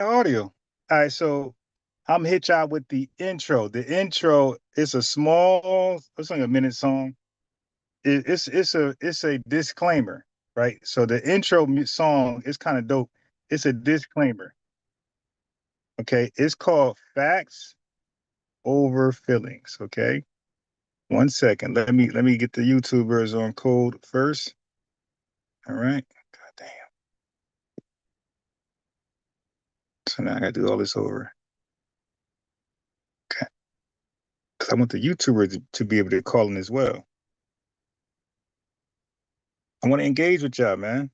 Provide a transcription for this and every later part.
Audio. All right, so I'm hit y'all with the intro. The intro is a small, it's like a minute song. It's a disclaimer, right? So the intro song is kind of dope. It's a disclaimer. Okay, it's called Facts Over Feelings. Okay, 1 second. Let me get the YouTubers on code first. All right. God damn. So now I gotta do all this over. Okay, because I want the YouTubers to be able to call in as well. I want to engage with y'all, man.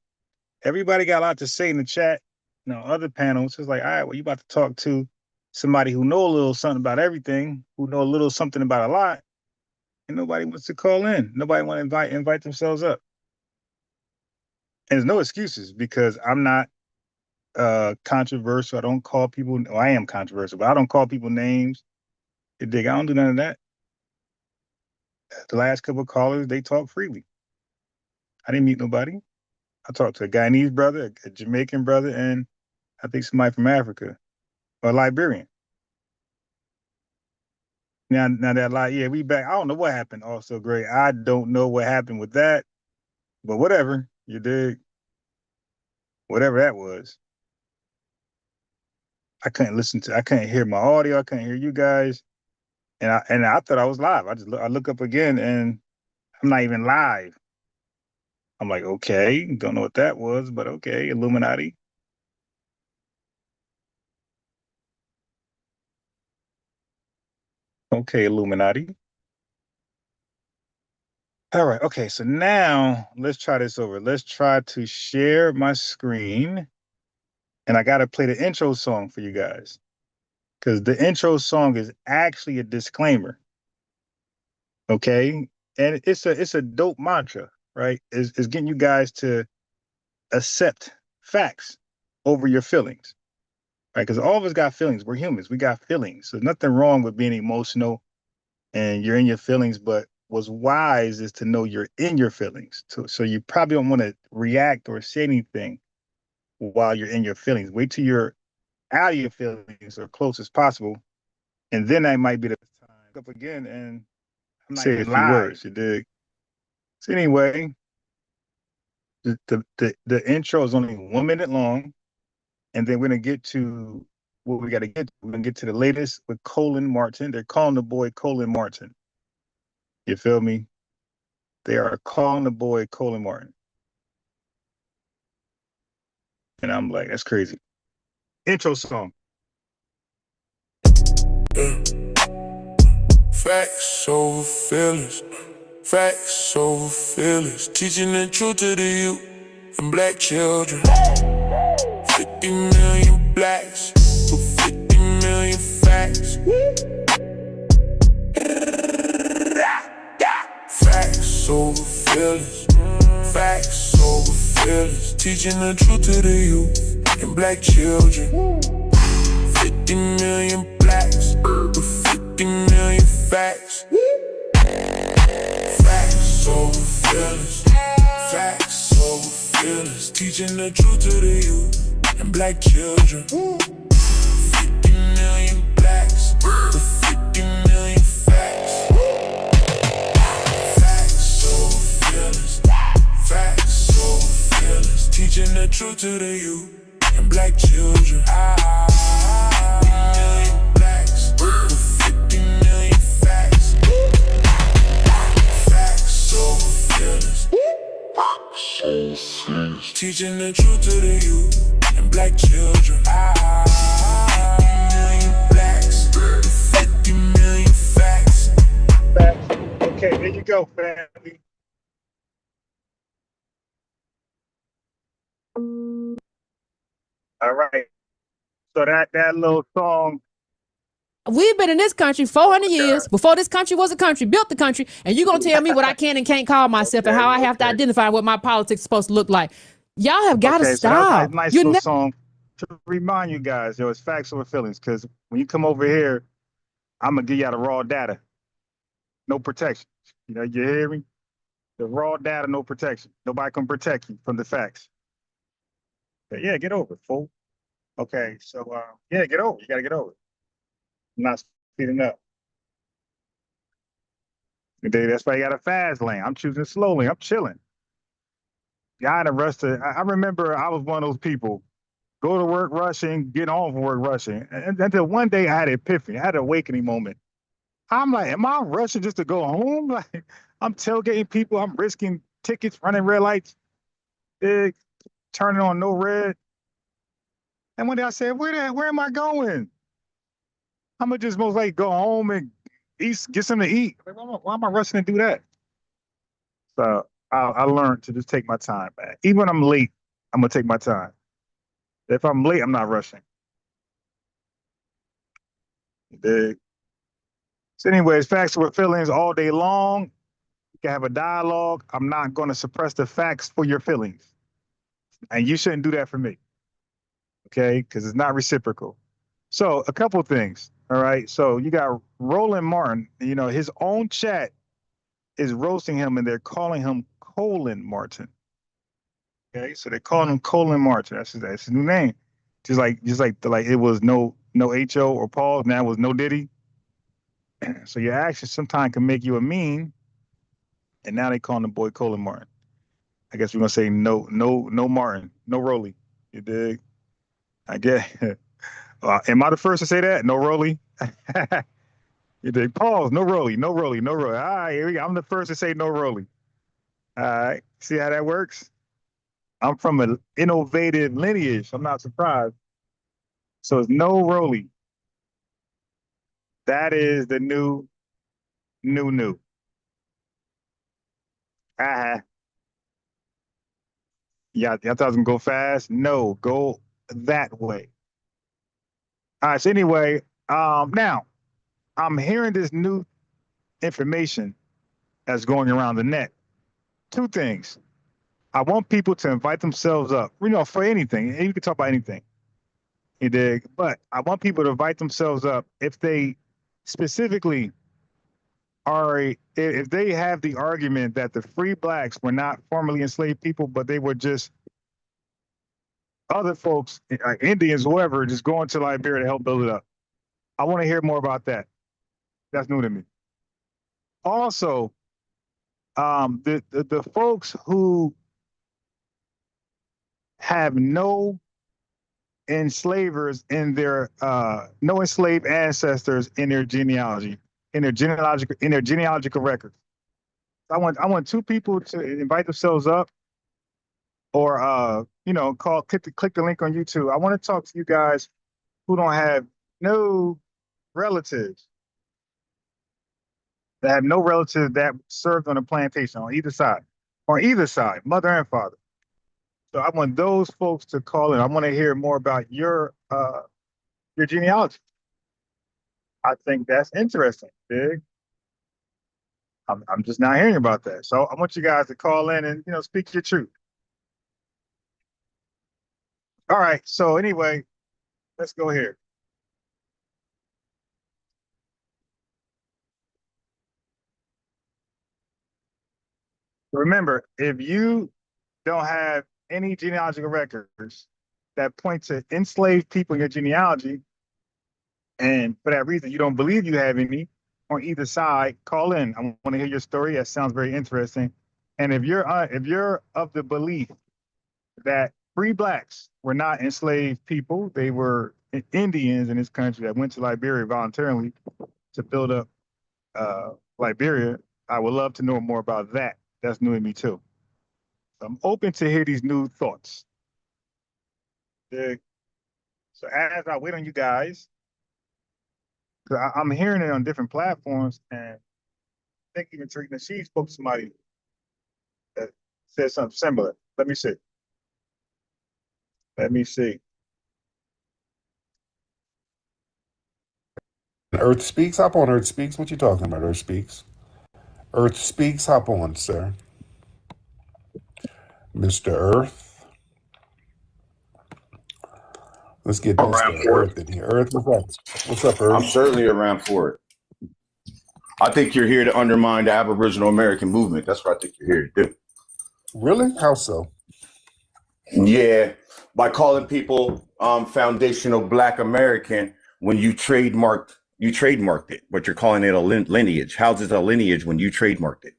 Everybody got a lot to say in the chat. Other panels. It's like, all right, well, you about to talk to somebody who know a little something about everything, who know a little something about a lot, and nobody wants to call in. Nobody want to invite themselves up. And there's no excuses because I'm not controversial. I don't call people. Oh, I am controversial, but I don't call people names. You dig? I don't do none of that. The last couple of callers, they talk freely. I didn't meet nobody. I talked to a Guyanese brother, a Jamaican brother, and I think somebody from Africa or Liberian. Now that yeah, we back. I don't know what happened. Also, great. I don't know what happened with that, but whatever. You dig? Whatever that was. I couldn't hear my audio. I couldn't hear you guys, and I thought I was live. I look up again, and I'm not even live. I'm like, okay, don't know what that was, but okay, Illuminati. Okay, Illuminati. All right, okay, so now let's try this over. Let's try to share my screen, and I gotta play the intro song for you guys because the intro song is actually a disclaimer. Okay, and it's a dope mantra, right? Is getting you guys to accept facts over your feelings, right? Because all of us got feelings. We're humans. We got feelings. So nothing wrong with being emotional and you're in your feelings. But what's wise is to know you're in your feelings. So you probably don't want to react or say anything while you're in your feelings. Wait till you're out of your feelings or close as possible, and then that might be the time up again and say a few words. You dig? So anyway, the intro is only 1 minute long, and then we're gonna get to what we gotta get. We're gonna get to the latest with Colin Martin. They're calling the boy Colin Martin. You feel me? They are calling the boy Colin Martin. And I'm like, that's crazy. Intro song. Yeah. Facts over feelings. Facts over feelings. Teaching the truth to the youth and black children. 50 million blacks for 50 million facts. Facts over feelings. Facts over feelings. Teaching the truth to the youth and black children. 50 million blacks for 50 million facts. Facts over feelings. Facts over feelings. Teaching the truth to the youth and black children. 50 million blacks for 50 million facts. Facts over feelings. Facts over feelings. Teaching the truth to the youth and black children. 50 million blacks for 50 million facts. Facts over feelings. Teaching the truth to the youth and black children. 50 million blacks for 50 million facts. Okay, there you go, family. All right. So that little song. We've been in this country 400 years before this country was a country, built the country, and you're going to tell me what I can and can't call myself and how I have to identify what my politics is supposed to look like. Y'all have got to stop. So that was a nice little song to remind you guys, it's facts over feelings, because when you come over here, I'm going to give y'all the raw data. No protection. You hear me? The raw data, no protection. Nobody can protect you from the facts. But yeah, get over it, fool. Okay, so yeah, get over. You gotta get over. I'm not speeding up. That's why you got a fast lane. I'm choosing slowly. I'm chilling. Yeah, I had a rush to. I remember I was one of those people. Go to work rushing, get home from work rushing. And until one day I had an epiphany. I had an awakening moment. I'm like, am I rushing just to go home? Like, I'm tailgating people. I'm risking tickets, running red lights, turning on no red. And one day I said, where am I going? I'm gonna just most likely go home and eat, get something to eat. Like, why am I rushing to do that? So I learned to just take my time, man. Even when I'm late, I'm gonna take my time. If I'm late, I'm not rushing. You dig? So, anyways, facts with feelings all day long. You can have a dialogue. I'm not going to suppress the facts for your feelings, and you shouldn't do that for me. Okay, because it's not reciprocal. So, a couple of things. All right. So you got Roland Martin. You know, his own chat is roasting him, and they're calling him Colin Martin. Okay, so they're calling him Colin Martin. That's his new name. Just like it was no HO or Paul. Now it was no Diddy. So your actions sometimes can make you a meme, and now they calling the boy Colin Martin. I guess we're gonna say no Martin, no Rolly. You dig? I get. Am I the first to say that? No Rolly. You dig? Pause. No Rolly. No Rolly. No Rolly. All right, here we go. I'm the first to say no Rolly. All right. See how that works? I'm from an innovative lineage. I'm not surprised. So it's no Rolly. That is the new. Ah, yeah, I thought I was gonna go fast. No, go that way. All right. So anyway, now I'm hearing this new information that's going around the net. Two things. I want people to invite themselves up, you know, for anything. You can talk about anything. You dig? But I want people to invite themselves up if they specifically if they have the argument that the free blacks were not formerly enslaved people, but they were just other folks, Indians, whoever, just going to Liberia to help build it up. I want to hear more about that. That's new to me. Also, the folks who have no enslavers in their no enslaved ancestors in their genealogy, in their genealogical records. I want two people to invite themselves up, or you know, click the link on YouTube. I want to talk to you guys who don't have no relatives, that served on a plantation on either side, mother and father. So I want those folks to call in. I want to hear more about your genealogy. I think that's interesting, Big. I'm just not hearing about that. So I want you guys to call in and, you know, speak your truth. All right. So anyway, let's go here. Remember, if you don't have any genealogical records that point to enslaved people in your genealogy, and for that reason you don't believe you have any on either side, call in. I want to hear your story. That sounds very interesting. And if you're of the belief that free blacks were not enslaved people, they were Indians in this country that went to Liberia voluntarily to build up Liberia, I would love to know more about that. That's new to me too. So I'm open to hear these new thoughts. So as I wait on you guys, because I'm hearing it on different platforms, and I think even Tariq Nasheed spoke to somebody that said something similar. Let me see. Earth Speaks, hop on Earth Speaks. What you talking about, Earth Speaks? Earth Speaks, hop on, sir. Mr. Earth. Let's get Mr. Earth in here. Earth, what's up? What's up, Earth? I'm certainly around for it. I think you're here to undermine the Aboriginal American movement. That's what I think you're here to do. Really? How so? Yeah, by calling people foundational Black American when you trademarked it, but you're calling it a lineage. How's it a lineage when you trademarked it?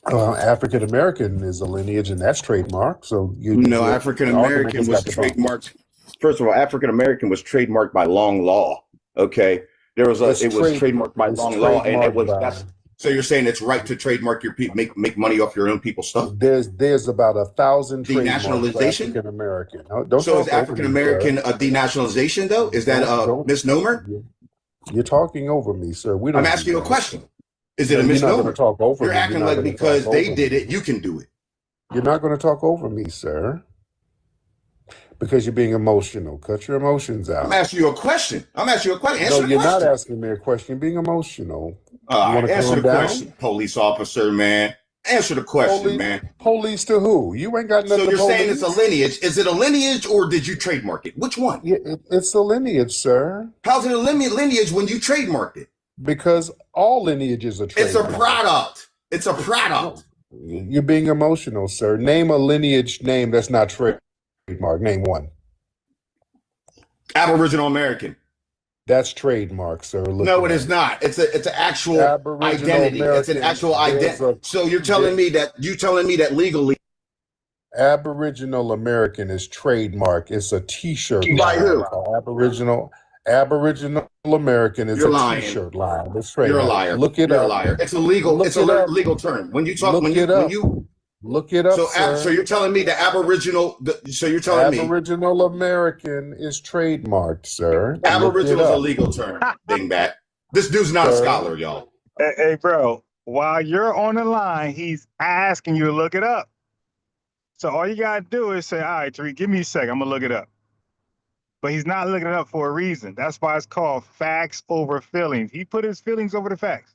African American is a lineage, and that's trademarked. So African American was trademarked. First of all, African American was trademarked by long law. Okay, it was trademarked by long law, and it was so you're saying it's right to trademark your people, make money off your own people's stuff? There's about 1,000 denationalization. African American. So is African American a denationalization though? Is that a misnomer? You're talking over me, sir. I'm asking you a question. Is it a misnomer? Talk over You're me. acting like because they did it, you can do it. You're not going to talk over me, sir. Because you're being emotional. Cut your emotions out. I'm asking you a question. Answer no, you're not asking me a question. You're being emotional. Answer the question, police officer, man. Answer the question, man. Police to who? You ain't got nothing. So you're saying it's a lineage. Is it a lineage or did you trademark it? Which one? Yeah, it's a lineage, sir. How's it a lineage when you trademarked it? Because all lineages are trademarked. It's a product. It's a product. You're being emotional, sir. Name a lineage name that's not trademark. Name one. Aboriginal American. That's trademark, sir. No, it is not. It's an actual identity. It's an actual identity. So you're telling me that legally Aboriginal American is trademark. It's a T-shirt. By who? Aboriginal American is a T-shirt line. It's trademark. You're a liar. Look it up. You're a liar. It's a legal term. When you talk, look it up. So you're telling me the Aboriginal. So you're telling me Aboriginal American is trademarked, sir. Aboriginal is a legal term. Dingbat. This dude's not a scholar, y'all. Hey, bro. While you're on the line, he's asking you to look it up. So all you gotta do is say, "All right, Tariq, give me a second. I'm gonna look it up." But he's not looking it up for a reason. That's why it's called facts over feelings. He put his feelings over the facts.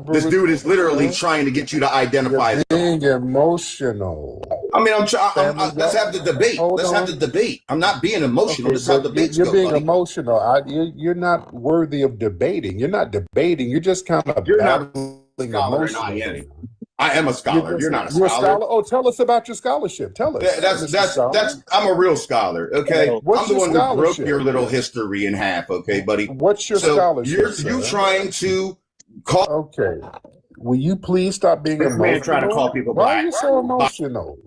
This dude is literally trying to get you to identify. Being emotional. I mean, let's have the debate. Have the debate. I'm not being emotional. Let's have the debate. You're being emotional. You're not worthy of debating. You're not debating. You're just kind of battling emotions. I am a scholar. You're not a scholar. Oh, tell us about your scholarship. Tell us. That's. I'm a real scholar. Okay, what's I'm the your one who broke scholarship? your little history in half. Okay, buddy. What's your scholarship? You're trying to call. Okay. Will you please stop being emotional? Man trying to call people black. Why are you so emotional?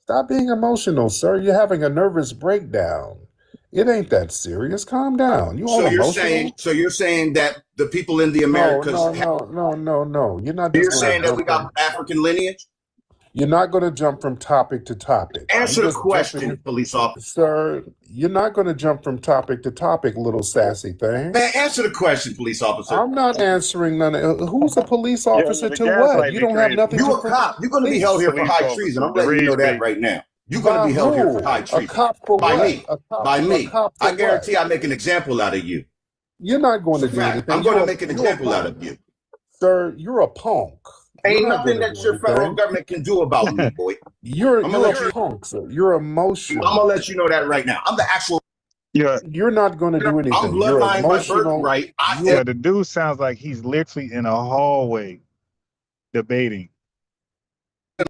Stop being emotional, sir. You're having a nervous breakdown. It ain't that serious. Calm down. So you're saying that the people in the Americas. No. You're not. You're saying that we got African lineage. You're not going to jump from topic to topic. Answer the question, police officer. Sir, you're not going to jump from topic to topic, little sassy thing. Man, answer the question, police officer. I'm not answering none of who's a police officer to what? You don't have nothing to You a cop. You're going to be held here for high treason. I'm letting you know that right now. You're going to be held here for high treason. A cop for by what? me. By me. I guarantee I make an example out of you. You're not going to do anything. I'm going to make an example out of you. Sir, you're a punk. Ain't nothing that your federal government can do about me, boy. You're a punk, sir. You're emotional. I'm going to let you know that right now. I'm the actual. You're not going to do anything. I'm bloodline by birthright. The dude sounds like he's literally in a hallway debating.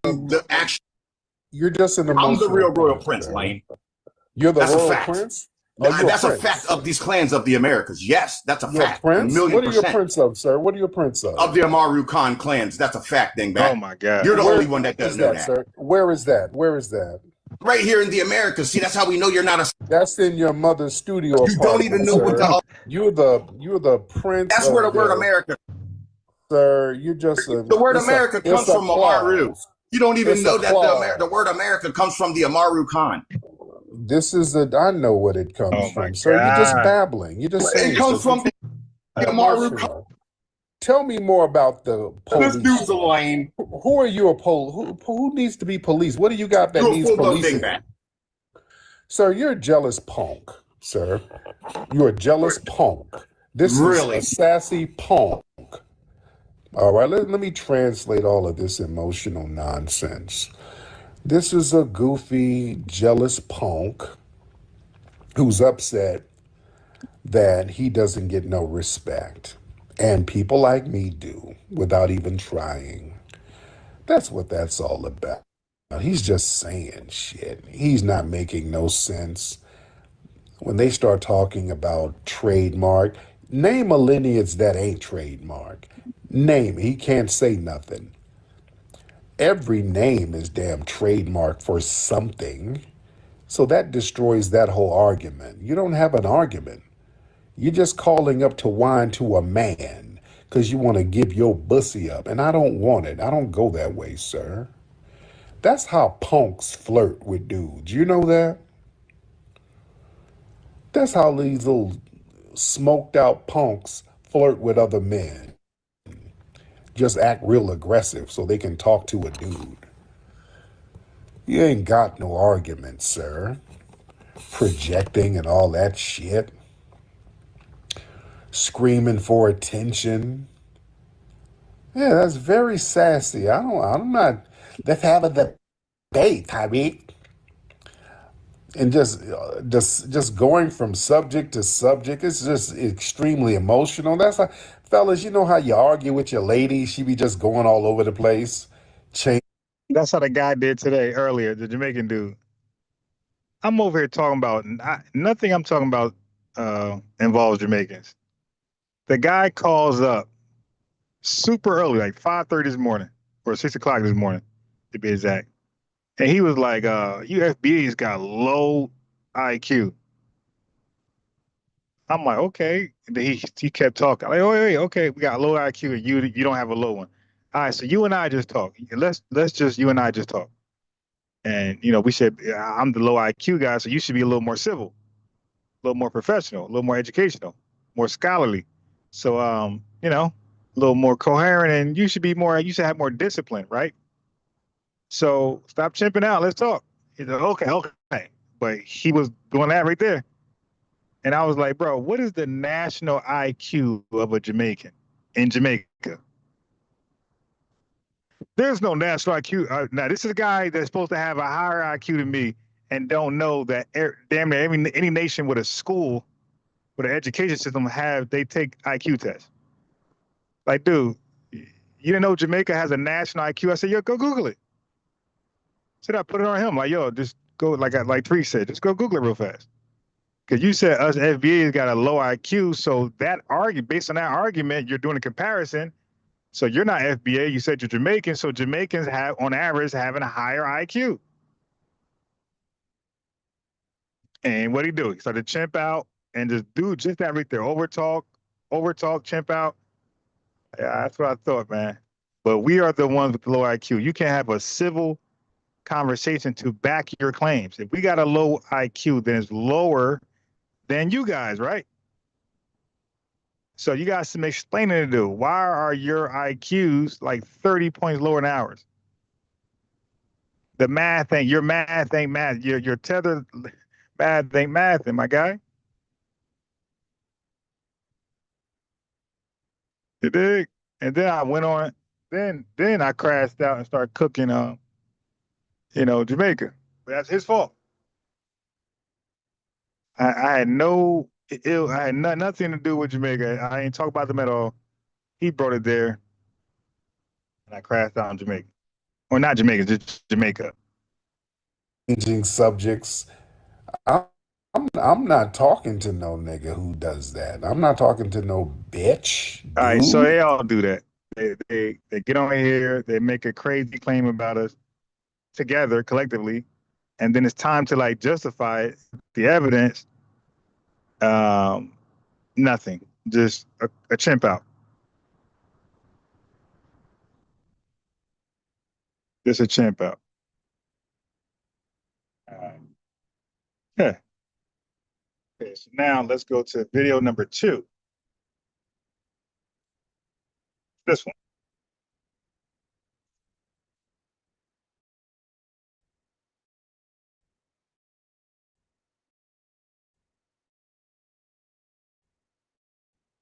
The actual. You're just an emotional. I'm the real royal prince, Lane. You're the royal prince? That's a fact of these clans of the Americas. Yes, that's a fact. Prince? What are you a prince of, sir? What are you a prince of? Of the Amaru Khan clans. That's a fact, dingbat. Oh my God. You're the only one that doesn't know that. Sir? Where is that? Where is that? Right here in the Americas. See, that's how we know you're not a. That's in your mother's studio. You don't even know what the. You're the prince. That's where the word America. Sir, you're just the word America comes from Amaru. You don't even know that the word America comes from the Amaru Khan. I know what it comes from, sir. You're just babbling. You're just saying it comes from the Amaru Khan. Tell me more about the police. This dude's a lame. Who are you a who needs to be policed? What do you got that needs policing? Sir, you're a jealous punk, sir. You're a jealous punk. This is a sassy punk. All right, let me translate all of this emotional nonsense. This is a goofy, jealous punk who's upset that he doesn't get no respect. And people like me do, without even trying. That's what that's all about. He's just saying shit. He's not making no sense. when they start talking about trademark, name a lineage that ain't trademark. Name. He can't say nothing. Every name is damn trademark for something. So that destroys that whole argument. You don't have an argument. You're just calling up to whine to a man because you want to give your bussy up. And I don't want it. I don't go that way, sir. That's how punks flirt with dudes. You know that? That's how these little smoked out punks flirt with other men. Just act real aggressive so they can talk to a dude. You ain't got no argument, sir. Projecting and all that shit. Screaming for attention. Yeah, that's very sassy. I'm not. Let's have a debate, Tyreek. And just going from subject to subject, it's just extremely emotional. That's how, fellas, you know how you argue with your lady? She be just going all over the place. That's how the guy did today earlier, the Jamaican dude. I'm over here talking about nothing I'm talking about involves Jamaicans. The guy calls up super early, like 5:30 this morning, or 6 o'clock this morning, to be exact. And he was like, you FBA's got low IQ. I'm like, okay. And then he kept talking. I'm like, wait, okay, we got low IQ and you don't have a low one. All right, so you and I just talk. Let's just you and I just talk. And we said I'm the low IQ guy, so you should be a little more civil, a little more professional, a little more educational, more scholarly. So a little more coherent, and you should have more discipline, right? So stop chimping out. Let's talk. He's like, okay. But he was doing that right there. And I was like, bro, what is the national IQ of a Jamaican in Jamaica? There's no national IQ. Now, this is a guy that's supposed to have a higher IQ than me and don't know that damn near any nation with a school, with an education system, they take IQ tests. Like, dude, you didn't know Jamaica has a national IQ? I said, yo, go Google it. Said I put it on him. Like, yo, just go, like Tree said, just go Google it real fast. Because you said us FBA's got a low IQ, so based on that argument, you're doing a comparison. So you're not FBA. You said you're Jamaican, so Jamaicans have, on average, having a higher IQ. And what he do? He started to chimp out and just that right there, overtalk, chimp out. Yeah, that's what I thought, man. But we are the ones with the low IQ. You can't have a civil conversation to back your claims. If we got a low IQ, then it's lower than you guys, right? So you got some explaining to do. Why are your IQs like 30 points lower than ours? Your math ain't math. Your tethered math ain't math, my guy. You dig? And then I went on, then I crashed out and started cooking Jamaica. But that's his fault. I had nothing to do with Jamaica. I ain't talk about them at all. He brought it there, and I crashed out in Jamaica. Or not Jamaica, just Jamaica. Changing subjects. I'm not talking to no nigga who does that. I'm not talking to no bitch. Dude. All right, so they all do that. They get on here, they make a crazy claim about us together, collectively, and then it's time to like justify it, the evidence. Nothing. Just a chimp out. Just a chimp out. Yeah. Okay, so now let's go to video number 2. This one.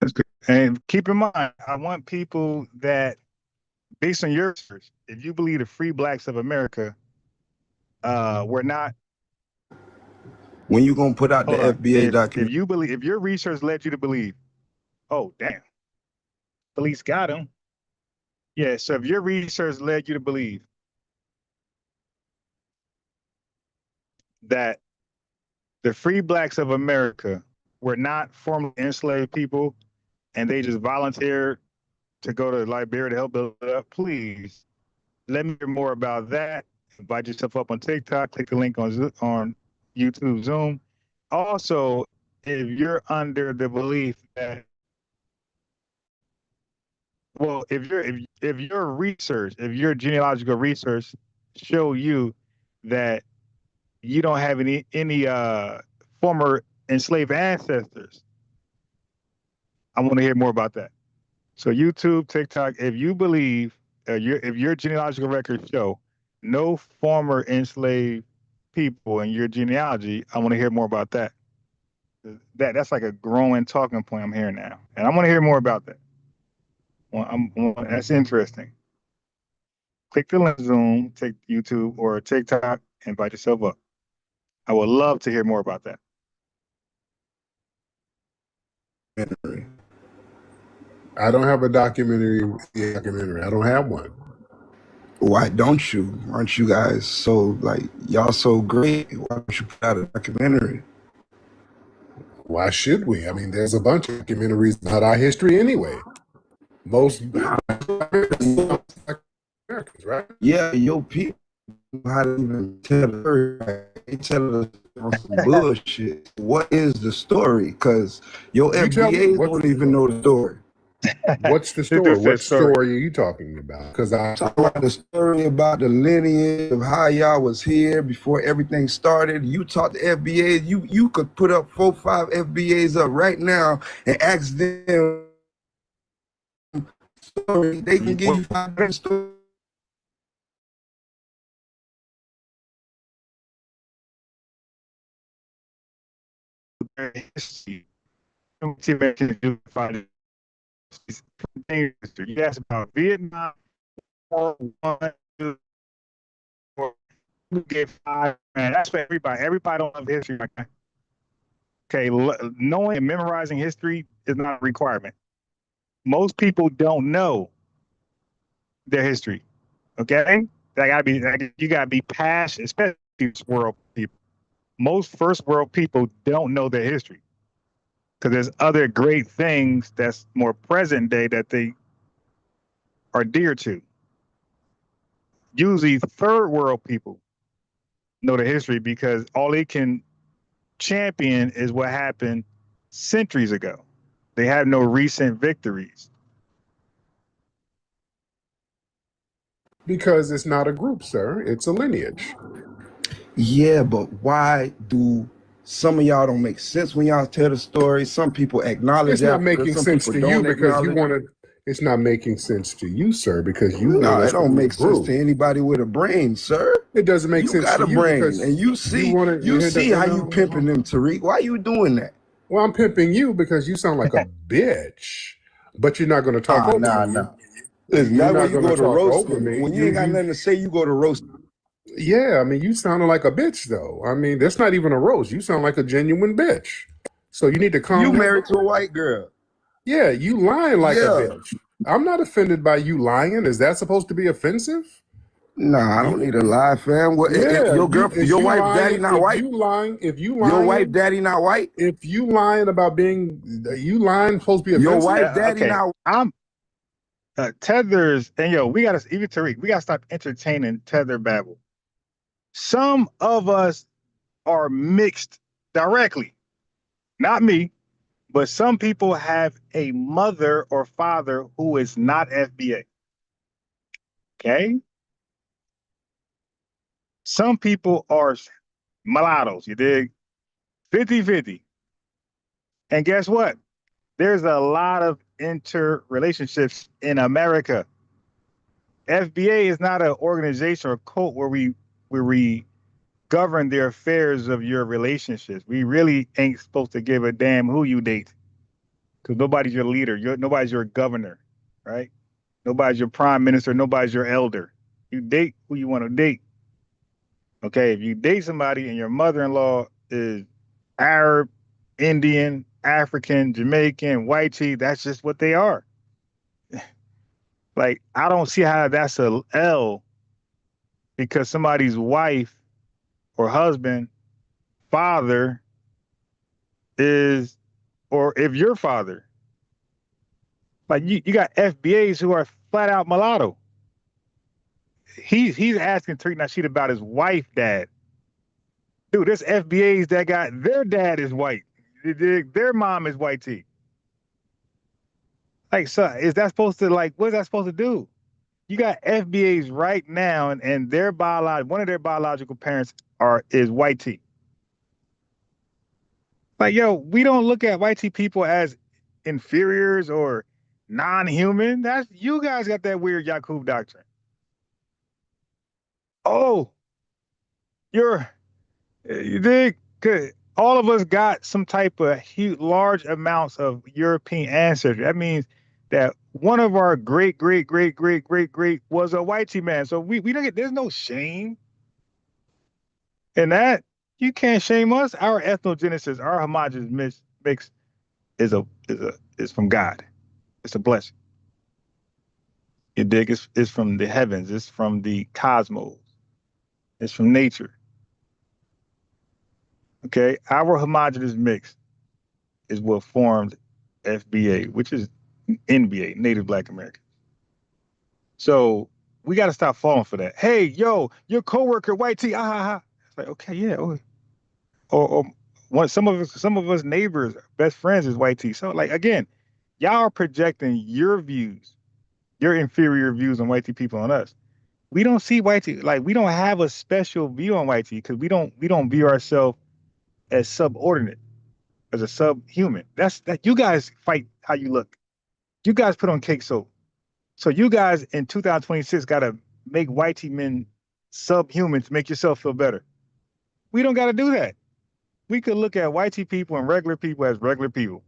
That's good. And keep in mind, I want people that, based on your research, if you believe the free blacks of America were not. When you gonna put out the FBA document? If your research led you to believe, oh damn, police got him. Yeah, so if your research led you to believe that the free blacks of America were not formerly enslaved people, and they just volunteered to go to Liberia to help build it up, please let me hear more about that. Invite yourself up on TikTok. Click the link on YouTube, Zoom. Also, if you're under the belief that, well, if your research, if your genealogical research show you that you don't have any former enslaved ancestors, I want to hear more about that. So YouTube, TikTok, if you believe if your genealogical records show no former enslaved people in your genealogy, I want to hear more about that. That's like a growing talking point I'm hearing now, and I want to hear more about that. That's interesting. Click the link, Zoom, take YouTube or TikTok, invite yourself up. I would love to hear more about that. I don't have a documentary. I don't have one. Why don't you? Aren't you guys so y'all so great? Why don't you put out a documentary? Why should we? I mean, there's a bunch of documentaries about our history anyway. Most Americans, right? Yeah, your people how to even tell the story. They tell us some bullshit. What is the story? Because your FBA don't even know the story. What's the story? What story are you talking about? Because I'm talking about the story about the lineage of how y'all was here before everything started. You taught the FBA. You could put up 4 or 5 FBAs up right now and ask them story. They can give you 5 different stories. History. You asked about Vietnam, War I, II, you gave 5, man. That's for everybody. Everybody don't love history. Okay, knowing and memorizing history is not a requirement. Most people don't know their history. Okay, you gotta be passionate, especially first world people. Most first world people don't know their history because there's other great things that's more present day that they are dear to. Usually third world people know the history because all they can champion is what happened centuries ago. They have no recent victories. Because it's not a group, sir. It's a lineage. Yeah, but why do some of y'all don't make sense when y'all tell the story? Some people acknowledge it's not making sense to you because you want to. It's not making sense to you, sir, because you no, it don't make sense to anybody with a brain, sir. It doesn't make sense to you. You got a brain, and you see how you pimping them, Tariq. Why you doing that? Well, I'm pimping you because you sound like a bitch, but you're not going to talk over me. No. Listen, that's why you go to roast me. When you ain't got nothing to say, you go to roast. Yeah, I mean, you sounded like a bitch, though. I mean, that's not even a roast. You sound like a genuine bitch. So you need to calm down. You married to a white girl. Yeah, you lying like a bitch. I'm not offended by you lying. Is that supposed to be offensive? Nah, I don't need to lie, fam. What, yeah, your girlfriend, your wife, daddy not white? If you lying, your wife, daddy not white? If you lying about you lying supposed to be offensive? Your wife, daddy not white? Tethers, and we gotta, even Tariq, we gotta stop entertaining tether babble. Some of us are mixed directly. Not me, but some people have a mother or father who is not FBA. Okay? Some people are mulattoes, you dig? 50-50. And guess what? There's a lot of interrelationships in America. FBA is not an organization or cult where we govern the affairs of your relationships. We really ain't supposed to give a damn who you date, because nobody's your leader. Nobody's your governor, right? Nobody's your prime minister. Nobody's your elder. You date who you want to date. Okay, if you date somebody and your mother-in-law is Arab, Indian, African, Jamaican, white tea, that's just what they are. Like, I don't see how that's a L because somebody's wife or husband, father is, or if your father, like you got FBAs who are flat out mulatto. He's asking Tariq Nasheed about his wife dad. Dude, there's FBAs that got their dad is white. Their mom is white tee. Like, so is that supposed to, like, what is that supposed to do? You got FBAs right now, and their one of their biological parents is white tee. Like, yo, we don't look at white tee people as inferiors or non-human. That's, you guys got that weird Yakub doctrine. Oh, you dig? Good. All of us got some type of huge, large amounts of European ancestry. That means that one of our great was a white man. So we don't get, there's no shame in that. You can't shame us. Our ethnogenesis, our homogeneous mix is from God. It's a blessing. You dig? It's from the heavens. It's from the cosmos. It's from nature. Okay, our homogeneous mix is what formed FBA, which is NBA, Native Black Americans. So we got to stop falling for that. Hey, yo, your coworker, white tee, ah ha ha. It's like, okay, yeah, or some of us neighbors, best friends is white tee. So like again, y'all are projecting your views, your inferior views on white tee people on us. We don't see white tee, like we don't have a special view on white tee because we don't view ourselves as subordinate, as a subhuman. That you guys fight how you look. You guys put on cake soap. So you guys in 2026 got to make white tee men subhuman to make yourself feel better. We don't got to do that. We could look at white tee people and regular people as regular people.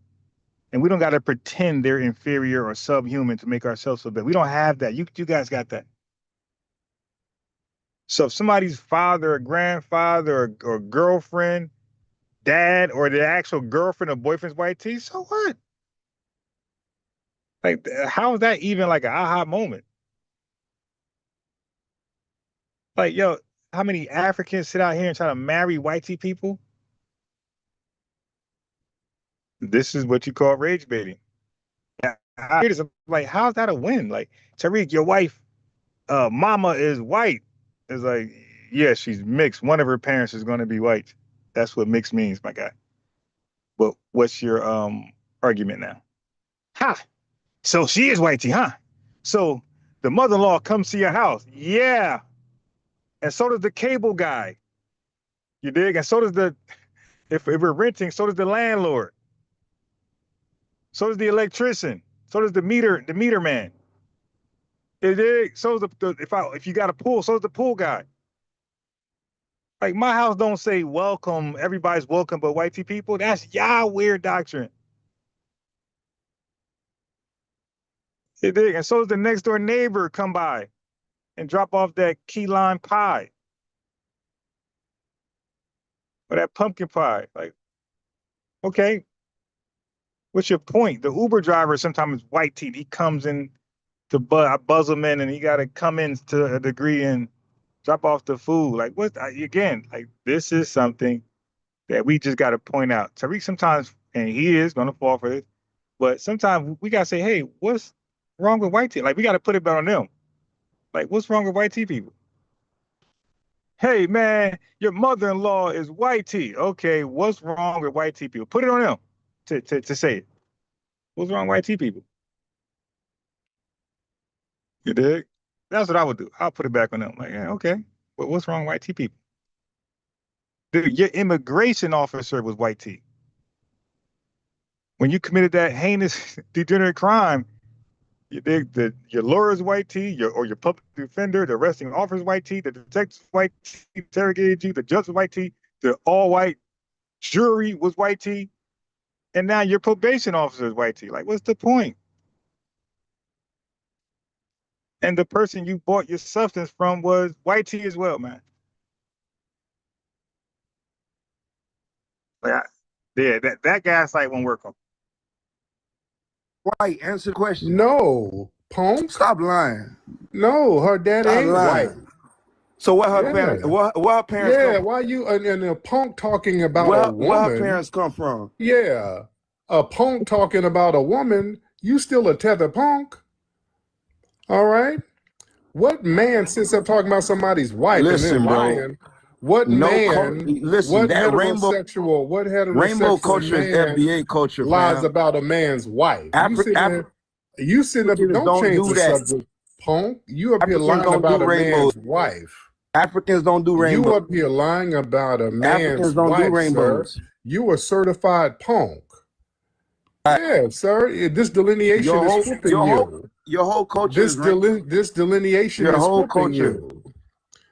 And we don't got to pretend they're inferior or subhuman to make ourselves feel better. We don't have that. You guys got that. So if somebody's father or grandfather or girlfriend, dad, or the actual girlfriend or boyfriend's white tee, so what? Like, how is that even like an aha moment? Like, yo, how many Africans sit out here and try to marry white tee people? This is what you call rage baiting. I'm like, how's that a win? Like, Tariq, your wife, mama is white. It's like, yeah, she's mixed. One of her parents is going to be white. That's what mixed means, my guy. But what's your argument now? Ha! So she is white tee, huh? So the mother-in-law comes to your house. Yeah. And so does the cable guy. You dig? And so does if we're renting, so does the landlord. So does the electrician. So does the meter man. You dig? So does if you got a pool, so does the pool guy. Like, my house don't say welcome, everybody's welcome but white tee people. That's y'all weird doctrine. You dig? And so does the next door neighbor come by and drop off that key lime pie or that pumpkin pie. Like, okay, what's your point? The Uber driver sometimes is white tee. He comes in to buzz him in, and he got to come in to a degree and drop off the food. Like, what? Again, like, this is something that we just got to point out. Tariq sometimes, and he is going to fall for this, but sometimes we got to say, hey, what's wrong with white tee? Like, we got to put it back on them. Like, what's wrong with white tee people? Hey, man, your mother-in-law is white tee. Okay, what's wrong with white tee people? Put it on them to say it. What's wrong with white tee people? You dig? That's what I would do. I'll put it back on them. Like, yeah, okay, but what's wrong with white tee people? Dude, your immigration officer was white tee. When you committed that heinous, degenerate crime, you dig, your lawyer's white tee, your public defender, the arresting officer's white tee, the detective's white tee, interrogated you, the judge was white tee, the all-white jury was white tee, and now your probation officer is white tee. Like, what's the point? And the person you bought your substance from was white tee as well, man. Like, yeah, that gaslight won't work on. White, answer the question. No, punk. Stop lying. No, her dad Stop ain't lying. white. So what her parents? What her parents? Yeah, come why you and a punk talking about where, a woman? where her parents come from? Yeah, a punk talking about a woman. You still a tether punk? All right. What man sits up talking about somebody's wife Listen, and then bro. lying? What man? Listen, what that heterosexual? What heterosexual rainbow culture is man FBA culture, lies fam. about a man's wife? You sitting up. Africans Don't change do the that. subject, punk. You up here Africans lying don't about do a rainbows. man's wife. Africans don't do rainbows. You up here lying about a man's Africans don't wife, do rainbows. sir. You a certified punk. Yeah, sir. This delineation is flipping you. Your whole culture This delineation is flipping you.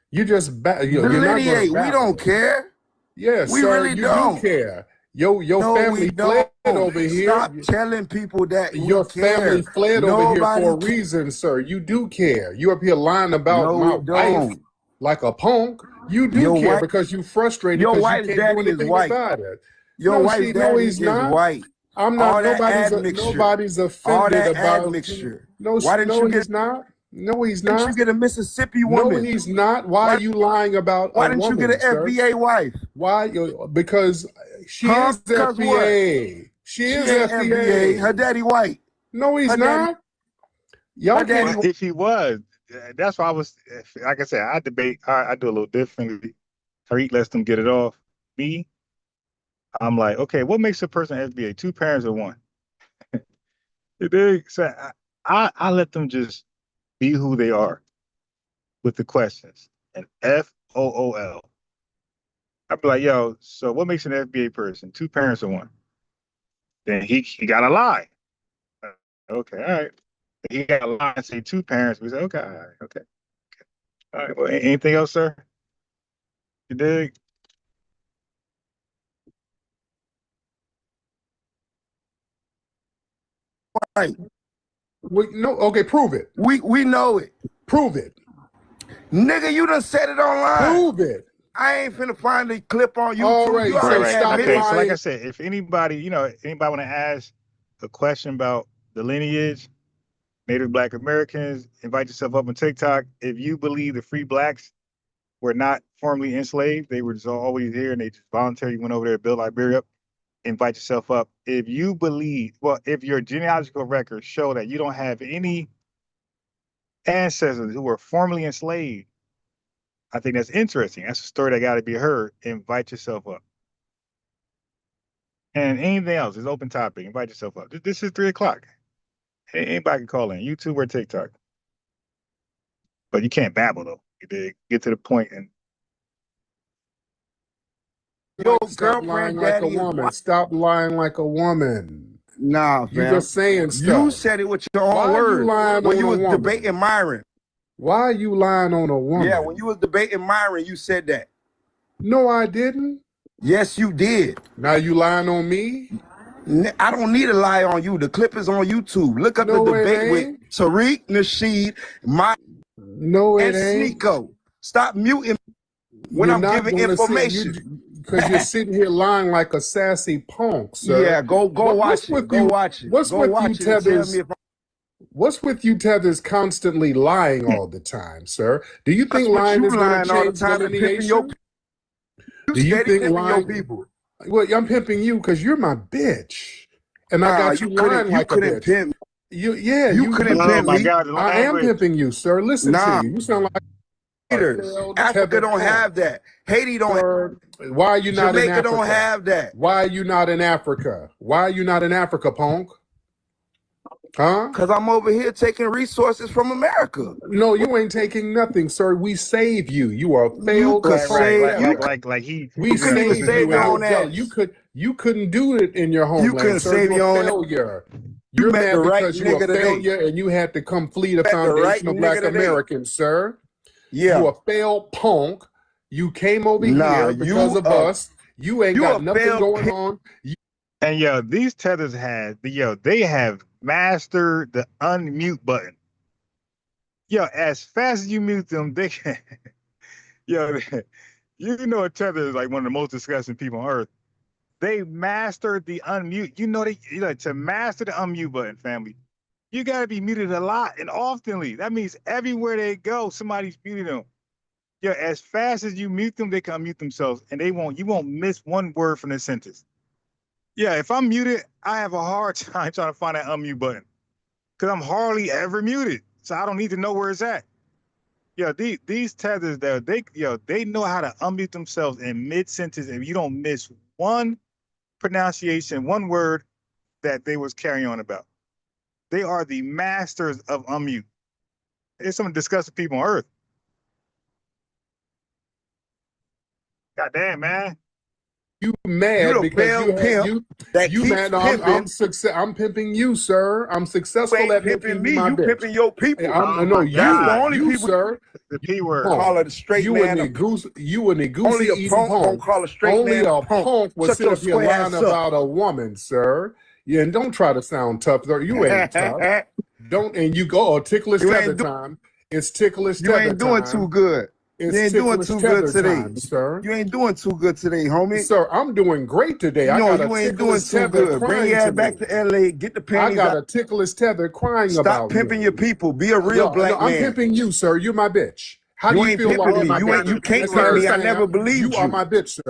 You just delineate. We don't care. Yes, we sir, really you don't do care. Your family fled over here. Stop telling people that your family fled over here for a reason, sir. You do care. You up here lying about my wife like a punk. You do care because you frustrated because you can't do anything about it. Your wife's daddy is white. I'm not. Nobody's offended about admixture. No, why didn't you he's not. No, he's not. Why didn't you get a Mississippi woman? No, he's not. Why are you lying about? Why didn't you get an FBA wife? Why? Because she is FBA. She is FBA. Her daddy white. No, he's not. Y'all can't. If he was, that's why I was. Like I said, I debate. I do a little differently. Tariq lets them get it off. Me, I'm like, okay, what makes a person FBA? Two parents or one? So I let them just be who they are with the questions. And FOOL. I'd be like, yo, so what makes an FBA person? Two parents or one? Then he got to lie. Okay, all right. He got to lie and say two parents. We say, okay, all right, okay. All right, well, anything else, sir? You dig? Right. Okay, prove it. We know it. Prove it. Nigga, you done said it online. Prove it. I ain't finna find the clip on YouTube. All right, stop lying. So like I said, if anybody, anybody want to ask a question about the lineage, Native Black Americans, invite yourself up on TikTok. If you believe the free blacks were not formerly enslaved, they were just always here and they just voluntarily went over there to build Liberia up, invite yourself up. If you believe, if your genealogical records show that you don't have any ancestors who were formerly enslaved, I think that's interesting. That's a story that got to be heard. Invite yourself up. And anything else is open topic. Invite yourself up. This is 3 o'clock. Anybody can call in, YouTube or TikTok. But you can't babble though. You did get to the point and. Yo, stop lying like a woman. Stop lying like a woman. Nah, fam. You're just saying stuff. You said it with your own words when you was debating Myron. Why are you lying on a woman? Yeah, when you was debating Myron, you said that. No, I didn't. Yes, you did. Now you lying on me? I don't need to lie on you. The clip is on YouTube. Look up the debate with Tariq, Nasheed, and Sneeko. Stop muting when I'm giving information. Because you're sitting here lying like a sassy punk, sir. Yeah, go watch it. Go watch it. What's with you tethers? What's with you tethers constantly lying all the time, sir? Do you think lying is going to change delineation? Do you think lying people? Well, I'm pimping you because you're my bitch, and I got you lying like a bitch. Pimp. You couldn't pimp me. I am pimping you, sir. Listen to you. You sound like Africa don't have that. Haiti don't have. Why are you not in Africa? Jamaica don't have that. Why are you not in Africa? Why are you not in Africa, punk? Huh? Because I'm over here taking resources from America. No, you ain't taking nothing, sir. We save you. You are failed. We couldn't save your own ass. You couldn't do it in your homeland. You couldn't save your own failure. You're mad because you're a failure and you had to come flee the foundation of Black Americans, sir. Yeah. You a failed punk. You came over here because of us. You ain't got nothing going on. And these tethers they have mastered the unmute button. As fast as you mute them, they can. A tether is like one of the most disgusting people on earth. They mastered the unmute. To master the unmute button, family, you got to be muted a lot and oftenly. That means everywhere they go, somebody's muting them. Yeah, as fast as you mute them, they can unmute themselves, and you won't miss one word from the sentence. Yeah, if I'm muted, I have a hard time trying to find that unmute button because I'm hardly ever muted, so I don't need to know where it's at. Yeah, these tethers, they know how to unmute themselves in mid sentence, and you don't miss one pronunciation, one word that they was carrying on about. They are the masters of unmute. It's some disgusting people on earth. God damn, man. You mad You because you mad? I'm pimping you, sir. I'm successful at pimping me. You pimping your people. You, the only you, people, sir. The P word. Call it a straight man. You a negoose Only a punk gonna call a straight man a punk. will sit up here lying about a woman, sir. Yeah, and don't try to sound tough. You ain't tough. Don't, and you go, ticklish tether time. It's ticklish tether time. You ain't doing too good. You ain't doing too good today, sir. You ain't doing too good today, homie. Sir, I'm doing great today. You ain't doing too good. Bring your ass back to LA. Get the panties. I got a ticklish tether crying about Stop pimping your people. Be a real black man. I'm pimping you, sir. You're my bitch. How do you feel about me? You can't pimp me. I never believed you. You are my bitch, sir.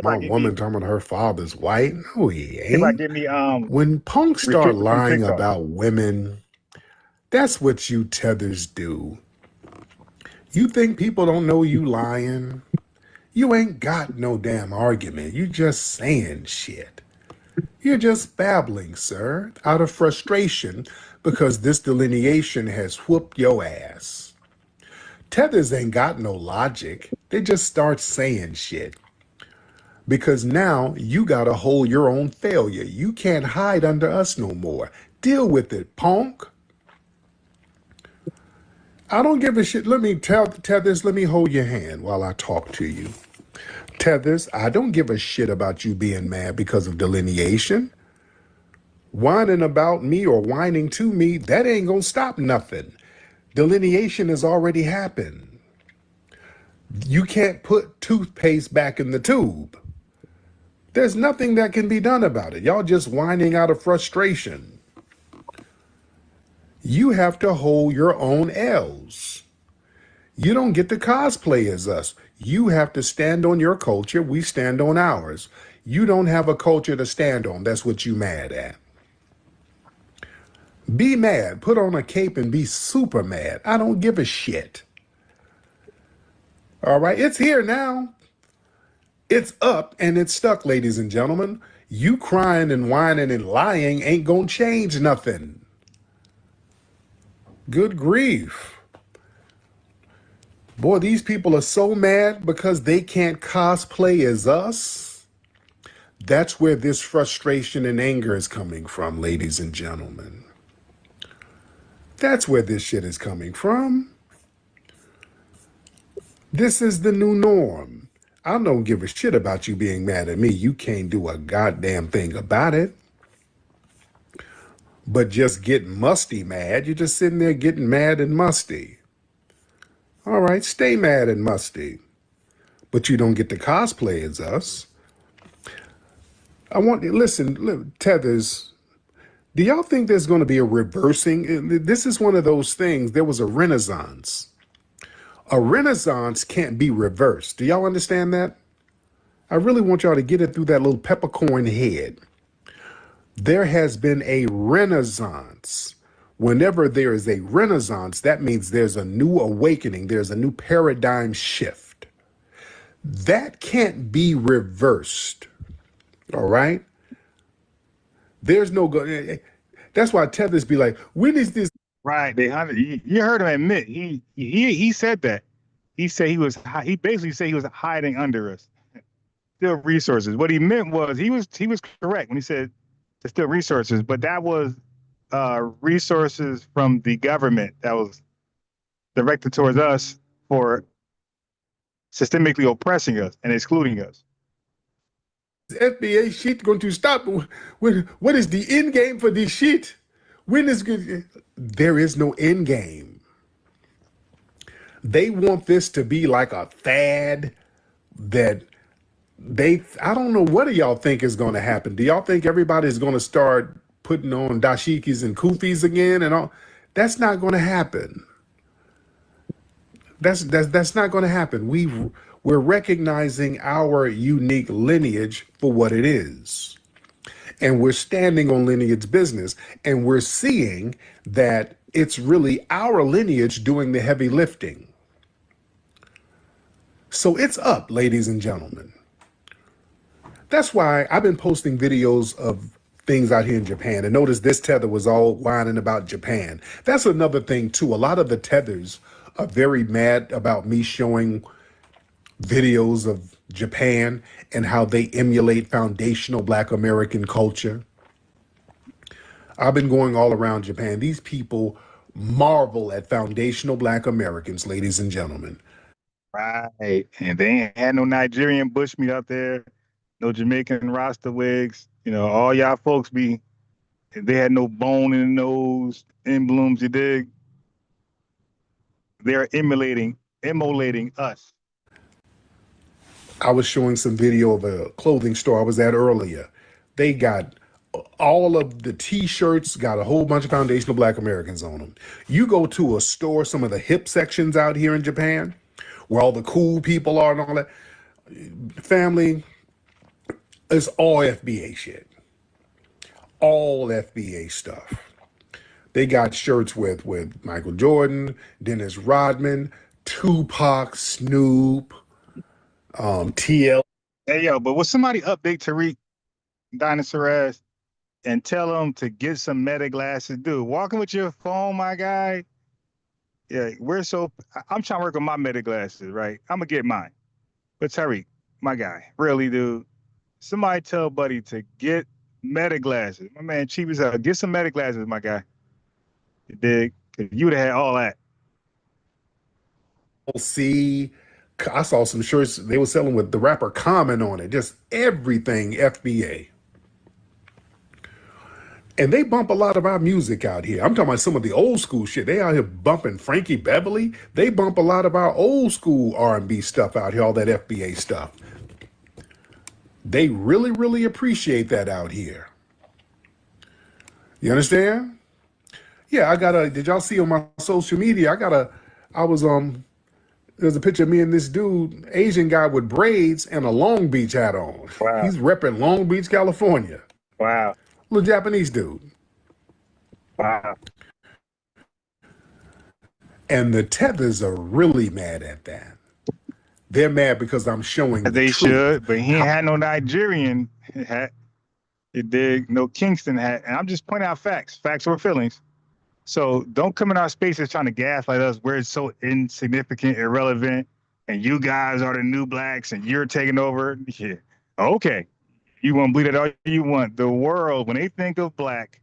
My woman talking about her father's white. No, he ain't. Give me, when punks start lying about women, that's what you tethers do. You think people don't know you lying? You ain't got no damn argument. You just saying shit. You're just babbling, sir, out of frustration because this delineation has whooped your ass. Tethers ain't got no logic. They just start saying shit. Because now you gotta hold your own failure. You can't hide under us no more. Deal with it, punk. I don't give a shit. Let me tell Tethers, let me hold your hand while I talk to you. Tethers, I don't give a shit about you being mad because of delineation. Whining about me or whining to me, that ain't gonna stop nothing. Delineation has already happened. You can't put toothpaste back in the tube. There's nothing that can be done about it. Y'all just whining out of frustration. You have to hold your own L's. You don't get to cosplay as us. You have to stand on your culture. We stand on ours. You don't have a culture to stand on. That's what you mad at. Be mad. Put on a cape and be super mad. I don't give a shit. All right, it's here now. It's up and it's stuck, ladies and gentlemen. You crying and whining and lying ain't gonna change nothing. Good grief. Boy, these people are so mad because they can't cosplay as us. That's where this frustration and anger is coming from, ladies and gentlemen. That's where this shit is coming from. This is the new norm. I don't give a shit about you being mad at me. You can't do a goddamn thing about it. But just get musty mad. You're just sitting there getting mad and musty. All right, stay mad and musty. But you don't get to cosplay as us. I want you, listen, Tethers, do y'all think there's going to be a reversing? This is one of those things. There was a renaissance. A renaissance can't be reversed. Do y'all understand that? I really want y'all to get it through that little peppercorn head. There has been a renaissance. Whenever there is a renaissance, that means there's a new awakening. There's a new paradigm shift. That can't be reversed. All right? There's no go. That's why Tethers be like, when is this? Right. You heard him admit he said that. He said he basically said he was hiding under us. Still resources. What he meant was he was correct when he said there's still resources, but that was resources from the government that was directed towards us for systemically oppressing us and excluding us. FBA shit going to stop? What is the end game for this shit? When is good? There is no end game. They want this to be like a fad that I don't know, what do y'all think is going to happen? Do y'all think everybody's going to start putting on dashikis and kufis again and all? That's not going to happen. That's not going to happen. We're recognizing our unique lineage for what it is. And we're standing on lineage business, and we're seeing that it's really our lineage doing the heavy lifting. So it's up, ladies and gentlemen. That's why I've been posting videos of things out here in Japan. And notice this tether was all whining about Japan. That's another thing too. A lot of the tethers are very mad about me showing videos of Japan and how they emulate foundational Black American culture. I've been going all around Japan. These people marvel at foundational Black Americans, ladies and gentlemen. Right. And they ain't had no Nigerian bushmeat out there, no Jamaican Rasta wigs. You know, all y'all folks they had no bone in the nose, emblems, you dig? They're emulating us. I was showing some video of a clothing store I was at earlier. They got all of the t-shirts, got a whole bunch of foundational Black Americans on them. You go to a store, some of the hip sections out here in Japan, where all the cool people are and all that, family, it's all FBA shit. All FBA stuff. They got shirts with Michael Jordan, Dennis Rodman, Tupac, Snoop, TL. Hey, yo, but will somebody update Tariq, Dinosaur ass, and tell him to get some meta glasses? Dude, walking with your phone, my guy. Yeah, I'm trying to work on my meta glasses, right? I'm going to get mine. But Tariq, my guy, really, dude, somebody tell Buddy to get meta glasses. My man, cheap as hell. Get some meta glasses, my guy. You dig? Because you'd have had all that. See, I saw some shirts they were selling with the rapper Common on it. Just everything FBA. And they bump a lot of our music out here. I'm talking about some of the old school shit. They out here bumping Frankie Beverly. They bump a lot of our old school R&B stuff out here, all that FBA stuff. They really, really appreciate that out here. You understand? Yeah, did y'all see on my social media, there's a picture of me and this dude, Asian guy with braids and a Long Beach hat on. Wow. He's repping Long Beach, California. Wow. Little Japanese dude. Wow. And the tethers are really mad at that. They're mad because I'm showing They should, but he ain't had no Nigerian hat. You dig? No Kingston hat. And I'm just pointing out facts or feelings. So don't come in our spaces trying to gaslight us. We're so insignificant, irrelevant, and you guys are the new blacks and you're taking over. Yeah. Okay. You want to bleed it all you want. The world, when they think of Black,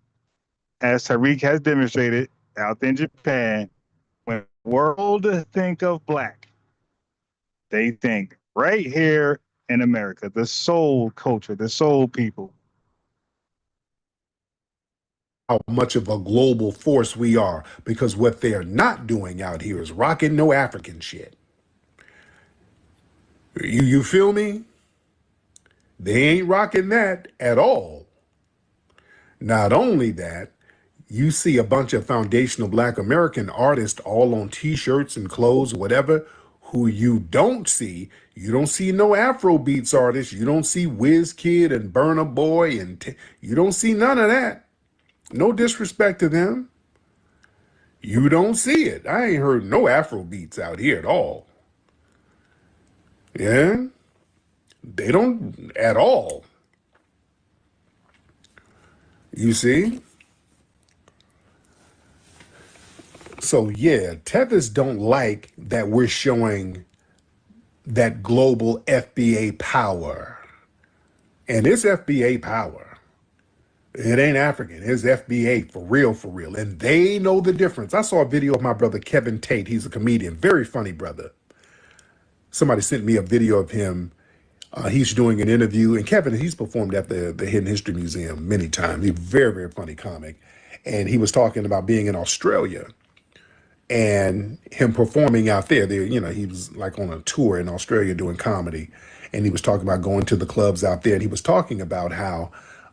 as Tariq has demonstrated out in Japan, when the world think of Black, they think right here in America, the soul culture, the soul people. How much of a global force we are, because what they're not doing out here is rocking no African shit. You feel me? They ain't rocking that at all. Not only that, you see a bunch of foundational Black American artists all on t-shirts and clothes, whatever, who you don't see no Afrobeats artists, you don't see Wizkid and Burna Boy, and you don't see none of that. No disrespect to them. You don't see it. I ain't heard no Afrobeats out here at all. Yeah? They don't at all. You see? So yeah, tethers don't like that we're showing that global FBA power. And it's FBA power. It ain't African. It's FBA for real, for real. And they know the difference. I saw a video of my brother Kevin Tate. He's a comedian. Very funny brother. Somebody sent me a video of him. He's doing an interview. And Kevin, he's performed at the Hidden History Museum many times. He's a very, very funny comic. And he was talking about being in Australia and him performing out there. He was like on a tour in Australia doing comedy. And he was talking about going to the clubs out there. And he was talking about how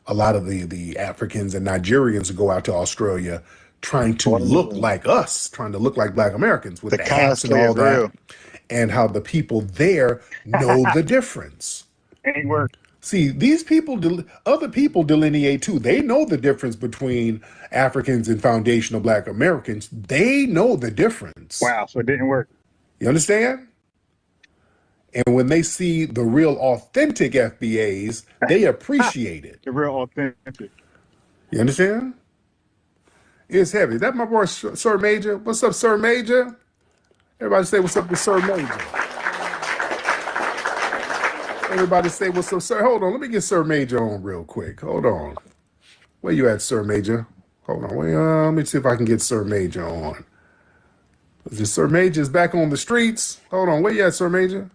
a lot of the Africans and Nigerians go out to Australia trying to look like us, trying to look like Black Americans with the hats and cosplay all is that, real. and how the people there know the difference. Ain't work. See, these people, other people delineate too. They know the difference between Africans and foundational Black Americans. They know the difference. Wow, so it didn't work. You understand? And when they see the real authentic FBAs, they appreciate it. The real authentic. You understand? It's heavy. That my boy, Sir Major. What's up, Sir Major? Everybody say what's up to Sir Major. Everybody say what's up, Sir. Hold on, let me get Sir Major on real quick. Hold on. Where you at, Sir Major? Hold on. Wait, let me see if I can get Sir Major on. Is Sir Major's back on the streets? Hold on. Where you at, Sir Major?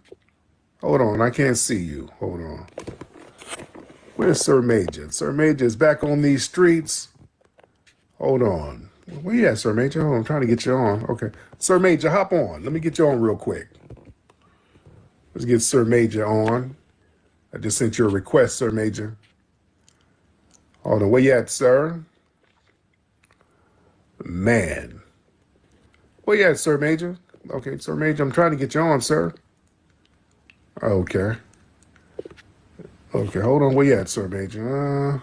Hold on. I can't see you. Hold on. Where's Sir Major? Sir Major is back on these streets. Hold on. Where you at, Sir Major? Hold on. I'm trying to get you on. Okay. Sir Major, hop on. Let me get you on real quick. Let's get Sir Major on. I just sent you a request, Sir Major. Hold on. Where you at, sir? Man. Where you at, Sir Major? Okay, Sir Major, I'm trying to get you on, sir. Okay. Okay, hold on. Where you at, Sir Major?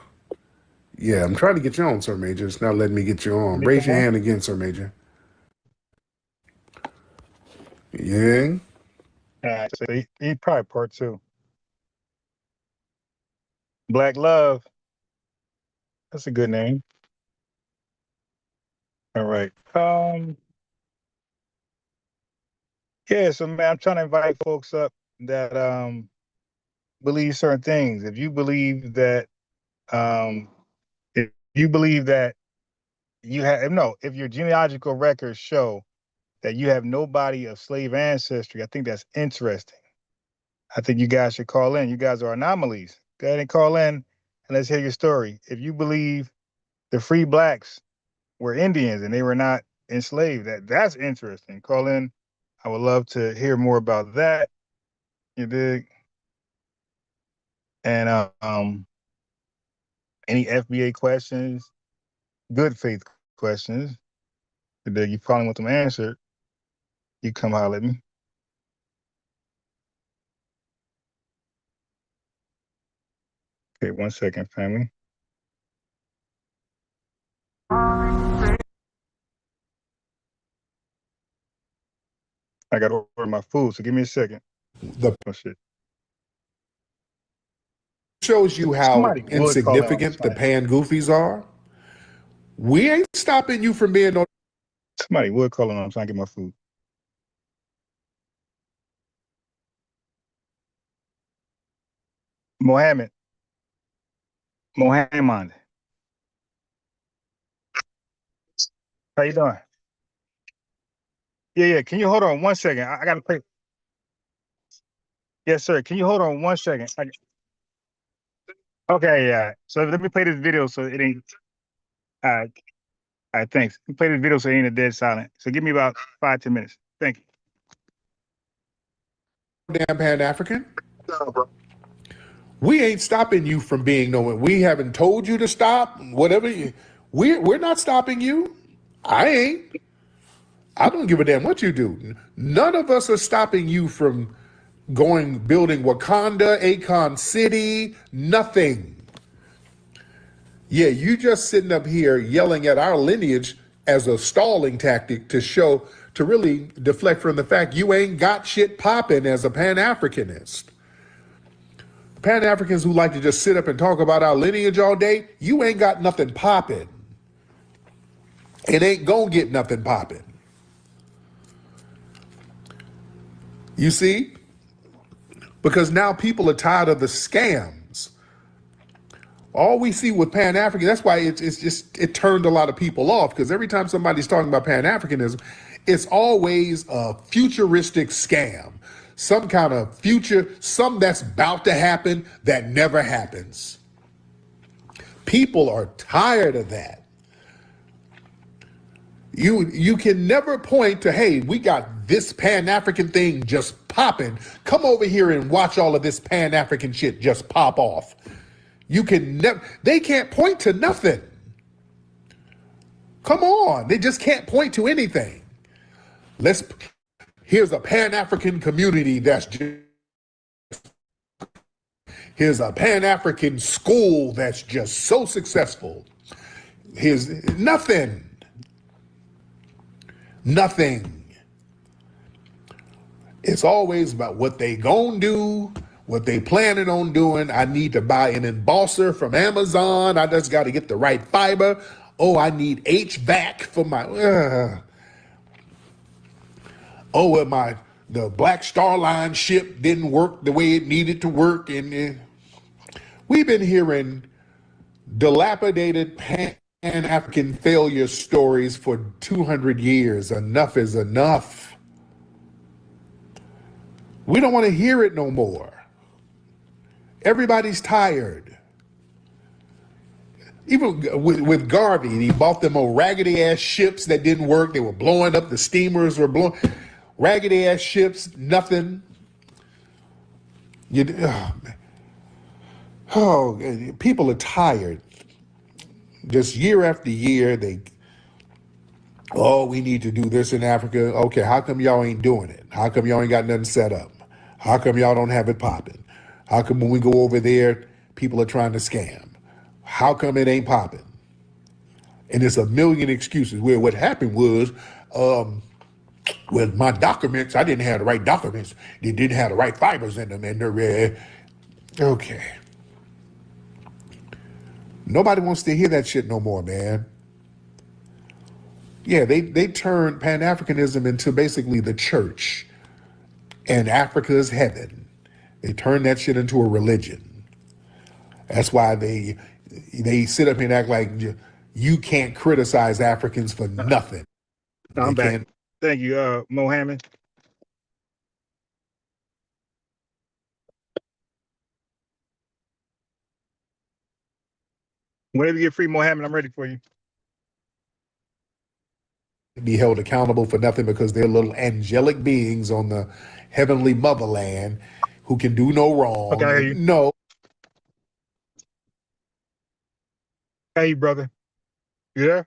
Yeah, I'm trying to get you on, Sir Major. It's not letting me get you on. Raise your hand again, Sir Major. Yeah. So he probably part two. Black Love. That's a good name. All right. Yeah, so man, I'm trying to invite folks up that believe certain things. If you believe that if your genealogical records show that you have nobody of slave ancestry, I think that's interesting. I think you guys should call in. You guys are anomalies. Go ahead and call in and let's hear your story. If you believe the free blacks were Indians and they were not enslaved, that's interesting. Call in. I would love to hear more about that. You dig? And any FBA questions, good faith questions, you dig? You probably want them answered, you come holler at me. Okay, 1 second, family. I got to order my food, so give me a second. Oh, shit. Shows you how insignificant the pan goofies are. We ain't stopping you from being on. Somebody would call on. I'm trying to get my food. Mohammed. How you doing? Yeah. Can you hold on 1 second? I gotta play. Yes, sir. Can you hold on 1 second? Okay, yeah. So let me play this video so it ain't. All right, thanks. Let me play this video so it ain't a dead silent. So give me about 5-10 minutes. Thank you. Damn Pan-African. We ain't stopping you from being no one. We haven't told you to stop. Whatever. We're not stopping you. I ain't. I don't give a damn what you do. None of us are stopping you from building Wakanda, Akon City, nothing. Yeah, you just sitting up here yelling at our lineage as a stalling tactic to really deflect from the fact you ain't got shit popping as a Pan-Africanist. Pan-Africans who like to just sit up and talk about our lineage all day, you ain't got nothing popping. It ain't gonna get nothing popping. You see? Because now people are tired of the scams. All we see with Pan-African, that's why it turned a lot of people off, because every time somebody's talking about Pan-Africanism, it's always a futuristic scam. Some kind of future, something that's about to happen that never happens. People are tired of that. You can never point to, hey, we got this Pan-African thing just popping. Come over here and watch all of this Pan-African shit just pop off. You can never, they can't point to nothing. Come on, they just can't point to anything. Here's a Pan-African community that's just, here's a Pan-African school that's just so successful. Here's nothing. It's always about what they gonna do, what they planning on doing. I need to buy an embosser from Amazon. I just got to get the right fiber. Oh, I need HVAC for my. The Black Star Line ship didn't work the way it needed to work, and we've been hearing dilapidated Pan-African failure stories for 200 years. Enough is enough. We don't want to hear it no more. Everybody's tired. Even with Garvey, he bought them old raggedy ass ships that didn't work. They were blowing up. The steamers were blowing. Raggedy ass ships, nothing. People are tired. Just year after year, we need to do this in Africa. Okay, how come y'all ain't doing it? How come y'all ain't got nothing set up? How come y'all don't have it popping? How come when we go over there, people are trying to scam? How come it ain't popping? And it's a million excuses where what happened was, with my documents, I didn't have the right documents. They didn't have the right fibers in them, and they're okay. Nobody wants to hear that shit no more, man. Yeah, they turned Pan-Africanism into basically the church, and Africa's heaven. They turned that shit into a religion. That's why they sit up here and act like you can't criticize Africans for nothing. I'm back. Thank you, Mohammed. Whenever you get free, Mohammed, I'm ready for you. Be held accountable for nothing because they're little angelic beings on the heavenly motherland who can do no wrong. Okay, I hear you. No. Hey, brother. You there?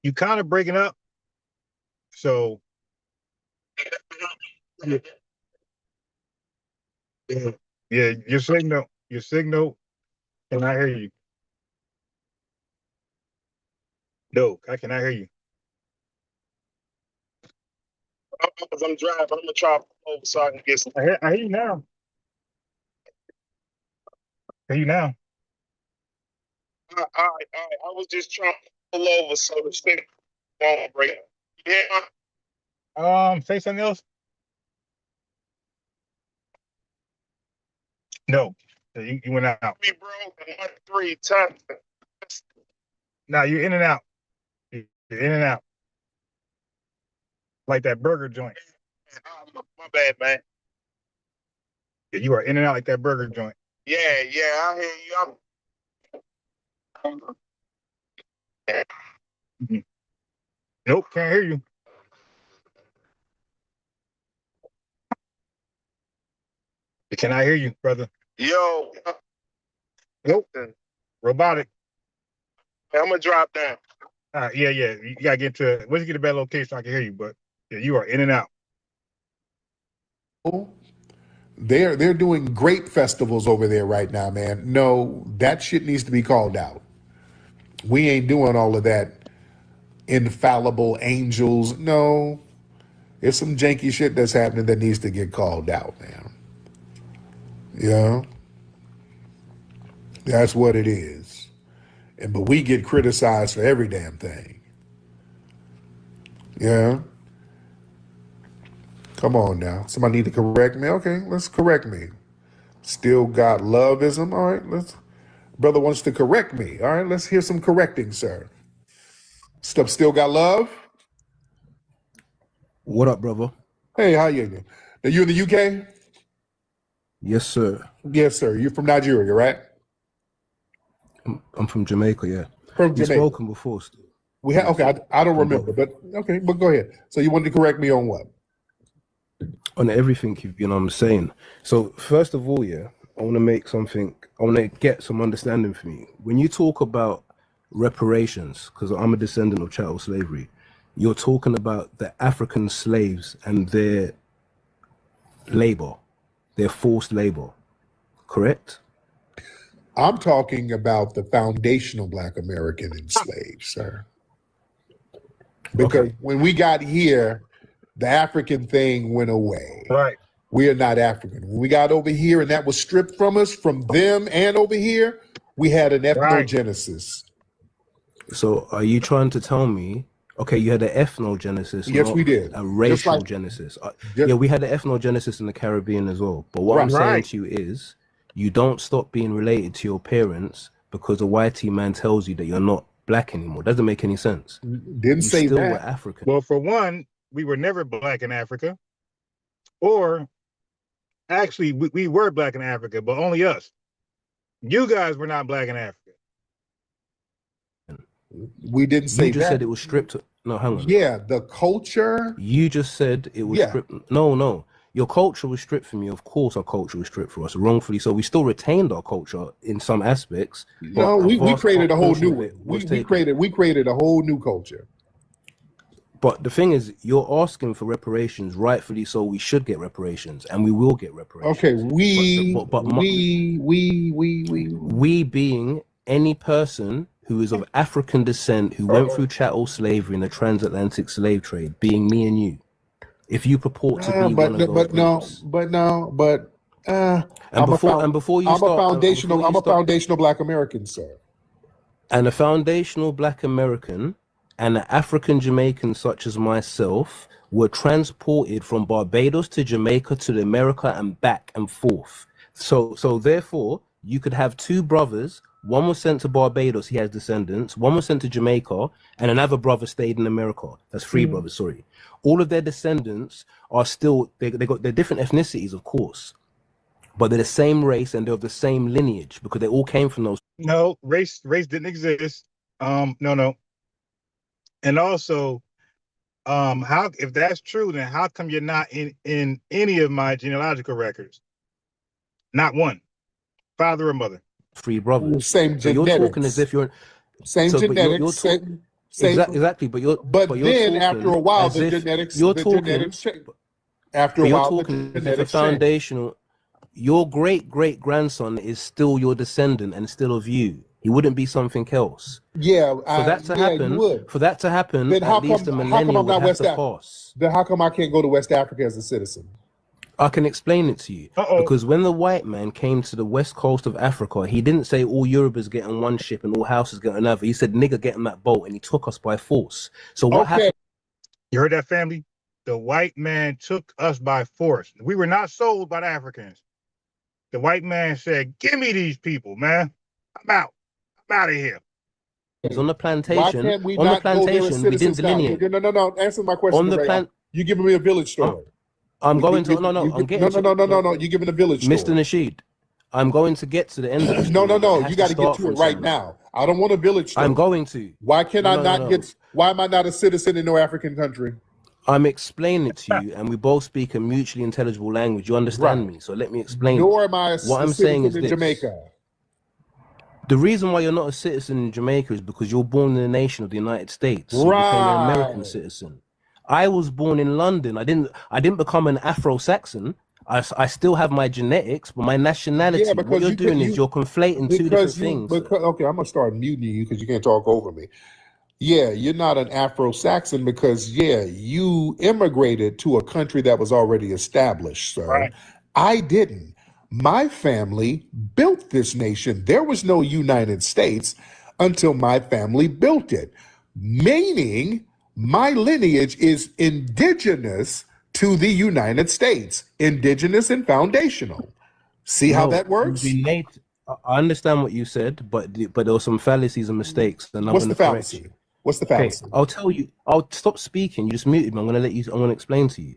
You kind of breaking up. So, yeah, your signal, can I hear you? No, I cannot hear you. Because I'm driving, I'm gonna try to pull over so I can get some. I hear you now. I hear you now. All right. I was just trying to pull over so the thing won't break. Yeah. Say something else. No, you went out. Me, bro, 1, 3 times. Now you're in and out. You're in and out. Like that burger joint. My bad, man. Yeah, you are in and out like that burger joint. Yeah, I hear you. Nope, can't hear you. Can I hear you, brother? Yo. Nope. Robotic. I'm gonna drop down. Yeah. You gotta get to once you get a better location, I can hear you. But yeah, you are in and out. They're doing great festivals over there right now, man. No, that shit needs to be called out. We ain't doing all of that infallible angels. No, there's some janky shit that's happening that needs to get called out, man. Yeah, that's what it is. But we get criticized for every damn thing. Yeah. Come on now. Somebody need to correct me. Okay, let's correct me. Still got loveism. All right, brother wants to correct me. All right, let's hear some correcting, sir. Stuff still got love? What up, brother? Hey, how you doing? Are you in the UK? Yes, sir. Yes, sir. You're from Nigeria, right? I'm from Jamaica, yeah. From Jamaica. We've spoken before. Still. We have, okay, I don't remember, but okay, but go ahead. So you wanted to correct me on what? On everything you've been saying. So first of all, yeah, I want to get some understanding for me. When you talk about reparations, because I'm a descendant of chattel slavery, you're talking about the African slaves and their labor, their forced labor, correct? I'm talking about the foundational Black American enslaved, sir. Because when we got here, the African thing went away. Right. We are not African. When we got over here and that was stripped from us, from them and over here, we had an ethnogenesis. So are you trying to tell me, okay, you had an ethnogenesis? Yes, we did. A racial genesis. Yeah, we had an ethnogenesis in the Caribbean as well. But what I'm saying to you is, you don't stop being related to your parents because a whitey man tells you that you're not Black anymore. Doesn't make any sense. Didn't say still that. were African. Well, for one, we were never Black in Africa. Or actually, we were Black in Africa, but only us. You guys were not Black in Africa. We didn't say that. You just said it was stripped. No, hang on. Yeah, the culture. You just said it was stripped. No. Your culture was stripped from you. Of course, our culture was stripped from us, wrongfully. So we still retained our culture in some aspects. No, we created a whole new one. We created a whole new culture. But the thing is, you're asking for reparations, rightfully so. We should get reparations, and we will get reparations. Okay, we being any person who is of African descent who went through chattel slavery and the transatlantic slave trade, being me and you. If you purport to be one of those groups. I'm a foundational Black American, sir. And a foundational Black American and an African Jamaican such as myself were transported from Barbados to Jamaica to America and back and forth. So therefore, you could have two brothers. One was sent to Barbados, he has descendants. One was sent to Jamaica, and another brother stayed in America. That's three brothers, sorry. All of their descendants are still, they got their different ethnicities, of course, but they're the same race and they're of the same lineage because they all came from those. No, race didn't exist. No. And also, how, if that's true, then how come you're not in any of my genealogical records? Not one, father or mother. Three brothers. Same genetics. You're talking as if you're same genetics. Exactly, but then after a while, the genetics. After a while, the foundational. Your great grandson is still your descendant and still of you. He wouldn't be something else. Yeah, for that to happen, then at least a millennium would have to pass. Then how come I can't go to West Africa as a citizen? I can explain it to you. Because when the white man came to the west coast of Africa, he didn't say all Yorubas get on one ship and all houses get on another. He said, nigga, get on that boat, and he took us by force. So what happened? You heard that, family? The white man took us by force. We were not sold by the Africans. The white man said, give me these people, man. I'm out. I'm out of here. On the plantation, we didn't delineate. No. Answer my question. You're giving me a village story. I'm going to I'm getting no. You're giving a village story. Mr. Nasheed, I'm going to get to the end of the story. No. You got to get to it right now. I don't want a village story. I'm going to. Why can I not get? Why am I not a citizen in no African country? I'm explaining it to you, and we both speak a mutually intelligible language. You understand me? So let me explain. Nor am I what I'm saying is in this. Jamaica. The reason why you're not a citizen in Jamaica is because you're born in the nation of the United States. You became an American citizen. I was born in London. I didn't become an Afro-Saxon. I still have my genetics, but my nationality. Yeah, what you're doing is you're conflating two different things. Okay, I'm gonna start muting you because you can't talk over me. Yeah, you're not an Afro-Saxon because you immigrated to a country that was already established, sir. Right. I didn't. My family built this nation. There was no United States until my family built it, meaning my lineage is indigenous to the United States, indigenous and foundational. See how that works? I understand what you said, but there were some fallacies and mistakes. And what's the fallacy? What's the fallacy? I'll tell you. I'll stop speaking. You just muted me. I'm going to explain to you.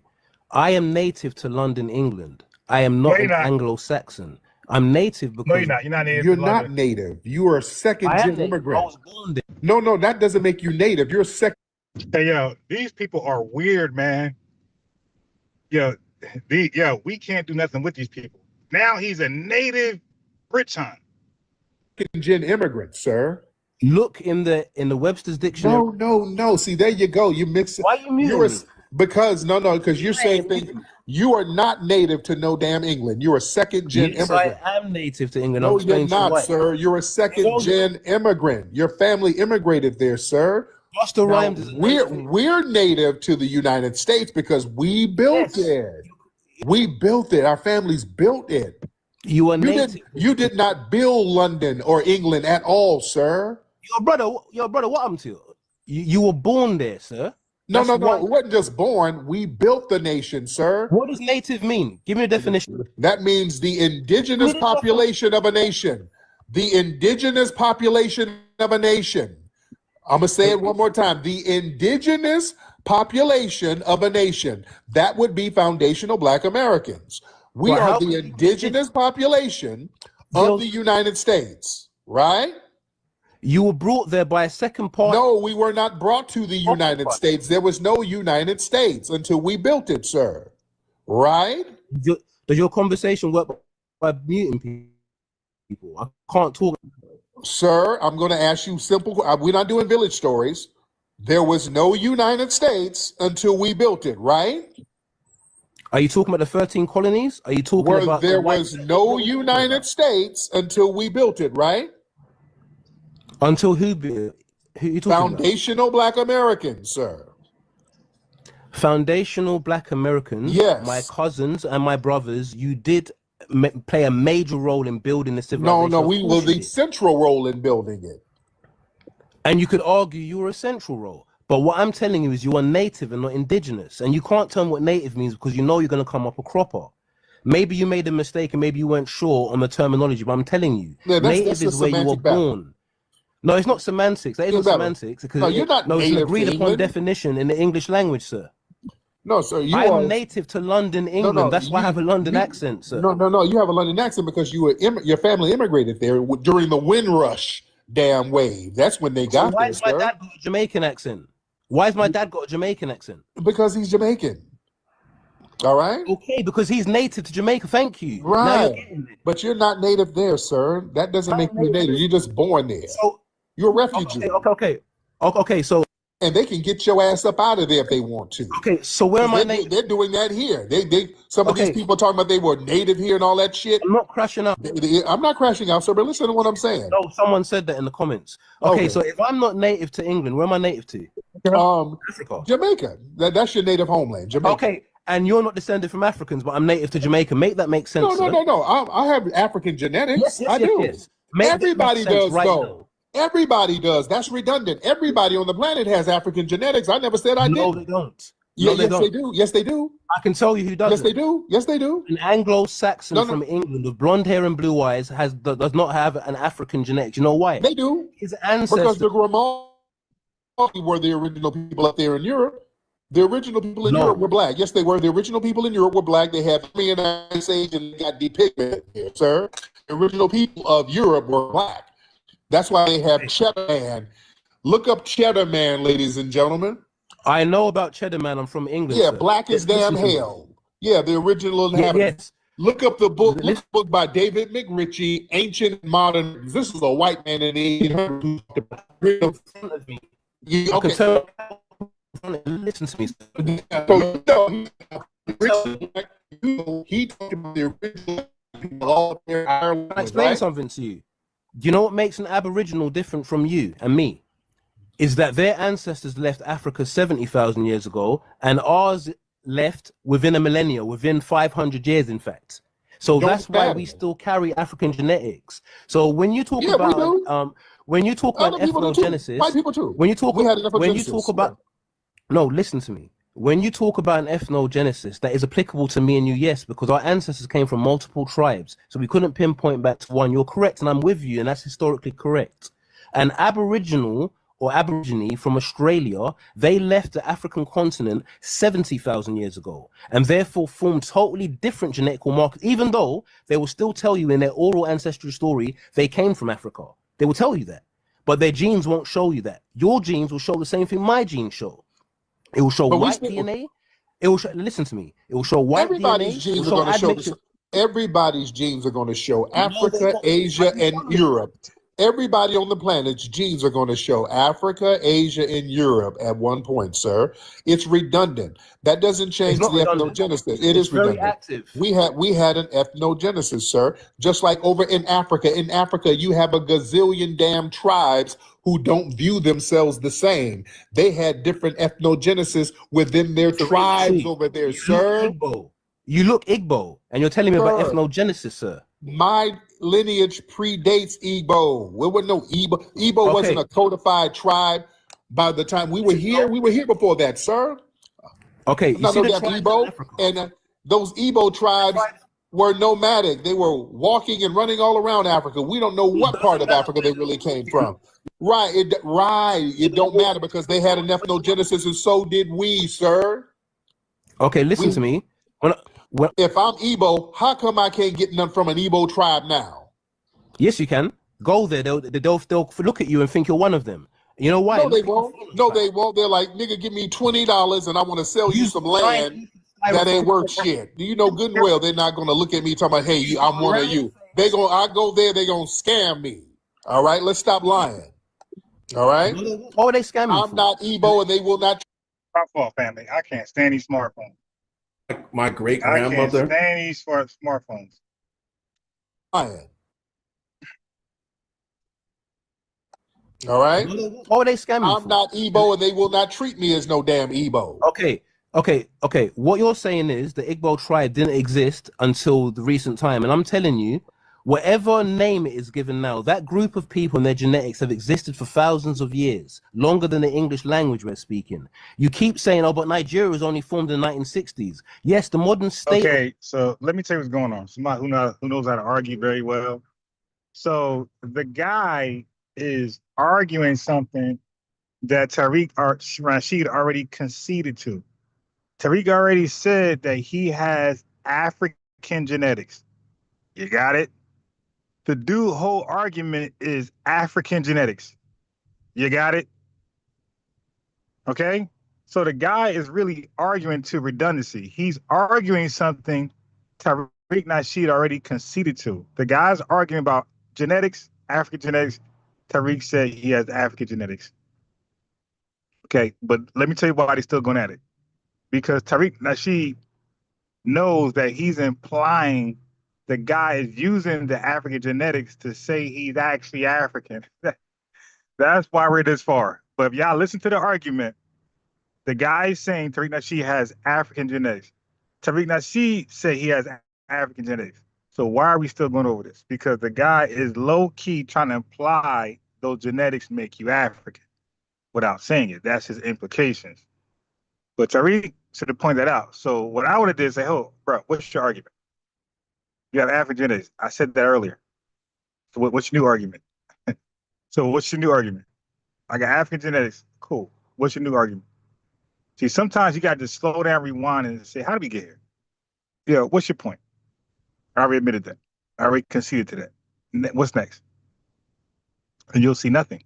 I am native to London, England. I am not an Anglo-Saxon. I'm native because... No, you're not. You're not native. You're not native. You are a second-gen immigrant. I was born there. No, that doesn't make you native. You're a second... Hey, yo, these people are weird, man. We can't do nothing with these people. Now he's a native Briton. Second-gen immigrant, sir. Look in the Webster's dictionary. No. See, there you go. You mix it. Why are you muting me? Because you're saying things. You are not native to no damn England. You're a second-gen immigrant. I am native to England. No, you're not, sir. You're a second-gen immigrant. Your family immigrated there, sir. Busta Rhymes. We're native to the United States because we built it. We built it. Our families built it. You are native. You did not build London or England at all, sir. Your brother, what happened to you? You were born there, sir. No. It wasn't just born. We built the nation, sir. What does native mean? Give me a definition. That means the indigenous population of a nation. The indigenous population of a nation. I'm going to say it one more time. The indigenous population of a nation. That would be foundational Black Americans. We are the indigenous population of the United States, right? You were brought there by a second party. No, we were not brought to the United States. There was no United States until we built it, sir. Right? Does your conversation work by muting people? I can't talk. Sir, I'm going to ask you simple. We're not doing village stories. There was no United States until we built it, right? Are you talking about the 13 colonies? Are you talking about there was no United States until we built it, right? Until who you talking Foundational about? Black Americans, sir. Foundational Black Americans. Yes. My cousins and my brothers, you did play a major role in building the civilization. No, we were the central role in building it. And you could argue you were a central role. But what I'm telling you is you are native and not indigenous. And you can't tell me what native means because you know you're going to come up a cropper. Maybe you made a mistake and maybe you weren't sure on the terminology, but I'm telling you, native is where you were born. No, it's not semantics. That isn't semantics. Because you're not native. It's an agreed upon definition in the English language, sir. No, sir. I'm native to London, England. That's why I have a London accent, sir. No. You have a London accent because your family immigrated there during the Windrush damn wave. That's when they got there. Why has my dad got a Jamaican accent? Why has my dad got a Jamaican accent? Because he's Jamaican. All right. Okay, because he's native to Jamaica. Thank you. Right. But you're not native there, sir. That doesn't make you native. You're just born there. So you're a refugee. Okay. So and they can get your ass up out of there if they want to. Okay. So where am I native? They're doing that here. Some of these people talking about they were native here and all that shit. I'm not crashing out. I'm not crashing out, sir. But listen to what I'm saying. No, someone said that in the comments. Okay. So if I'm not native to England, where am I native to? Africa. Jamaica. That's your native homeland. Jamaica. Okay. And you're not descended from Africans, but I'm native to Jamaica. Make that make sense? No. I have African genetics. Yes, I do. Yes. Everybody does, though. Everybody does. That's redundant. Everybody on the planet has African genetics. I never said I didn't. No, they don't. Yes, they do. Yes, they do. I can tell you who doesn't. Yes, they do. Yes, they do. An Anglo-Saxon from England with blonde hair and blue eyes does not have an African genetics. You know why? They do. His ancestors. Because the Grimaldi were the original people up there in Europe. The original people in Europe were black. Yes, they were. The original people in Europe were black. They had me and Ice Age and they got depigmented here, sir. The original people of Europe were black. That's why they have Cheddar Man. Look up Cheddar Man, ladies and gentlemen. I know about Cheddar Man. I'm from England. Yeah, sir. black as damn hell. Yeah, the original inhabitants. Yes. Look up the book. Look up the book by David McRitchie, Ancient and Modern. This is a white man in the 1800s. Listen to me. He talked about the original people all up there in Ireland. I'll explain something to you. You know what makes an Aboriginal different from you and me? Is that their ancestors left Africa 70,000 years ago, and ours left within a millennia, within 500 years, in fact. So that's why we still carry African genetics. So when you talk about ethnogenesis, white people too. When you talk about no, listen to me. When you talk about an ethnogenesis that is applicable to me and you, yes, because our ancestors came from multiple tribes, so we couldn't pinpoint back to one. You're correct, and I'm with you, and that's historically correct. An Aboriginal or Aborigine from Australia, they left the African continent 70,000 years ago, and therefore formed totally different genetical markers, even though they will still tell you in their oral ancestry story they came from Africa. They will tell you that, but their genes won't show you that. Your genes will show the same thing my genes show. It will show white DNA. It will show, listen to me. It will show white everybody's DNA. Genes are going to show. Everybody's genes are going to show Africa, Asia, and Europe. Everybody on the planet's genes are going to show Africa, Asia, and Europe at one point, sir. It's redundant. That doesn't change the ethnogenesis. It is redundant. Active. We had an ethnogenesis, sir. Just like over in Africa. In Africa, you have a gazillion damn tribes who don't view themselves the same. They had different ethnogenesis within their tribes over there, sir. You look Igbo, and you're telling me about ethnogenesis, sir. My lineage predates Igbo. There was no Igbo. Igbo wasn't a codified tribe by the time we were here. We were here before that, sir. Okay, you see the Igbo, and those Igbo tribes were nomadic. They were walking and running all around Africa. We don't know what part of Africa they really came from. Right, it don't matter because they had an ethnogenesis, and so did we, sir. Okay, listen to me. If I'm Igbo, how come I can't get none from an Igbo tribe now? Yes, you can. Go there. They'll look at you and think you're one of them. You know why? No, they won't. No, they won't. They're like, nigga, give me $20 and I want to sell you some land that ain't worth shit. You know good and well they're not going to look at me talking about, hey, I'm one of you. I go there, they're going to scam me. All right, let's stop lying. All right? Oh, they scam me. I'm not Igbo and they will not. My fault, family. I can't stand these smartphones. My great grandmother. I can't stand these smartphones. Lying. All right. Oh, they scam me. I'm not Igbo, and they will not treat me as no damn Igbo. Okay. What you're saying is the Igbo tribe didn't exist until the recent time, and I'm telling you, whatever name it is given now, that group of people and their genetics have existed for thousands of years, longer than the English language we're speaking. You keep saying, oh, but Nigeria was only formed in the 1960s. Yes, the modern state. Okay, so let me tell you what's going on. Somebody who knows how to argue very well. So the guy is arguing something that Tariq Rashid already conceded to. Tariq already said that he has African genetics. You got it? The dude whole argument is African genetics. You got it? Okay? So the guy is really arguing to redundancy. He's arguing something Tariq Nasheed already conceded to. The guy's arguing about genetics, African genetics. Tariq said he has African genetics. Okay, but let me tell you why they're still going at it. Because Tariq Nasheed knows that he's implying the guy is using the African genetics to say he's actually African. That's why we're this far. But if y'all listen to the argument, the guy is saying Tariq Nasheed has African genetics. Tariq Nasheed said he has African genetics. So why are we still going over this? Because the guy is low-key trying to imply those genetics make you African without saying it. That's his implications. But Tariq should have pointed that out. So what I would have did is say, oh, bro, what's your argument? You have African genetics. I said that earlier. So what's your new argument? So what's your new argument? I got African genetics. Cool. What's your new argument? See, sometimes you got to slow down, rewind, and say, how did we get here? Yeah, what's your point? I already admitted that. I already conceded to that. What's next? And you'll see nothing.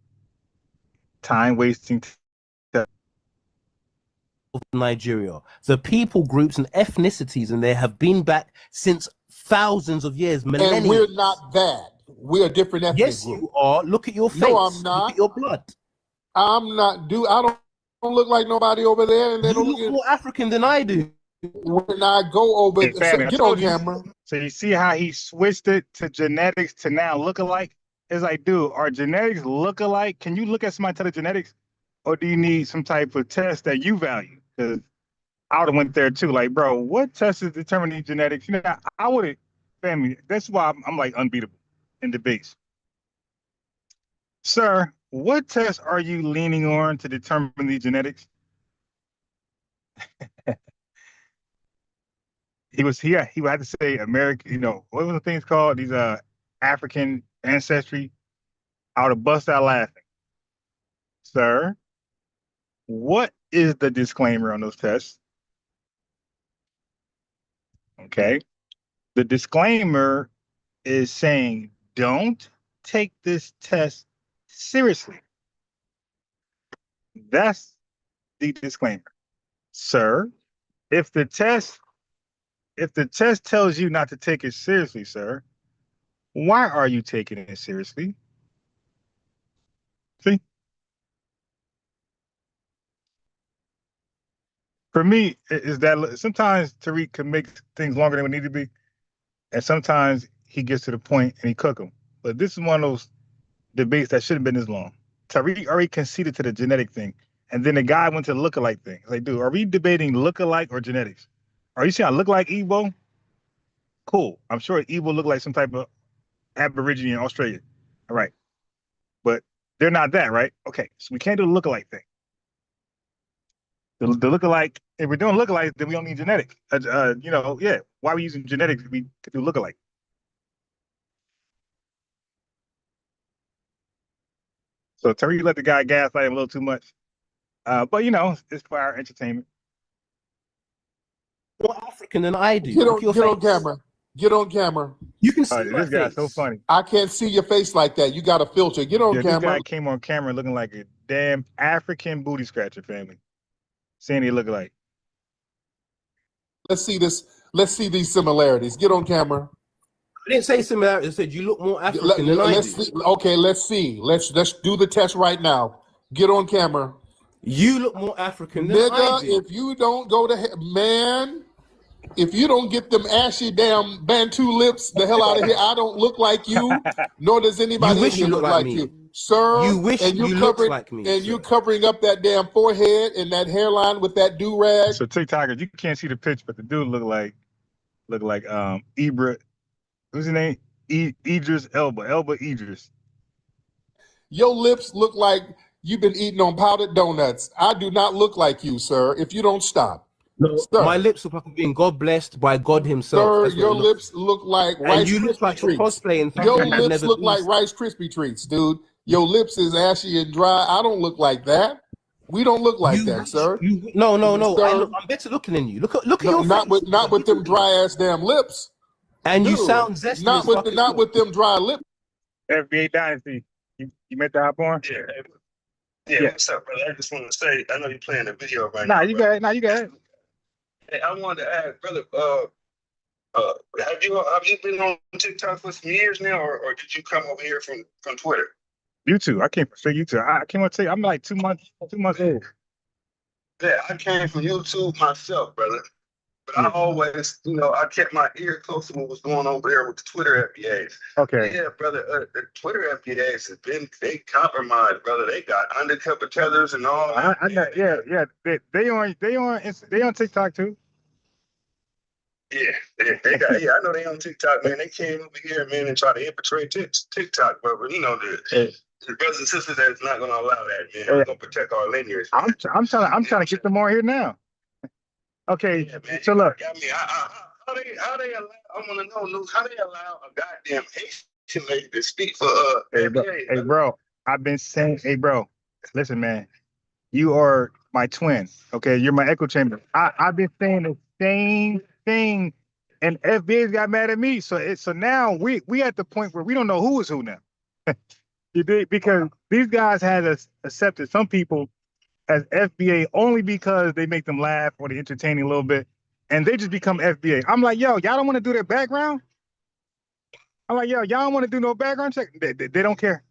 Time wasting. Nigeria, the people groups and ethnicities, and they have been back since thousands of years, millennia. And we're not that. We're a different ethnic yes, group. You are. Look at your face. No, I'm not. Look at your blood. I'm not. I don't look like nobody over there, and they don't look more African than I do. When I go over, get on camera. So you see how he switched it to genetics to now look-alike? It's like, dude, are genetics look-alike? Can you look at somebody tell the genetics, or do you need some type of test that you value? Because I would have went there too. Like, bro, what test is determining genetics? You know, I would have, family. That's why I'm like unbeatable in debates. Sir, what test are you leaning on to determine the genetics? He would have to say American, you know, what was the things called? These African ancestry. I would have bust out laughing. Sir, what is the disclaimer on those tests? Okay. The disclaimer is saying, don't take this test seriously. That's the disclaimer. Sir, if the test tells you not to take it seriously, sir, why are you taking it seriously? See, for me, is that sometimes Tariq can make things longer than we need to be, and sometimes he gets to the point and he cook them. But this is one of those debates that shouldn't have been this long. Tariq already conceded to the genetic thing, and then the guy went to the lookalike thing. Like, dude, are we debating lookalike or genetics? Are you saying I look like Igbo? Cool. I'm sure Igbo look like some type of Aborigine in Australia. All right. But they're not that, right? Okay. So we can't do the lookalike thing. The lookalike, if we're doing lookalike, then we don't need genetics. Yeah. Why are we using genetics if we could do lookalike? So Tariq let the guy gaslight him a little too much. But it's for our entertainment. More African than I do. Get on camera. Get on camera. You can see my this guy's face. so funny. I can't see your face like that. You got a filter. Get on camera. This guy came on camera looking like a damn African booty scratcher family. Saying he look like. Let's see this. Let's see these similarities. Get on camera. I didn't say similarity. I said you look more African than I do. See. Okay, let's see. Let's do the test right now. Get on camera. You look more African than I do. If you don't go to man, if you don't get them ashy damn Bantu lips the hell out of here, I don't look like you, nor does anybody else look like you. Sir, you wish you looked like me. And you're covering up that damn forehead and that hairline with that do-rag. So TikTokers, you can't see the pitch, but the dude look like Ibra. Who's his name? Idris Elba Idris. Your lips look like you've been eating on powdered donuts. I do not look like you, sir, if you don't stop. No, sir, my lips look like I'm being God blessed by God himself. Sir, your lips look like Rice Krispie treats. Your lips look like Rice Krispie treats, dude. Your lips is ashy and dry. I don't look like that. We don't look like that, sir. No. I'm better looking than you. Look at your face. Not with them dry ass damn lips. And dude, you sound zesty. Not with them dry lips. FBA Dynasty. You meant to hop on? Yeah. What's up, brother? I just want to say, I know you're playing the video right now. You got it. Hey, I wanted to ask, brother, have you been on TikTok for some years now, or did you come over here from Twitter? YouTube. I came from straight YouTube. I came on I'm like 2 months old. Yeah, I came from YouTube myself, brother. But I always, I kept my ear close to what was going on over there with the Twitter FBAs. Okay. Yeah, brother, the Twitter FBAs they compromised, brother. They got undercover tethers and all. I know. Yeah. They on TikTok too. Yeah, they got. I know they on TikTok, man. They came over here, man, and try to infiltrate TikTok, but the brothers and sisters that's not going to allow that, man. We're going to protect our lineage. I'm trying to get them on here now. Okay, man, so look. I mean, how they allow? I want to know, Luke, how they allow a goddamn Haitian lady to speak for Hey, bro. I've been saying, listen, man. You are my twin. Okay, you're my echo chamber. I've been saying the same thing, and FBA's got mad at me. So now we at the point where we don't know who is who now. You did, because these guys had accepted some people as FBA only because they make them laugh or they entertaining a little bit, and they just become FBA. I'm like, y'all don't want to do their background? I'm like, y'all don't want to do no background check? They don't care.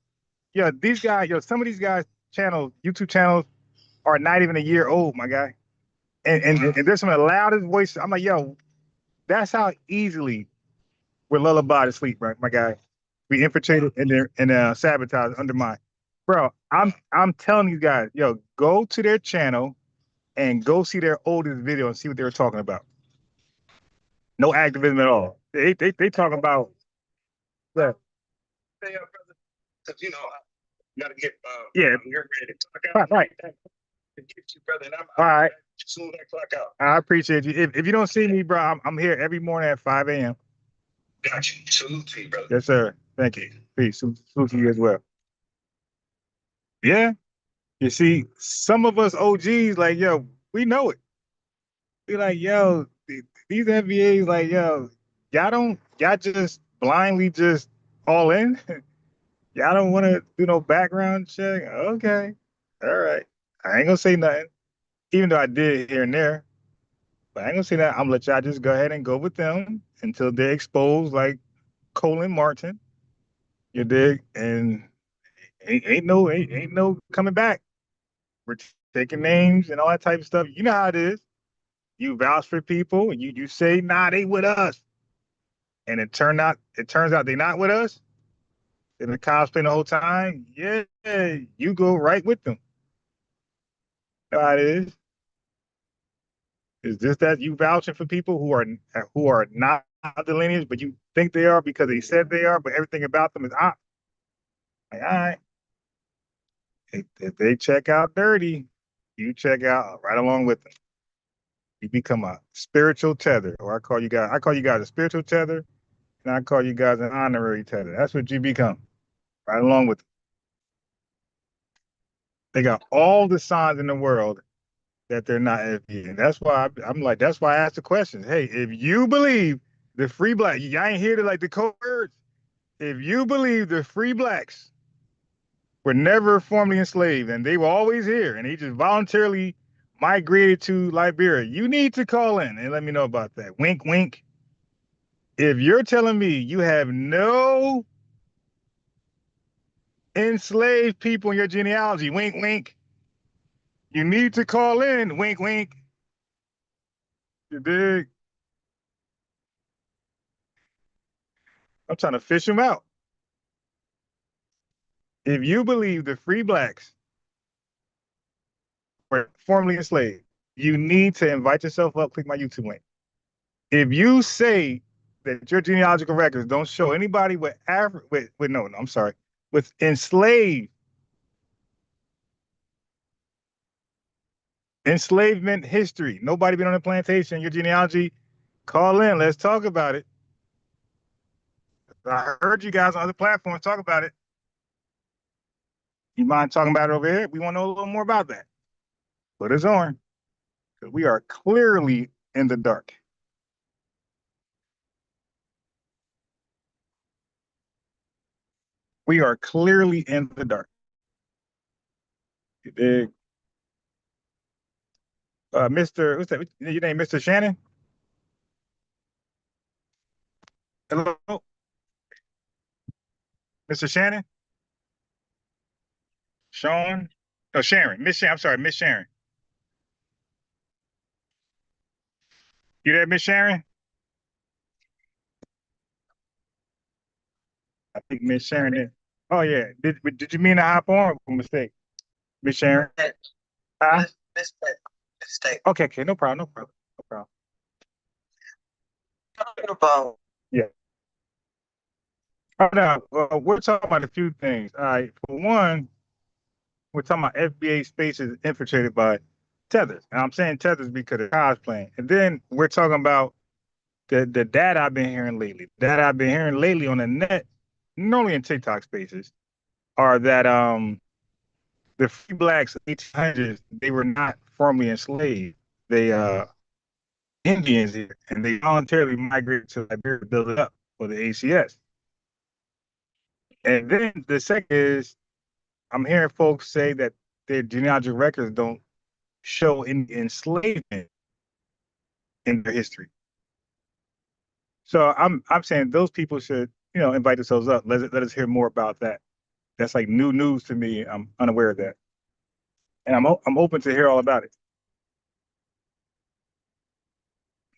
Yeah, these guys, some of these guys' channels, YouTube channels, are not even a year old, my guy. And there's some of the loudest voices. I'm like, that's how easily we're lullabied to sleep, right, my guy? We infiltrated and sabotage, undermine. Bro, I'm telling you guys, go to their channel and go see their oldest video and see what they were talking about. No activism at all. They talk about Hey, brother, because I gotta get you're ready to talk out. Right. Get you, brother, and all right. Soon as I clock out. I appreciate you. If you don't see me, bro, I'm here every morning at 5 a.m. Got you. Salute to you, brother. Yes, sir. Thank you. Peace. Salute to you as well. Yeah. You see, some of us OGs, like, we know it. We like, these FBAs, like, y'all just blindly just all in. Y'all don't want to do no background check. Okay. All right. I ain't gonna say nothing, even though I did here and there. But I ain't gonna say that. I'm gonna let y'all just go ahead and go with them until they're exposed, like Colin Martin. You dig? And ain't no coming back. We're taking names and all that type of stuff. You know how it is. You vouch for people and you say, nah, they with us. And it turns out they're not with us. They've been cosplaying the whole time. Yeah, you go right with them. You know how it is. Is this that you vouching for people who are not the lineage, but you think they are because they said they are, but everything about them is like, all right. If they check out dirty, you check out right along with them. You become a spiritual tether, or I call you guys a spiritual tether, and I call you guys an honorary tether. That's what you become, right along with them. They got all the signs in the world that they're not FBA. And that's why that's why I asked the question. Hey, if you believe the free black, y'all ain't hear like the code words. If you believe the free blacks were never formerly enslaved and they were always here and they just voluntarily migrated to Liberia, you need to call in and let me know about that. Wink, wink. If you're telling me you have no enslaved people in your genealogy, wink, wink, you need to call in, wink, wink. You dig? I'm trying to fish them out. If you believe the free blacks were formerly enslaved, you need to invite yourself up, click my YouTube link. If you say that your genealogical records don't show anybody with with enslavement history, nobody been on a plantation, your genealogy, call in, let's talk about it. I heard you guys on other platforms talk about it. You mind talking about it over here? We want to know a little more about that. Put us on, because we are clearly in the dark. We are clearly in the dark. You dig? Mr. What's that? Your name, Mr. Shannon? Hello? Mr. Shannon? Sean? Oh, Sharon. Miss Sharon. I'm sorry, Miss Sharon. You there, Miss Sharon? I think Miss Sharon did. Oh, yeah. Did you mean to hop on or mistake? Miss Sharon? Huh? Mistake. Okay. No problem. No problem. Yeah. Oh, no. We're talking about a few things. All right. For one, we're talking about FBA spaces infiltrated by tethers. And I'm saying tethers because of cosplaying. And then we're talking about the data I've been hearing lately. Data I've been hearing lately on the net, normally in TikTok spaces, are that the free blacks in the 1800s, they were not formerly enslaved. They Indians here, and they voluntarily migrated to Liberia to build it up for the ACS. And then the second is, I'm hearing folks say that their genealogical records don't show any enslavement in their history. So I'm saying those people should, invite themselves up. Let us hear more about that. That's like new news to me. I'm unaware of that, and I'm open to hear all about it.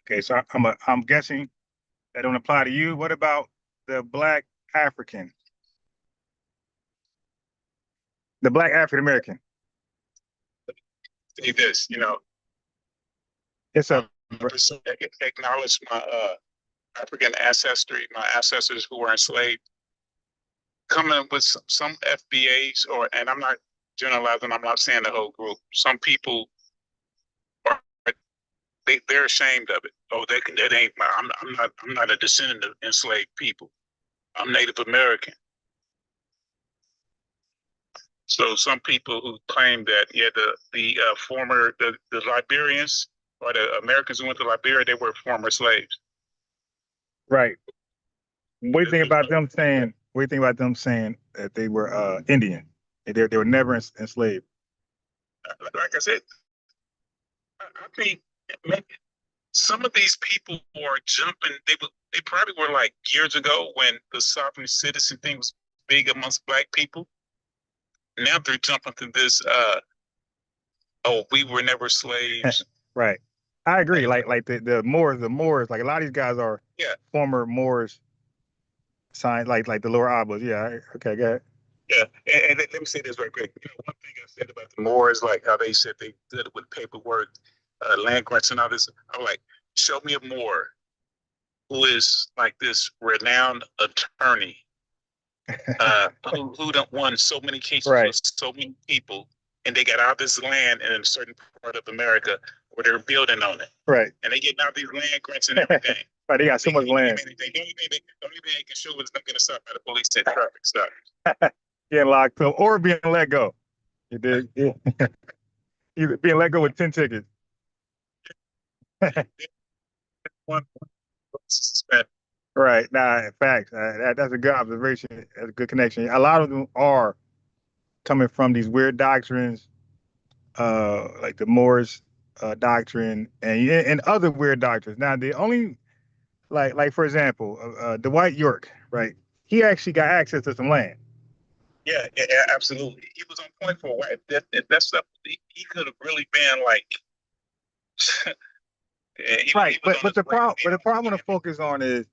Okay, so I'm guessing that don't apply to you. What about the Black African, the Black African American? Say this, It's a acknowledge my African ancestry, my ancestors who were enslaved, coming with some FBAs, and I'm not generalizing, I'm not saying the whole group. Some people they're ashamed of it. Oh, that ain't I'm not a descendant of enslaved people. I'm Native American. So some people who claim that the Liberians or the Americans who went to Liberia, they were former slaves. Right. What do you think about them saying? What do you think about them saying that they were Indian? They were never enslaved. Like I said, I think maybe some of these people who are jumping, they probably were like years ago when the sovereign citizen thing was big amongst Black people. now they're jumping to this. Oh, we were never slaves. Right. I agree. Like the Moors. Like a lot of these guys are former Moors. Signed like the lower Abas. Yeah. Okay. Go ahead. Yeah, and let me say this right quick. You know, one thing I said about the Moors, like how they said they did it with paperwork, land grants and all this. I'm like, show me a Moor who is like this renowned attorney, who done won so many cases with so many people, and they got all this land in a certain part of America where they're building on it. Right. And they get now these land grants and everything. Right, they got so much land. The only thing they can show is them getting stopped by the police at traffic stops. Getting locked up or being let go. You did. Yeah. Either being let go with 10 tickets. Right. Nah, facts. That's a good observation. That's a good connection. A lot of them are coming from these weird doctrines, like the Moors doctrine and other weird doctrines. Now, the only like for example, Dwight York, right? He actually got access to some land. Yeah, absolutely. He was on point for a while. That stuff, he could have really been like. But the problem I want to focus on is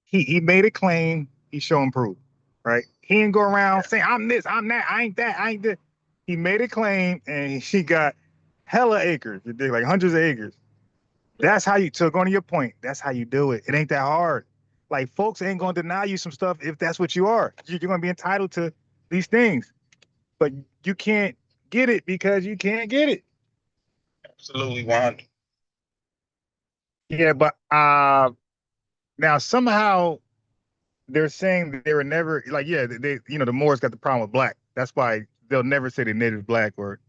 he made a claim. He showing proof, right? He didn't go around saying I'm this, I'm that, I ain't that, I ain't this. He made a claim and he got hella acres. He did like hundreds of acres. That's how you took on your point. That's how you do it. It ain't that hard. Like folks ain't gonna deny you some stuff if that's what you are. You're gonna be entitled to these things, but you can't get it because you can't get it. Absolutely, Juan. Yeah, but now somehow they're saying that they were never like they the Moors got the problem with black. That's why they'll never say the native black or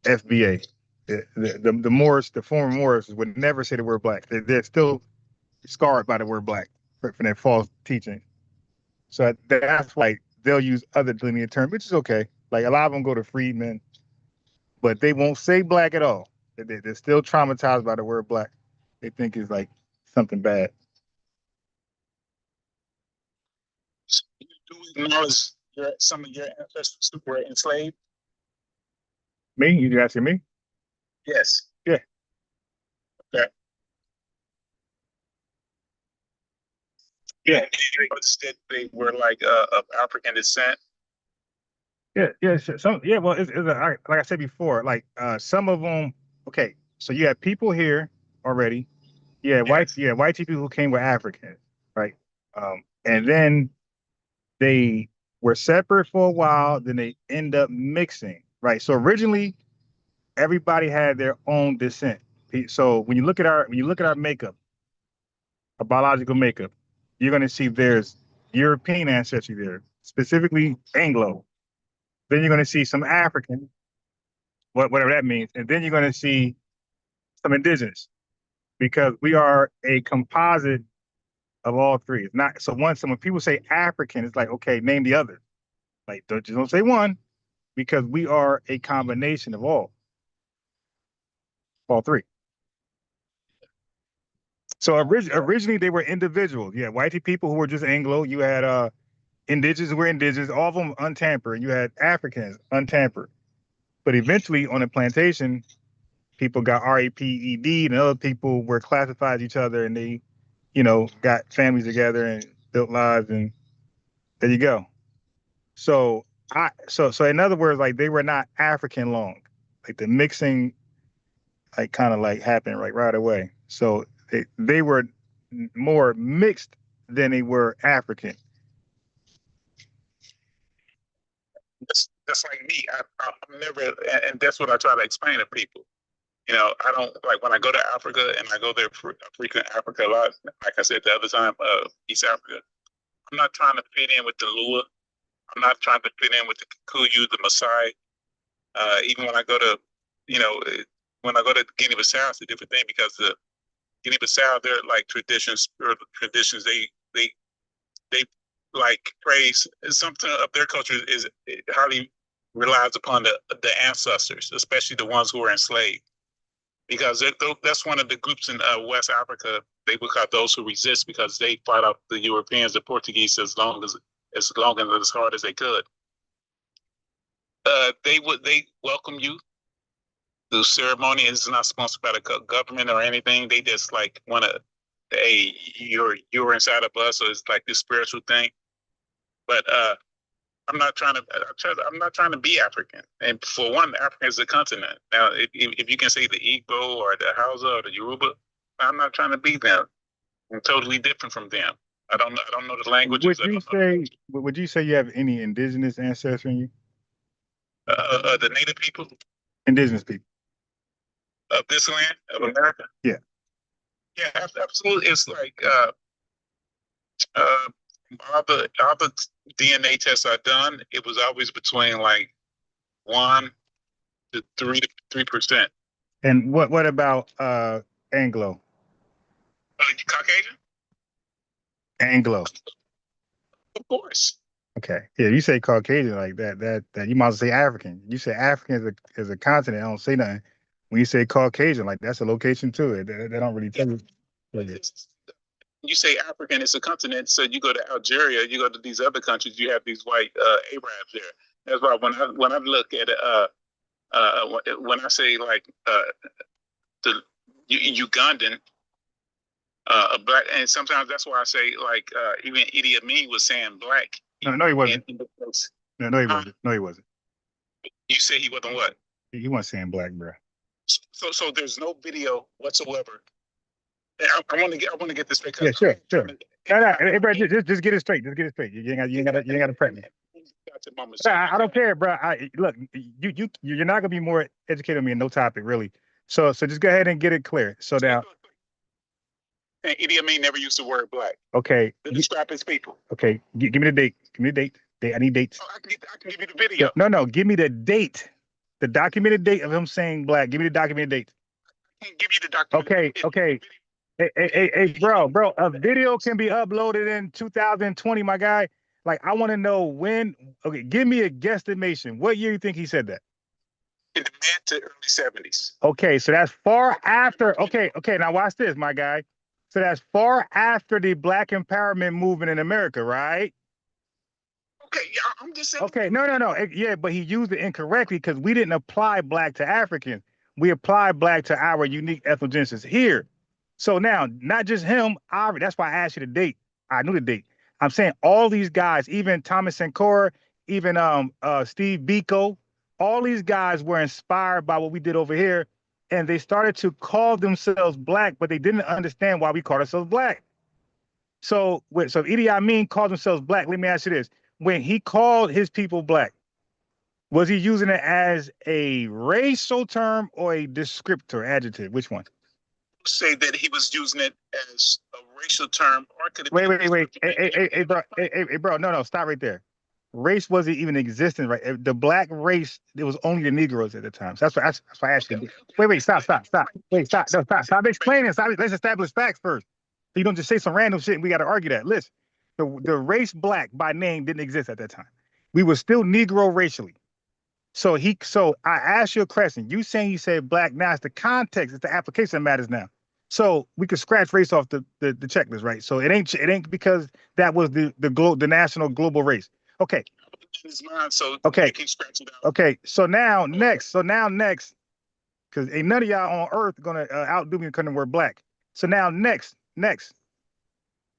FBA. The Moors, the former Moors would never say the word black. They're still scarred by the word black from their false teaching. So that's why they'll use other delineated terms, which is okay. Like a lot of them go to freedmen, but they won't say black at all. They're still traumatized by the word black. They think it's like something bad. Do you acknowledge some of your ancestors who were enslaved? Me? You asking me? Yes. Yeah. Okay. Yeah. They were like of African descent. Yeah. Some. Yeah. Well, like I said before, like some of them. Okay, so you have people here already. White people who came with Africans, right? And then they were separate for a while. Then they end up mixing, right? So originally, everybody had their own descent. So when you look at our makeup, our biological makeup, you're going to see there's European ancestry there, specifically Anglo. Then you're going to see some African, whatever that means, and then you're going to see some indigenous, because we are a composite of all three. It's not so when people say African, it's like, okay, name the other. Like don't say one, because we are a combination of all three. So originally they were individuals. You had white people who were just Anglo. You had indigenous who were indigenous, all of them untampered. You had Africans untampered. But eventually on a plantation, people got RAPED and other people were classified as each other, and they, got families together and built lives, and there you go. So in other words, like they were not African long. Like the mixing like kind of like happened right away. So they were more mixed than they were African. That's like me. I'm never, and that's what I try to explain to people. I don't like when I go to Africa, and I go there frequent Africa a lot. Like I said the other time, East Africa. I'm not trying to fit in with the Lua. I'm not trying to fit in with the Kikuyu, the Maasai. Even when I go to, Guinea-Bissau, it's a different thing, because the Guinea-Bissau, they're like traditions. They like praise. Something of their culture is it highly relies upon the ancestors, especially the ones who were enslaved, because that's one of the groups in West Africa. They would call those who resist, because they fought out the Europeans, the Portuguese, as long and as hard as they could. They welcome you. The ceremony is not sponsored by the government or anything. They just like want to, hey, you're inside of us, so it's like this spiritual thing. But I'm not trying to be African. And for one, Africa is a continent. Now, if you can say the Igbo or the Hausa or the Yoruba, I'm not trying to be them. I'm totally different from them. I don't know the languages. Would you say you have any indigenous ancestry in you? The native people? Indigenous people. Of this land, of America? Yeah. Yeah, absolutely. It's like all the DNA tests I've done, it was always between like 1 to 3%. And what about Anglo? Caucasian? Anglo. Of course. Okay. Yeah, you say Caucasian like that you might as well say African. You say African is a continent, I don't say nothing. When you say Caucasian, like that's a location too. They don't really tell you. You say African, it's a continent. So you go to Algeria, you go to these other countries, you have these white Arabs there. That's why when I look at it, when I say like the Ugandan, a black, and sometimes that's why I say like even Idi Amin was saying black. No, he wasn't. No, he wasn't. No, he wasn't. You say he wasn't what? He wasn't saying black, bro. So there's no video whatsoever. I want to get this straight. Yeah, sure. No, hey, bro, just get it straight. Just get it straight. You ain't got to prep me. I don't care, bro. Look, you're not gonna be more educated than me in no topic, really. So just go ahead and get it clear. So now, and Idi Amin never used the word black. Okay. To describe his people. Okay, give me the date. Give me the date. I need dates. Oh, I can give you the video. No, give me the date. The documented date of him saying black. Give me the documented date. I can't give you the documented. Okay. Hey, bro, a video can be uploaded in 2020, my guy. Like, I want to know when. Okay, give me a guesstimation. What year you think he said that? In the mid to early 70s. Okay, so that's far after. Okay, now watch this, my guy. So that's far after the Black empowerment movement in America, right? Okay, yeah, I'm just saying. Okay, no. Yeah, but he used it incorrectly because we didn't apply black to Africans. We applied black to our unique ethnogenesis here. So now, not just him, that's why I asked you the date. I knew the date. I'm saying all these guys, even Thomas Sankara, even Steve Biko, all these guys were inspired by what we did over here, and they started to call themselves black, but they didn't understand why we called ourselves black. So Idi Amin called themselves black. Let me ask you this. When he called his people black, was he using it as a racial term or a descriptor, adjective? Which one? Say that he was using it as a racial term, or could it wait. Hey, bro, no, stop right there. Race wasn't even existing, right? The black race, it was only the Negroes at the time. So that's why I asked you. Wait, stop. Wait, stop. No, stop explaining. Let's establish facts first. So you don't just say some random shit and we got to argue that. Listen, the race black by name didn't exist at that time. We were still Negro racially. So I asked you a question. You saying you said black, now it's the context, it's the application that matters now. So we could scratch race off the checklist, right? So it ain't because that was the national global race. Okay. So okay. Scratch it out. Okay. So now next, because ain't none of y'all on earth gonna outdo me because we're black. So now next.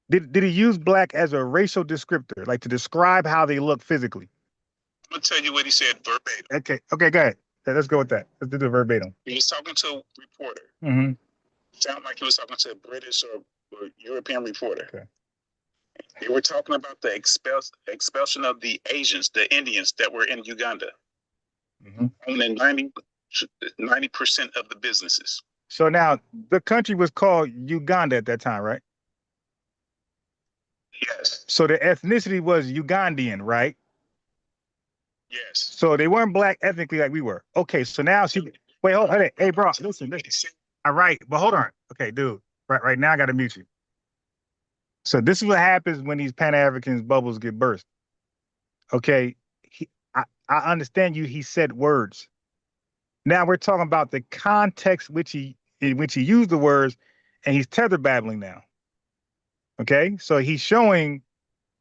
Did he use black as a racial descriptor, like to describe how they look physically? I'm gonna tell you what he said verbatim. Okay, go ahead. Let's go with that. Let's do the verbatim. He was talking to a reporter. Mm-hmm. Sounded like he was talking to a British or European reporter. Okay. They were talking about the expulsion of the Asians, the Indians that were in Uganda. Mm-hmm. Owning 90% of the businesses. So now the country was called Uganda at that time, right? Yes. So the ethnicity was Ugandan, right? Yes. So they weren't black ethnically like we were. Okay, so now wait, hold on. Hey, bro, listen. All right, but hold on. Okay, dude. Right now I gotta mute you. So this is what happens when these Pan-African bubbles get burst. Okay, I understand you. He said words. Now we're talking about the context in which he used the words, and he's tether babbling now. Okay, so he's showing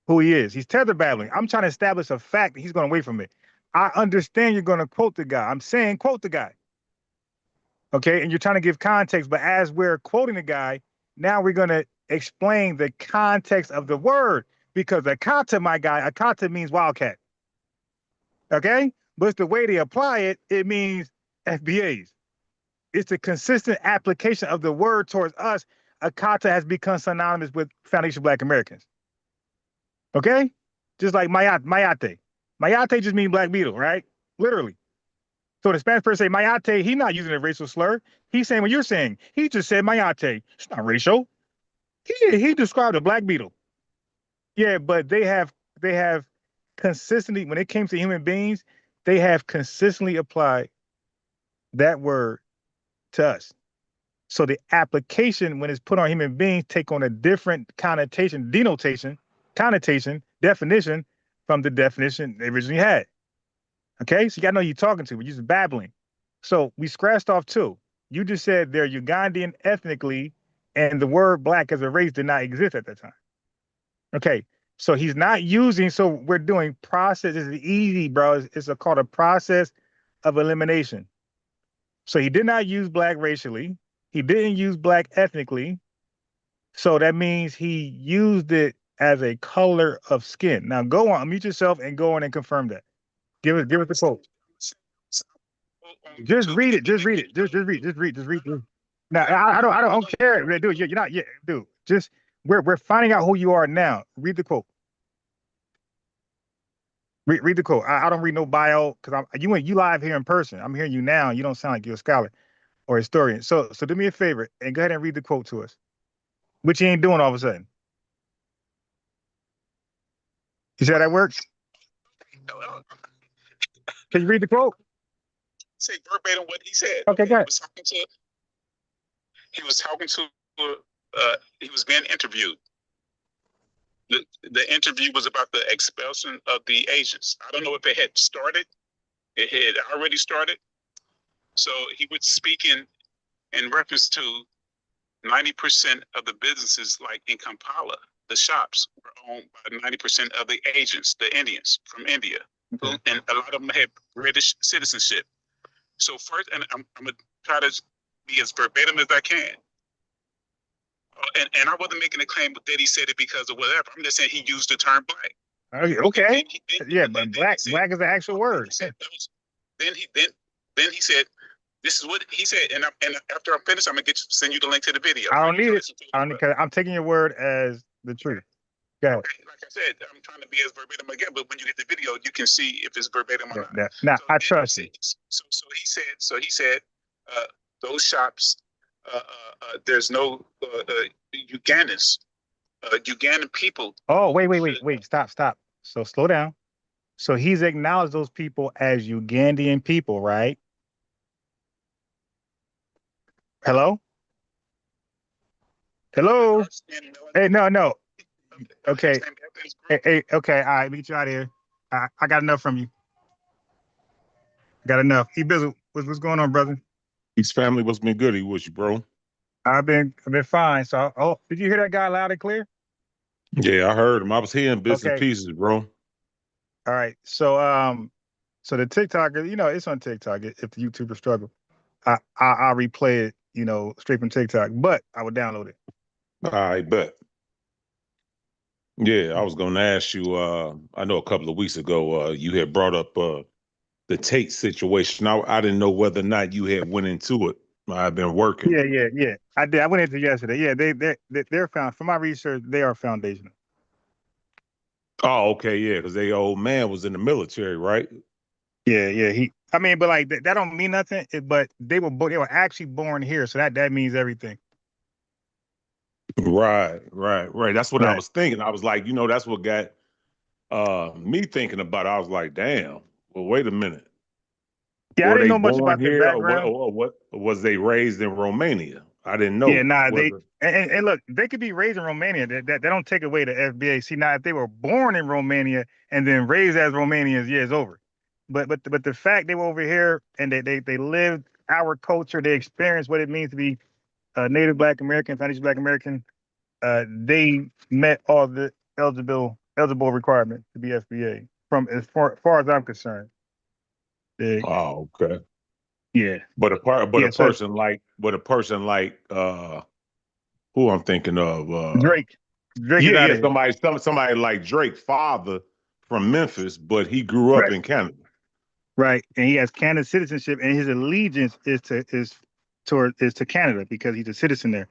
who he is. He's tether babbling. I'm trying to establish a fact. He's going away from it. I understand you're going to quote the guy. I'm saying quote the guy. Okay. And you're trying to give context, but as we're quoting the guy, now we're going to explain the context of the word because Akata, my guy, Akata means wildcat. Okay. But it's the way they apply it, it means FBAs. It's the consistent application of the word towards us. Akata has become synonymous with foundation Black Americans. Okay? Just like Mayate. Mayate just means black beetle, right? Literally. So the Spanish person say Mayate, he's not using a racial slur. He's saying what you're saying. He just said Mayate. It's not racial. He described a black beetle. Yeah, but they have consistently, when it came to human beings, they have consistently applied that word to us. So the application, when it's put on human beings, take on a different connotation, definition from the definition they originally had. Okay, so you gotta know who you're talking to. We're just babbling. So we scratched off two. You just said they're Ugandan ethnically, and the word black as a race did not exist at that time. Okay, so he's not using. So we're doing process. It's easy, bro. It's called a process of elimination. So he did not use black racially. He didn't use black ethnically. So that means he used it as a color of skin. Now go on, unmute yourself and go on and confirm that. Give us the quote. Just read it. Just read it. Just read. Now I don't care, dude. You're not yet, dude. Just we're finding out who you are now. Read the quote. Read the quote. I don't read no bio because you live here in person. I'm hearing you now. You don't sound like you're a scholar or historian. So do me a favor and go ahead and read the quote to us, which you ain't doing all of a sudden. You see how that works? Can you read the quote? Say verbatim what he said. Okay, go ahead. He was being interviewed. The interview was about the expulsion of the Asians. I don't know if it had started. It had already started. So he was speaking in reference to 90% of the businesses, like in Kampala, the shops were owned by 90% of the Asians, the Indians from India. Okay. And a lot of them had British citizenship. So first, and I'm going to try to be as verbatim as I can. And I wasn't making a claim that he said it because of whatever. I'm just saying he used the term black. Okay. Yeah, but black is the actual word. Then he said, this is what he said. And after I'm finished, I'm going to send you the link to the video. I don't need it. I'm taking your word as the truth. Go ahead. Okay, like I said, I'm trying to be as verbatim again, but when you get the video, you can see if it's verbatim or not. Now, I trust you. So he said, those shops, there's no Ugandans, Ugandan people. Oh, wait. Stop. So slow down. So he's acknowledged those people as Ugandan people, right? Hello? Hey, no. Okay. Hey, okay. All right, meet you out here. I got enough from you. Got enough. He busy. What's going on, brother? His family was been good. He was you, bro. I've been fine. So, did you hear that guy loud and clear? Yeah, I heard him. I was hearing bits and pieces, bro. All right. So, so the TikToker, it's on TikTok. If the YouTuber struggle, I'll replay it, straight from TikTok. But I would download it. All right, bet. Yeah, I was going to ask you. I know a couple of weeks ago, you had brought up the Tate situation. I didn't know whether or not you had went into it. I've been working. Yeah. I did. I went into it yesterday. Yeah, they're found. From my research, they are foundational. Oh, okay, yeah, because their old man was in the military, right? Yeah. But like that don't mean nothing. But they were actually born here, so that means everything. Right. That's what I was thinking. I was like, that's what got me thinking about it. I was like, damn. Well, wait a minute. Yeah, I didn't know much about their background. Or what was they raised in Romania? I didn't know. Yeah, and look, they could be raised in Romania. That don't take away the FBA. See, now if they were born in Romania and then raised as Romanians, yeah, it's over. But the fact they were over here and they lived our culture, they experienced what it means to be Native Black American, foundation Black American. They met all the eligible requirements to be FBA from as far as I'm concerned. Oh, okay. Yeah. But Yeah, a person like who I'm thinking of Drake. Drake is out of here. somebody like Drake's father from Memphis, but he grew up Right. in Canada. Right. And he has Canada citizenship, and his allegiance is to Canada because he's a citizen there.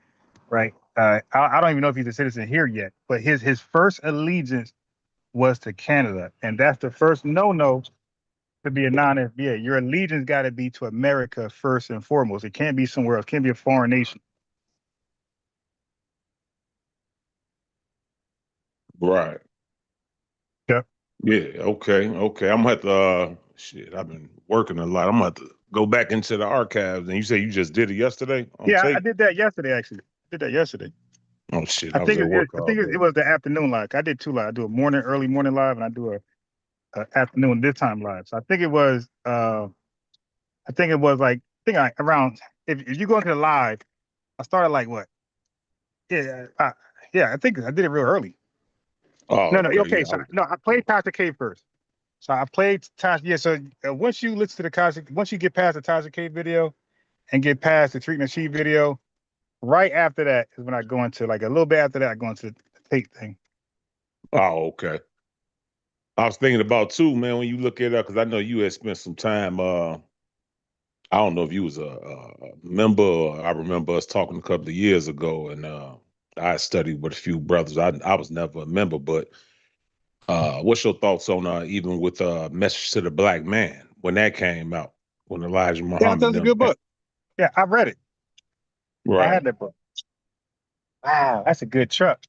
Right. I don't even know if he's a citizen here yet, but his first allegiance was to Canada. And that's the first no to be a non-FBA. Your allegiance got to be to America first and foremost. It can't be somewhere else. It can't be a foreign nation. Right. Yep. Yeah. Okay. Okay. I'm gonna have to. Shit. I've been working a lot. I'm gonna have to go back into the archives. And you say you just did it yesterday on Yeah, I tape? did that yesterday. Actually, I did that yesterday. Oh shit! I I was think at work I all think day. it was the afternoon live. I did two live. I do a early morning live, and I do a afternoon this time live. So I think it was around if you go into the live, I started like what? Yeah, yeah. I think I did it real early. Oh, No, no. okay. Okay, Yeah. so no, I played Tasha K first. So I played Tasha. Yeah. So once you listen to once you get past the Tasha K video and get past the Treatment Sheet video, right after that is when I go into like a little bit after that, I go into the tape thing. Oh, okay. I was thinking about too, man. When you look it up, because I know you had spent some time. I don't know if you was a member. Or I remember us talking a couple of years ago, and I studied with a few brothers. I was never a member, but what's your thoughts on even with Message to the Black Man when that came out, when Elijah Yeah, I thought it Muhammad was a them good book. Yeah, I read it. I right. had that book. Wow, that's a good truck.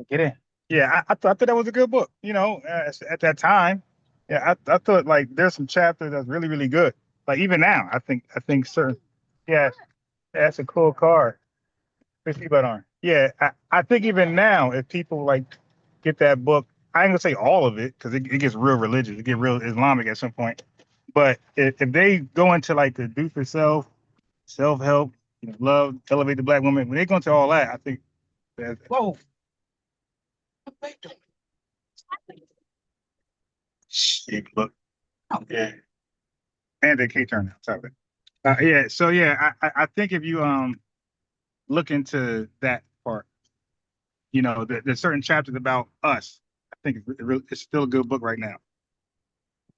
Get in. Yeah, I thought that was a good book. You know, at that time, yeah, I thought like there's some chapters that's really really good. Like even now, I think certain. Yeah, that's a cool car. Fifty butt on. Yeah, I think even now, if people like get that book, I ain't gonna say all of it because it gets real religious, it get real Islamic at some point. But if they go into like the do for self help, love, elevate the black woman, when they go into all that, I think that whoa, shit, look, yeah, and they can't turn out. Sorry. Yeah, so yeah, I think if you look into that part, there's certain chapters about us. I think it's still a good book right now.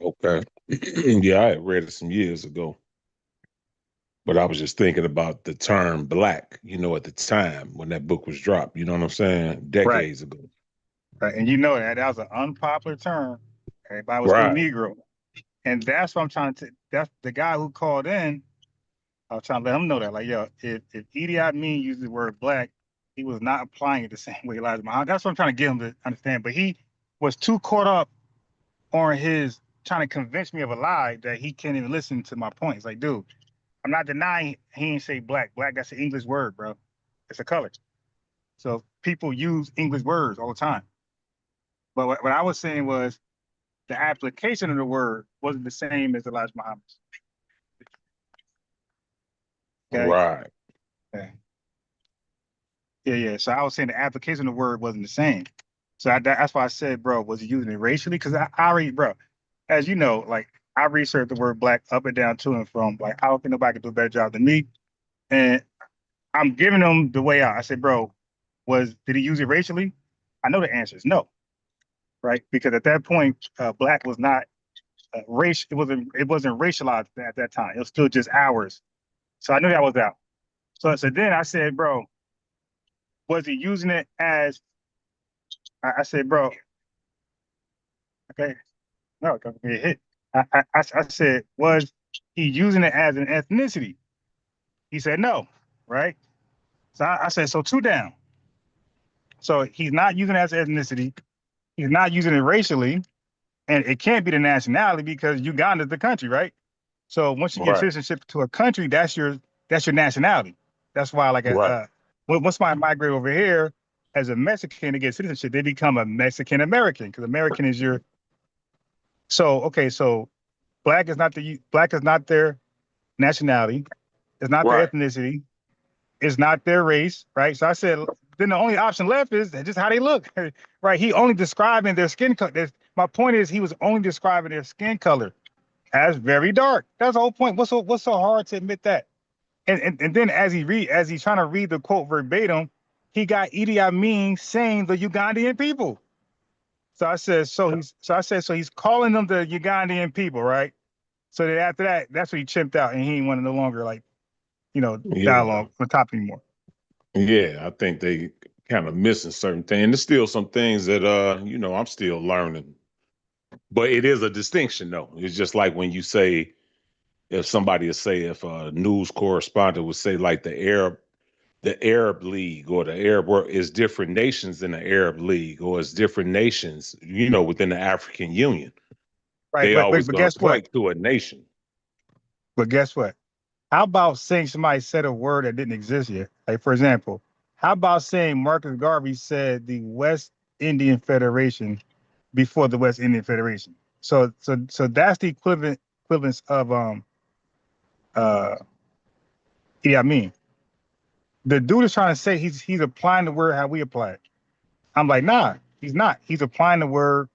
Okay. Yeah, I had read it some years ago, but I was just thinking about the term black, at the time when that book was dropped. You know what I'm saying? Right. Decades ago. Right. And that was an unpopular term. Everybody was still Right. Negro. And that's what I'm trying to, that's the guy who called in. I was trying to let him know that, like, yo, if Idi Amin used the word black, he was not applying it the same way Elijah Muhammad. That's what I'm trying to get him to understand. But he was too caught up on his trying to convince me of a lie that he can't even listen to my points. Like, dude, I'm not denying he ain't say black. Black, that's an English word, bro. It's a color. So people use English words all the time. But what I was saying was the application of the word wasn't the same as Elijah Muhammad's. Okay. Right. Yeah. Yeah. So I was saying the application of the word wasn't the same. So that's why I said, bro, was he using it racially? Because I already, bro, as you know, like I researched the word black up and down to and from. Like I don't think nobody can do a better job than me. And I'm giving them the way out. I said, bro, did he use it racially? I know the answer is no, right? Because at that point, black was not race. It wasn't racialized at that time. It was still just ours. So I knew that was out. So then I said, bro, was he using it as? I said, bro, okay, no, don't get hit. I said, was he using it as an ethnicity? He said no, right? So I said, so two down. So he's not using it as ethnicity. He's not using it racially, and it can't be the nationality because Uganda's the country, right? So once you get Right. citizenship to a country, that's your nationality. That's why, like, Right. once I migrate over here as a Mexican to get citizenship, they become a Mexican American because American is your. So okay, so black is not their nationality. It's not their Right. ethnicity. It's not their race, right? So I said, then the only option left is just how they look, right? He only describing their skin color. My point is, he was only describing their skin color That's very dark. That's the whole point. What's so hard to admit that? And then as he's trying to read the quote verbatim, he got Idi Amin saying the Ugandan people. So I said, so he's calling them the Ugandan people, right? So then after that, that's when he chimped out and he didn't want to no longer dialogue on top anymore. Yeah, I think they kind of missing certain things. There's still some things that I'm still learning. But it is a distinction though. It's just like when you say, if somebody would say, if a news correspondent would say like the Arab League or the Arab world is different nations in the Arab League, or it's different nations, within the African Union. Right. They always but gonna guess what? point to a nation. But guess what? How about saying somebody said a word that didn't exist yet? Like, for example, how about saying Marcus Garvey said the West Indian Federation before the West Indian Federation? So that's the equivalence of Idi Amin. The dude is trying to say he's applying the word how we apply it. I'm like, nah, he's not. He's applying the word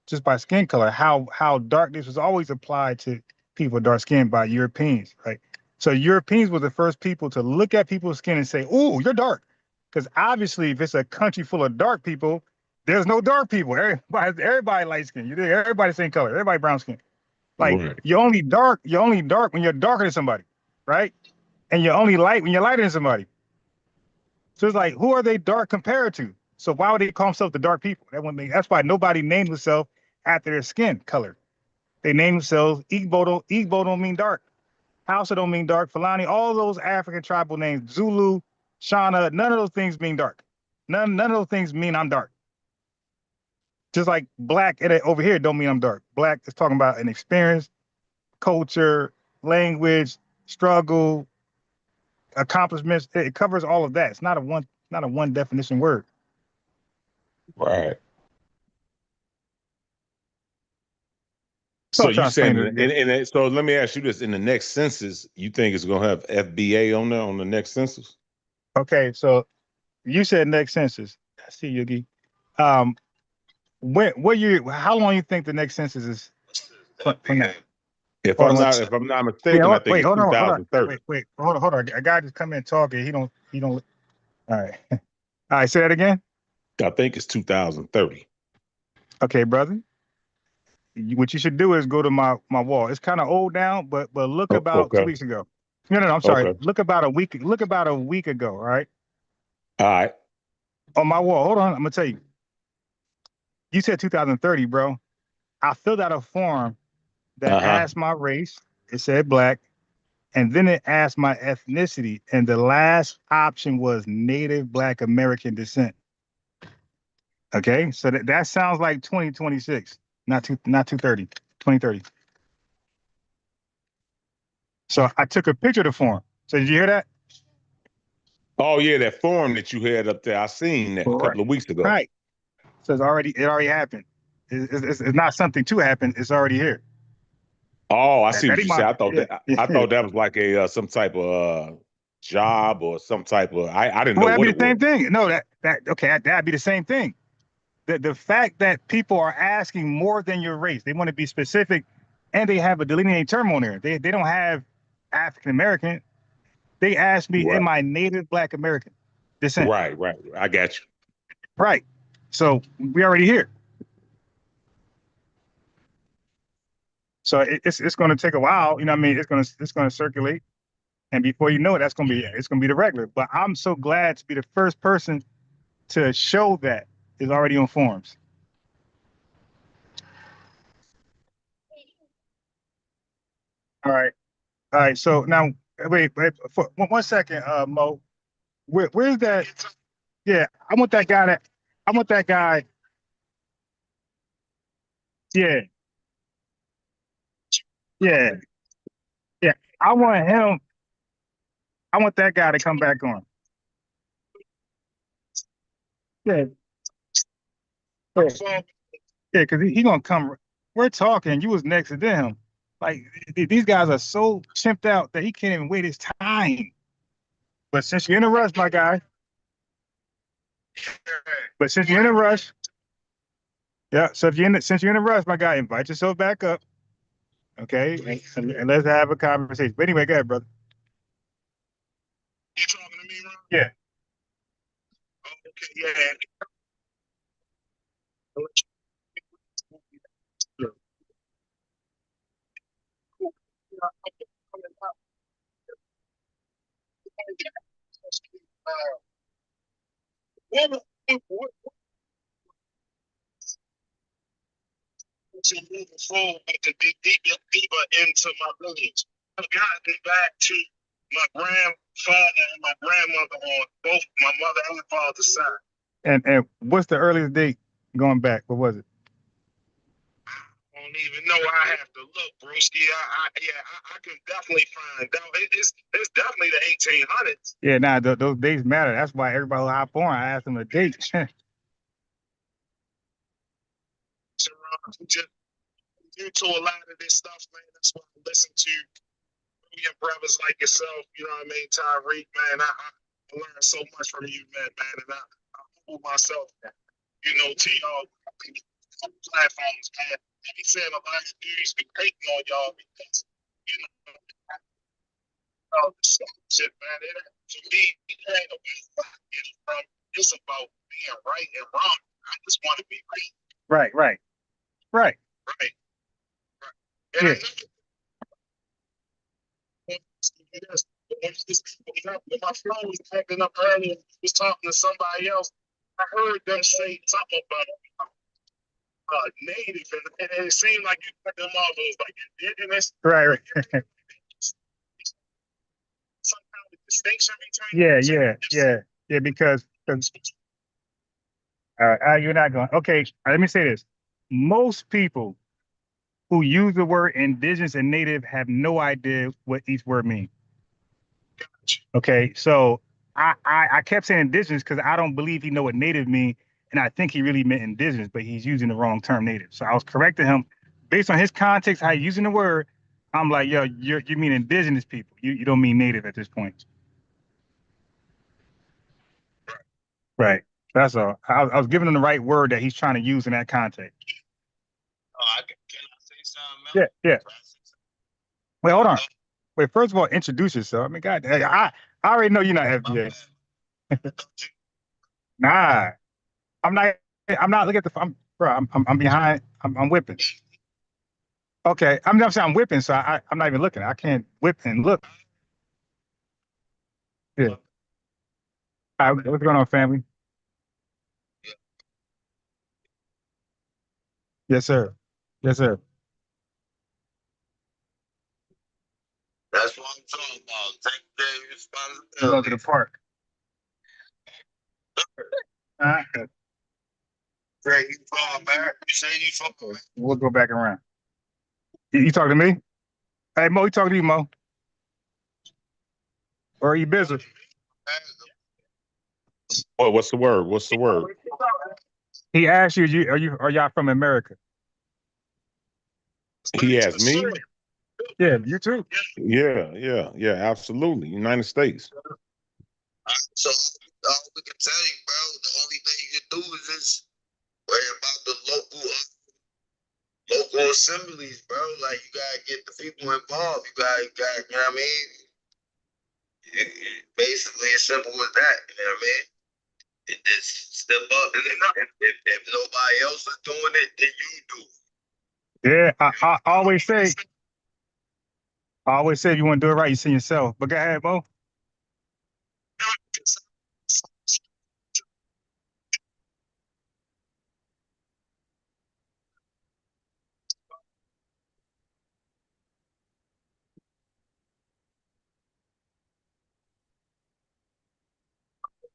just by skin color. How darkness was always applied to people dark skinned by Europeans, right? So Europeans were the first people to look at people's skin and say, "Ooh, you're dark," because obviously, if it's a country full of dark people, there's no dark people. Everybody light skin. Everybody same color. Everybody brown skin. Like Right. you're only dark when you're darker than somebody, right? And you're only light when you're lighter than somebody. So it's like, who are they dark compared to? So why would they call themselves the dark people? That's why nobody named themselves after their skin color. They named themselves Igbo. Igbo don't mean dark. Hausa don't mean dark. Fulani, all those African tribal names, Zulu, Shana, none of those things mean dark. None of those things mean I'm dark. Just like black over here don't mean I'm dark. Black is talking about an experience, culture, language, struggle, accomplishments. It covers all of that. It's not a one definition word. Right. So you saying, so let me ask you this: in the next census, you think it's gonna have FBA on there on the next census? Okay, so you said next census. I see, Yugi. What year? How long you think the next census is from now? If I'm not mistaken, I think it's 2030. Wait, hold on. A guy just come in talking. He don't. All right. All right. Say that again. I think it's 2030. Okay, brother. What you should do is go to my wall. It's kind of old now, but look about 2 weeks ago. No, I'm sorry. Okay. Look about a week ago. All right. All right. On my wall. Hold on. I'm gonna tell you. You said 2030, bro. I filled out a form that asked my race. It said black, and then it asked my ethnicity, and the last option was Native Black American descent. Okay, so that sounds like 2026, not 230, 2030. So I took a picture of the form. So did you hear that? Oh yeah, that form that you had up there. I seen that a couple of weeks ago. Right. So it already happened. It's not something to happen. It's already here. Oh, I see what you said. I thought that was like a some type of job or some type of I didn't know what it was. That'd be the same thing. No, that'd be the same thing. The fact that people are asking more than your race, they want to be specific, and they have a delineating term on there. They don't have African American. They asked me, am I Native Black American descent? Right. I got you. Right. So we already here. So it's going to take a while. You know what I mean? It's going to circulate, and before you know it, it's going to be the regular. But I'm so glad to be the first person to show that is already on forms. All right. So now, wait for 1 second, Mo. Where's that? Yeah, I want that guy. Yeah. I want him. I want that guy to come back on. Yeah. Yeah, because he gonna come. We're talking. You was next to them. Like these guys are so chimped out that he can't even wait his time. But since you're in a rush, my guy. Since you're in a rush, my guy, invite yourself back up. Okay, and let's have a conversation. But anyway, go ahead, brother. You talking to me, Ron? Yeah. Okay, yeah. To move forward to dig deeper into my village. I've gotten back to my grandfather and my grandmother on both my mother and father's side. And what's the earliest date going back? What was it? I don't even know. I have to look, broski. I can definitely find out. It's definitely the 1800s. Yeah, nah, those dates matter. That's why everybody will hop on. I asked them the date. Just due to a lot of this stuff, man. That's why I listen to brilliant brothers like yourself. You know what I mean, Tyreek, man. I learned so much from you, man. And I humble myself, you know, to y'all platforms, man. I be saying a lot of dudes be hating on y'all because, you know, shit, man. To me, it ain't about getting from. It's about being right and wrong. I just want to be right. Right. Right. And Yeah. When my phone was acting up earlier, was talking to somebody else. I heard them say something about native, and it seemed like you put them off as like indigenous. Right. Some kind of distinction between. Yeah. Because you're not going. Okay, let me say this. Most people who use the word indigenous and native have no idea what each word means. Okay, so I kept saying indigenous because I don't believe he know what native mean, and I think he really meant indigenous, but he's using the wrong term, native. So I was correcting him based on his context, how he's using the word. I'm like, yo, you mean indigenous people. You don't mean native at this point. Right. That's all. I was giving him the right word that he's trying to use in that context. Can I say something else? Yeah. Wait, hold on. Wait, first of all, introduce yourself. I mean, God, I already know you're not FBA. Nah, I'm not. I'm not. Look at the. I'm behind. I'm whipping. Okay, I'm not saying I'm whipping, so I'm not even looking. I can't whip and look. Yeah. All right, what's going on, family? Yes, sir. Yes, sir. That's what I'm talking about. Take care of responsibility. Go to the park. Great, you from America? You say you from America? We'll go back around. You talking to me? Hey, Mo, you talking to you, Mo? Or are you busy? What's the word? What's the word? He asked you, are y'all from America? He asked me? Yeah, you too. Yeah, absolutely. United States. So all we can tell you, bro, the only thing you can do is just worry about the local assemblies, bro. Like you gotta get the people involved. You gotta, you know what I mean? Basically as simple as that, you know what I mean? And just step up. And if nobody else is doing it, then you do. Yeah, I always say if you want to do it right, you see yourself. But go ahead, Mo.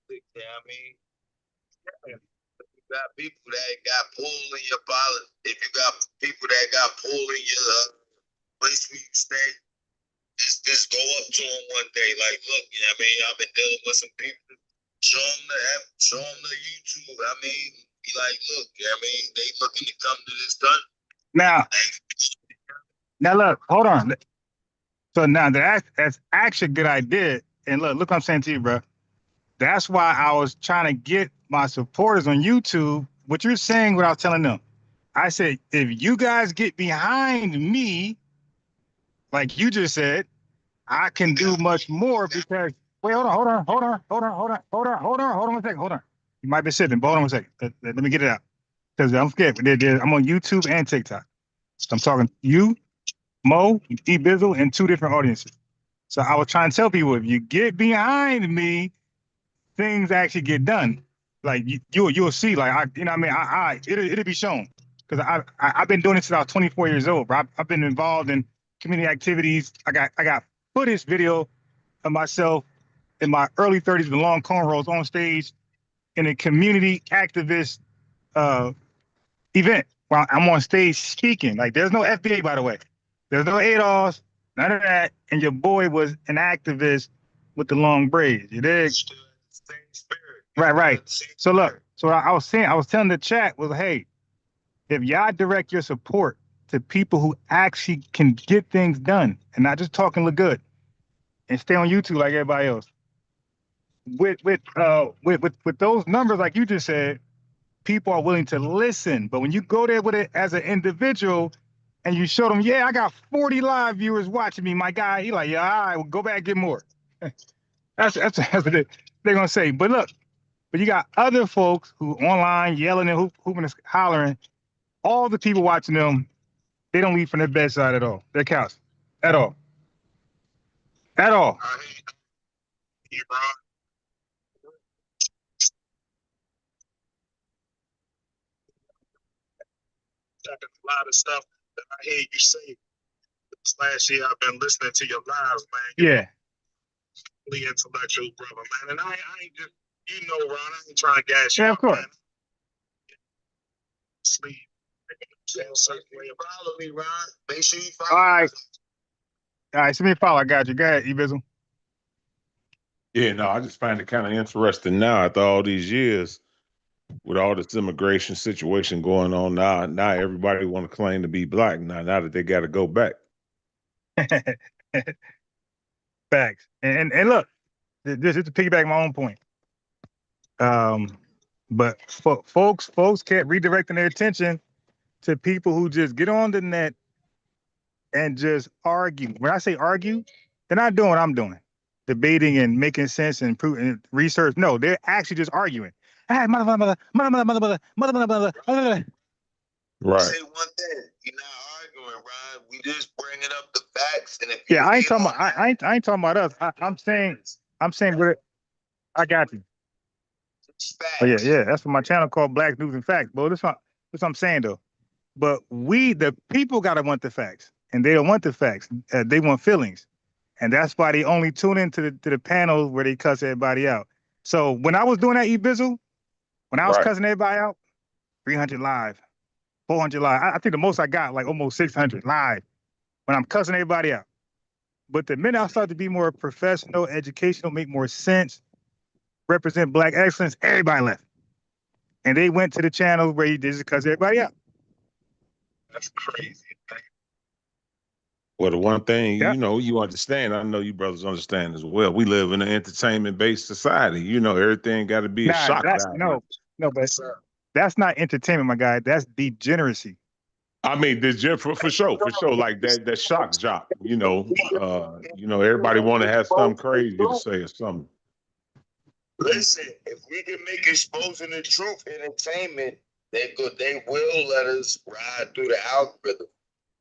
You know what I mean? You got people that got pulled in your policy. If you got people that got pulled in your place where you stay, just go up to them one day. Like, look, you know what I mean? I've been dealing with some people. Show them the YouTube. I mean, be like, look, you know what I mean? They looking to come to this country. Now look, hold on. So now that's actually a good idea. And look what I'm saying to you, bro. That's why I was trying to get my supporters on YouTube. What you're saying, what I was telling them. I said, if you guys get behind me, like you just said, I can do much more because wait, hold on 1 second, hold on. You might be sipping, but hold on 1 second. Let me get it out. Because I'm scared. I'm on YouTube and TikTok. So I'm talking you, Mo, E Bizzle, and 2 different audiences. So I was trying to tell people if you get behind me, things actually get done. Like you'll see, like you know what I mean, it'll be shown. Because I've been doing this since I was 24 years old, bro. I've been involved in community activities. I got footage video of myself in my early 30s with long cornrows on stage in a community activist event while I'm on stage speaking. Like there's no FBA, by the way. There's no ADOS, none of that. And your boy was an activist with the long braids. You dig? Right. So look, so I was telling the chat was, hey, if y'all direct your support to people who actually can get things done and not just talking look good and stay on YouTube like everybody else. With those numbers, like you just said, people are willing to listen. But when you go there with it as an individual and you show them, yeah, I got 40 live viewers watching me, my guy, he like, yeah, all right, well, go back and get more. That's what they're gonna say. But look, but you got other folks who online yelling and hooping and hollering. All the people watching them, they don't leave from their bedside at all, their couch, at all. At all. A lot of stuff that I hear you say. This last year, I've been listening to your lives, man. Yeah. Really intellectual, brother, man. And I ain't just, you know, Ron, I ain't trying to gas you. Yeah, of course. Sleep. Follow me, Ron. Make sure you follow. All right, send me a follow. I got you. Go ahead, E-Bizzle. Yeah, no, I just find it kind of interesting now after all these years with all this immigration situation going on now everybody want to claim to be black now that they got to go back. Facts. And look, this is to piggyback my own point. But folks kept redirecting their attention to people who just get on the net and just argue. When I say argue, they're not doing what I'm doing, debating and making sense and proving research. No, they're actually just arguing. Hey, mother. Right. Say one thing. You're not arguing, Ron. We just bringing up the facts. And if I ain't talking about. I ain't talking about us. I'm saying what I got you. Oh yeah. That's what my channel called Black News and Facts. But that's what I'm saying though. But the people gotta want the facts, and they don't want the facts. They want feelings, and that's why they only tune into the panels where they cuss everybody out. So when I was doing that, E-Bizzle, when I was cussing everybody out, 300 live, 400 live. I think the most I got like almost 600 live when I'm cussing everybody out. But the minute I start to be more professional, educational, make more sense, represent Black excellence, everybody left. And they went to the channels where he just cuss everybody out. That's crazy. Well, the one thing, you know, you understand, I know you brothers understand as well. We live in an entertainment-based society. You know, everything got to be a shock value. No, but that's not entertainment, my guy. That's degeneracy. I mean, for sure. Like that shock jock, you know, everybody want to have something crazy to say or something. Listen, if we can make exposing the truth entertainment, they will let us ride through the algorithm.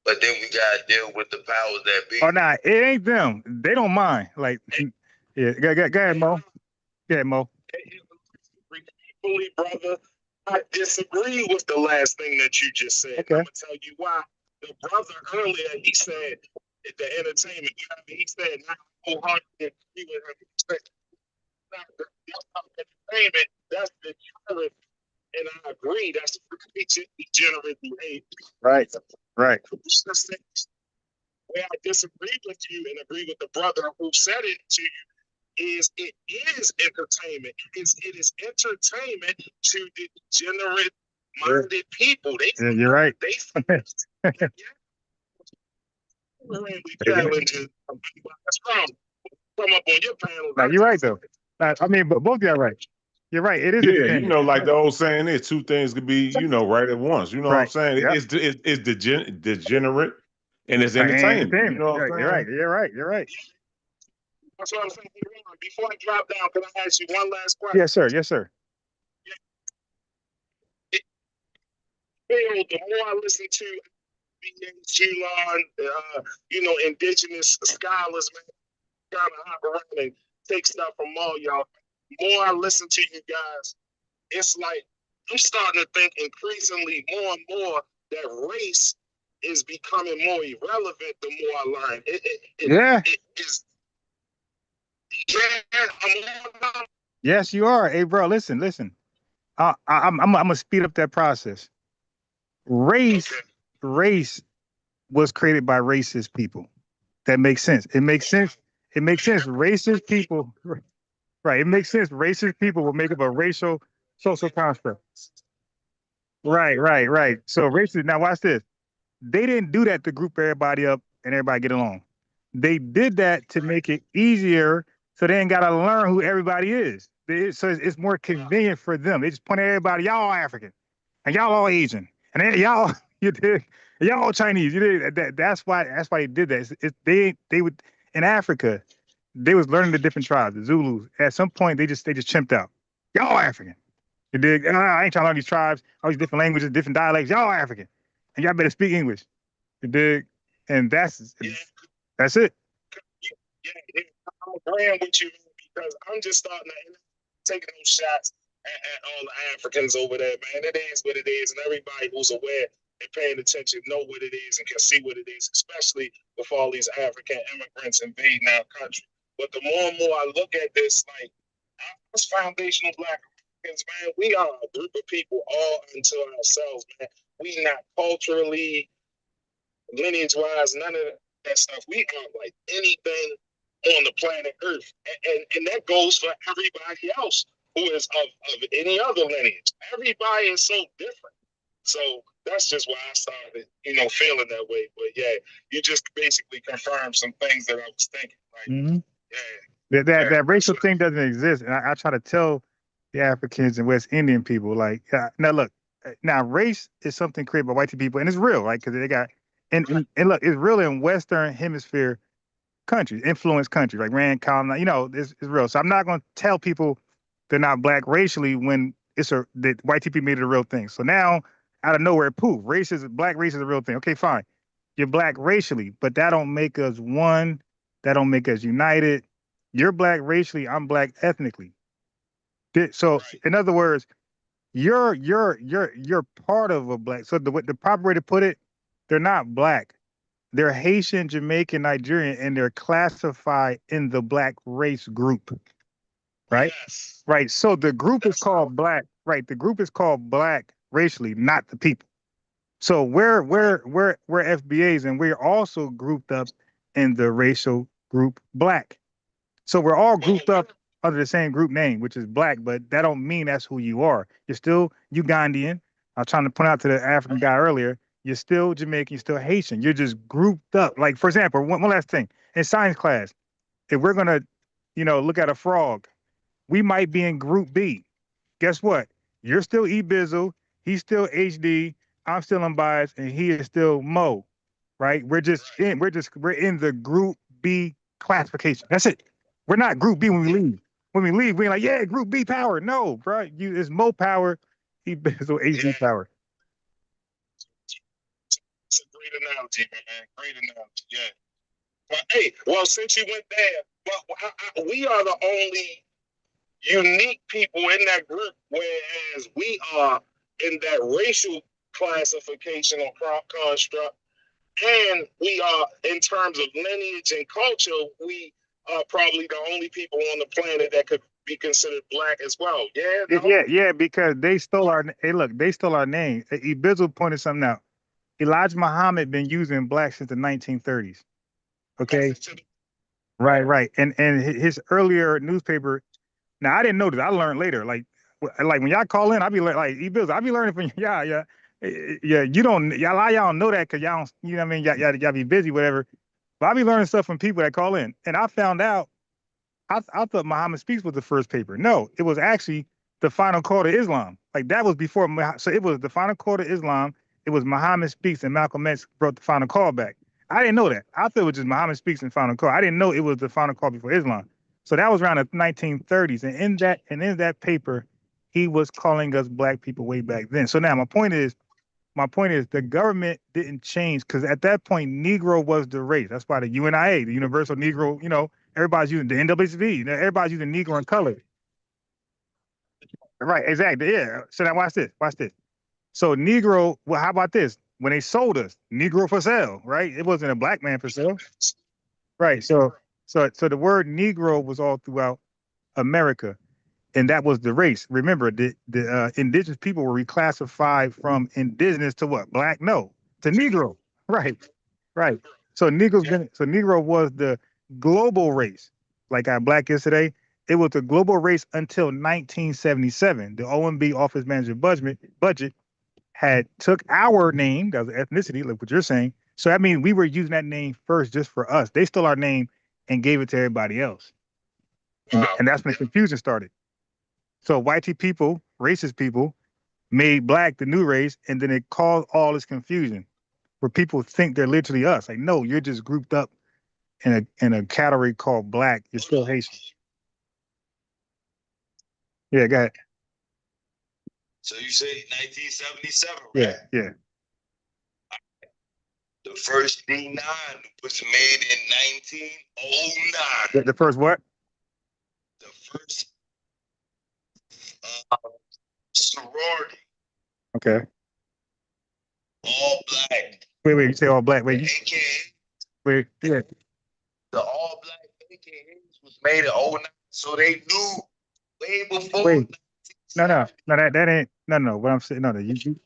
But then we gotta deal with the powers that be. Oh, nah, it ain't them. They don't mind. Like, yeah, go ahead, Mo. Go ahead, Mo. Respectfully, brother, I disagree with the last thing that you just said. Okay. I'm gonna tell you why. The brother earlier, he said the entertainment. You know what I mean? He said not wholeheartedly agree with him. That's not entertainment. That's the degenerate. And I agree. That's degenerate behavior. Right. Where I disagree with you and agree with the brother who said it to you is it is entertainment. It is entertainment to degenerate minded people. You're right. Challenges come up on your panel. Now, you're right though. I mean, but both of you are right. You're right. It is. Yeah, you know, like the old saying is, two things could be, you know, right at once. You know what I'm saying? Yep. It's degenerate, And it's entertainment. You know what I'm saying? You're right. You're right. You're right. That's what I'm saying. Before I drop down, can I ask you one last question? Yes, sir. Yes, sir. The more I listen to Julon, indigenous scholars, man, kind of hop around and take stuff from all y'all. The more I listen to you guys, it's like I'm starting to think increasingly more and more that race is becoming more irrelevant the more I learn. It is. Yeah, yes, you are. Hey, bro, listen. I'm gonna speed up that process. Race was created by racist people. That makes sense. It makes sense. It makes sense. Racist people, right? It makes sense. Racist people will make up a racial social construct. Right. So racist. Now watch this. They didn't do that to group everybody up and everybody get along. They did that to make it easier, so they ain't got to learn who everybody is. So it's more convenient for them. They just point at everybody. Y'all all African, and y'all all Asian, and then y'all you did. Y'all all Chinese. You did. That's why they did that. They would in Africa. They was learning the different tribes, the Zulus. At some point, they just chimped out. Y'all African. You dig? I ain't trying to learn these tribes, all these different languages, different dialects. Y'all African, and y'all better speak English. You dig? And that's it. Yeah, I'm agreeing with you because I'm just starting to take those shots at all the Africans over there, man. It is what it is, and everybody who's aware and paying attention know what it is and can see what it is, especially with all these African immigrants invading our country. But the more and more I look at this, like, us foundational Black Americans, man, we are a group of people all unto ourselves, man. We not culturally, lineage-wise, none of that stuff. We are like anything on the planet Earth. And that goes for everybody else who is of any other lineage. Everybody is so different. So that's just why I started, feeling that way. But yeah, you just basically confirmed some things that I was thinking. Like, that racial thing doesn't exist. And I try to tell the Africans and West Indian people, like, now look, now race is something created by white people, and it's real, right? Because they got, and look, it's real in Western Hemisphere countries, influenced countries, like Rand Colin, it's real. So I'm not going to tell people they're not Black racially when that white people made it a real thing. So now, out of nowhere, poof, Black race is a real thing. Okay, fine. You're Black racially, but that don't make us one. That don't make us united. You're Black racially, I'm Black ethnically. So, in other words, you're part of a Black. So the proper way to put it, they're not Black. They're Haitian, Jamaican, Nigerian, and they're classified in the Black race group. Right? Yes. Right. So the group is called Black. Right. The group is called Black racially, not the people. So we're FBAs, and we're also grouped up in the racial group Black. So we're all grouped up under the same group name, which is Black, but that don't mean that's who you are. You're still Ugandan. I was trying to point out to the African guy earlier, you're still Jamaican, you're still Haitian. You're just grouped up. Like, for example, one last thing. In science class, if we're going to, look at a frog, we might be in group B. Guess what? You're still E-Bizzle, he's still HD, I'm still unbiased, and he is still Mo, right? We're in the group B classification. That's it. We're not group B when we leave. When we leave, we're like, yeah, group B power. No, bro, it's Mo power, E-Bizzle, HD power. It's a great analogy, man. Great analogy, yeah. But hey, well, since you went there, we are the only unique people in that group, whereas we are in that racial classification or construct, and we are, in terms of lineage and culture, we are probably the only people on the planet that could be considered Black as well. Yeah, no? Yeah, because they stole our. Hey, look, they stole our name. Ibizzle pointed something out. Elijah Muhammad been using Black since the 1930s. Okay, right, and his earlier newspaper. Now I didn't know this. I learned later. Like when y'all call in, I be like E-Bills. I be learning from y'all. Yeah. You don't. Y'all don't know that because y'all don't. You know what I mean? Y'all be busy, whatever. But I be learning stuff from people that call in, and I found out. I thought Muhammad Speaks was the first paper. No, it was actually the Final Call to Islam. Like that was before. So it was the Final Call to Islam. It was Muhammad Speaks, and Malcolm X brought the Final Call back. I didn't know that. I thought it was just Muhammad speaks and final call. I didn't know it was the final call before Islam. So that was around the 1930s, and in that paper, he was calling us black people way back then. So now my point is the government didn't change because at that point, Negro was the race. That's why the UNIA, the Universal Negro, everybody's using the NAACP. Everybody's using Negro and color. Right, exactly. Yeah. So now watch this. Watch this. So Negro, well, how about this? When they sold us, Negro for sale, right? It wasn't a black man for sale. Right. So the word Negro was all throughout America, and that was the race. Remember, the indigenous people were reclassified from indigenous to what? Black? No, to Negro. Right. Right. So Negro was the global race, like our black is today. It was the global race until 1977. The OMB Office Management budget had took our name, that was ethnicity, like what you're saying. So that means we were using that name first just for us. They stole our name and gave it to everybody else. And that's when the confusion started. So white people, racist people, made black the new race, and then it caused all this confusion where people think they're literally us. Like, no, you're just grouped up in a category called black. You're still Haitian. Yeah, go ahead. So you say 1977, right? Yeah, yeah. The first D9 was made in 1909. The first what? The first sorority. Okay. All black. Wait, you say all black. Wait, AKA. Wait, yeah. The all black AKAs was made in 09. So they knew way before. Wait. No, that ain't no. What I'm saying, no, you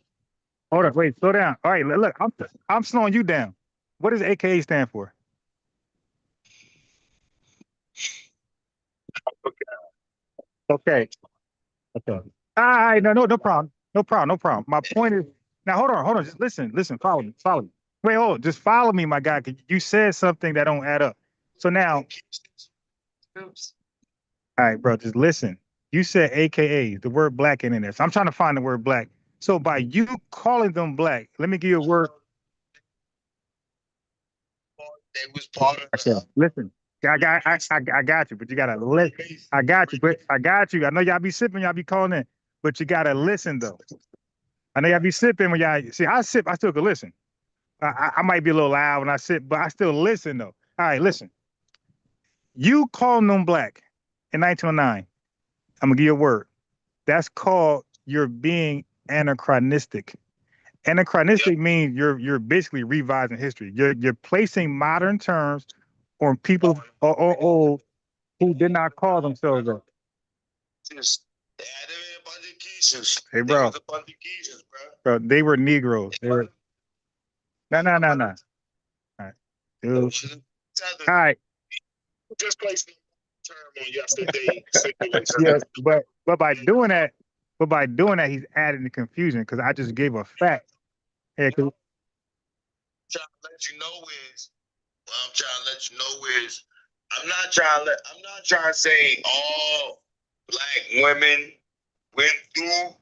hold on, wait, slow down. All right, look, I'm slowing you down. What does AKA stand for? Okay. All right, no problem. No problem. My point is now. Hold on. Just listen. Follow me. Wait, hold on. Just follow me, my guy. 'Cause you said something that don't add up. So now, all right, bro. Just listen. You said AKA. The word black ain't in there. So I'm trying to find the word black. So by you calling them black, let me give you a word. They was part of the, listen. I got you, but you gotta listen. I got you. I know y'all be sipping, y'all be calling in, but you gotta listen though. I know y'all be sipping when y'all see. I sip, I still can listen. I might be a little loud when I sip, but I still listen though. All right, listen. You calling them black in 1909. I'm gonna give you a word. That's called you're being anachronistic. Anachronistic means you're basically revising history. You're placing modern terms on people or who did not call themselves that. just they had a bunch of geezers. Hey, bro. There was a bunch of geezers, Bro, they were Negroes. They were no. All right. Dude. All right. Just placing a term on yesterday. Yes, but by doing that, he's adding the confusion because I just gave a fact. Yeah, Trying to let you know is what I'm trying to let you know is I'm not trying to say all black women went through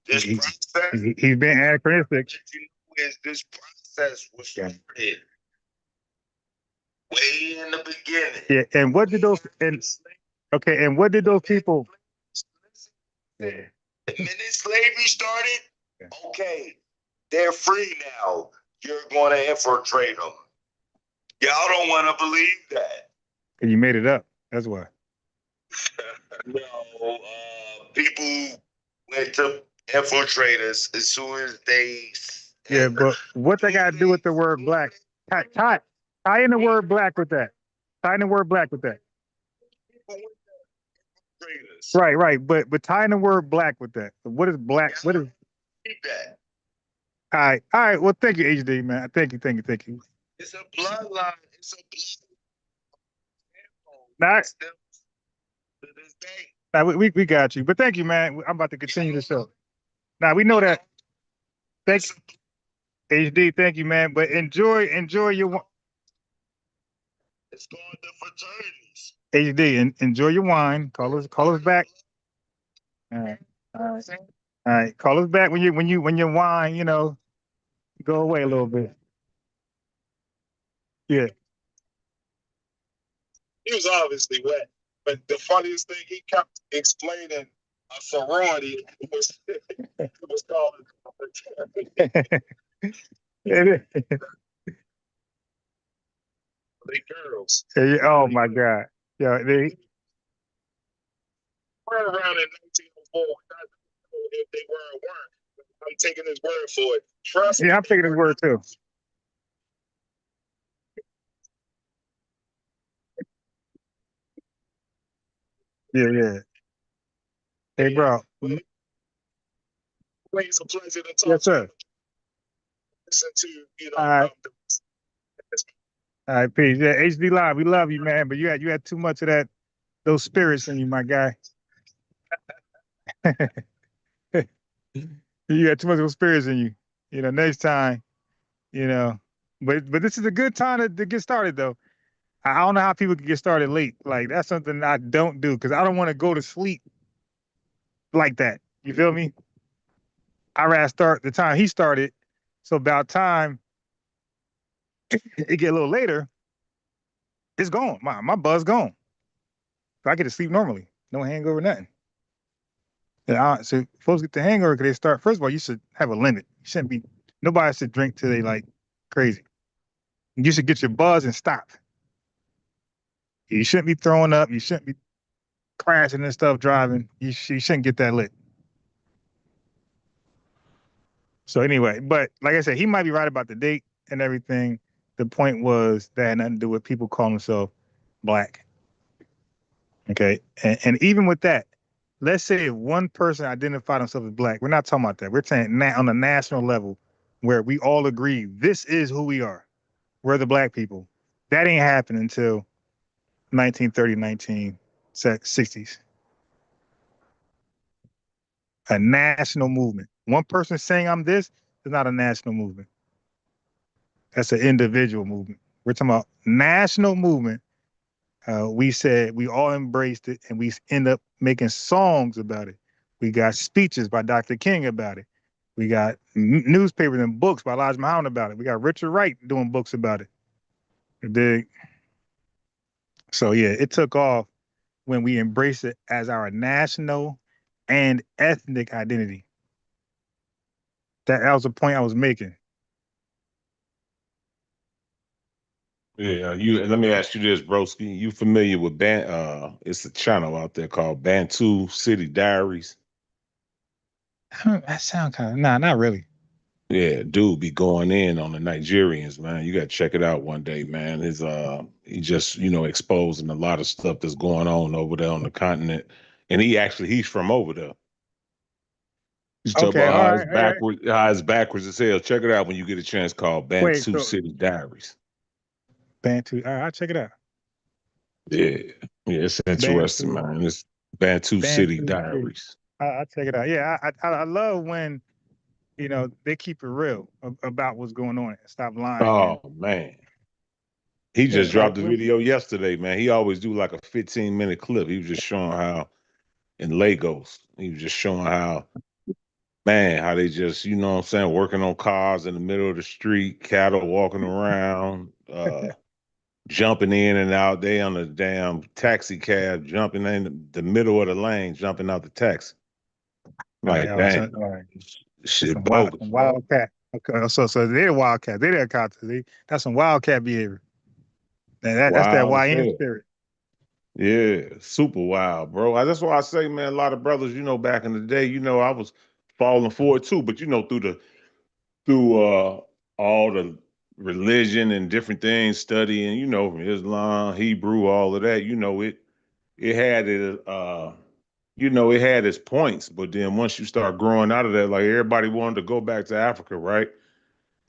this process. He's been anachronistic. You know, is this process was started way in the beginning. Yeah, and what did those people? Yeah. The minute slavery started, okay, they're free now. You're going to infiltrate them. Y'all don't want to believe that. And you made it up. That's why. No, people went to infiltrate us as soon as they. Yeah, but what they got to do with the word black? Tie in the word black with that. Tie in the word black with that. Right. But tie in the word black with that. What is black? What is that? All right. Well, thank you, HD man. Thank you. It's a bloodline. It's a bloodline. Now we got you. But thank you, man. I'm about to continue the show. Now we know that. Thank you, HD. Thank you, man. But enjoy your. It's going to fraternities. HD, enjoy your wine. Call us back. All right. Call us back when your wine, go away a little bit. Yeah. He was obviously wet. But the funniest thing, he kept explaining a sorority was called they girls. Oh my God. Yeah, they Were around in 1904. Not if they were or weren't. I'm taking his word for it. Trust me. I'm taking his word too. Yeah. Hey, bro. Always a pleasure to talk Yes, sir. listen to, All right. All right, peace. Yeah, HD Live, we love you, man. But you had too much of those spirits in you, my guy. You got too much of those spirits in you. Next time, but this is a good time to get started though. I don't know how people can get started late. Like that's something I don't do because I don't want to go to sleep like that. You feel me? I rather start the time he started. So about time it get a little later, it's gone. My buzz gone. So I get to sleep normally. No hangover, nothing. Yeah, so folks get the hangover because they start. First of all, you should have a limit. You shouldn't be. Nobody should drink till they like crazy. You should get your buzz and stop. You shouldn't be throwing up. You shouldn't be crashing and stuff driving. You shouldn't get that lit. So anyway, but like I said, he might be right about the date and everything. The point was that had nothing to do with people calling themselves black. Okay, and even with that, let's say if one person identified himself as black, we're not talking about that. We're saying on a national level where we all agree this is who we are. We're the black people. That ain't happening until 1930, 1960s. A national movement. One person saying I'm this is not a national movement. That's an individual movement. We're talking about national movement. We said we all embraced it and we end up making songs about it. We got speeches by Dr. King about it. We got newspapers and books by Elijah Muhammad about it. We got Richard Wright doing books about it. Dig? So yeah, it took off when we embraced it as our national and ethnic identity. That was the point I was making. Yeah, let me ask you this, broski. You familiar with it's a channel out there called Bantu City Diaries? That sound kind of not really. Yeah, dude be going in on the Nigerians, man. You gotta check it out one day, man. He just, exposing a lot of stuff that's going on over there on the continent. And he's from over there. You talk Okay, about all how right, it's backwards, as hell. Check it out when you get a chance, called Wait, Bantu so City Diaries. Bantu. All right, I'll check it out. Yeah, it's interesting, Bantu. man. It's Bantu City Bantu City. Diaries. I'll check it out. Yeah, I love when they keep it real about what's going on and stop lying. Oh man. He just dropped the video yesterday, man. He always do like a 15-minute clip. He was just showing how in Lagos, he was just showing how they just, what I'm saying, working on cars in the middle of the street, cattle walking around, jumping in and out. They on the damn taxi cab, jumping in the middle of the lane, jumping out the taxi. Like, dang, shit bogus. Wildcat. Okay, so they're wildcat. They're cops. That's some wildcat behavior. That's that YN spirit. Yeah, super wild, bro. That's why I say, man, a lot of brothers, back in the day, I was falling for it too. But through all the religion and different things, studying, from Islam, Hebrew, all of that, it had it had its points. But then once you start growing out of that, like everybody wanted to go back to Africa, right?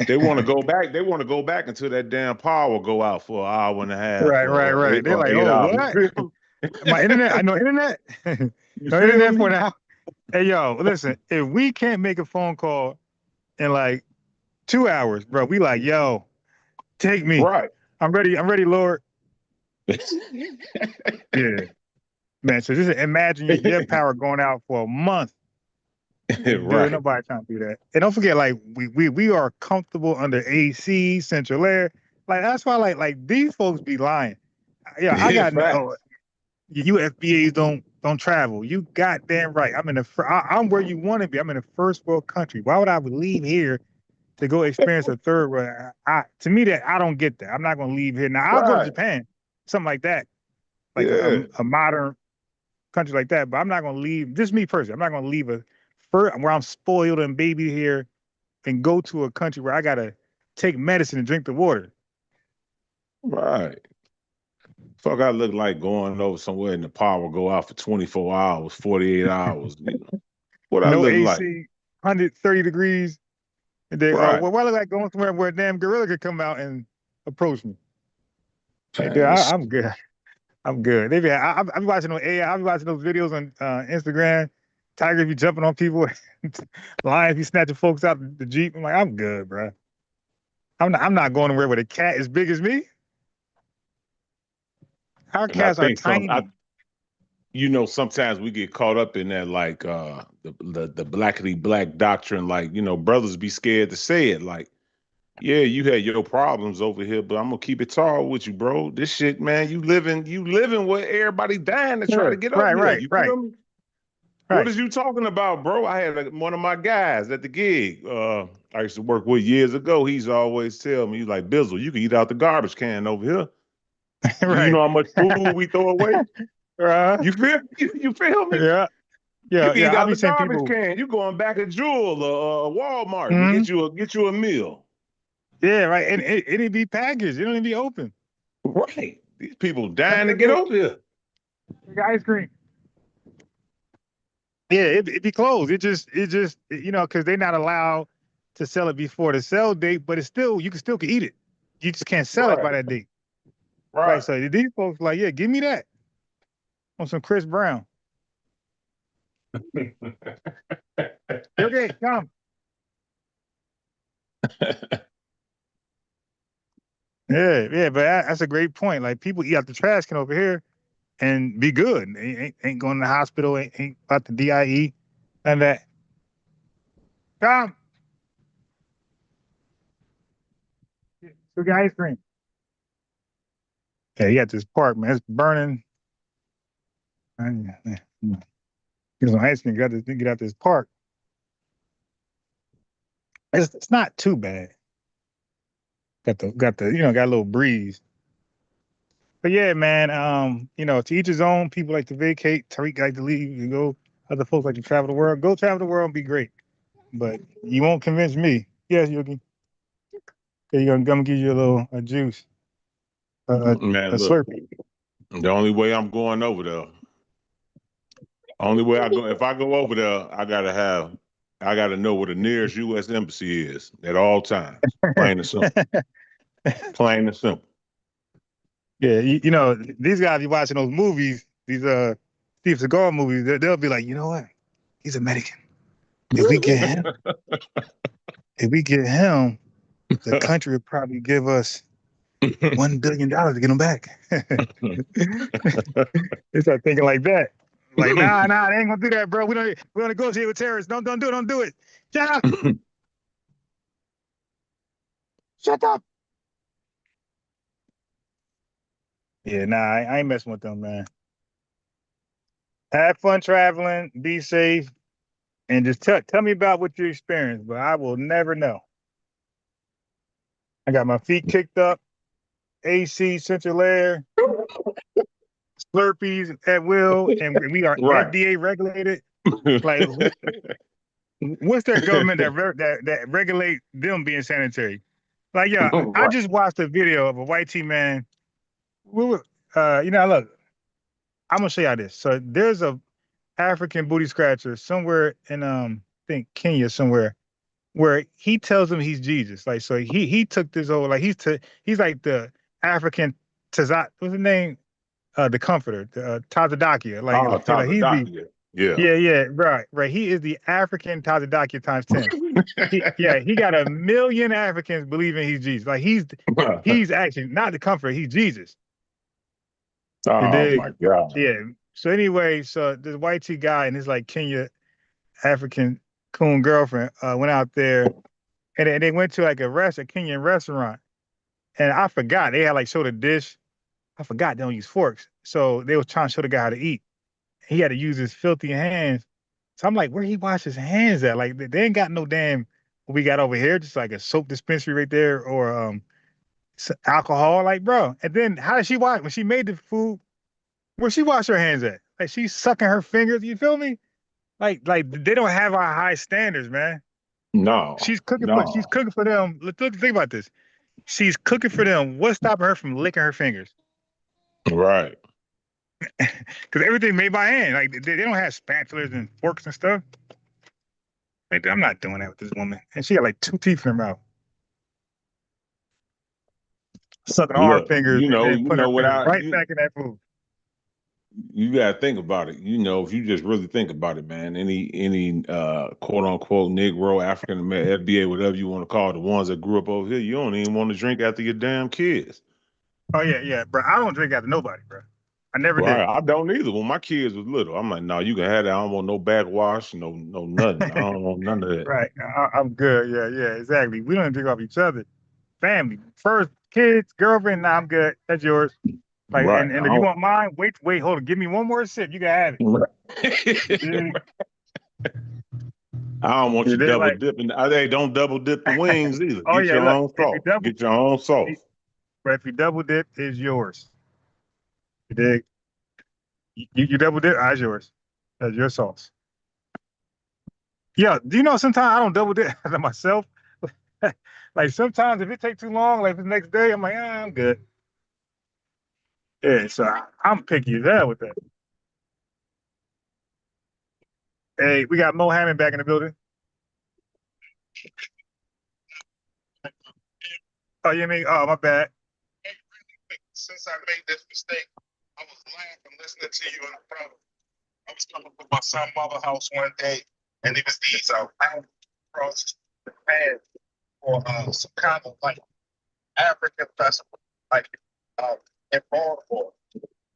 They want to go back. They want to go back until that damn power go out for an hour and a half. Right. They're like, oh, what? My internet? I know internet. No internet for now. Hey, yo, listen. If we can't make a phone call in like 2 hours, bro, we like, yo, take me. Right. I'm ready, Lord. Yeah. Man, so just imagine your power going out for a month. Right. Nobody trying to do that. And don't forget, like we are comfortable under AC, central air. Like that's why like these folks be lying. Yeah, I Yeah, got facts. you FBAs don't travel. You goddamn right. I'm where you want to be. I'm in a first world country. Why would I leave here to go experience a third world? To me that I don't get that. I'm not gonna leave here. Now I'll go to Right. Japan, something like that, like Yeah. a modern country like that. But I'm not gonna leave. Just me personally. I'm not gonna leave where I'm spoiled and baby here and go to a country where I gotta take medicine and drink the water. Right. Fuck, I look like going over somewhere and the power go out for 24 hours, 48 hours. You know what I No look like? AC, 130 degrees. And then, Right. why look like going somewhere where a damn gorilla could come out and approach me? Hey, dude, Man, I'm good. I'm good. I be watching those AI. I be watching those videos on Instagram. Tigers be jumping on people. Lions be snatching folks out the Jeep. I'm like, I'm good, bro. I'm not going anywhere with a cat as big as me. Our and I cats are think tiny. sometimes we get caught up in that like the blackity black doctrine, like, brothers be scared to say it. Like, yeah, you had your problems over here, but I'm gonna keep it tall with you, bro. This shit, man, you living where everybody dying to try Yeah, to get right, over here. right, You right, feel me? What right. is you talking about, bro? I had one of my guys at the gig. I used to work with years ago. He's always tell me, he's like, Bizzle, you can eat out the garbage can over here. You Right. know how much food we throw away? You feel you feel me? Yeah, You yeah, can eat yeah. I out be the seeing garbage people. can. You going back to Jewel or Walmart and Mhm. get you a meal. Yeah, right. And it'd be packaged. It don't even be open. Right. These people dying to get over here. Ice cream. Yeah, it be closed. It just because they're not allowed to sell it before the sell date, but you can still eat it. You just can't sell it by Right. that date. Right. Right. So these folks like, yeah, give me that on some Chris Brown. Okay, come. Yeah, but that's a great point. Like people eat out the trash can over here and be good. Ain't going to the hospital. Ain't about the DIE and that. Come. So get ice cream. Yeah, you got this park, man. It's burning. Get some ice cream. Get out this park. It's not too bad. Got a little breeze. But yeah, man. To each his own. People like to vacate. Tariq like to leave. You go. Other folks like to travel the world. Go travel the world and be great. But you won't convince me. Yes, Yogi. Okay, I'm gonna give you a juice. A Man, look, Slurpee. the only way I'm going over there, only way if I go over there, I gotta know where the nearest U.S. embassy is at all times. Plain and simple. Plain and simple. Yeah, these guys be watching those movies, these Steve Seagal movies. They'll be like, you know what? He's American. If we get him, the country would probably give us $1 billion to get him back. They start thinking like that. Like, nah, they ain't gonna do that, bro. We don't negotiate with terrorists. Don't do it. Shut up. Shut up. Yeah, nah, I ain't messing with them, man. Have fun traveling, be safe, and just tell me about what you experienced, but I will never know. I got my feet kicked up, AC, central air, Slurpees at will, and we are Right. FDA regulated. Like, what's that government that regulate them being sanitary? Like, yeah, I Right. just watched a video of a white tea man. Look, I'm gonna show y'all this. So there's a African booty scratcher somewhere in I think Kenya somewhere where he tells him he's Jesus. Like, so he took this old, like he's like the African Tazat, what's his name? The Comforter, Tazadakia. Oh, Like he's the Tanzania. Yeah. yeah, right. He is the African Tazadakia times 10. He got 1 million Africans believing he's Jesus. Like he's actually not the Comforter, he's Jesus. You Oh dig? my God. Yeah. So anyway, so this white T guy and his like Kenya African coon girlfriend went out there and they went to like a Kenyan restaurant. and I forgot they had like showed a dish. I forgot they don't use forks, so they was trying to show the guy how to eat. He had to use his filthy hands. So I'm like, where he wash his hands at? Like they ain't got no damn what we got over here, just like a soap dispensary right there, or alcohol. Like, bro. And then how did she wash when she made the food? Where she wash her hands at? Like she's sucking her fingers. You feel me? Like they don't have our high standards, man. No, She's cooking for them. Look, think about this. She's cooking for them. What's stopping her from licking her fingers? right. Because everything made by hand. Like they don't have spatulas and forks and stuff. Like I'm not doing that with this woman. And she got like 2 teeth in her mouth. Sucking all her Look, fingers and then putting her fingers right back in that food. You gotta think about it. You know, if you just really think about it, man, any quote unquote Negro, African American, FBA, whatever you want to call it, the ones that grew up over here, you don't even want to drink after your damn kids. Oh yeah, bro. I don't drink after nobody, bro. I never Right. did. I don't either. When my kids was little, I'm like, no, you can have that. I don't want no backwash, no nothing. I don't want none of that. Right. I'm good. Yeah, exactly. We don't drink off each other. Family. First, kids, girlfriend, nah, I'm good. That's yours. Like, Right. and if you want mine, wait, hold on. Give me one more sip. You can have it. Right. I don't want you double dipping. Hey, don't double dip the wings either. Oh, Get your own sauce. Get your own sauce. But if you double dip, it's yours. You dig? You double dip, it's yours. That's your sauce. Yeah, do you know sometimes I don't double dip myself? Like sometimes if it takes too long, like the next day, I'm like, I'm good. Yeah, so I'm picky as hell with that. Hey, we got Mo Hammond back in the building. Oh, you mean? Oh, my bad. Hey, really quick, since I made this mistake, I was laughing listening to you in the problem. I was coming from my son's mother's house one day, and it was these across the path for some kind of like African festival, like in Baltimore.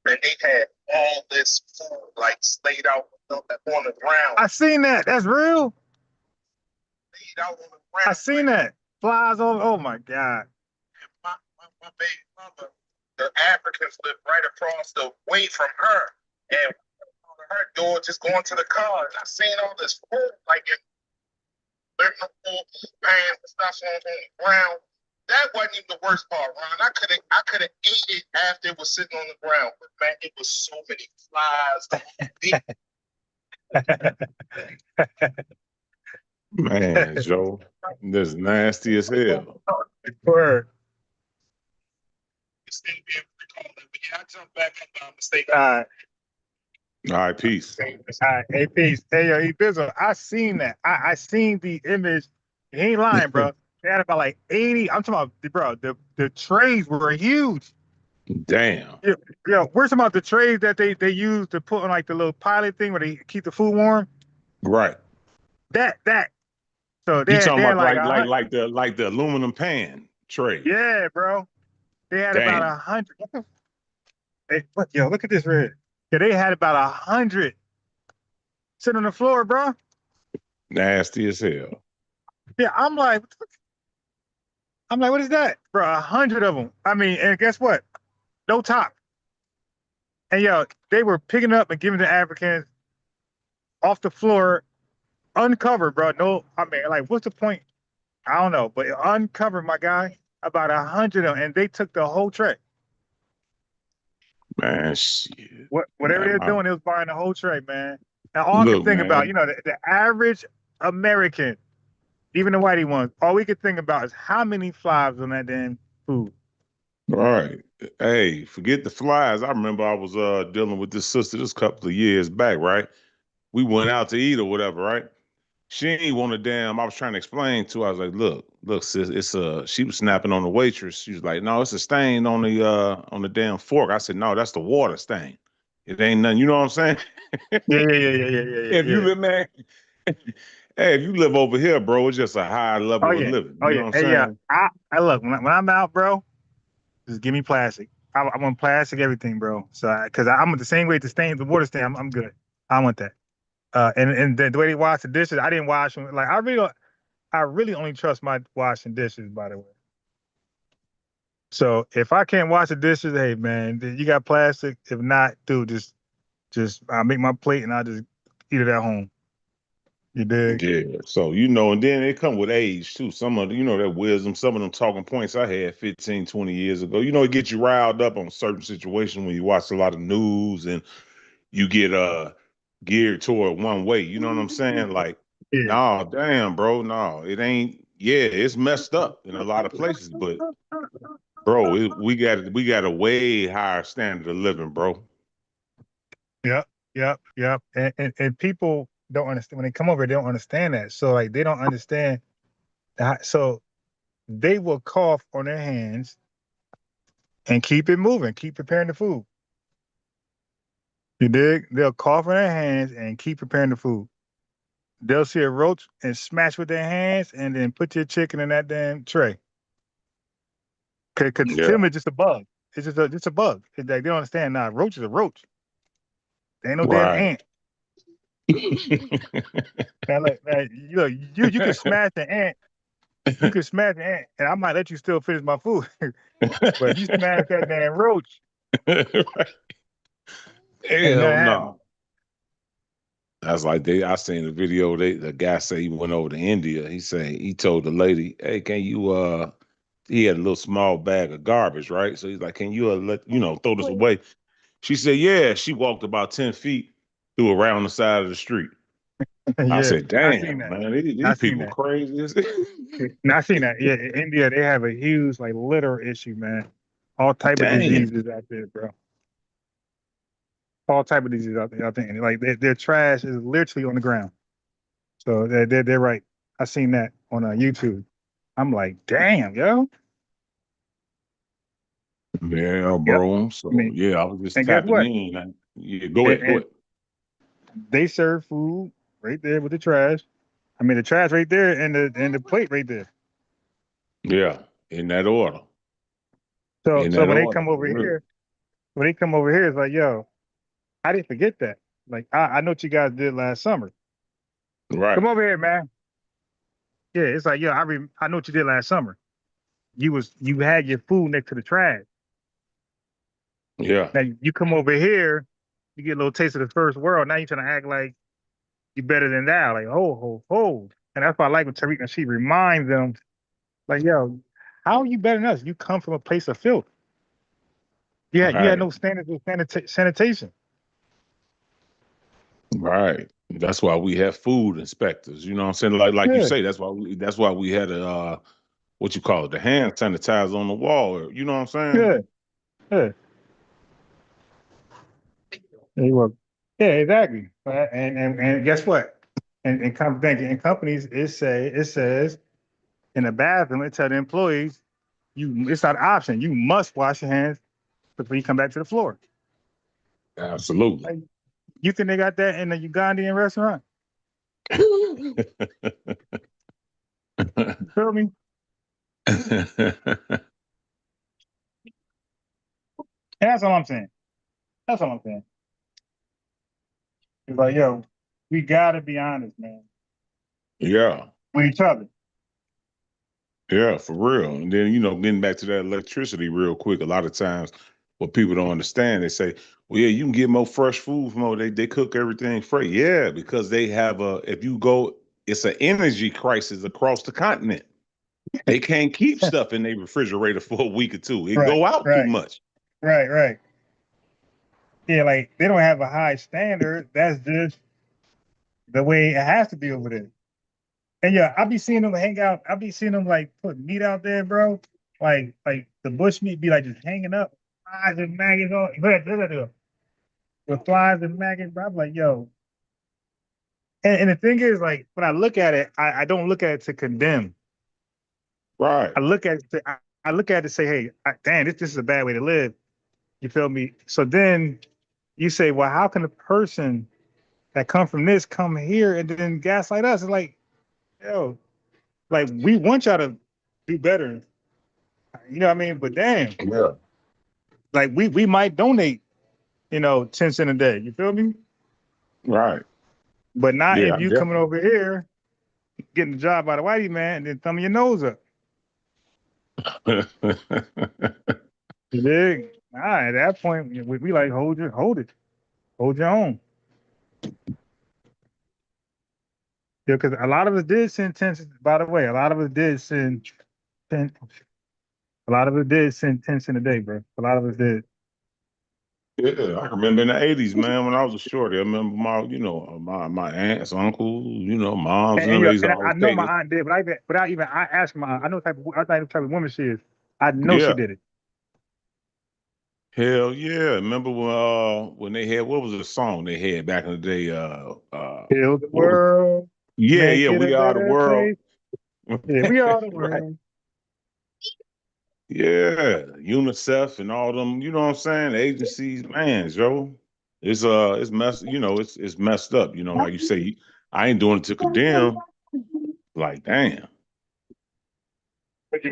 And they had all this food like laid out on the ground. I seen that. That's real. Laid out on the ground. I seen that. Flies all. Oh my God. My baby mother, the Africans lived right across the way from her, and her door just going to the car. And I seen all this food like in living room, pans and stuff on the ground. That wasn't even the worst part, Ron. I could have ate it after it was sitting on the ground, but man, it was so many flies. Man, Joe, this nasty as hell. Word. Still be able to call it, but yeah, I jumped back up by mistake. All right, peace. All right, hey, peace. Hey, yo, Bizzle, I seen that. I seen the image. He ain't lying, bro. They had about like 80. I'm talking about, bro, the trays were huge. Damn. Yo, we're talking about the trays that they use to put on like the little pilot thing where they keep the food warm. Right. That. So you talking about like the aluminum pan tray? Yeah, bro. They had about 100. Hey, yo, look at this red. Yeah, they had about 100 sitting on the floor, bro. Nasty as hell. Yeah, I'm like, what is that, bro? 100 of them. I mean, and guess what? No top. And yo, they were picking up and giving the Africans off the floor, uncovered, bro. No, I mean, like, what's the point? I don't know, but uncovered, my guy. About 100 of them, and they took the whole tray. Man, shit. Whatever they're doing, they was buying the whole tray, man. And all I can think about, the average American, even the whitey ones, all we could think about is how many flies on that damn food. All right. Hey, forget the flies. I remember I was dealing with this sister this couple of years back, right? We went out to eat or whatever, right? She ain't want a damn. I was trying to explain to her. I was like, look, sis, it's she was snapping on the waitress. She was like, no, it's a stain on the damn fork. I said, no, that's the water stain. It ain't nothing. You know what I'm saying? Yeah. If you live, man, hey, if you live over here, bro, it's just a high level of living. You know what I'm saying? Yeah. I look, when I'm out, bro, just give me plastic. I want plastic everything, bro. So because I'm the same way to stain the water stain. I'm good. I want that. And the way they wash the dishes, I didn't wash them. Like I really only trust my washing dishes, by the way. So if I can't wash the dishes, hey man, you got plastic. If not, dude, just I'll make my plate and I'll just eat it at home. You dig? Yeah. So, and then it come with age too. Some of that wisdom, some of them talking points I had 15, 20 years ago. It gets you riled up on certain situations when you watch a lot of news and you get geared toward one way. You know what I'm saying? Like, Yeah. nah, damn, bro, no, it ain't. Yeah, it's messed up in a lot of places, but bro, we got a way higher standard of living, bro. Yep. And people don't understand when they come over, they don't understand that. So like they don't understand that. So they will cough on their hands and keep it moving, keep preparing the food. You dig? They'll cough on their hands and keep preparing the food. They'll see a roach and smash with their hands and then put your chicken in that damn tray. Cause to them it's just a bug. It's just a bug. It's like they don't understand. Nah, roach is a roach. There ain't no damn Right. ant. Now, like, you can smash the ant. You can smash the ant, and I might let you still finish my food. But you smash that damn roach, ain't nothing Hell happening. no. That's like I seen the video. The guy say he went over to India. He told the lady, "Hey, can you he had a little small bag of garbage, right? So he's like, can you throw this away?" She said, "Yeah." She walked about 10 feet, threw around the side of the street. I Yeah, said, I seen "Damn, that. man, I these seen people that. crazy." I seen that. Yeah, in India they have a huge like litter issue, man. All type of Damn. diseases out there, bro. All type of diseases out there. I think like their trash is literally on the ground. So they're right. I seen that on YouTube. I'm like, damn, yo. Yeah, Yep. bro. I So mean, yeah, I was just and guess tapping what? in. Yeah, go ahead, go And ahead. they serve food right there with the trash. I mean, the trash right there and the plate right there. Yeah, in that order. So In so that when they order, come for over real. here, it's like, yo, I didn't forget that. Like I know what you guys did last summer. Come Right. over here, man. Yeah, it's like, yo, I know what you did last summer. You had your food next to the trash. Yeah. Now you come over here, you get a little taste of the first world. Now you're trying to act like you better than that. Like, ho. And that's why I like when Tariq and she reminds them, like, yo, how are you better than us? You come from a place of filth. Yeah, you had Right. no standards of sanitation. Right. That's why we have food inspectors. You know what I'm saying? Like you Yeah, say, that's why we had a what you call it, the hand sanitizer on the wall. You know what I'm saying? yeah, yeah. They were, yeah, exactly. And guess what? In companies, it says in the bathroom, it tell the employees, it's not an option. You must wash your hands before you come back to the floor. Absolutely. Like, you think they got that in the Ugandan restaurant? You feel me? And that's all I'm saying. That's all I'm saying. It's like, yo, we gotta be honest, man, Yeah. with each other. Yeah, for real. And then, getting back to that electricity real quick, a lot of times what people don't understand, they say, well, yeah, you can get more fresh food from over. They cook everything fresh. Yeah, because they have if you go, it's an energy crisis across the continent. They can't keep stuff in their refrigerator for a week or two. It Right, go out too right, much. right. Yeah, like they don't have a high standard. That's just the way it has to be over there. And yeah, I be seeing them hang out. I be seeing them like put meat out there, bro. Like the bush meat be like just hanging up, flies and maggots on. Look, with flies and maggots, bro. I'm like, yo. And the thing is, like, when I look at it, I don't look at it to condemn. Right. I look at it I look at it to say, hey, damn, this is a bad way to live. You feel me? So then you say, well, how can a person that come from this come here and then gaslight us? It's like, yo, like we want y'all to do better. You know what I mean? But damn, Yeah. like we might donate, 10 cents a day. You feel me? Right. But not Yeah, if you coming definitely. over here, getting the job by the whitey man, and then thumbing your nose up. You dig? At that point, we like hold it, hold your own. Yeah, because a lot of us did send tents. By the way, a lot of us did send tents. A lot of us did send tents in a day, bro. A lot of us did. Yeah, I remember in the '80s, man, when I was a shorty. I remember my aunts, uncles, moms, and them. They used to I always know take my us. aunt did, but without even I asking my aunt, I know the type of woman she is. I know she Yeah, did it. hell yeah. Remember when they had what was the song they had back in the day? Heal the What was world, Yeah, make yeah, it a we are the better world. place. Yeah, we are the Right. world. Yeah, UNICEF and all them, you know what I'm saying? The agencies, man, Joe. It's messed, it's messed up, like you say, I ain't doing it to condemn. Like, damn. But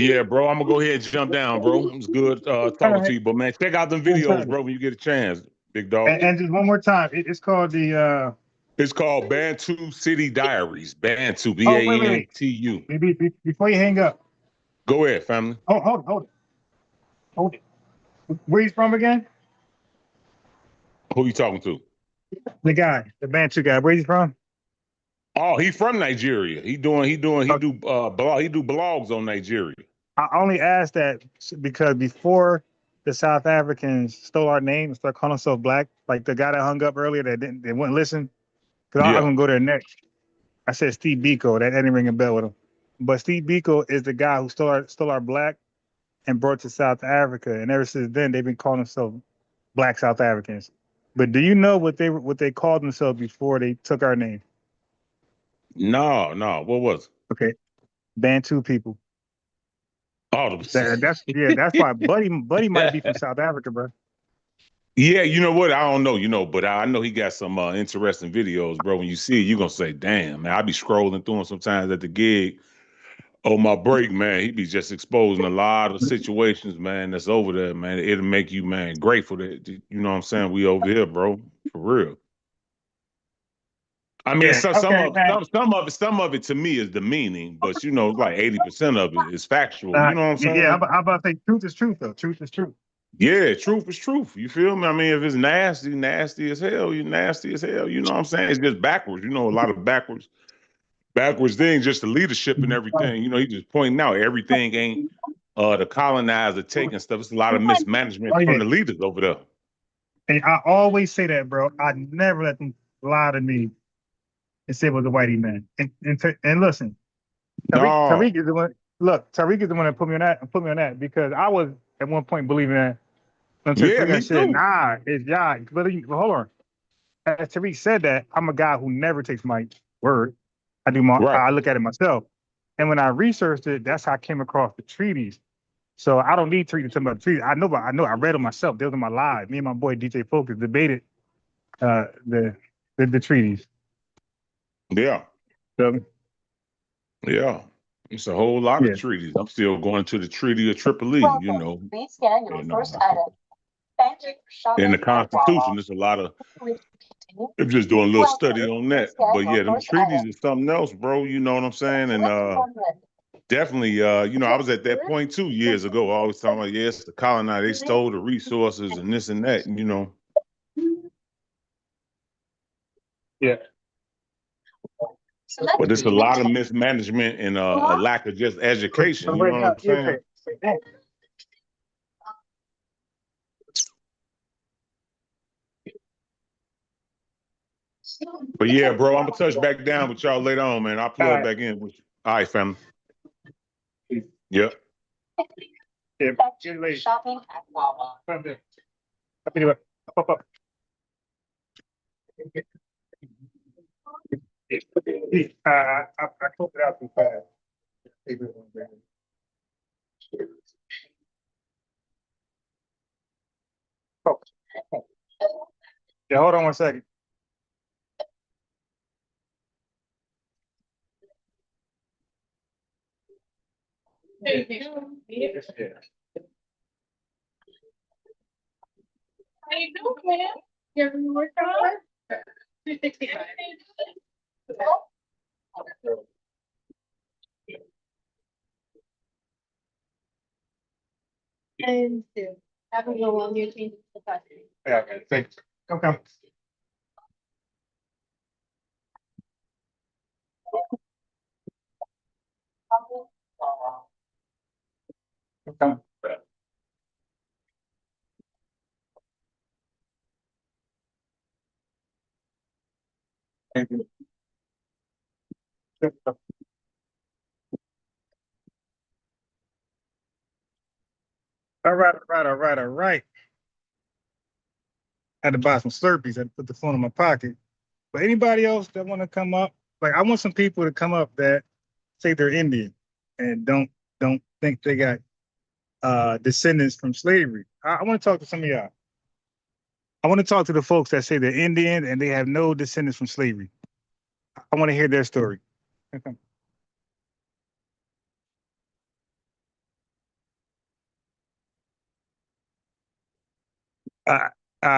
yeah, bro, I'm gonna go ahead and jump down, bro. It's good All talking to right. you. But man, check out them videos, bro, when you get a chance, big dog. And just one more time, it's called the. It's called Bantu City Diaries. Bantu, Oh, wait. Bantu. Before you hang up, Go ahead, family. hold it. Where he's from again? Who you talking to? The guy, the Bantu guy. Where he's from? Oh, he from Nigeria. He do blogs on Nigeria. I only asked that because before the South Africans stole our name and started calling themselves black, like the guy that hung up earlier that they wouldn't listen, because I'm Yeah. gonna go there next. I said Steve Biko. That didn't ring a bell with him. But Steve Biko is the guy who stole our black and brought to South Africa, and ever since then they've been calling themselves Black South Africans. But do you know what they called themselves before they took our name? No. What was it? Okay, Bantu people. Oh, That's why Buddy might be from South Africa, bro. yeah, you know what? I don't know, but I know he got some interesting videos, bro. When you see it, you're gonna say, damn, man, I be scrolling through them sometimes at the gig. On my break, man, he be just exposing a lot of situations, man, that's over there, man. It'll make you, man, grateful that, you know what I'm saying, we over here, bro, for real. I mean, Yeah. so Okay, man. some of it to me is demeaning, but like 80% of it is factual. You know what I'm Yeah. saying? How about to say truth is truth though? Truth is truth. Yeah, truth is truth. You feel me? I mean, if it's nasty, nasty as hell, you nasty as hell. You know what I'm saying? It's just backwards. A lot of backwards things, just the leadership and everything. He just pointing out everything ain't the colonizer taking stuff. It's a lot of mismanagement Oh from yeah. the leaders over there. And I always say that, bro. I never let them lie to me and say it was a whitey man. And listen, No, Tariq is the one. Look, Tariq is the one that put me on that because I was at one point believing that until yeah, Tariq me said, too. "Nah, it's y'all." But hold on. As Tariq said that, I'm a guy who never takes my word. Right. I look at it myself. And when I researched it, that's how I came across the treaties. So I don't need Tariq to tell me about the treaties. I read them myself. They was in my live. Me and my boy DJ Focus debated uh, the the treaties. Yeah. So, Yeah. It's a whole lot of yeah. treaties. I'm still going to the Treaty of Tripoli, Please scan your and first item. Thank you for in shopping the at Wawa. Constitution, there's a lot of We continue. I'm just doing a little Welcome. study on Please that. scan But your yeah, them first treaties item. is something else, bro. You know what I'm saying? And Select 100. definitely, I was at that point 2 years ago. I was talking about, yes, the colonizer, they stole the resources and this and that, Yeah. Select But it's a lot of mismanagement and a lack of just education. But You know right what now, I'm saying? But yeah, bro, I'm gonna touch back down with y'all later on, man. I'll All plug right. back in with you. All right, family. Yep. Yeah. Thank you for shopping at Wawa. Pop up. I closed it out too fast. Oh. Yeah, hold on one second. Hey, yeah. How you doing, man? You having a work on? And two. Have a good one. You're changing the country. Yeah, okay, thanks. Come. Come. Thank you. All right. Had to buy some Slurpees. I had to put the phone in my pocket. But anybody else that want to come up, like I want some people to come up that say they're Indian and don't think they got descendants from slavery. I want to talk to some of y'all. I want to talk to the folks that say they're Indian and they have no descendants from slavery. I want to hear their story.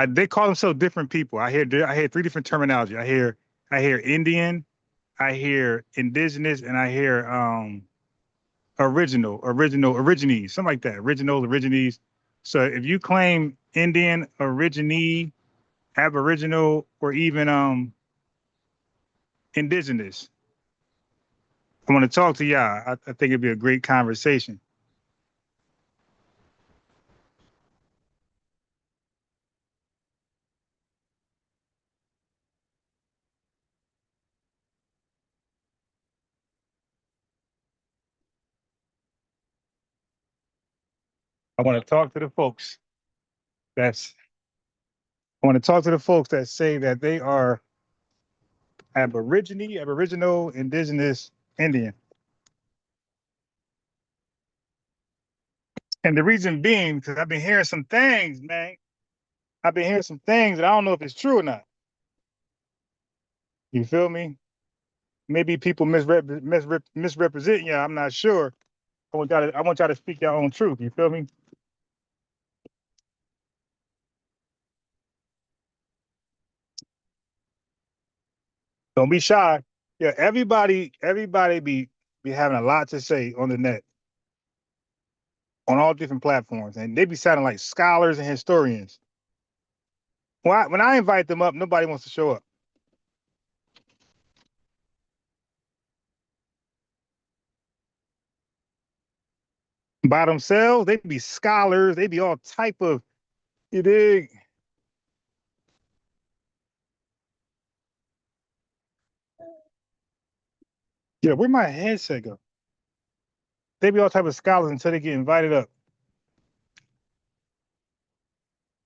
They call themselves different people. I hear three different terminology. I hear Indian, I hear indigenous, and I hear origines, something like that. Originals, origines. So if you claim Indian, originee, Aboriginal, or even indigenous, I want to talk to y'all. I think it'd be a great conversation. I want to talk to the folks that's I want to talk to the folks that say that they are Aboriginal, indigenous, Indian. And the reason being, because I've been hearing some things, man. I've been hearing some things that I don't know if it's true or not. You feel me? Maybe people misrepresent you. I'm not sure. I want y'all to speak your own truth. You feel me? Don't be shy. Yeah, everybody be having a lot to say on the net, on all different platforms, and they be sounding like scholars and historians. When I invite them up, nobody wants to show up. By themselves, they be scholars. They be all type of, you dig? Yeah, where my headset go? They be all type of scholars until they get invited up.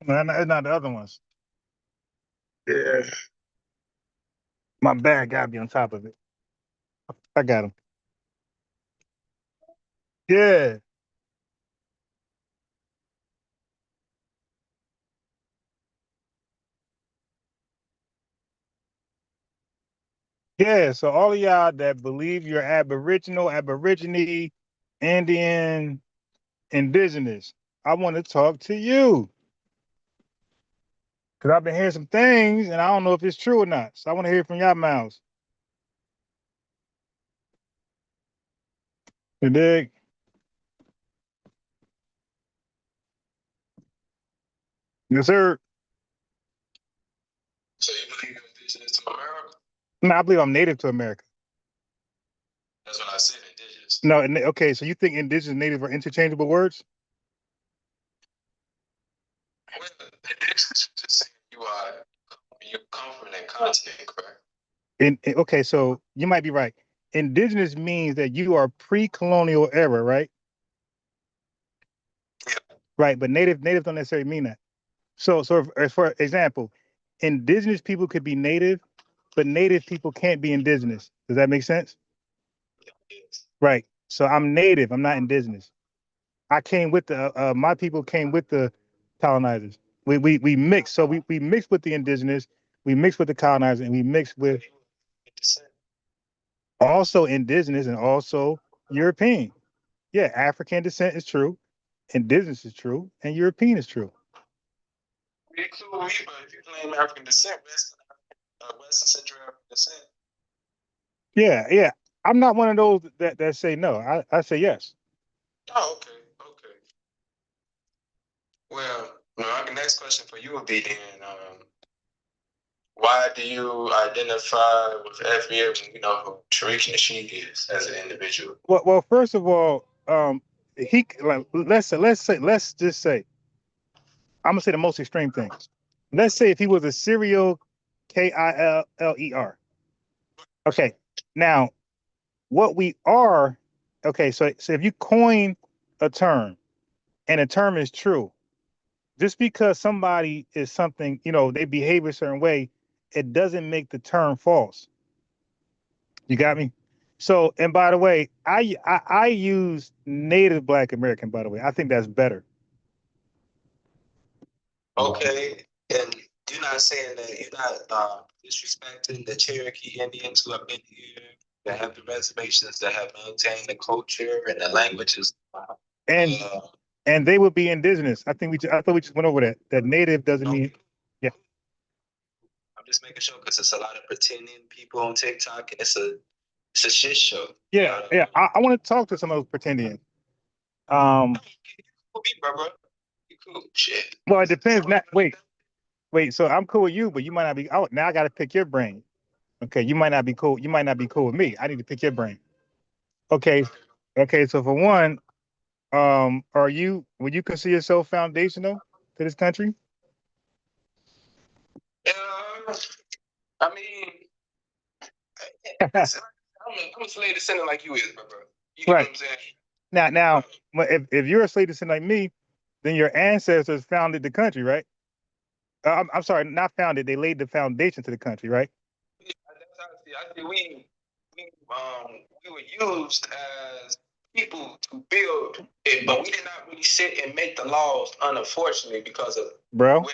No, not the other ones. Yeah. My bad gotta be on top of it. I got him. Yeah. Yeah. So all of y'all that believe you're Aboriginal, Aborigine, Indian, indigenous, I want to talk to you. Because I've been hearing some things and I don't know if it's true or not. So I want to hear from y'all mouths. You dig? Yes, sir. So you believe you're indigenous to America? No, I believe I'm native to America. That's what I said, indigenous. No, okay, so you think indigenous and native are interchangeable words? Well, indigenous is just saying you come from that continent, correct? Okay, so you might be right. Indigenous means that you are pre-colonial era, right? Yeah. Right, but native don't necessarily mean that. So for example, indigenous people could be native, but native people can't be indigenous. Does that make sense? Yes. Right. So I'm native. I'm not indigenous. I came with the my people came with the colonizers. We mixed. So we mixed with the indigenous. We mixed with the colonizers, and we mixed with also indigenous and also European. Yeah, African descent is true, indigenous is true, and European is true. Include me, but if you claim African descent, West and Central African descent. Yeah, yeah. I'm not one of those that say no. I say yes. Oh, okay, okay. Well, the next question for you would be then, why do you identify with FBA when you know who Tariq Nasheed is as an individual? Well, first of all, he like let's just say I'm gonna say the most extreme thing. Let's say if he was a serial killer. Okay, now what we are, okay, so if you coin a term and a term is true, just because somebody is something, they behave a certain way, it doesn't make the term false. You got me? So, and by the way, I use Native Black American, by the way. I think that's better. Okay, and you're not saying that you're not disrespecting the Cherokee Indians who have been here, that have the reservations, that have maintained the culture and the languages. And they would be indigenous. I thought we just went over that. That Native doesn't mean, yeah. I'm just making sure because it's a lot of pretending people on TikTok, and it's a shit show. Yeah, yeah. I want to talk to some of those pretending. Cool, bro. You cool, shit. Well, it depends. Wait. So I'm cool with you, but you might not be. Oh, now I got to pick your brain. Okay, you might not be cool. You might not be cool with me. I need to pick your brain. Okay. So for one, would you consider yourself foundational to this country? I mean, I'm a slave descendant like you is, bro. You know what I'm saying? Now, if you're a slave descendant like me, then your ancestors founded the country, right? I'm sorry, not founded. They laid the foundation to the country, right? Yeah, that's how I see. We were used as people to build it, but we did not really sit and make the laws, unfortunately, because of bro.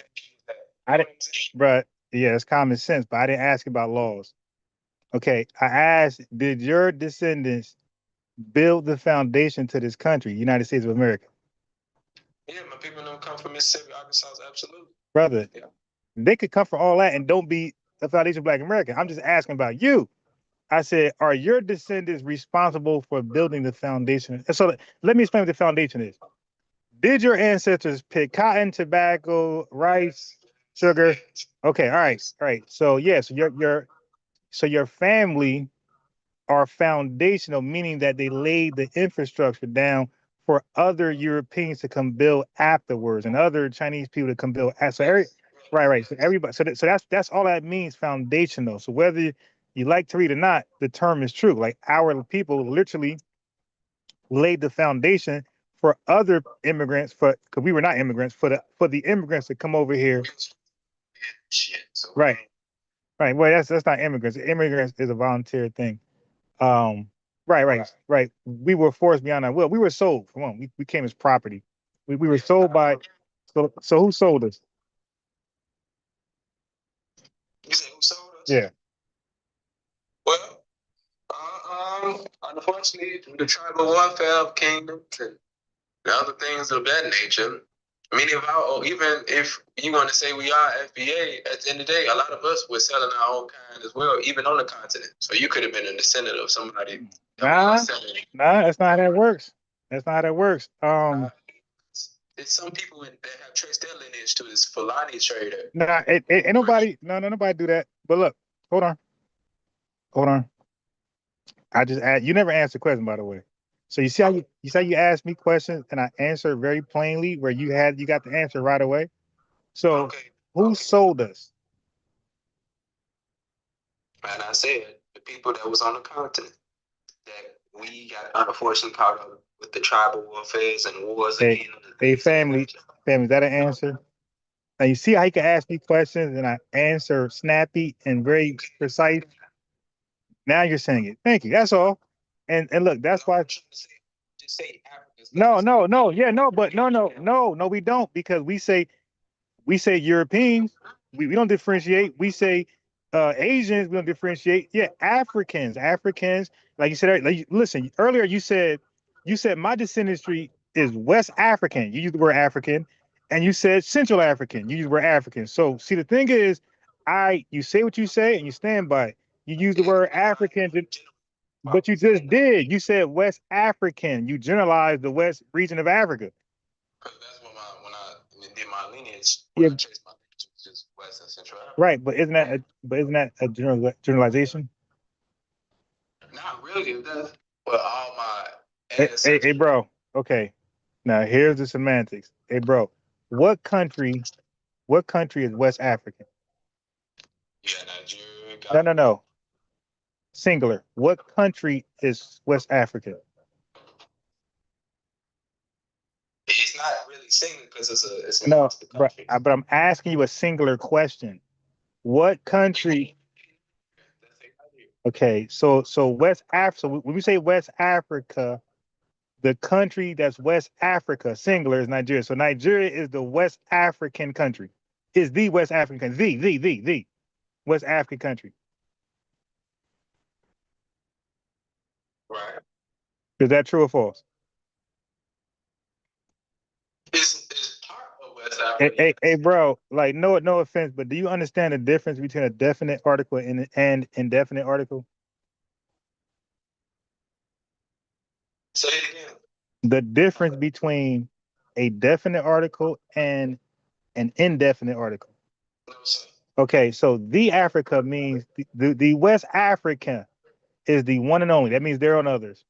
Yeah, it's common sense, but I didn't ask about laws. Okay, I asked, did your descendants build the foundation to this country, United States of America? Yeah, my people don't come from Mississippi, Arkansas, absolutely. Brother, yeah. They could come from all that and don't be the foundation of Black America. I'm just asking about you. I said, are your descendants responsible for building the foundation? So let me explain what the foundation is. Did your ancestors pick cotton, tobacco, rice, sugar? Okay, all right. So yes, your family are foundational, meaning that they laid the infrastructure down for other Europeans to come build afterwards, and other Chinese people to come build. So right. So everybody. So that's all that means, foundational. So whether you like to read or not, the term is true. Like our people literally laid the foundation for other immigrants, because we were not immigrants, for the immigrants to come over here. Right. Well, that's not immigrants. Immigrants is a volunteer thing. Right. We were forced beyond our will. We were sold. Come on, we came as property. We were sold by. So who sold us? You said who sold us? Yeah. Well, unfortunately, the tribal warfare kingdom and the other things of that nature. Many of our, even if you want to say we are FBA, at the end of the day, a lot of us were selling our own kind as well, even on the continent. So you could have been a descendant of somebody. Nah, that's not how that works. That's not how that works. It's some people that have traced their lineage to this Fulani trader. Nah, ain't nobody. No, nobody do that. But look, hold on. I just you never answered the question, by the way. So you see how you asked me questions and I answered very plainly, where you got the answer right away. So who sold us? And I said the people that was on the continent that we got unfortunately caught up with the tribal warfares and wars again. Family, is that an answer? Now you see how you can ask me questions and I answer snappy and very precise. Now you're saying it. Thank you. That's all. And look, that's why. Just say Africans. No, we don't, because we say Europeans. We don't differentiate. We say Asians. We don't differentiate. Yeah, Africans. Like you said, listen. Earlier you said my descendantry is West African. You used the word African, and you said Central African. You used the word African. So see, the thing is, you say what you say and you stand by it. You use the word African, but you just did. You said West African. You generalized the West region of Africa. That's when I did my lineage. Yeah. I traced my lineage to just West and Central Africa. Right, but isn't that a generalization? Not really. That's what all my Hey, bro. Okay. Now here's the semantics. Hey, bro. What country is West African? Yeah, Nigeria. No. Singular. What country is West African? It's not really singular because it's a No, but I'm asking you a singular question. What country? Okay, so West Africa. So when we say West Africa, the country that's West Africa, singular, is Nigeria. So Nigeria is the West African country. Is the West African country. The West African country. Right. Is that true or false? It's part of West Africa. Hey, bro, like no offense, but do you understand the difference between a definite article and indefinite article? Say it again. The difference between a definite article and an indefinite article. No, sir. Okay, so the Africa means the West African is the one and only. That means there are others.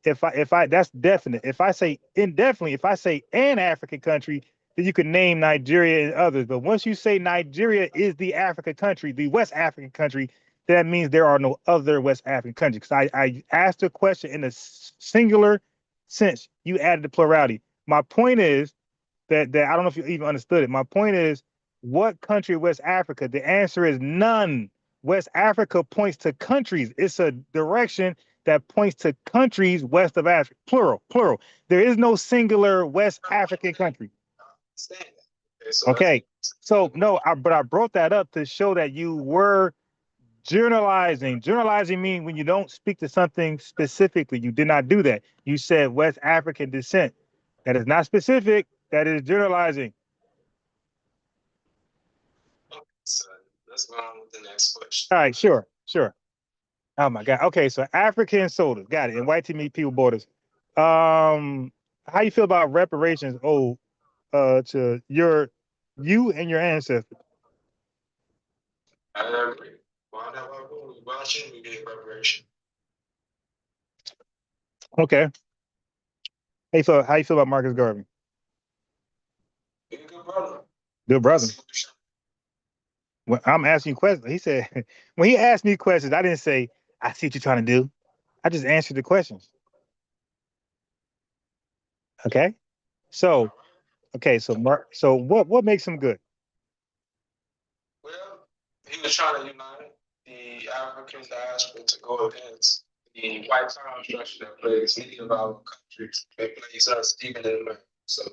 If I that's definite. If I say indefinitely, if I say an African country, then you could name Nigeria and others. But once you say Nigeria is the African country, the West African country, that means there are no other West African countries. Because I asked a question in a singular sense. You added the plurality. My point is that I don't know if you even understood it. My point is, what country West Africa? The answer is none. West Africa points to countries. It's a direction that points to countries west of Africa. Plural. There is no singular West African country. Okay. So no, but I brought that up to show that you were generalizing. Generalizing means when you don't speak to something specifically. You did not do that. You said West African descent. That is not specific. That is generalizing. So let's go on with the next question. All right, sure. Oh my God. Okay, so African sodas, got it. And white team meat people borders. How you feel about reparations to you and your ancestors? I agree. Why shouldn't we get reparation? Okay. Hey, so how you feel about Marcus Garvey? He's a good brother. Good brother. When I'm asking you questions, he said, when he asked me questions, I didn't say, I see what you're trying to do. I just answered the questions. Okay. So what makes him good? Well, he was trying to unite the African diaspora to go against the white power structure that plagues many of our countries. It plagues us even in America. So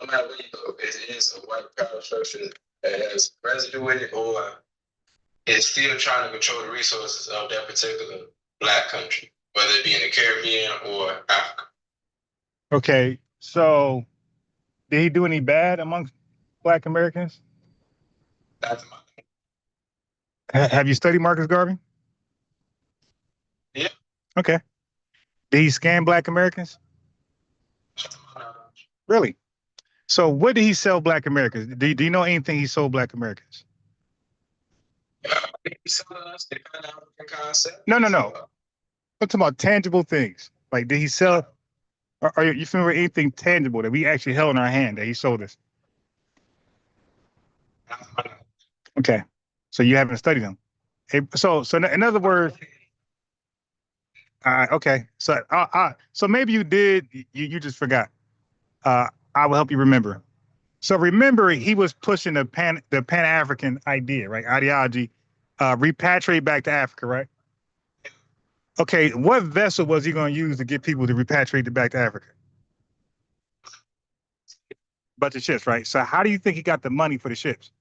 no matter where you go, it is a white power structure that has residue in it or is still trying to control the resources of that particular black country, whether it be in the Caribbean or Africa. Okay, so did he do any bad amongst Black Americans? That's my Have you studied Marcus Garvey? Yeah. Okay. Did he scam Black Americans? That's my knowledge. Really? So what did he sell Black Americans? Do you know anything he sold Black Americans? He selling us the Pan-African concept. No. I'm talking about tangible things. Like, did he sell? Are you familiar with anything tangible that we actually held in our hand that he sold us? Okay, so you haven't studied them. Hey, so in other words, okay. So maybe you did. You just forgot. I will help you remember. So remember, he was pushing the Pan-African idea, right? Ideology, repatriate back to Africa, right? Okay, what vessel was he going to use to get people to repatriate back to Africa? Bunch of ships, right? So how do you think he got the money for the ships?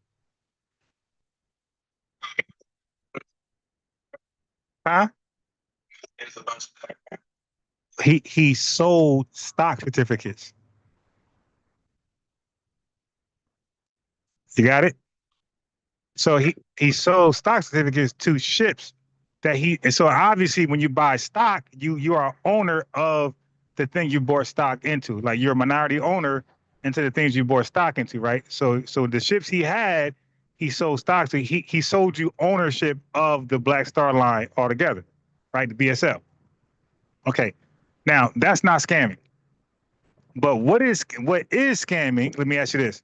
Huh? It's a bunch of He sold stock certificates. You got it? So he sold stock certificates to ships that and so obviously when you buy stock, you are owner of the thing you bought stock into. Like you're a minority owner into the things you bought stock into, right? So the ships he had, he sold stock. So he sold you ownership of the Black Star Line altogether, right? The BSL. Okay. Now that's not scamming. But what is scamming? Let me ask you this.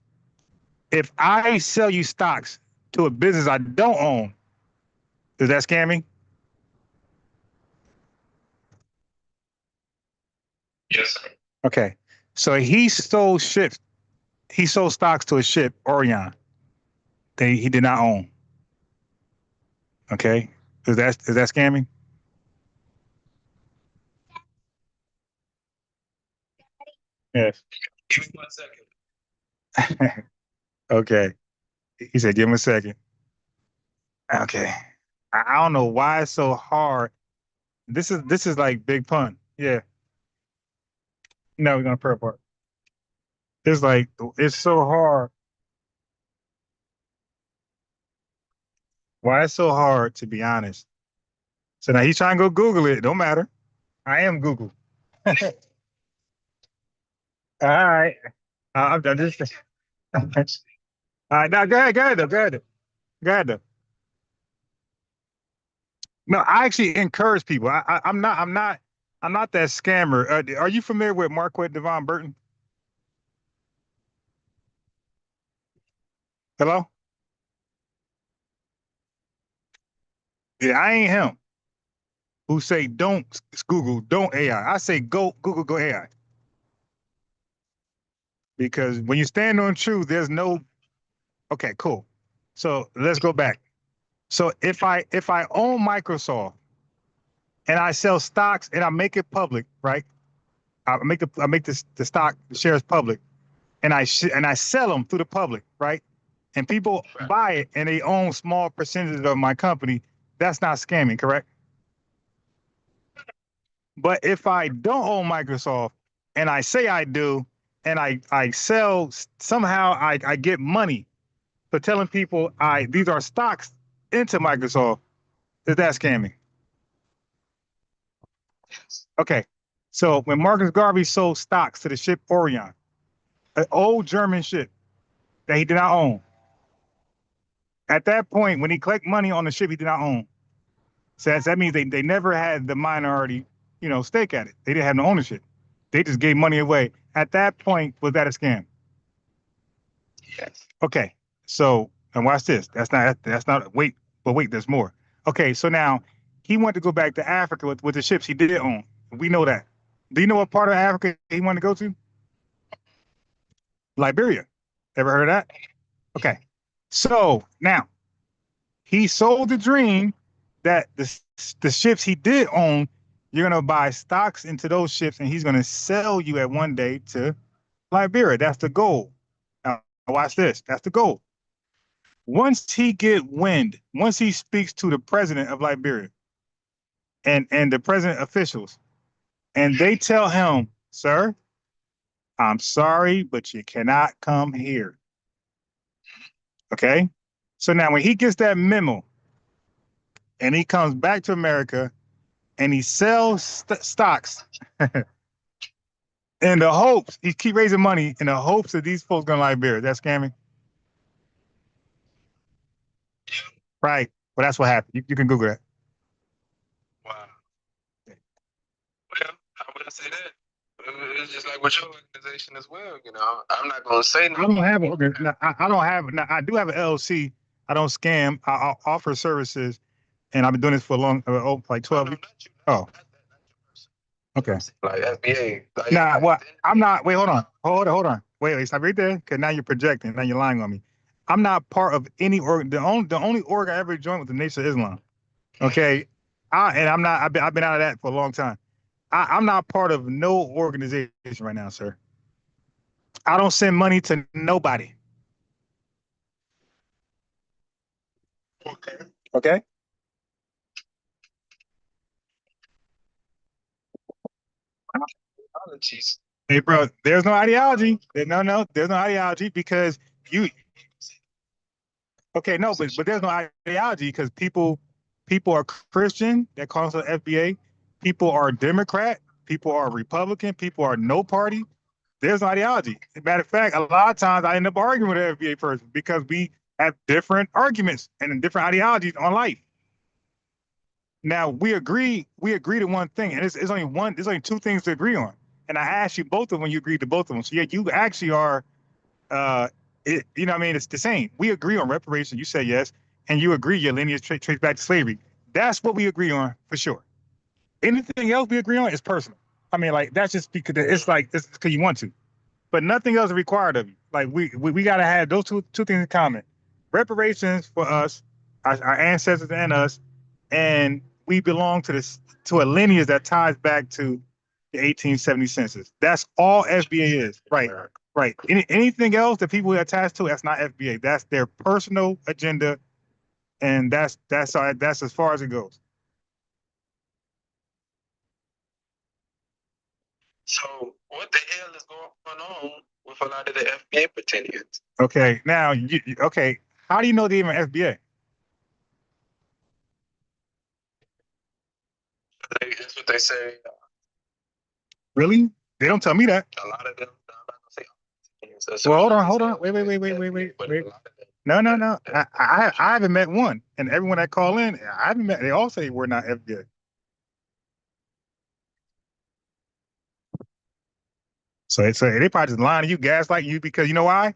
If I sell you stocks to a business I don't own, is that scamming? Yes, sir. Okay. So he sold ships. He sold stocks to a ship, Orion, that he did not own. Okay. Is that scamming? Yes. Give me 1 second. Okay. He said, give him a second. Okay. I don't know why it's so hard. This is like big pun. Yeah. No, we're gonna prep part. It's like it's so hard. Why it's so hard, to be honest. So now he's trying to go Google it. Don't matter. I am Google. All right. I'm just. All right. Now go ahead though. Go ahead. Go ahead though. No, I actually encourage people. I'm not that scammer. Are you familiar with Marquette Devon Burton? Hello? Yeah, I ain't him. Who say don't Google, don't AI. I say go Google, go AI. Because when you stand on truth, there's no. Okay, cool. So let's go back. So if I own Microsoft and I sell stocks and I make it public, right? I make the stock the shares public, and I sell them through the public, right? And people buy it and they own small percentages of my company. That's not scamming, correct? But if I don't own Microsoft and I say I do, and I sell somehow I get money for telling people these are stocks into Microsoft, is that scamming? Okay. So when Marcus Garvey sold stocks to the ship Orion, an old German ship that he did not own, at that point, when he collect money on the ship he did not own, so that means they never had the minority, stake at it. They didn't have no ownership. They just gave money away. At that point, was that a scam? Yes. Okay. So, and watch this. Wait, there's more. Okay. So now he wanted to go back to Africa with the ships he did own. We know that. Do you know what part of Africa he wanted to go to? Liberia. Ever heard of that? Okay. So now he sold the dream that the ships he did own, you're gonna buy stocks into those ships, and he's gonna sell you at one day to Liberia. That's the goal. Now watch this. That's the goal. Once he get wind, once he speaks to the president of Liberia and the president officials, and they tell him, sir, I'm sorry, but you cannot come here. Okay. So now when he gets that memo and he comes back to America and he sells stocks in the hopes, he keep raising money in the hopes that these folks gonna Liberia. That's scamming. Right. Well, that's what happened. You can Google that. Wow. Well, how would I say that? It's just like with your organization as well. I'm not gonna say I don't have I don't have. I do have an LLC. I don't scam. I offer services, and I've been doing this for a long, like 12 years. Oh, okay. like FBA. Nah, what? I'm not. Wait, hold on. Wait, stop right there. Because now you're projecting. Now you're lying on me. I'm not part of any org. The only org I ever joined was the Nation of Islam. Okay, I'm not. I've been out of that for a long time. I'm not part of no organization right now, sir. I don't send money to nobody. Okay. Okay. Apologies. Hey, bro, there's no ideology. No, there's no ideology because you. Okay, no, but there's no ideology because people are Christian that calls us FBA. People are Democrat. People are Republican. People are no party. There's no ideology. As a matter of fact, a lot of times I end up arguing with an FBA person because we have different arguments and different ideologies on life. Now we agree to one thing, and it's only one. There's only two things to agree on. And I asked you both of them. You agreed to both of them. So yeah, you actually are. You know what I mean? It's the same. We agree on reparations. You say yes, and you agree your lineage traces back to slavery. That's what we agree on for sure. Anything else we agree on is personal. I mean, like that's just because it's because you want to, but nothing else is required of you. Like we gotta have those two things in common: reparations for us, our ancestors and us, and we belong to a lineage that ties back to the 1870 census. That's all FBA is. Right. Right. Anything else that people attach to, that's not FBA. That's their personal agenda, and that's as far as it goes. So what the hell is going on with a lot of the FBA pretenders? Okay, now okay. How do you know they're even FBA? That's what they say. Really? They don't tell me that. A lot of them. I'm not gonna say. Well, hold on. Wait. No. I haven't met one, and everyone that call in, I haven't met. They all say we're not FBA. So they probably just lying to you, gaslighting you because you know why?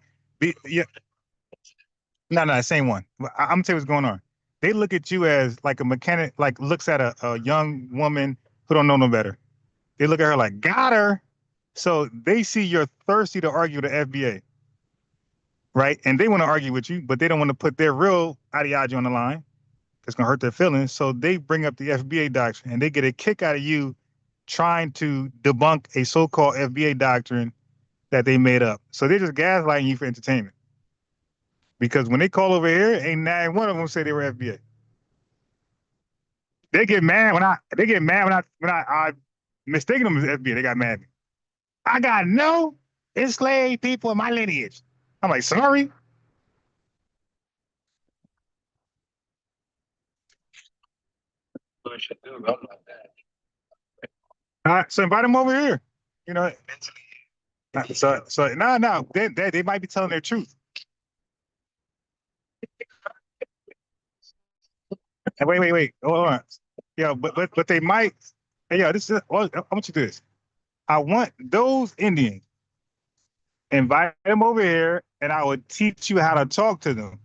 Yeah. No, same one. I'm gonna tell you what's going on. They look at you as like a mechanic, like looks at a young woman who don't know no better. They look at her like, got her. So they see you're thirsty to argue with the FBA, right? And they want to argue with you, but they don't want to put their real ideology on the line. It's gonna hurt their feelings. So they bring up the FBA doctrine, and they get a kick out of you trying to debunk a so-called FBA doctrine that they made up. So they're just gaslighting you for entertainment. Because when they call over here, ain't not one of them say they were FBA. They get mad when I mistaken them as FBA. They got mad at me. I got no enslaved people in my lineage. I'm like, sorry. What should do about that? All right, so invite them over here. You know. So no, they might be telling their truth. And wait. Hold on. Yeah, but they might. Hey, yo, this is. I want you to do this. I want those Indians. Invite them over here, and I would teach you how to talk to them.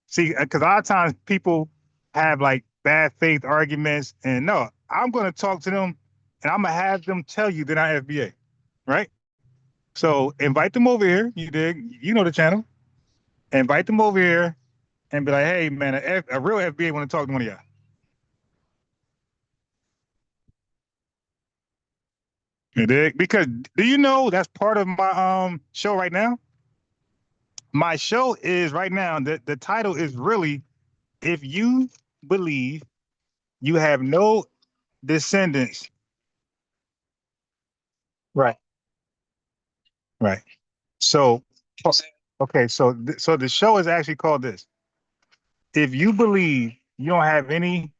See, because a lot of times people have like bad faith arguments, and no, I'm going to talk to them, and I'm gonna have them tell you they're not FBA, right? So invite them over here. You dig? You know the channel. Invite them over here, and be like, hey man, a real FBA want to talk to one of y'all. You dig? Because do you know that's part of my show right now? My show is right now, the title is really, if you believe you have no descendants. Right. So, okay, so the show is actually called this. If you believe you don't have any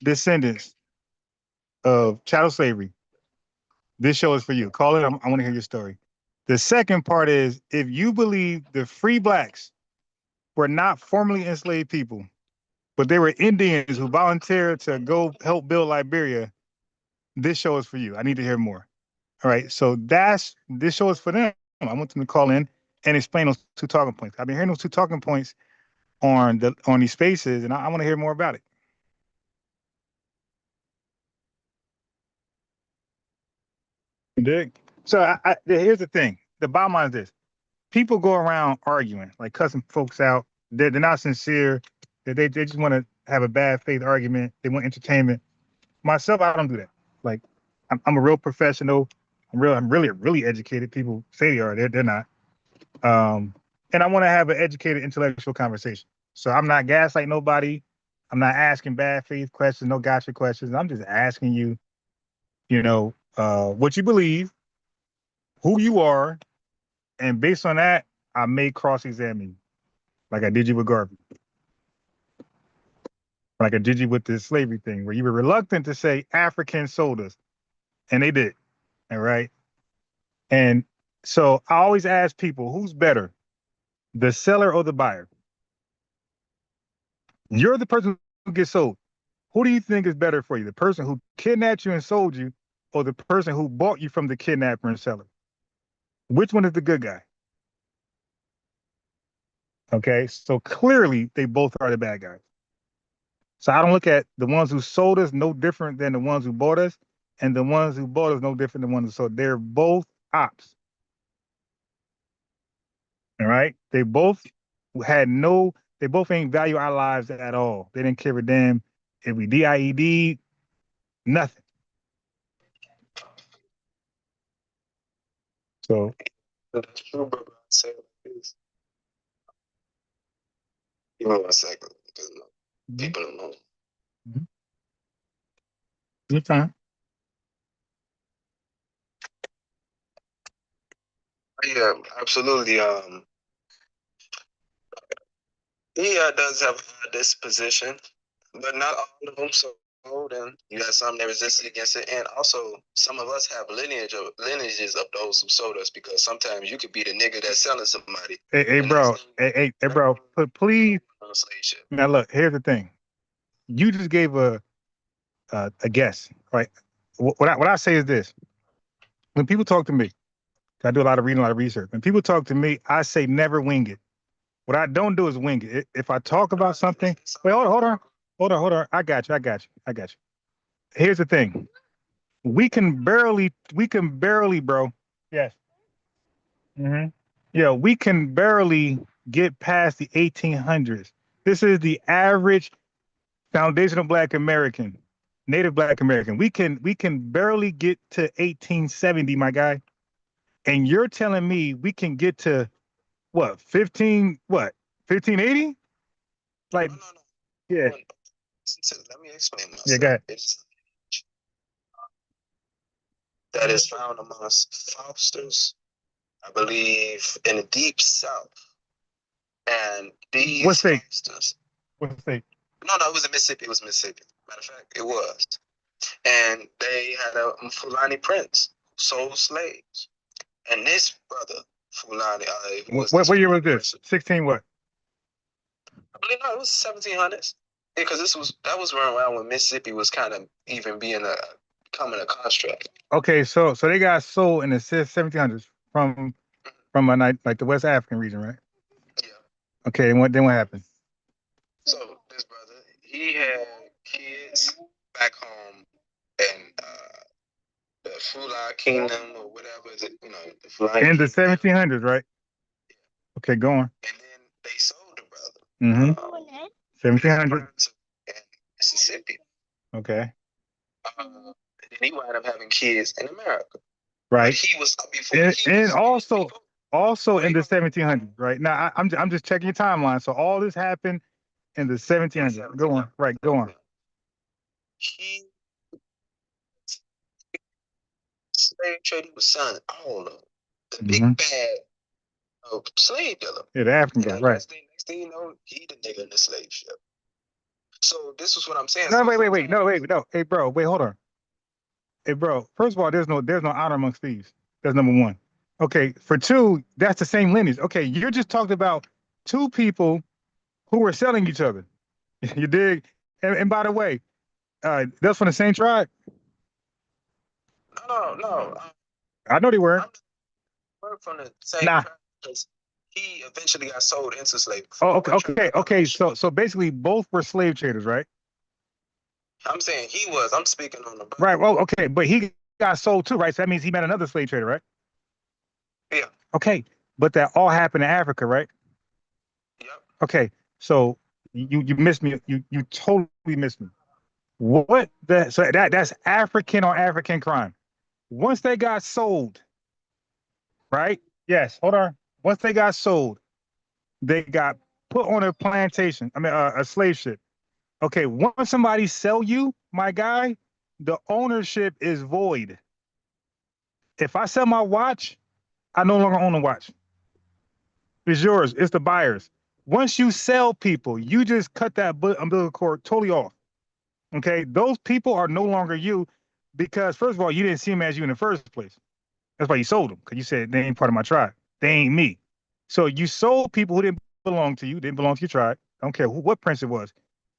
descendants of chattel slavery, this show is for you. Call it. I want to hear your story. The second part is, if you believe the free blacks were not formerly enslaved people, but they were Indians who volunteered to go help build Liberia, this show is for you. I need to hear more. All right. So this show is for them. I want them to call in and explain those two talking points. I've been hearing those two talking points on these spaces, and I want to hear more about it. You dig? So here's the thing. The bottom line is this. People go around arguing, like cussing folks out. They're not sincere. They just want to have a bad faith argument. They want entertainment. Myself, I don't do that. Like, I'm a real professional. I'm really educated. People say they are. They're not. And I want to have an educated, intellectual conversation. So I'm not gaslighting nobody. I'm not asking bad faith questions, no gotcha questions. I'm just asking you, what you believe, who you are, and based on that, I may cross-examine you. like I did you with Garvey, like I did you with this slavery thing, where you were reluctant to say Africans sold us, and they did. All right. And so I always ask people, who's better, the seller or the buyer? You're the person who gets sold. Who do you think is better for you? The person who kidnapped you and sold you, or the person who bought you from the kidnapper and seller? Which one is the good guy? Okay, so clearly they both are the bad guys. So I don't look at the ones who sold us no different than the ones who bought us, and the ones who bought us no different than the ones who sold. They're both ops. All right, they both they both ain't value our lives at all. They didn't care a damn if we DIED, nothing. So that's true, but I say it like this. Give me 1 second, because people don't know. Good time. Yeah, absolutely. He does have a disposition, but not all of them. So then you got some that resisted against it, and also some of us have lineages of those who sold us, because sometimes you could be the nigga that's selling somebody. Hey, bro. Hey, bro. Please. Now look. Here's the thing. You just gave a guess, right? What I say is this: when people talk to me, I do a lot of reading, a lot of research. When people talk to me, I say never wing it. What I don't do is wing it. If I talk about something, wait, hold on. I got you. Here's the thing. We can barely, bro. Yes. Yeah, we can barely get past the 1800s. This is the average foundational Black American, Native Black American. We can barely get to 1870, my guy. And you're telling me we can get to what, 1580? Like, No. yeah. Let me explain myself. Yeah, go ahead. That is found amongst Fosters, I believe, in the deep South. And these What state? Fosters. What state? No, it was in Mississippi. Matter of fact, it was. And they had a Fulani prince who sold slaves. And this brother, Fulani, What year was this? 16 what? I believe it was 1700s. Yeah, because that was around when Mississippi was kind of even becoming a construct. Okay, so they got sold in the 1700s from a night like the West African region, right? Yeah. Okay, and what happened? So this brother, he had kids back home in the Fula Kingdom or whatever is it, the Fulani In the Kingdom. 1700s, right? Okay, go on. And then they sold the brother. 1700s. In Mississippi. Okay. And he wound up having kids in America. Right. He was also in the 1700s, right? Now I'm just checking your timeline. So all this happened in the 1700s. Go on. Right, go on. He slave trade, he was selling all of them. The big bad slave dealer. Yeah, the African guy, right. Next thing you know, he the nigga in the slave ship. So this was what I'm saying. No, wait. No. Hey, bro, wait, hold on. Hey, bro, first of all, there's no honor amongst thieves. That's number one. Okay, for two, that's the same lineage. Okay, you're just talking about two people who were selling each other. You dig? And by the way, that's from the same tribe? No. I know they weren't. From the same tribe because he eventually got sold into slavery. Oh, okay. So basically, both were slave traders, right? I'm saying he was. I'm speaking on the brother. Right. Well, okay, but he got sold too, right? So that means he met another slave trader, right? Yeah. Okay, but that all happened in Africa, right? Yep. Okay, so you missed me. You totally missed me. So that's African on African crime. Once they got sold, right? Yes. Hold on. Once they got sold, they got put on a plantation. I mean, a slave ship. Okay. Once somebody sell you, my guy, the ownership is void. If I sell my watch, I no longer own the watch. It's yours. It's the buyer's. Once you sell people, you just cut that umbilical cord totally off. Okay, those people are no longer you because first of all, you didn't see them as you in the first place. That's why you sold them because you said they ain't part of my tribe. They ain't me. So you sold people who didn't belong to you, didn't belong to your tribe. I don't care what prince it was.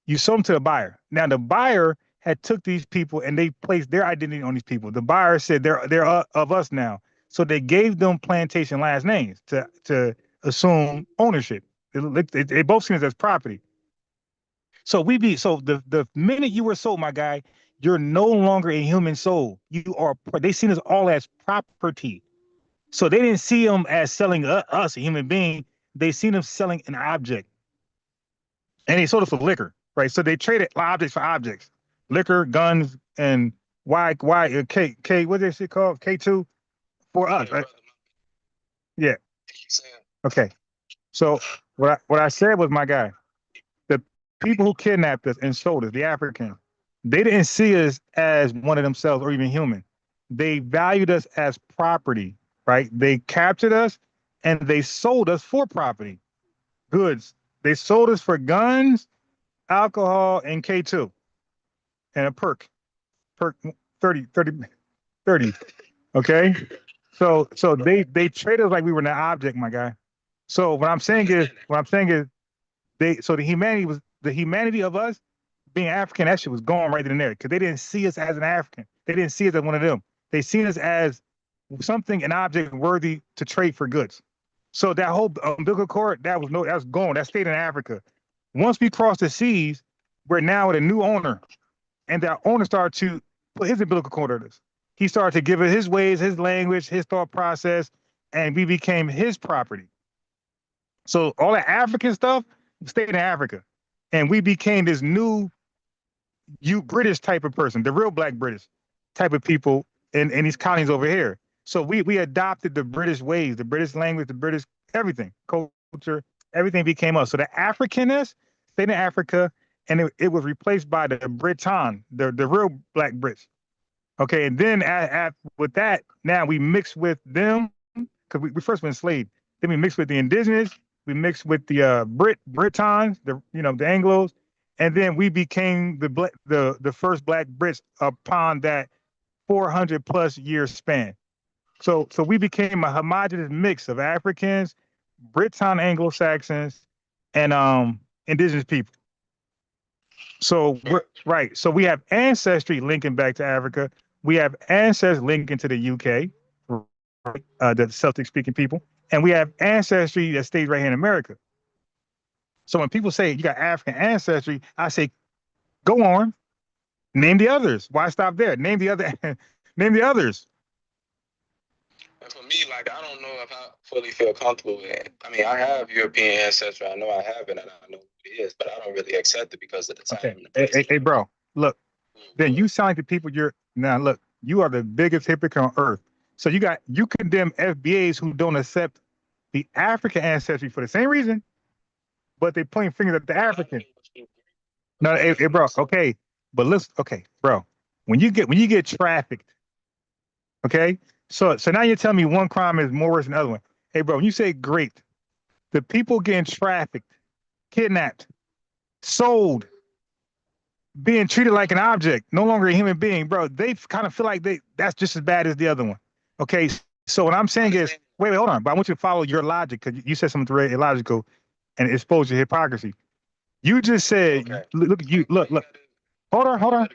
You sold them to a buyer. Now the buyer had took these people and they placed their identity on these people. The buyer said they're of us now. So they gave them plantation last names to assume ownership. They both seen it as property. So the minute you were sold, my guy, you're no longer a human soul. You are. They seen us all as property. So they didn't see them as selling us, a human being. They seen them selling an object, and they sold us with liquor, right? So they traded objects for objects, liquor, guns, and K. What is it called? K2 for us, right? Yeah. Okay. So what I said was, my guy, the people who kidnapped us and sold us, the Africans, they didn't see us as one of themselves or even human. They valued us as property, right? They captured us and they sold us for property, goods. They sold us for guns, alcohol, and K2, and a perk 30. Okay. So they traded us like we were an object, my guy. So what I'm saying is the humanity of us being African, that shit was gone right in there because they didn't see us as an African. They didn't see us as one of them. They seen us as something, an object worthy to trade for goods. So that whole umbilical cord, that was gone. That stayed in Africa. Once we crossed the seas, we're now with a new owner, and that owner started to put his umbilical cord on us. He started to give it his ways, his language, his thought process, and we became his property. So all that African stuff stayed in Africa, and we became this new British type of person, the real Black British type of people in these colonies over here. So we adopted the British ways, the British language, the British everything, culture, everything became us. So the Africanness stayed in Africa, and it was replaced by the Briton, the real Black Brits. Okay, and then with that, now we mix with them because we first were enslaved. Then we mixed with the indigenous, we mixed with the Britons, the Anglos, and then we became the first Black Brits upon that 400 plus year span. So we became a homogenous mix of Africans, Briton Anglo-Saxons, and indigenous people. So right. So we have ancestry linking back to Africa. We have ancestors linking to the UK, the Celtic-speaking people, and we have ancestry that stays right here in America. So when people say you got African ancestry, I say, go on, name the others. Why stop there? Name the others. And for me, like, I don't know if I fully feel comfortable with it. I mean, I have European ancestry. I know I have it, and I know what it is, but I don't really accept it because of the time. Okay. Hey, bro, look. Then you sound like the people look, you are the biggest hypocrite on earth. So you condemn FBAs who don't accept the African ancestry for the same reason, but they pointing fingers at the African. No, hey, bro, okay. But listen, okay, bro. When you get trafficked, okay? So now you're telling me one crime is more worse than the other one. Hey, bro, when you say great, the people getting trafficked, kidnapped, sold, being treated like an object, no longer a human being, bro, they kind of feel like that's just as bad as the other one. Okay, so what I'm saying is, wait, hold on, but I want you to follow your logic because you said something very illogical and expose your hypocrisy. You just said, okay. Look. Hold on.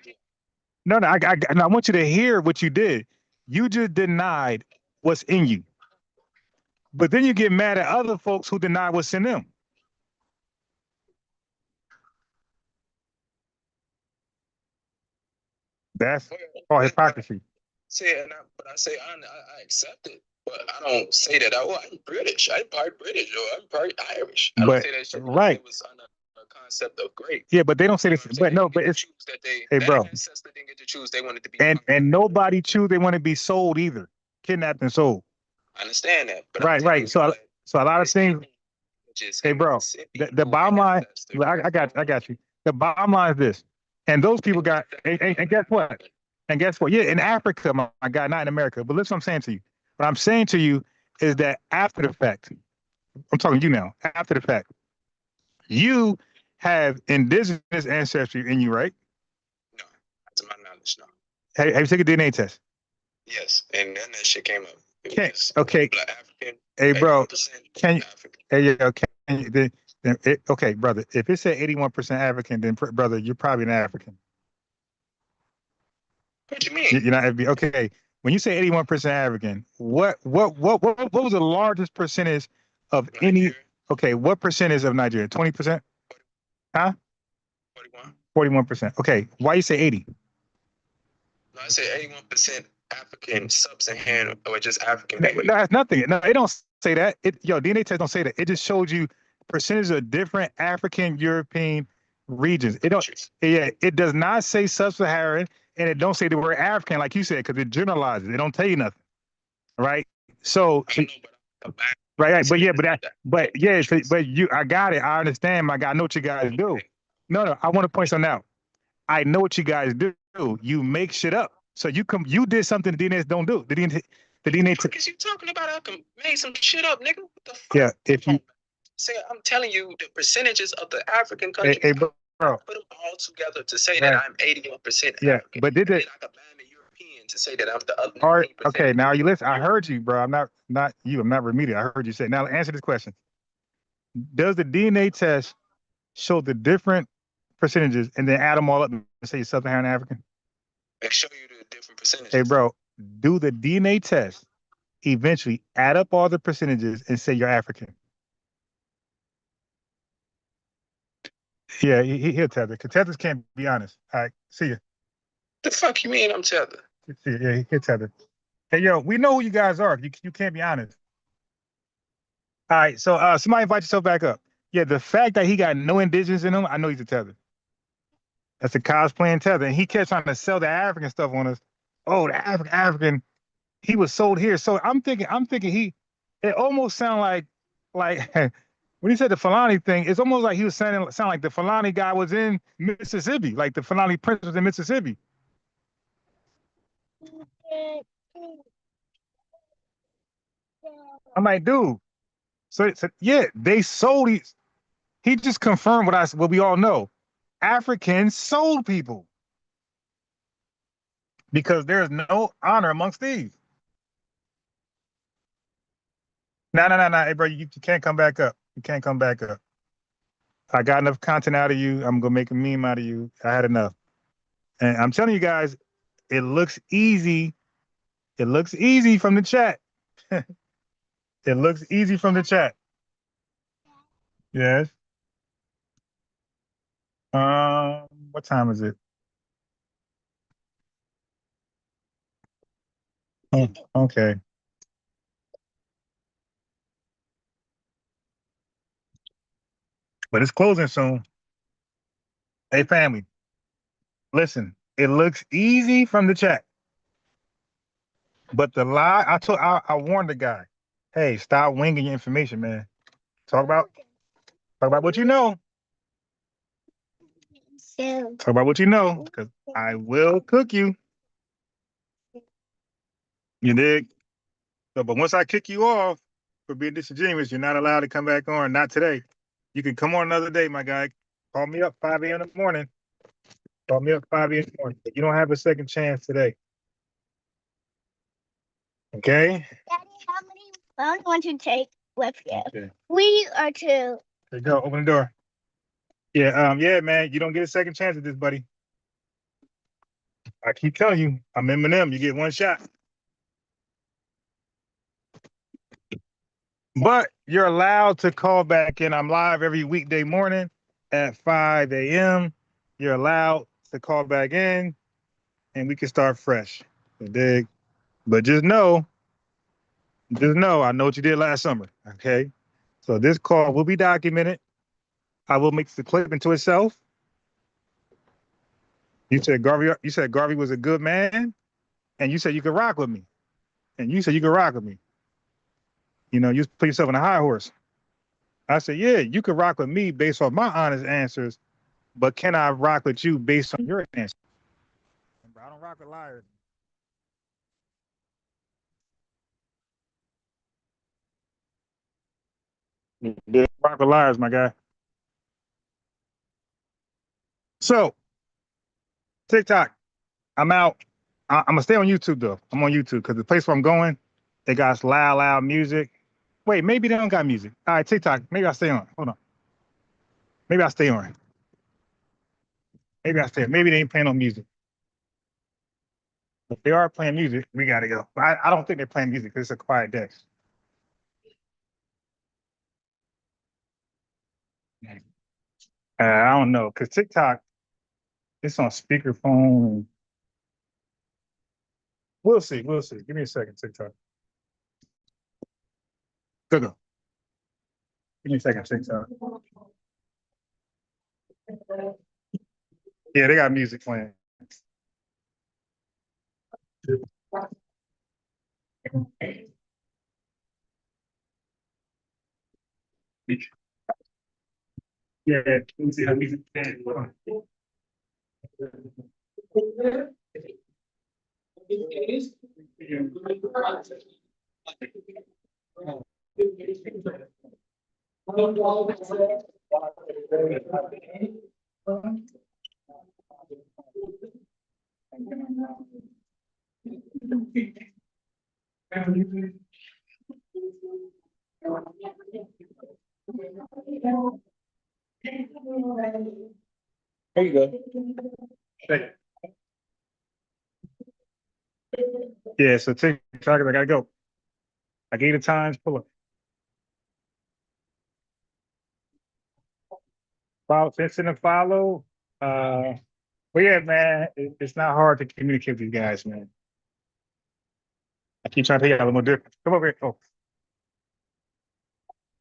No, I want you to hear what you did. You just denied what's in you, but then you get mad at other folks who deny what's in them. That's all hypocrisy. But I say I accept it, but I don't say that. I'm British. I'm part British, or I'm part Irish. I don't say that shit. Right. It was under a concept of great. Yeah, but they don't say this. But no, but it's hey, bro. Ancestor didn't get to choose. They wanted to be. And nobody choose. They want to be sold either, kidnapped and sold. I understand that. But right. So a lot of things. Hey, bro. The bottom line. I got you. The bottom line is this. And those people got, and guess what? Yeah, in Africa, my God, not in America. But listen, what I'm saying to you. What I'm saying to you is that after the fact, I'm talking to you now, after the fact, You have indigenous ancestry in you, right? No, to my knowledge, no. Have you taken a DNA test? Yes, and then that shit came up. Okay. Black African. Hey, bro. 81% Can you? African. Hey, yeah. Can you? Okay, brother. If it said 81% African, then brother, you're probably an African. What do you mean? You're not FBA. Okay. When you say 81% African, what was the largest percentage of any? Okay, what percentage of Nigeria? 20%? Huh? 41%. Okay. Why you say 80? No, I say 81% African sub-Saharan or just African. No, that's nothing. No, it don't say that. DNA test don't say that. It just shows you percentage of different African European regions. It don't. Yeah, it does not say sub-Saharan, and it don't say the word African like you said because it generalizes. It don't tell you nothing, right? So, right. But yeah, but you. I got it. I understand, my guy. I know what you guys do. No. I want to point something out. I know what you guys do. You make shit up. So you did something the DNA don't do. The DNA. What is you talking about? I made some shit up, nigga. What the fuck? Yeah, if you say, I'm telling you the percentages of the African countries. Hey, bro. Put them all together to say that I'm 81% yeah, African. but did it? I could ban the European to say that I'm the other. All right, okay. Now you listen. I heard you, bro. I'm not you. I'm not remedial. I heard you say. Now answer this question. Does the DNA test show the different percentages and then add them all up and say you're Sub-Saharan African? They show you the different percentages. Hey, bro, do the DNA test eventually add up all the percentages and say you're African? Yeah, he'll tether. Because tethers can't be honest. All right, see you. The fuck you mean I'm tethered? Yeah, he'll tether. Hey, yo, we know who you guys are. You can't be honest. All right, so somebody invite yourself back up. Yeah, the fact that he got no indigenous in him, I know he's a tether. That's a cosplaying tether. And he kept trying to sell the African stuff on us. Oh, the African, he was sold here. So I'm thinking it almost sounded like when he said the Fulani thing, it's almost like he was sound like the Fulani guy was in Mississippi, like the Fulani prince was in Mississippi. I'm like, dude. So yeah, they sold. He just confirmed what we all know. Africans sold people because there's no honor amongst thieves. No. Hey, bro, you can't come back up. You can't come back up. I got enough content out of you. I'm gonna make a meme out of you. I had enough. And I'm telling you guys, it looks easy. It looks easy from the chat. It looks easy from the chat. Yes. What time is it? Oh, okay. But it's closing soon. Hey, family, listen. It looks easy from the chat, but the lie I warned the guy. Hey, stop winging your information, man. Talk about what you know. Talk about what you know, because I will cook you. You dig? So, but once I kick you off for being disingenuous, you're not allowed to come back on. Not today. You can come on another day, my guy. Call me up 5 a.m. in the morning. Call me up 5 a.m. in the morning. You don't have a second chance today. Okay? Daddy, how many rounds want to take with you? Okay. We are two. There you go. Open the door. Yeah, man. You don't get a second chance at this, buddy. I keep telling you, I'm Eminem. You get one shot. But you're allowed to call back in. I'm live every weekday morning at 5 a.m. You're allowed to call back in, and we can start fresh. You dig? But just know, I know what you did last summer. Okay? So this call will be documented. I will make the clip into itself. You said Garvey was a good man, and you said you could rock with me. You know, you put yourself on a high horse. I said, yeah, you could rock with me based on my honest answers, but can I rock with you based on your answers? I don't rock with liars. Rock with liars, my guy. So TikTok, I'm out. I'm gonna stay on YouTube though. I'm on YouTube because the place where I'm going, they got loud music. Wait, maybe they don't got music. All right, TikTok. Maybe I'll stay on. Hold on. Maybe I'll stay on. Maybe I stay on. Maybe they ain't playing no music. If they are playing music, we gotta go. I don't think they're playing music because it's a quiet day. I don't know because TikTok, it's on speakerphone. We'll see. We'll see. Give me a second, TikTok. Go. Give me a second, TikTok. Yeah, they got music playing. Yeah, let me see how music playing. There you go. Yeah, so TikTok, I gotta go. I gave the times, pull up. Follow, send and follow. But yeah, man, it's not hard to communicate with these guys, man. I keep trying to tell you a little more different. Come over here. Oh.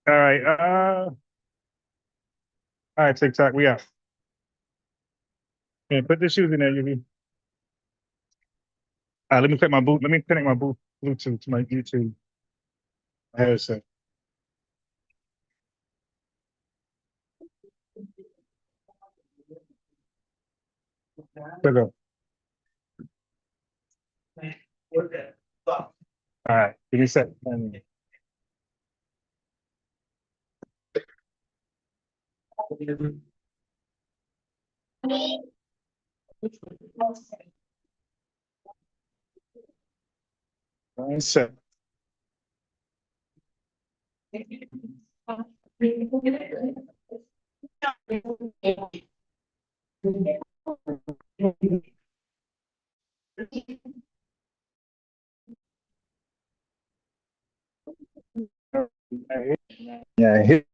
All right. All right, TikTok, we out. Yeah, put the shoes in there, UV. Let me connect my boot. Let me connect my Bluetooth to my YouTube headset. There go. All right, give me a second. One second. Yeah, hit.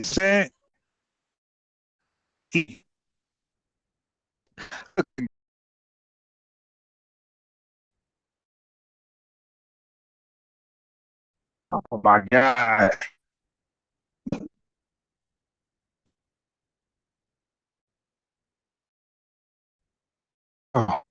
Set. Oh my God. Oh.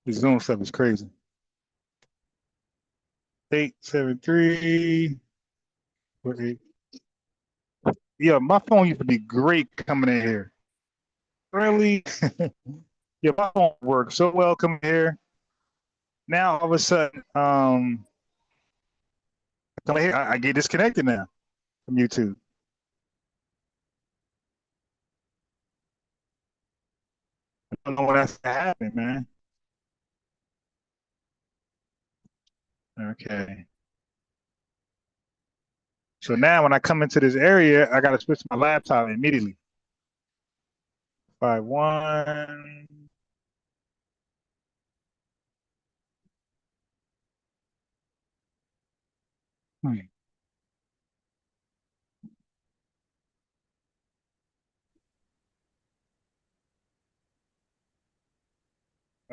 The Zoom stuff is crazy. 873. Yeah, my phone used to be great coming in here. Really? Yeah, my phone works so well coming here. Now all of a sudden, come here, I get disconnected now from YouTube. I don't know what that's happening, man. Okay. So now when I come into this area, I gotta switch my laptop immediately. 5-1.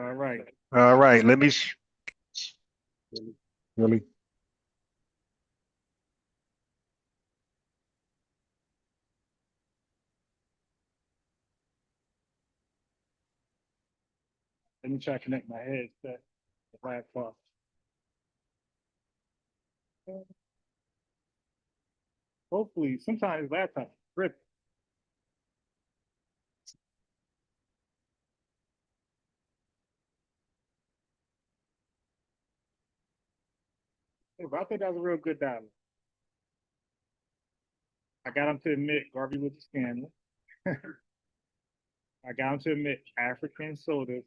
All right. All right. Let me. Really? Let me try to connect my headset to the laptop. Hopefully, sometimes laptop rip. But I think that was a real good dialogue. I got him to admit Garvey was a scammer. I got him to admit African soda.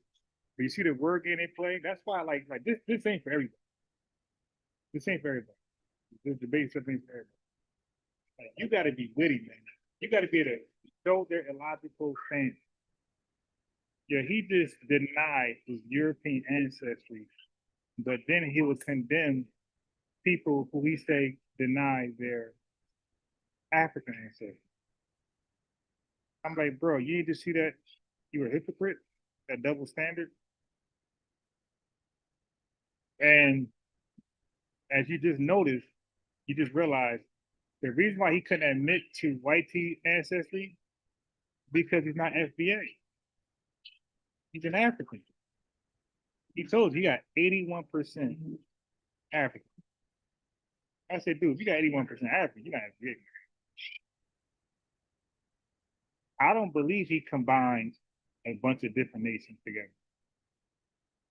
But you see the word game they play? That's why I like this. This ain't for everybody. This ain't for everybody. This debate stuff ain't for everybody. Like, you got to be witty, man. You got to be able to show their illogical stance. Yeah, he just denied his European ancestry, but then he would condemn people who he say deny their African ancestry. I'm like, bro, you need to see that you're a hypocrite, that double standard. And as you just noticed, you just realized the reason why he couldn't admit to white tea ancestry because he's not FBA. He's an African. He told you he got 81% African. I said, dude, you got 81% African, you're not FBA. I don't believe he combined a bunch of different nations together.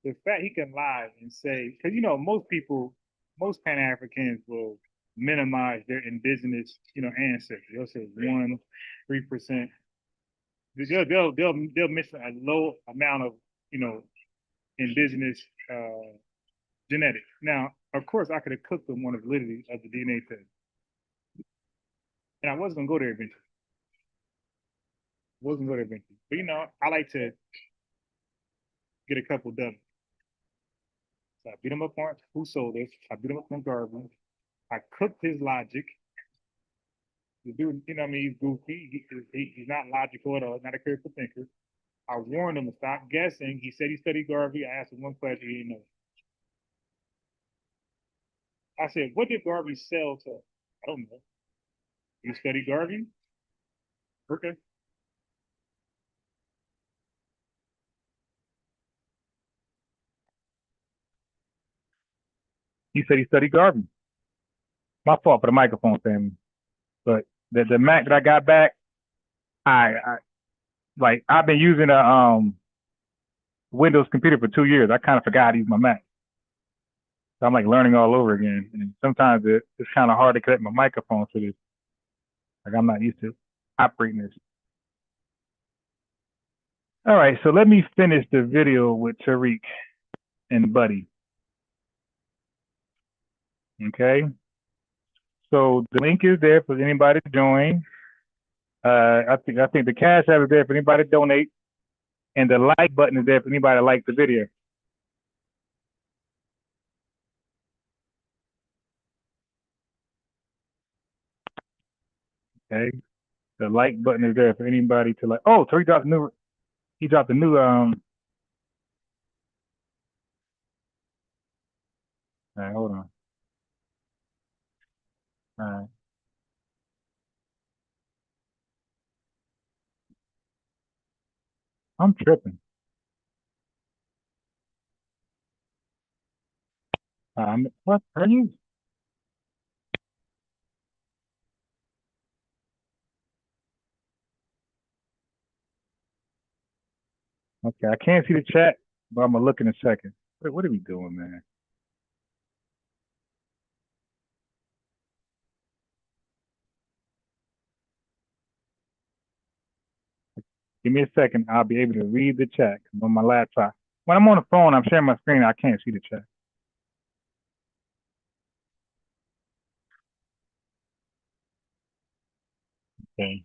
The fact he can lie and say, because you know, most people, most Pan-Africans will minimize their indigenous, ancestry. They'll say 1%, 3%. They'll miss a low amount of, indigenous genetics. Now, of course, I could have cooked them on the validity of the DNA test. And I was gonna go there eventually. But I like to get a couple done. So I beat him up on who sold this. I beat him up on Garvey. I cooked his logic. The dude, he's goofy. He's not logical at all. Not a critical thinker. I warned him to stop guessing. He said he studied Garvey. I asked him one question. He didn't know. I said, what did Garvey sell to? I don't know. You study Garvey? Okay. He said he studied Garvey. My fault for the microphone thing. But the Mac that I got back, I've been using a Windows computer for 2 years. I kind of forgot how to use my Mac. So I'm like learning all over again. And sometimes it's kind of hard to connect my microphone to this. Like I'm not used to operating this. All right, so let me finish the video with Tariq and Buddy. Okay. So the link is there for anybody to join. I think the Cash App is there for anybody to donate, and the like button is there for anybody to like the video. Okay, the like button is there for anybody to like. Oh, so he dropped the new all right, hold on. All right. I'm tripping. What are you? Okay, I can't see the chat, but I'm gonna look in a second. Wait, what are we doing, man? Give me a second. I'll be able to read the chat on my laptop. When I'm on the phone, I'm sharing my screen. I can't see the chat. Okay.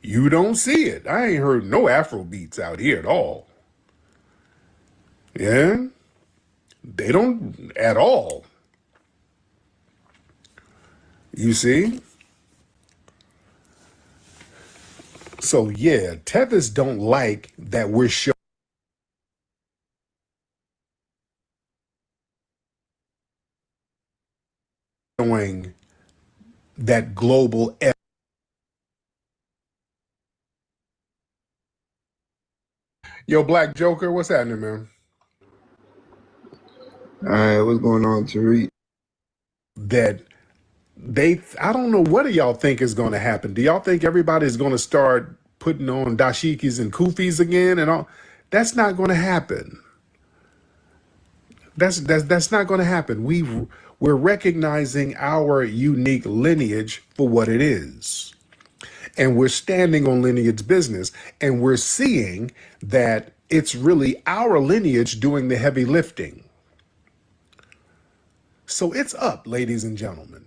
You don't see it. I ain't heard no Afro beats out here at all. Yeah, they don't at all. You see? So yeah, tethers don't like that we're showing that global. Yo, Black Joker, what's happening, man? All right, what's going on, Tariq? That I don't know what do y'all think is going to happen. Do y'all think everybody's going to start putting on dashikis and kufis again and all? That's not going to happen. That's not going to happen. We're recognizing our unique lineage for what it is. And we're standing on lineage business, and we're seeing that it's really our lineage doing the heavy lifting. So it's up, ladies and gentlemen.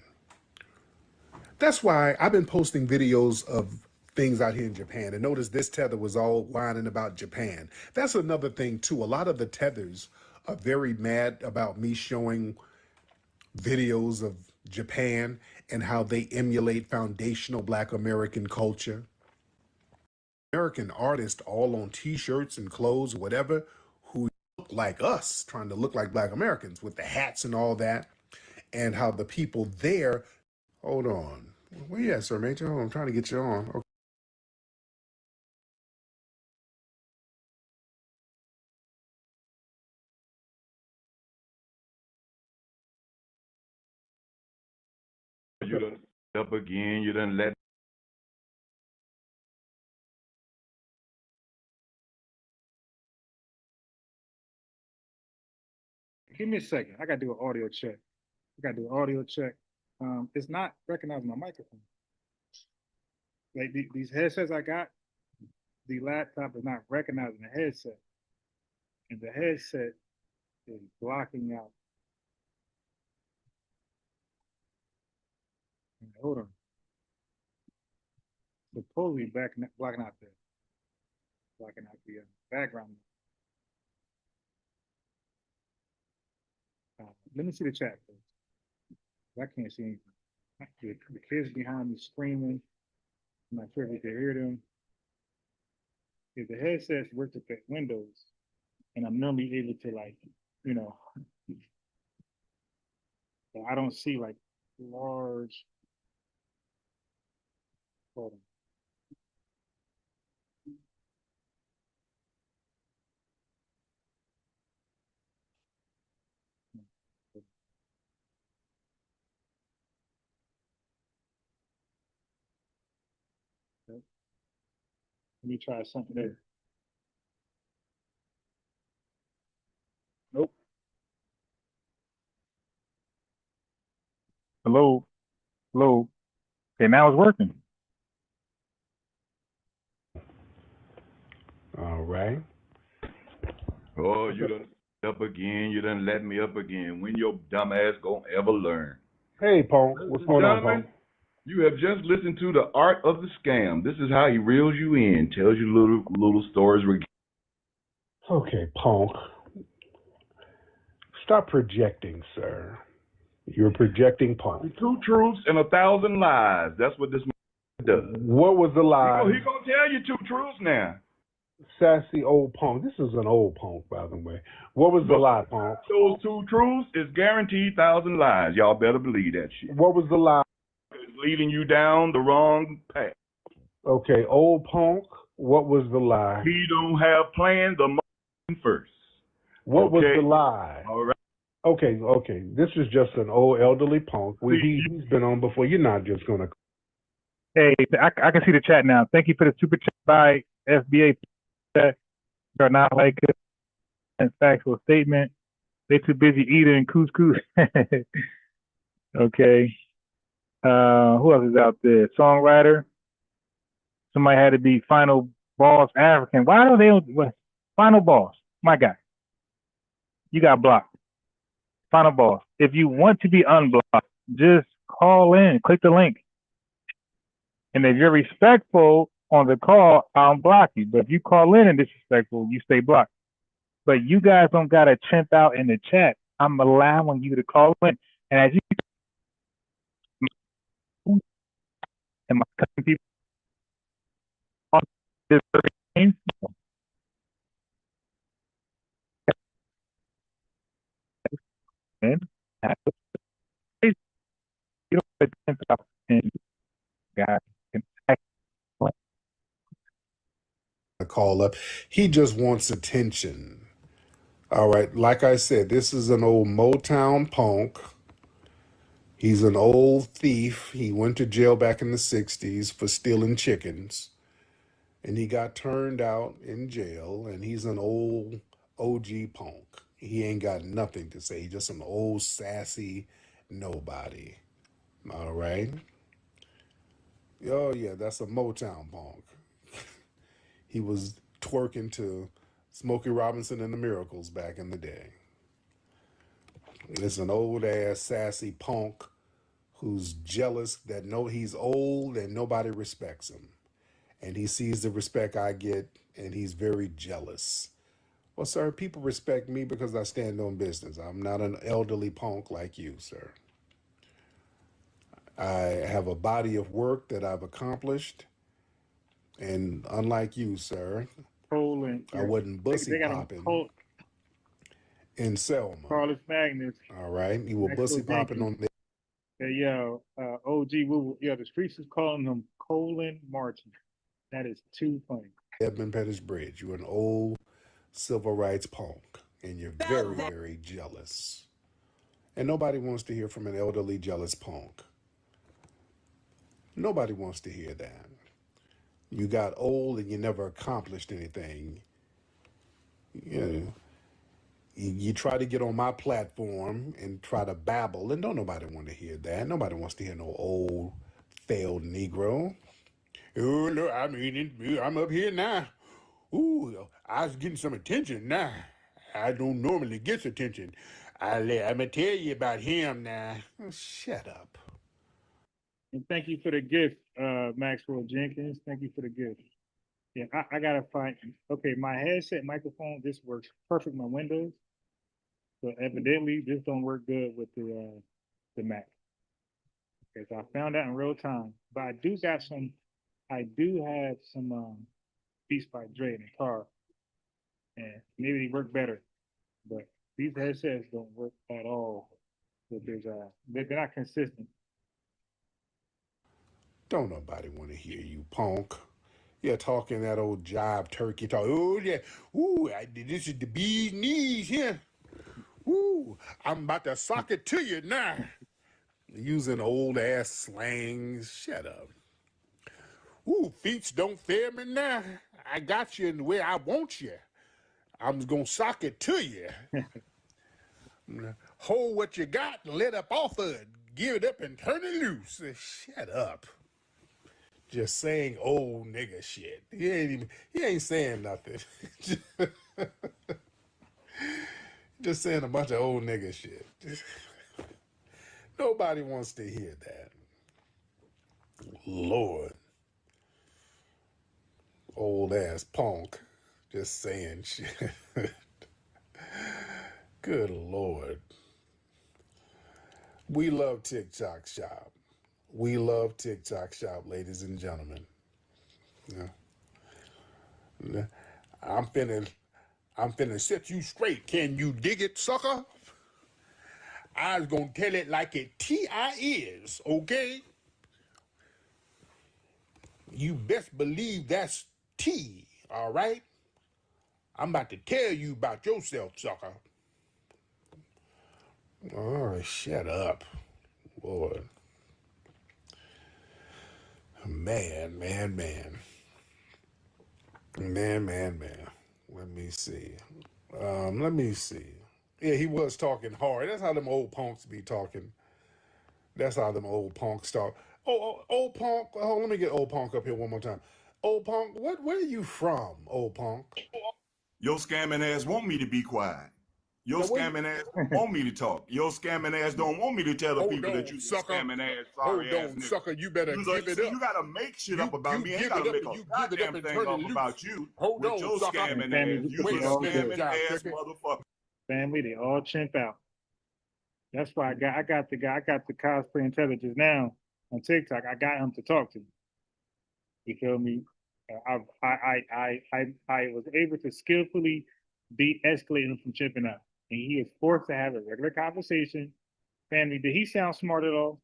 That's why I've been posting videos of things out here in Japan. And notice this tether was all whining about Japan. That's another thing too. A lot of the tethers are very mad about me showing videos of Japan and how they emulate foundational Black American culture. American artists all on t-shirts and clothes, whatever, who look like us, trying to look like Black Americans with the hats and all that, and how the people there, hold on. Where you at, Sir Major? Hold on, I'm trying to get you on. Okay. You done up again. You done let. Give me a second. I gotta do an audio check. It's not recognizing my microphone. Like these headsets I got, the laptop is not recognizing the headset, and the headset is blocking out. Hold on. Supposedly blocking out the background. Let me see the chat, please. I can't see anything. The kids behind me screaming. I'm not sure if you can hear them. If the headsets work with the windows, and I'm normally able to but I don't see like large. Hold on. Let me try something there. Nope. Hello. Hello. Okay, now it's working. All right. Oh, you done up again. You done let me up again. When your dumb ass gonna ever learn? Hey, Pong. What's going on, Pong? You have just listened to the art of the scam. This is how he reels you in, tells you little stories. Okay, Pong. Stop projecting, sir. You're projecting, Pong. 2 truths and 1,000 lies. That's what this does. What was the lie? He gonna tell you 2 truths now. Sassy old punk. This is an old punk, by the way. What was the lie, punk? Those 2 truths is guaranteed 1,000 lies. Y'all better believe that shit. What was the lie? It's leading you down the wrong path. Okay, old punk. What was the lie? He don't have plans the first. What was the lie? All right. Okay. This is just an old elderly punk. He's been on before. You're not just gonna. Hey, I can see the chat now. Thank you for the super chat by FBA. Are not like a factual statement. They too busy eating couscous. Okay. Who else is out there? Songwriter. Somebody had to be Final Boss African. Why don't they? Final Boss, my guy. You got blocked. Final Boss. If you want to be unblocked, just call in, click the link. And if you're respectful, on the call, I'll block you. But if you call in and disrespectful, you stay blocked. But you guys don't got to chimp out in the chat. I'm allowing you to call in. And as you and my cousin people on this game, and you don't put chimp out in guys can call up. He just wants attention. All right. Like I said, this is an old Motown punk. He's an old thief. He went to jail back in the 60s for stealing chickens. And he got turned out in jail. And he's an old OG punk. He ain't got nothing to say. He's just an old sassy nobody. All right. Oh, yeah, that's a Motown punk. He was twerking to Smokey Robinson and the Miracles back in the day. It's an old ass sassy punk who's jealous that he's old and nobody respects him. And he sees the respect I get and he's very jealous. Well, sir, people respect me because I stand on business. I'm not an elderly punk like you, sir. I have a body of work that I've accomplished. And unlike you, sir, I wasn't bussy popping in Selma. Carlos Magnus. All right. He was bussy popping on there. Hey, yo, OG, the streets is calling him Colin Martin. That is too funny. Edmund Pettis Bridge. You're an old civil rights punk, and you're very, very jealous. And nobody wants to hear from an elderly, jealous punk. Nobody wants to hear that. You got old and you never accomplished anything. You try to get on my platform and try to babble, and don't nobody want to hear that. Nobody wants to hear no old, failed Negro. Oh, look, I mean, I'm up here now. Ooh, I was getting some attention now. I don't normally get attention. I'm going to tell you about him now. Oh, shut up. And thank you for the gift, Maxwell Jenkins. Thank you for the gift. Yeah, I got to find, okay, my headset microphone, this works perfect on my Windows. So evidently, this don't work good with the Mac. Okay, so I found out in real time. But I do have some Beats by Dre in the car. And maybe they work better. But these headsets don't work at all with this, they're not consistent. Don't nobody want to hear you, punk. You're talking that old jive turkey talk. Oh, yeah. Ooh, this is the bee's knees here. Ooh, I'm about to sock it to you now. Using old ass slangs. Shut up. Ooh, feet don't fear me now. I got you in the way I want you. I'm going to sock it to you. Hold what you got and let up off of it. Give it up and turn it loose. Shut up. Just saying old nigga shit. He ain't saying nothing. Just saying a bunch of old nigga shit. Nobody wants to hear that. Lord. Old ass punk. Just saying shit. Good Lord. We love TikTok Shop. We love TikTok Shop, ladies and gentlemen. Yeah. I'm finna set you straight. Can you dig it, sucker? I was gonna tell it like it T.I. is, okay? You best believe that's T, all right? I'm about to tell you about yourself, sucker. All right, shut up, Lord. Man. Let me see. Yeah, he was talking hard. That's how them old punks be talking. That's how them old punks talk. Old punk. Oh, let me get old punk up here one more time. Old punk, where are you from, old punk? Your scamming ass want me to be quiet. Your scamming ass don't want me to talk. Your scamming ass don't want me to tell the people that you scamming ass, sorry ass nigga. Sucker, you better give it up. You gotta make shit up about me. I ain't gotta make a goddamn thing up about you. Hold with on, your sucker. scamming ass. You a scamming ass motherfucker. Family, they all chimp out. That's why I got the cosplay intelligence now on TikTok. I got him to talk to me. You feel me? I was able to skillfully de-escalate him from chipping out. And he is forced to have a regular conversation. Family, did he sound smart at all?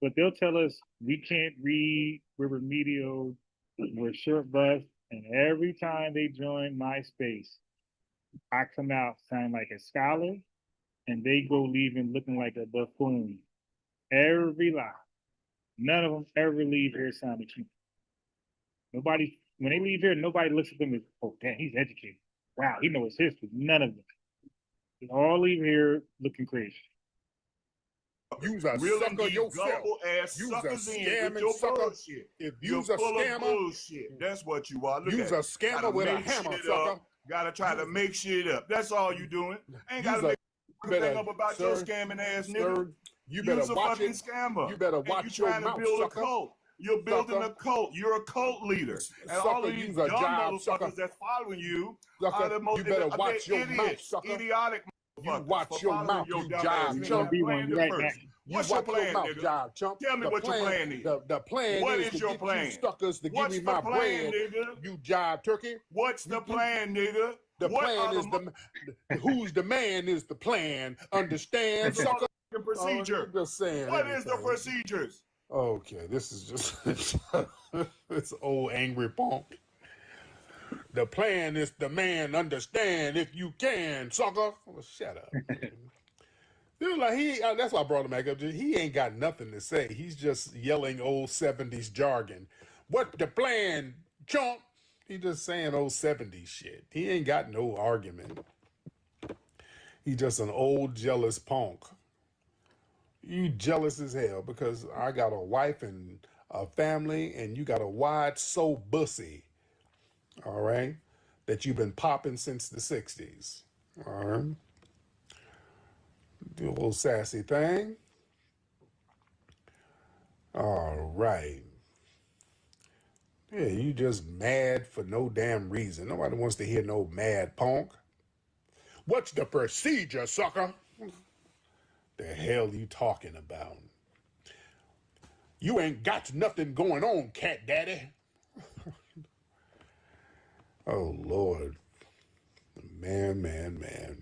But they'll tell us we can't read, we're remedial, we're short bus, and every time they join MySpace, I come out sounding like a scholar, and they go leaving looking like a buffoon. Every lie. None of them ever leave here sounding cute. Nobody, when they leave here, nobody looks at them as, oh, damn, he's educated. Wow, he knows his history. None of them. They all leave here looking crazy. You's a sucker yourself. You's a scamming sucker. If you's a scammer, bullshit. That's what you are. You's a scammer with a hammer, sucker. Gotta try to make shit up. That's all you doing. Ain't gotta make anything up about your scamming ass nigga. You better watch it. Scammer. You better watch your mouth, sucker. You're building a cult. You're a cult leader. And all of these dumb motherfuckers that's following you are the most you better watch your mouth, sucker. Idiotic you watch your mouth, you jive chump. What's your plan, nigga? Jive chump. Tell me what your plan is. The plan what is to your get plan? you suckers to give me my bread. Nigga? You jive turkey. What's the plan, nigga? The plan is who's the man is the plan. Understand, sucker? Procedure. Just saying. What is the procedures? Okay, this is just this old angry punk. The plan is the man. Understand if you can, sucker. Well, shut up. Dude, like that's why I brought him back up. He ain't got nothing to say. He's just yelling old 70s jargon. What the plan, chump? He just saying old 70s shit. He ain't got no argument. He just an old jealous punk. You jealous as hell because I got a wife and a family and you got a wide so bussy, all right, that you've been popping since the 60s, all right? Do a little sassy thing. All right. Yeah, you just mad for no damn reason. Nobody wants to hear no mad punk. What's the procedure, sucker? The hell you talking about? You ain't got nothing going on, cat daddy. Oh, Lord. Man.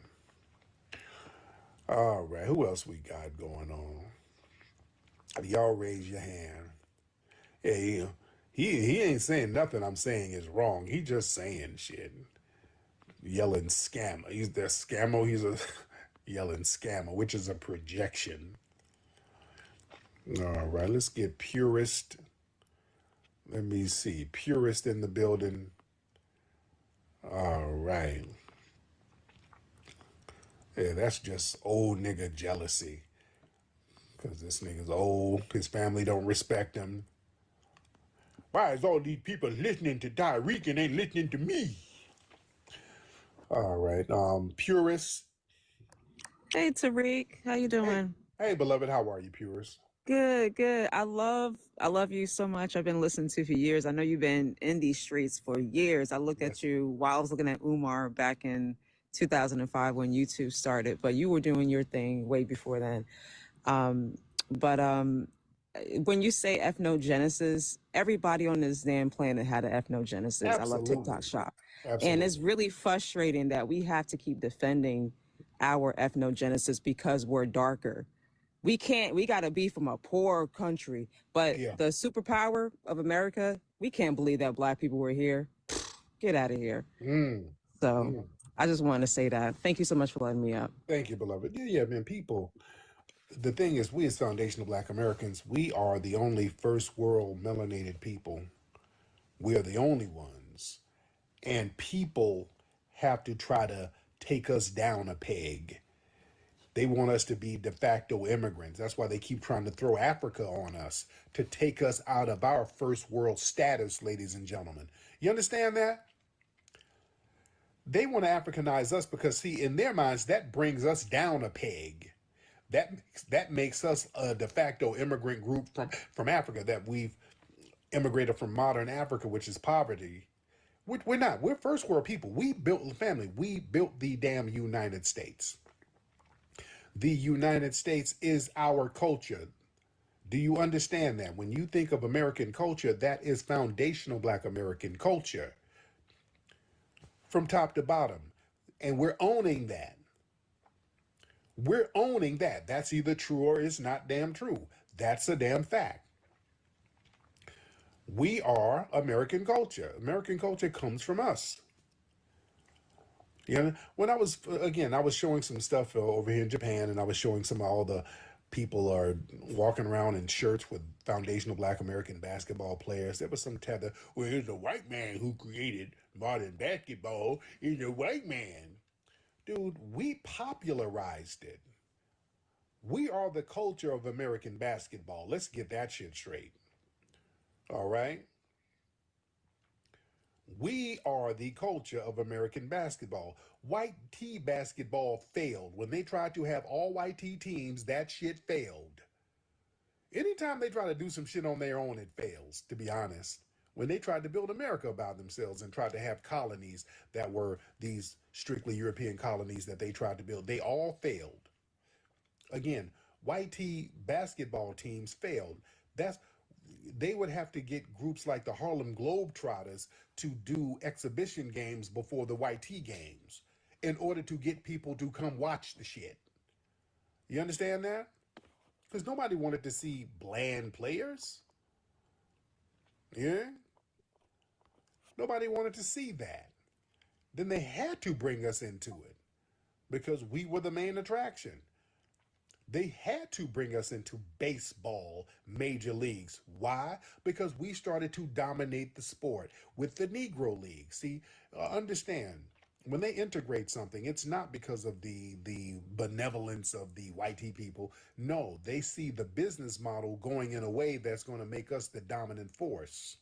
All right, who else we got going on? Y'all raise your hand. Yeah, he ain't saying nothing I'm saying is wrong. He just saying shit. Yelling scammer. He's the scammer. He's a yelling scammer, which is a projection. All right, let's get purist. Let me see. Purist in the building. All right. Yeah, that's just old nigga jealousy. Because this nigga's old. His family don't respect him. Why is all these people listening to Tyreek and ain't listening to me? All right. Purist. Hey, Tariq. How you doing? Hey, beloved. How are you, Purist? Good. I love you so much. I've been listening to you for years. I know you've been in these streets for years. I looked at you while I was looking at Umar back in 2005 when YouTube started, but you were doing your thing way before then. But when you say ethnogenesis, everybody on this damn planet had an ethnogenesis. Absolutely. I love TikTok Shop. Absolutely. And it's really frustrating that we have to keep defending our ethnogenesis because we're darker. We got to be from a poor country, but the superpower of America, we can't believe that Black people were here. Get out of here. I just wanted to say that. Thank you so much for letting me up. Thank you, beloved. Yeah, man, people. The thing is, we as foundational Black Americans, we are the only first world melanated people. We are the only ones. And people have to try to take us down a peg. They want us to be de facto immigrants. That's why they keep trying to throw Africa on us to take us out of our first world status, ladies and gentlemen. You understand that? They want to Africanize us because, see, in their minds, that brings us down a peg. That makes us a de facto immigrant group from Africa, that we've immigrated from modern Africa, which is poverty. We're not. We're first world people. We built the family. We built the damn United States. The United States is our culture. Do you understand that? When you think of American culture, that is foundational Black American culture from top to bottom. And we're owning that. We're owning that. That's either true or it's not damn true. That's a damn fact. We are American culture. American culture comes from us. You know, when I was showing some stuff over here in Japan, and I was showing some of all the people are walking around in shirts with foundational Black American basketball players. There was some tether. Well, it's a white man who created modern basketball. It's a white man. Dude, we popularized it. We are the culture of American basketball. Let's get that shit straight. All right? We are the culture of American basketball. White tee basketball failed. When they tried to have all white tee teams, that shit failed. Anytime they try to do some shit on their own, it fails, to be honest. When they tried to build America about themselves and tried to have colonies that were these strictly European colonies that they tried to build, they all failed. Again, white tee basketball teams failed. They would have to get groups like the Harlem Globetrotters to do exhibition games before the white tee games in order to get people to come watch the shit. You understand that? Because nobody wanted to see bland players. Yeah? Nobody wanted to see that. Then they had to bring us into it because we were the main attraction. They had to bring us into baseball major leagues. Why? Because we started to dominate the sport with the Negro League. See, understand, when they integrate something, it's not because of the benevolence of the white people. No, they see the business model going in a way that's going to make us the dominant force.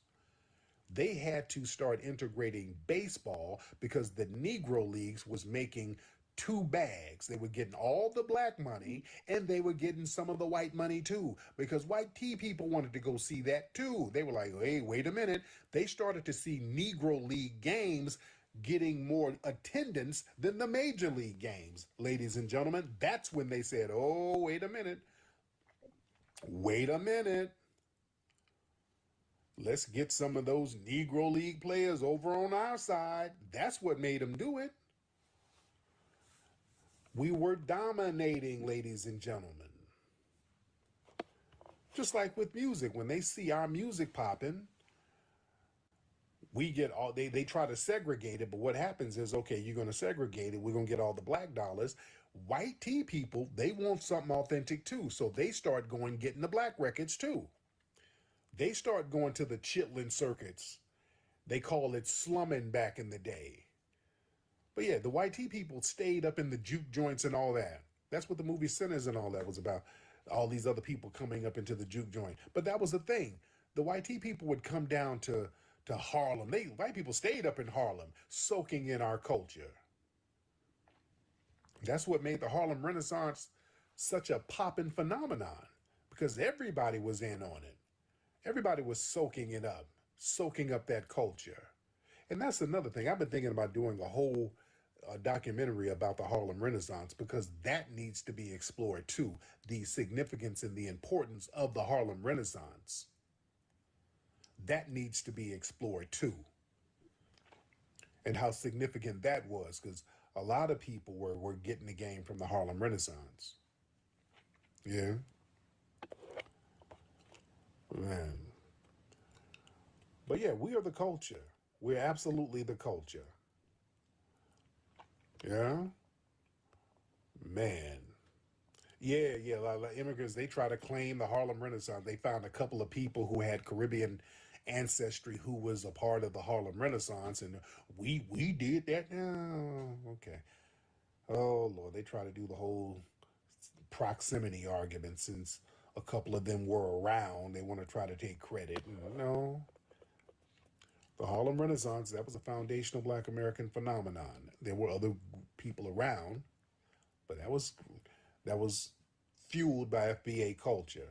They had to start integrating baseball because the Negro Leagues was making two bags. They were getting all the black money and they were getting some of the white money too, because white tea people wanted to go see that too. They were like, hey, wait a minute. They started to see Negro League games getting more attendance than the major league games. Ladies and gentlemen, that's when they said, oh, wait a minute. Wait a minute. Let's get some of those Negro League players over on our side. That's what made them do it. We were dominating, ladies and gentlemen. Just like with music, when they see our music popping, we get all, they try to segregate it, but what happens is, okay, you're going to segregate it, we're going to get all the black dollars. White tea people, they want something authentic too, so they start going getting the black records too. They start going to the chitlin circuits. They call it slumming back in the day. But yeah, the white tea people stayed up in the juke joints and all that. That's what the movie Sinners and all that was about. All these other people coming up into the juke joint. But that was the thing. The white tea people would come down to Harlem. White people stayed up in Harlem, soaking in our culture. That's what made the Harlem Renaissance such a poppin' phenomenon, because everybody was in on it. Everybody was soaking it up, soaking up that culture. And that's another thing. I've been thinking about doing a whole documentary about the Harlem Renaissance, because that needs to be explored too. The significance and the importance of the Harlem Renaissance. That needs to be explored too. And how significant that was, because a lot of people were getting the game from the Harlem Renaissance. Yeah. Man. But yeah, we are the culture. We're absolutely the culture. Yeah? Man. Yeah, like immigrants, they try to claim the Harlem Renaissance. They found a couple of people who had Caribbean ancestry who was a part of the Harlem Renaissance, and we did that. No, okay. Oh, Lord, they try to do the whole proximity argument. Since a couple of them were around, they want to try to take credit. No. The Harlem Renaissance, that was a foundational Black American phenomenon. There were other people around, but that was fueled by FBA culture.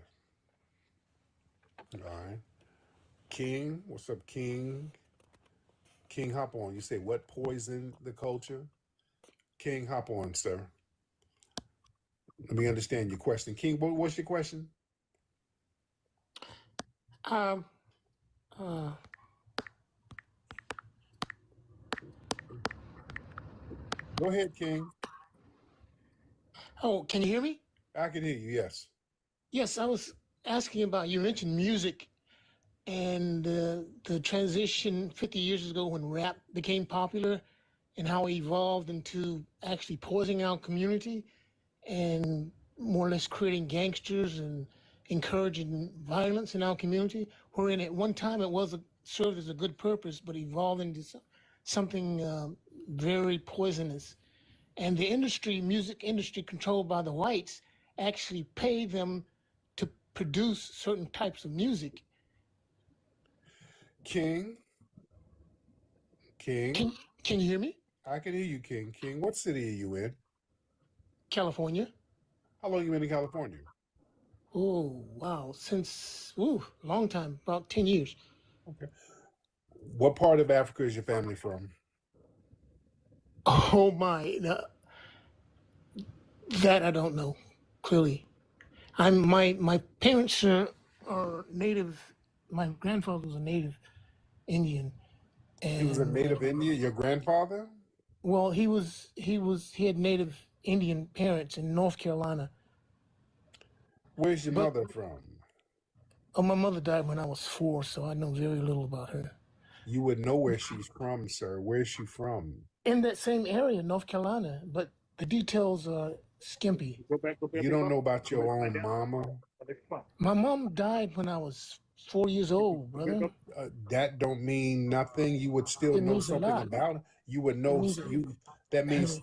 All right. King, what's up, King? King, hop on. You say what poisoned the culture? King, hop on, sir. Let me understand your question. King, what's your question? Go ahead, King. Oh, can you hear me? I can hear you, yes. Yes, I was asking about, you mentioned music and the transition 50 years ago when rap became popular and how it evolved into actually poisoning our community and more or less creating gangsters and encouraging violence in our community, wherein at one time it served as a good purpose, but evolved into something very poisonous. And the music industry controlled by the whites, actually pay them to produce certain types of music. King? Can you hear me? I can hear you, King. King, what city are you in? California. How long you been in California? Oh, wow. Since, long time, about 10 years. Okay. What part of Africa is your family from? Oh, my. That I don't know, clearly. My parents are native. My grandfather was a native Indian. And, he was a native Indian, your grandfather? Well, he had native Indian parents in North Carolina. Where's your mother from? Oh, my mother died when I was 4, so I know very little about her. You would know where she's from, sir. Where's she from? In that same area, North Carolina, but the details are skimpy. You don't know about your own mama? My mom died when I was 4 years old, brother. That don't mean nothing. You would still know something about her. You would know that means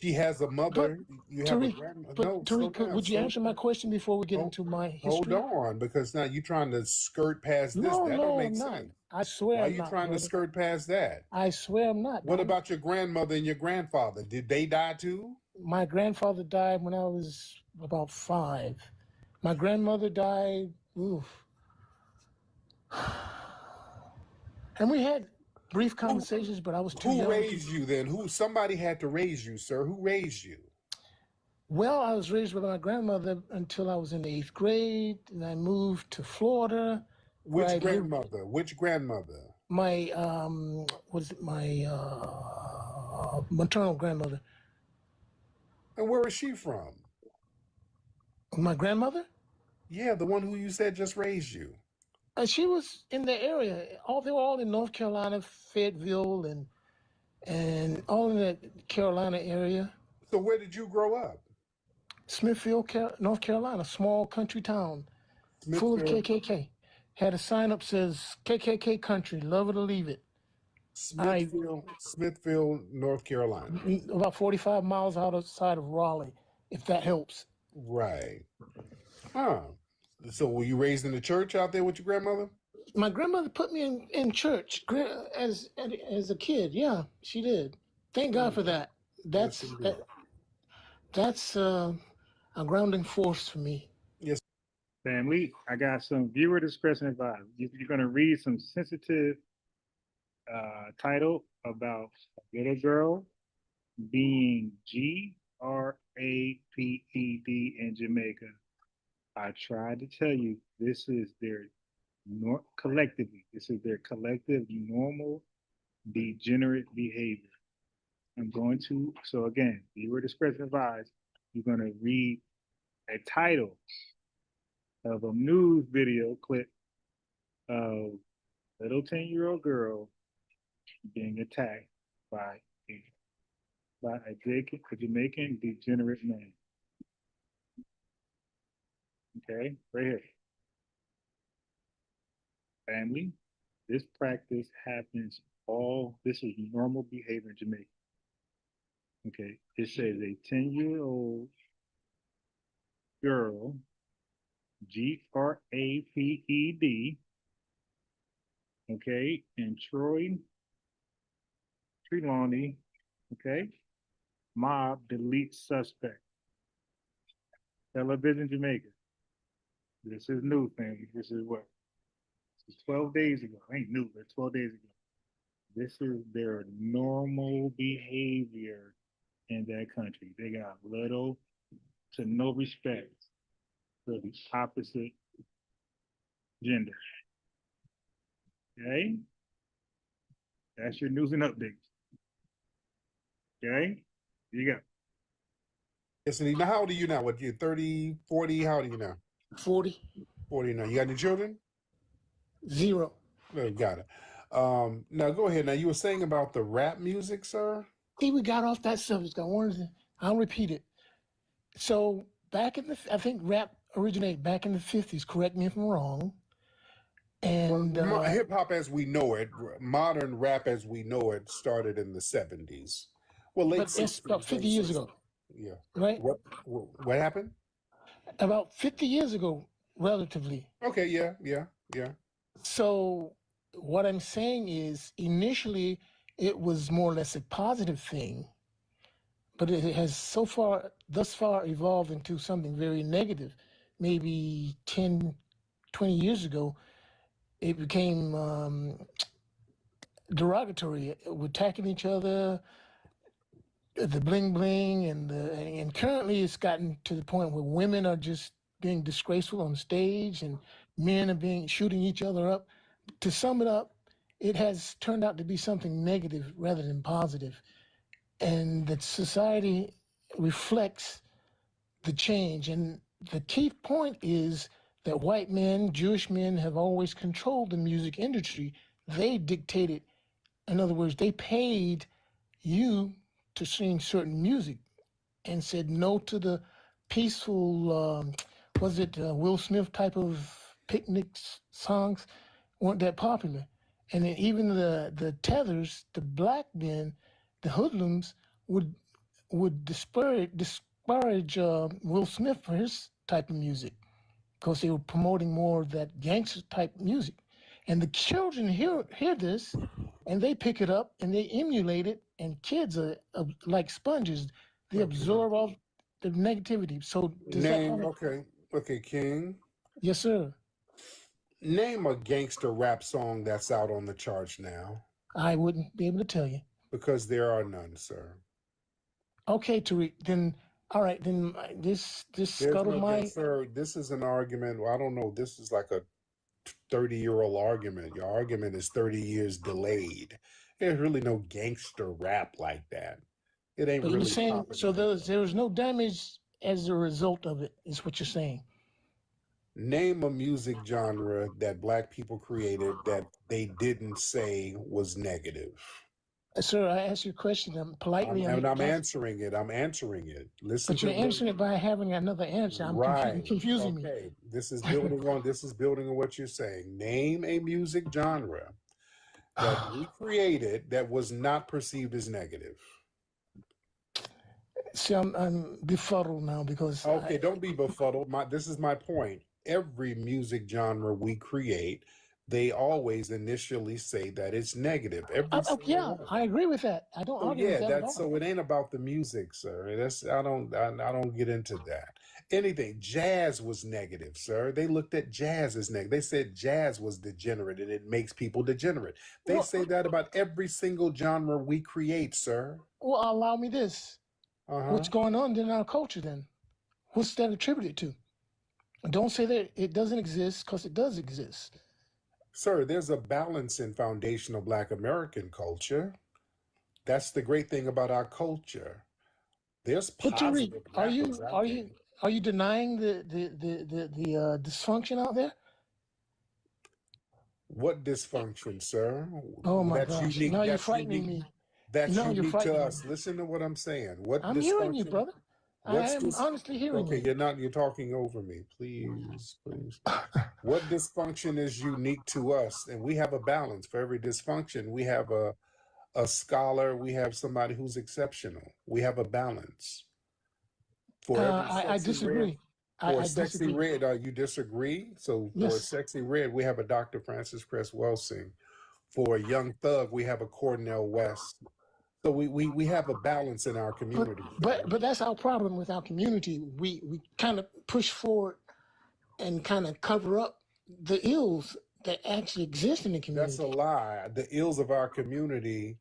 she has a mother. You have a grandmother. No, Tariq, would you answer my question before we get into my history? Hold on, because now you're trying to skirt past this. That don't make sense. I swear Why I'm are you not, trying to skirt past that? I swear I'm not. What about your grandmother and your grandfather? Did they die too? My grandfather died when I was about 5. My grandmother died, and we had brief conversations, but I was too young. Who raised you then? Somebody had to raise you, sir. Who raised you? Well, I was raised by my grandmother until I was in the 8th grade, and I moved to Florida. Which grandmother? Which grandmother? My maternal grandmother. And where is she from? My grandmother? Yeah, the one who you said just raised you. She was in the area. They were all in North Carolina, Fayetteville, and all in that Carolina area. So where did you grow up? Smithfield, North Carolina, small country town, full of KKK. Had a sign up says KKK country, love it or leave it. Smithfield, North Carolina. About 45 miles outside of Raleigh, if that helps. Right. Huh. So were you raised in the church out there with your grandmother? My grandmother put me in church as a kid. Yeah, she did. Thank God for that. That's a grounding force for me. Yes. Family, I got some viewer discretion advice. You're going to read some sensitive title about a little girl being GRAPED in Jamaica. I tried to tell you this is their collectively. This is their collective normal degenerate behavior. So again, viewer discretion advised. You're going to read a title of a news video clip of a little 10-year-old girl being attacked by a Jamaican degenerate man. Okay, right here. Family, this practice happens this is normal behavior in Jamaica. Okay, it says a 10-year-old girl, GRAPED, okay, and Trelawney, okay, mob delete suspect. Television Jamaica. This is new, family. This is what? This is 12 days ago. Ain't new, but 12 days ago. This is their normal behavior in that country. They got little to no respect for the opposite gender. Okay? That's your news and updates. Okay? Here you go. Yes, indeed. Now, how old are you now? What, you 30, 40? How old are you now? 40. 40 now. You got any children? 0. No, got it. Now, go ahead. Now, you were saying about the rap music, sir? See, we got off that subject. I'll repeat it. So back in I think rap originated back in the 50s. Correct me if I'm wrong. And hip hop as we know it, modern rap as we know it, started in the 70s. Well, late 60s. It's about 50 years ago. Yeah. Right? What happened? About 50 years ago, relatively. Okay, yeah. So what I'm saying is initially it was more or less a positive thing, but it has thus far evolved into something very negative. Maybe 10, 20 years ago, it became derogatory. We're attacking each other, the bling bling, and currently it's gotten to the point where women are just being disgraceful on stage and men are shooting each other up. To sum it up, it has turned out to be something negative rather than positive. And that society reflects the change. And the key point is that white men, Jewish men have always controlled the music industry. They dictated, in other words, they paid you to sing certain music and said no to the peaceful, Will Smith type of picnic songs weren't that popular. And then even the tethers, the black men, the hoodlums would disparage Will Smith for his type of music because they were promoting more of that gangster type music. And the children hear this and they pick it up and they emulate it, and kids are like sponges. They absorb all the negativity. So Okay, King. Yes, sir. Name a gangster rap song that's out on the charts now. I wouldn't be able to tell you. Because there are none, sir. Okay, Tariq, then, all right, then this scuttled my... Sir, this is an argument, I don't know, this is like a 30-year-old argument. Your argument is 30 years delayed. There's really no gangster rap like that. It ain't really saying, so there's no damage as a result of it, is what you're saying. Name a music genre that black people created that they didn't say was negative. Sir, I asked you a question. I'm politely. I'm answering it. I'm answering it. Listen. But you're answering it by having another answer. I'm confusing me. Okay. This is building on what you're saying. Name a music genre that we created that was not perceived as negative. See, I'm befuddled now because. Okay, don't be befuddled. This is my point. Every music genre we create, they always initially say that it's negative. I agree with that. I don't argue with that at all. So it ain't about the music, sir. I don't get into that. Anything. Jazz was negative, sir. They looked at jazz as negative. They said jazz was degenerate and it makes people degenerate. They say that about every single genre we create, sir. Well, allow me this. What's going on in our culture then? What's that attributed to? Don't say that it doesn't exist, because it does exist. Sir, there's a balance in foundational Black American culture. That's the great thing about our culture. There's positive. Are you denying the dysfunction out there? What dysfunction, sir? Oh my gosh! Now you're frightening me. That's unique to us. Listen to what I'm saying. I'm hearing you, brother. I am honestly hearing you. Okay, you're talking over me. Please. What dysfunction is unique to us? And we have a balance. For every dysfunction, we have a scholar, we have somebody who's exceptional. We have a balance. I disagree. For Sexy Red, you disagree? So for Sexy Red, we have a Dr. Francis Cress Welsing, For a Young Thug, we have a Cornell West. So we have a balance in our community. But that's our problem with our community. We kind of push forward and kind of cover up the ills that actually exist in the community. That's a lie. The ills of our community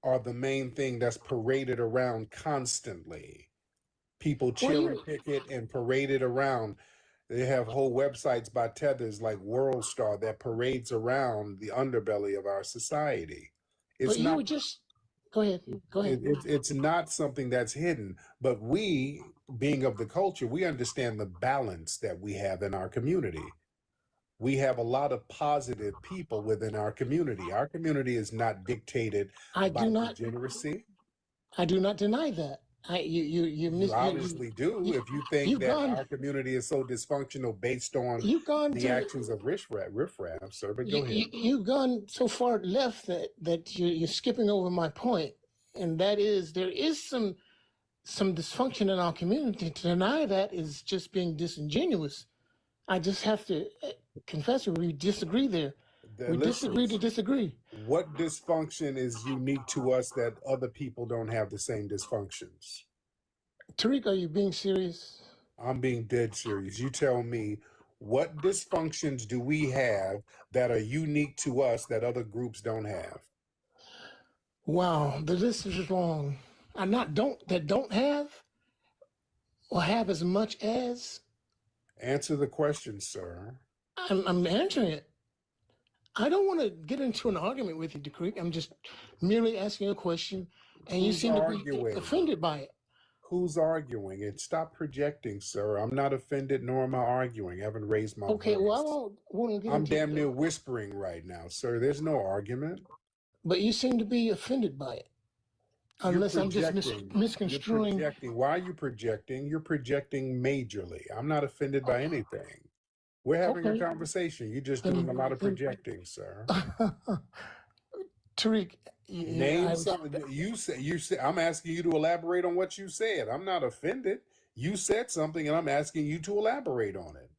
are the main thing that's paraded around constantly. People cherry pick it and parade it around. They have whole websites by tethers like World Star that parades around the underbelly of our society. It's but you would just go ahead. Go ahead. It's not something that's hidden, but we, being of the culture, we understand the balance that we have in our community. We have a lot of positive people within our community. Our community is not dictated by degeneracy. I do not deny that. You obviously do if you think that our community is so dysfunctional based on the actions of riffraff, sir. But go ahead. You've gone so far left that you're skipping over my point, and that is there is some dysfunction in our community. To deny that is just being disingenuous. I just have to confess we disagree there. We disagree to disagree. What dysfunction is unique to us that other people don't have the same dysfunctions? Tariq, are you being serious? I'm being dead serious. You tell me, what dysfunctions do we have that are unique to us that other groups don't have? Wow, the list is long. Don't have or have as much as? Answer the question, sir. I'm answering it. I don't want to get into an argument with you, DeCreek. I'm just merely asking a question, and you seem to be offended by it. Who's arguing? And stop projecting, sir. I'm not offended, nor am I arguing. I haven't raised my voice. Okay, well, I don't want to get I'm damn near whispering right now, sir. There's no argument. But you seem to be offended by it. Unless I'm just misconstruing. You're projecting. Why are you projecting? You're projecting majorly. I'm not offended by anything. We're having a conversation. You're just doing a lot of projecting, sir. Tariq, name something. You said. I'm asking you to elaborate on what you said. I'm not offended. You said something, and I'm asking you to elaborate on it.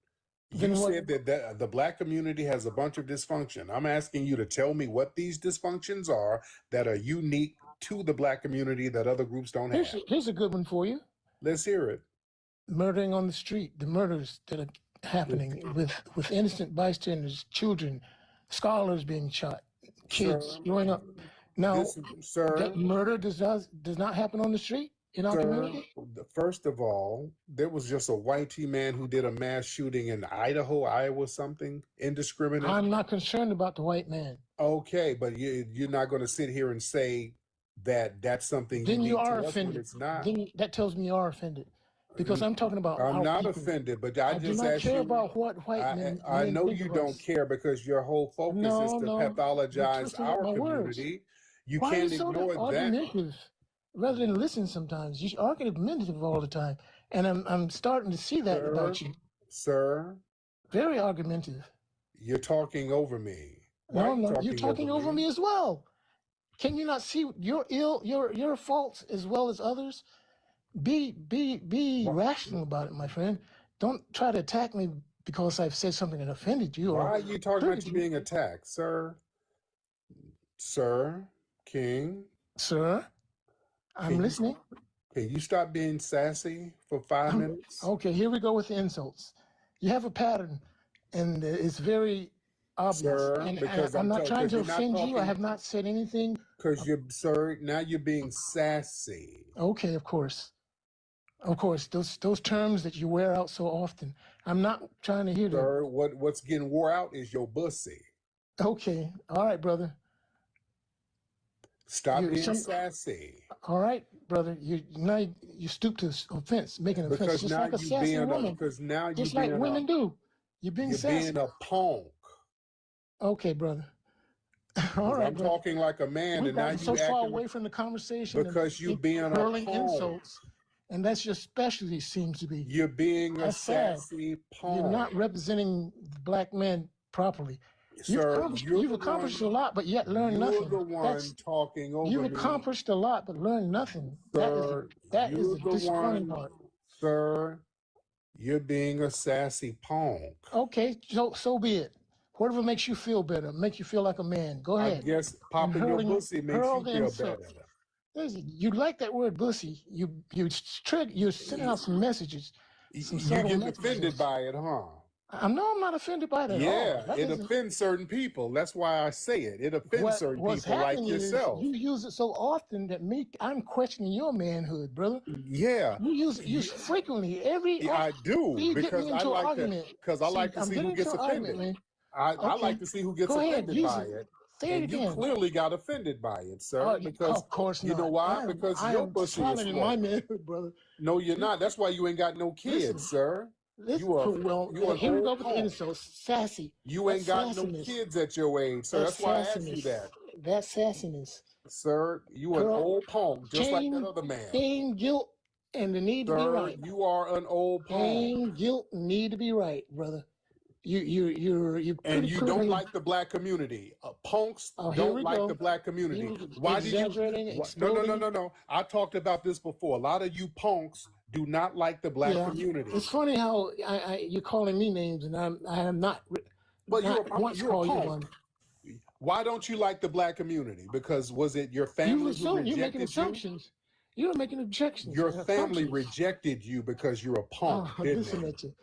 You said that the Black community has a bunch of dysfunction. I'm asking you to tell me what these dysfunctions are that are unique to the Black community that other groups don't have. Here's a good one for you. Let's hear it. Murdering on the street, the murders that are happening with innocent bystanders, children, scholars being shot, kids growing up. Now, that murder does not happen on the street in our community? First of all, there was just a white man who did a mass shooting in Iowa, something indiscriminate. I'm not concerned about the white man. Okay, but you're not going to sit here and say that that's something then you are to offended. It's not. Then that tells me you are offended. Because I'm talking about. I'm not offended, but I just do not care about what white men. I know you don't care because your whole focus is to pathologize our community. You can't ignore that. Rather than listen, sometimes you're argumentative all the time, and I'm starting to see that about you, sir. Very argumentative. You're talking over me. No, you're talking over me as well. Can you not see your faults as well as others? Be rational about it, my friend. Don't try to attack me because I've said something that offended you. Why are you talking about you being attacked, sir? Sir, King. Sir, I'm listening. Can you stop being sassy for 5 minutes? Okay, here we go with the insults. You have a pattern, and it's very obvious. Sir, and because I'm not trying to offend you. I have not said anything. Because now you're being sassy. Okay, of course. Of course, those terms that you wear out so often. I'm not trying to hear them. Sir, what's getting wore out is your bussy. Okay, all right, brother. Stop being sassy. All right, brother. You stoop to offense, making an offense, just like a sassy woman. Just like women do. You're being sassy. You're being a punk. Okay, brother. All right, I'm talking like a man, and now you so far away from the conversation because you're being hurling a punk. insults. And that's your specialty, seems to be. You're being a sassy punk. You're not representing the Black man properly. Sir, you've accomplished a lot, but yet learned nothing. You're the one talking over You've accomplished a lot, but learned nothing. Sir, that is the disappointing part. Sir, you're being a sassy punk. Okay, so be it. Whatever makes you feel better, make you feel like a man. Go ahead. I guess popping your pussy makes hurl you the feel insults. better. Listen, you like that word pussy. You're sending out some messages. Some You subtle get messages. offended by it, huh? I'm not offended by it at all. Yeah, That it doesn't- offends certain people. That's why I say it. It offends certain what's people like happening yourself. is you use it so often that I'm questioning your manhood, brother. Yeah. You use frequently every. Yeah, I do You get because me I into an like argument. I like to I'm see getting who into gets an offended. argument, man. I Okay. like to see who gets Go ahead, offended use by it. it. Say it And you again. clearly got offended by it, sir. Because Of course you know not. why? Because I your am pussy is solid in my small. manhood, brother. No, you're not. That's why you ain't got no kids, Listen, sir. Listen, You are well, you an here we go old with the punk. insults. Sassy. You That's ain't got no sassiness. kids at your age, sir. That's That's why I asked you sassiness. that. That's sassiness. Sir, you an Girl, old punk, just like that shame, other man. shame, guilt, and the need to be Sir, right. you are an old punk. Shame, guilt, need to be right, brother. You're And pretty you proven. don't like the black community. Punks Oh, here don't we like go. the black community. You Why do you? exaggerating, No, no, exploding. no. I talked about this before. A lot of you punks do not like the black Yeah, community. it's funny how you're calling me names and I am not. But not you're once a call you punk. one. Why don't you like the black community? Because was it your family who You're making rejected you? assumptions. You're making objections. Your and family assumptions. rejected you because you're a punk, Oh, didn't listen they? at you.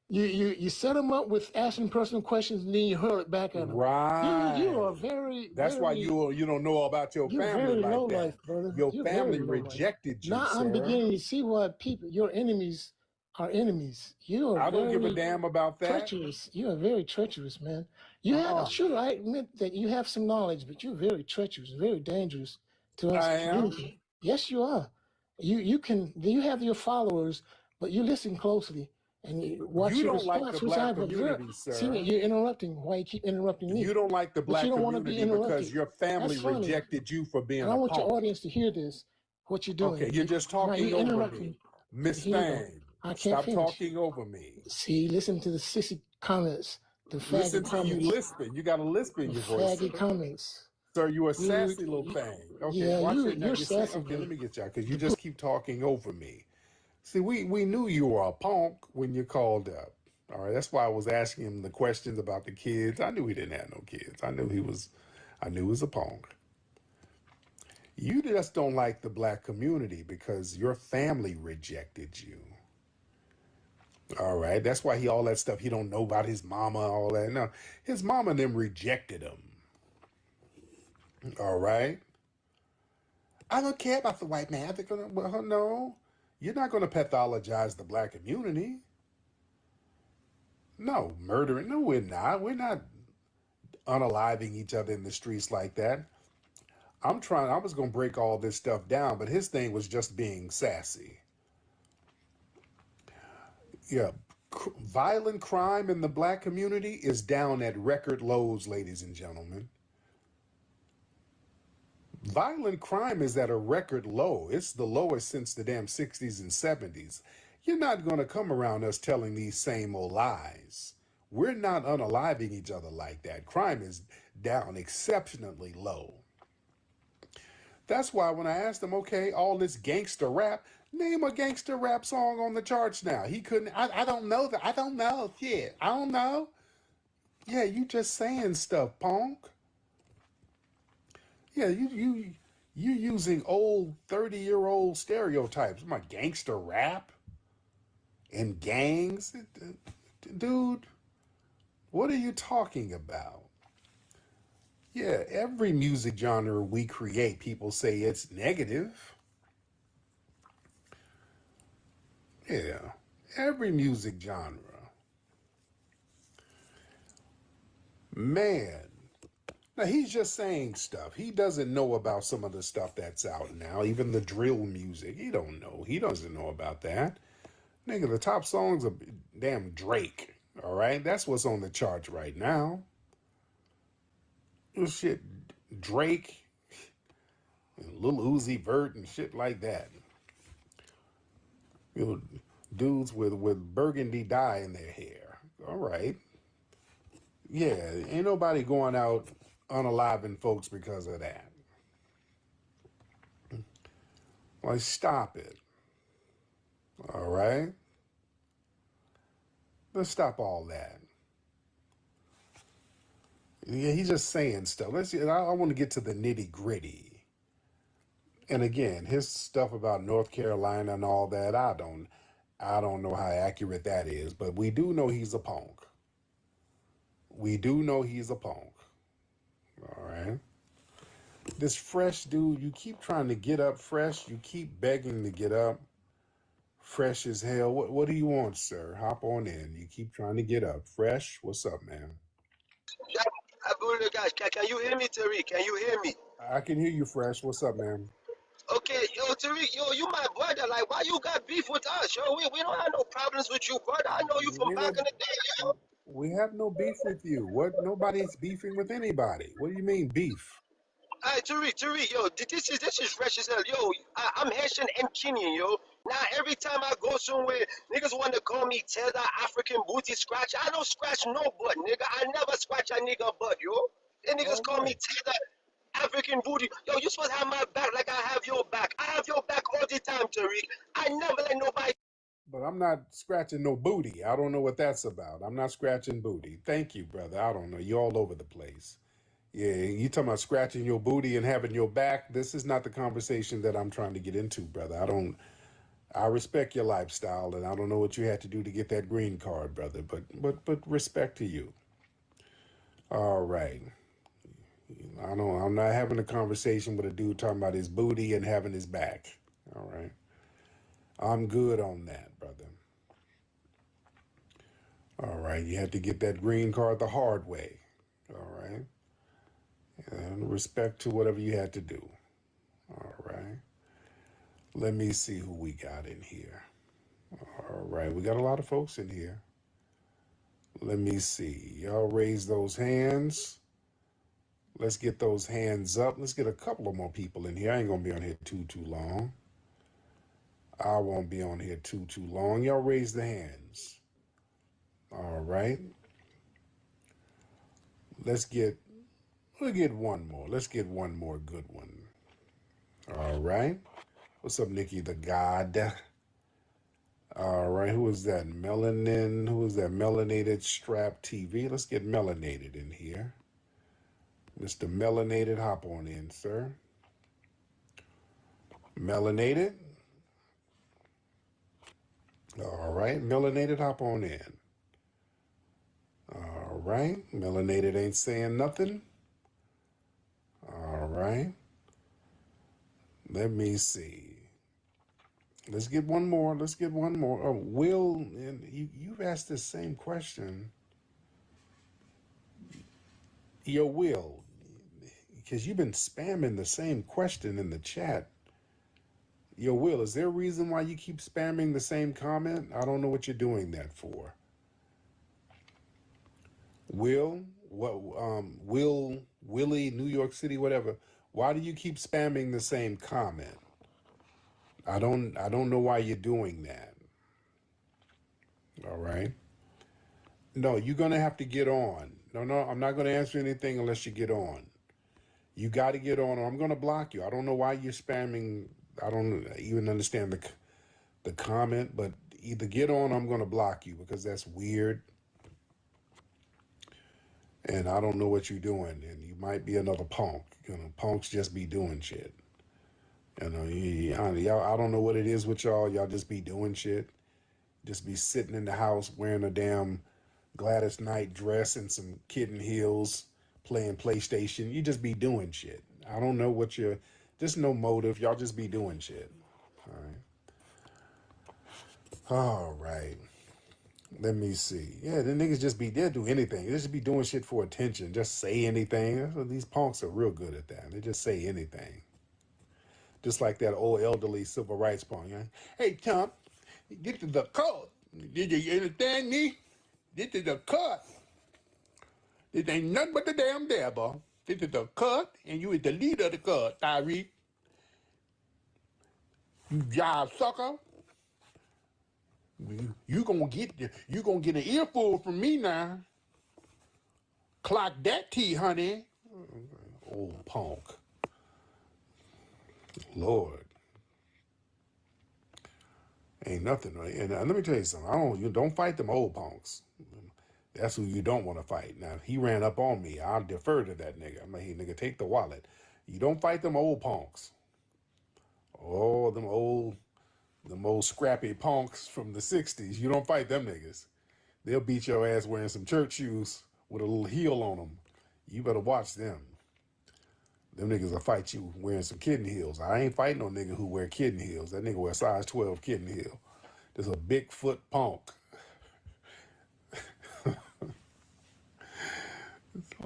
You set them up with asking personal questions and then you hurl it back at them. Right. You are very. That's why very, you don't know about your You're family very like low that. life, brother. Your You're family very low life. rejected you, Now sir. I'm beginning to see why your enemies are enemies. You are I don't give a very damn about that. treacherous. You are very treacherous, man. You have sure I admit that you have some knowledge, but you're very treacherous, very dangerous to us. I am. Community. Yes, you are. You have your followers, but you listen closely and you watch You your don't like response, the which black I've observed. community, See, sir. you're interrupting. Why you keep interrupting me? You don't like the But black you don't want to be community because interrupted. your family That's funny. rejected you for being And I a want your punk. audience to hear this. What you're doing? Okay, you're just talking you're over interrupting. me. Miss Here you go. Thang, I can't stop finish. talking over me. See, listen to the sissy comments, the Listen faggy to you comments, lisping. You got a lisp in the your voice. faggy comments. Sir, you a You- sassy little thing. Okay, yeah, watch you- it now. you're You see, sassy, okay, man. let me get y'all because you just keep talking over me. See, we knew you were a punk when you called up. All right, that's why I was asking him the questions about the kids. I knew he didn't have no kids. I knew he was a punk. You just don't like the black community because your family rejected you. All right, that's why all that stuff he don't know about his mama, all that. No, his mama and them rejected him. All right. I don't care about the white man. They're gonna, well, no, you're not going to pathologize the black community. No, murdering. No, we're not. We're not unaliving each other in the streets like that. I was going to break all this stuff down, but his thing was just being sassy. Yeah. Violent crime in the black community is down at record lows, ladies and gentlemen. Violent crime is at a record low. It's the lowest since the damn 60s and 70s. You're not going to come around us telling these same old lies. We're not unaliving each other like that. Crime is down exceptionally low. That's why when I asked him, okay, all this gangster rap, name a gangster rap song on the charts now. He couldn't, I don't know that. I don't know. Shit, I don't know. Yeah, you just saying stuff, punk. Yeah, you using old 30-year-old stereotypes. My gangster rap and gangs. Dude, what are you talking about? Yeah, every music genre we create, people say it's negative. Yeah, every music genre. Man. Now, he's just saying stuff. He doesn't know about some of the stuff that's out now, even the drill music. He don't know. He doesn't know about that. Nigga, the top songs are damn Drake, all right? That's what's on the charts right now. Shit, Drake, and Lil Uzi Vert and shit like that. You know, dudes with burgundy dye in their hair. All right. Yeah, ain't nobody going out unaliving folks because of that. Like, stop it. All right? Let's stop all that. Yeah, he's just saying stuff. I want to get to the nitty gritty. And again, his stuff about North Carolina and all that, I don't know how accurate that is, but we do know he's a punk. We do know he's a punk. All right. This Fresh dude, you keep trying to get up, Fresh. You keep begging to get up. Fresh as hell. What do you want, sir? Hop on in. You keep trying to get up. Fresh, what's up, man? Guys, can you hear me, Tariq? Can you hear me? I can hear you, Fresh. What's up, man? Okay, yo, Tariq, yo, you my brother. Like, why you got beef with us, yo? We don't have no problems with you, brother. I know you from back in the day, yo. We have no beef with you. What? Nobody's beefing with anybody. What do you mean beef? Hey, Tariq, yo, this is fresh as hell, yo. I'm Haitian and Kenyan, yo. Now every time I go somewhere, niggas want to call me Tether, African booty scratch. I don't scratch no butt, nigga. I never scratch a nigga butt, yo. And niggas call me Tether, African booty. Yo, you supposed to have my back like I have your back. I have your back all the time, Tariq. I never let nobody. But I'm not scratching no booty. I don't know what that's about. I'm not scratching booty. Thank you, brother. I don't know. You're all over the place. Yeah, you talking about scratching your booty and having your back. This is not the conversation that I'm trying to get into, brother. I respect your lifestyle, and I don't know what you had to do to get that green card, brother. But respect to you. All right. I'm not having a conversation with a dude talking about his booty and having his back. All right. I'm good on that, brother. All right. You had to get that green card the hard way. All right. And respect to whatever you had to do. All right. Let me see who we got in here. All right. We got a lot of folks in here. Let me see. Y'all raise those hands. Let's get those hands up. Let's get a couple of more people in here. I ain't going to be on here too long. I won't be on here too long. Y'all raise the hands. All right. We'll get one more. Let's get one more good one. All right. What's up, Nikki the God? All right. Who is that? Melanin. Who is that? Melanated Strap TV. Let's get Melanated in here. Mr. Melanated, hop on in, sir. Melanated. All right. Melanated, hop on in. All right. Melanated ain't saying nothing. All right. Let me see. Let's get one more. Oh, Will, and you've asked the same question. Yo, Will, because you've been spamming the same question in the chat. Yo, Will, is there a reason why you keep spamming the same comment? I don't know what you're doing that for. Will, Willie, New York City, whatever. Why do you keep spamming the same comment? I don't know why you're doing that. All right. No, you're going to have to get on. No, I'm not going to answer anything unless you get on. You got to get on or I'm going to block you. I don't know why you're spamming. I don't even understand the comment, but either get on or I'm going to block you because that's weird. And I don't know what you're doing. And you might be another punk. You know, punks just be doing shit. You know, y'all, I don't know what it is with y'all. Y'all just be doing shit. Just be sitting in the house wearing a damn Gladys Knight dress and some kitten heels, playing PlayStation. You just be doing shit. I don't know what just no motive. Y'all just be doing shit. All right. Let me see. Yeah, the niggas they'll do anything. They just be doing shit for attention. Just say anything. These punks are real good at that. They just say anything. Just like that old elderly civil rights punk. You know? Hey, Tom, this is the code. Did you understand me? This is the cut. This ain't nothing but the damn devil. This is the cut, and you is the leader of the cut, Tyreek. You job sucker. You gonna get an earful from me now. Clock that tea, honey. Old punk. Lord. Ain't nothing, right? And let me tell you something. Don't fight them old punks. That's who you don't want to fight. Now, if he ran up on me, I'll defer to that nigga. I'm like, hey, nigga, take the wallet. You don't fight them old punks. Oh, them old scrappy punks from the 60s. You don't fight them niggas. They'll beat your ass wearing some church shoes with a little heel on them. You better watch them. Them niggas will fight you wearing some kitten heels. I ain't fighting no nigga who wear kitten heels. That nigga wear size 12 kitten heel. There's a big foot punk.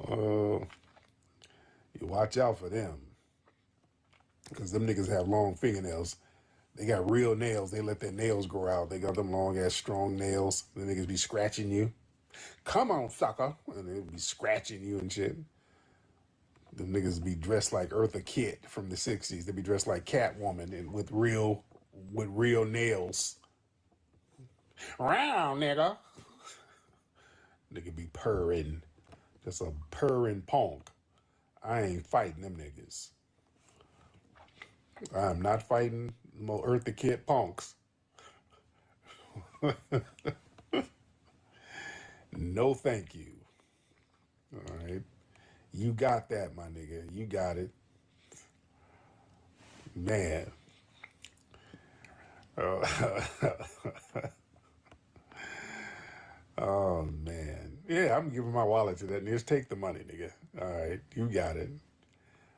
You watch out for them. Because them niggas have long fingernails. They got real nails. They let their nails grow out. They got them long ass strong nails. The niggas be scratching you. Come on, sucker. And they be scratching you and shit. Them niggas be dressed like Eartha Kitt from the 60s. They be dressed like Catwoman and with real nails. Round, nigga. Nigga be purring. Just a purring punk. I ain't fighting them niggas. I'm not fighting more Eartha Kitt punks. No, thank you. All right. You got that, my nigga. You got it. Man. Oh, man. Yeah, I'm giving my wallet to that nigga. Just take the money, nigga. All right. You got it.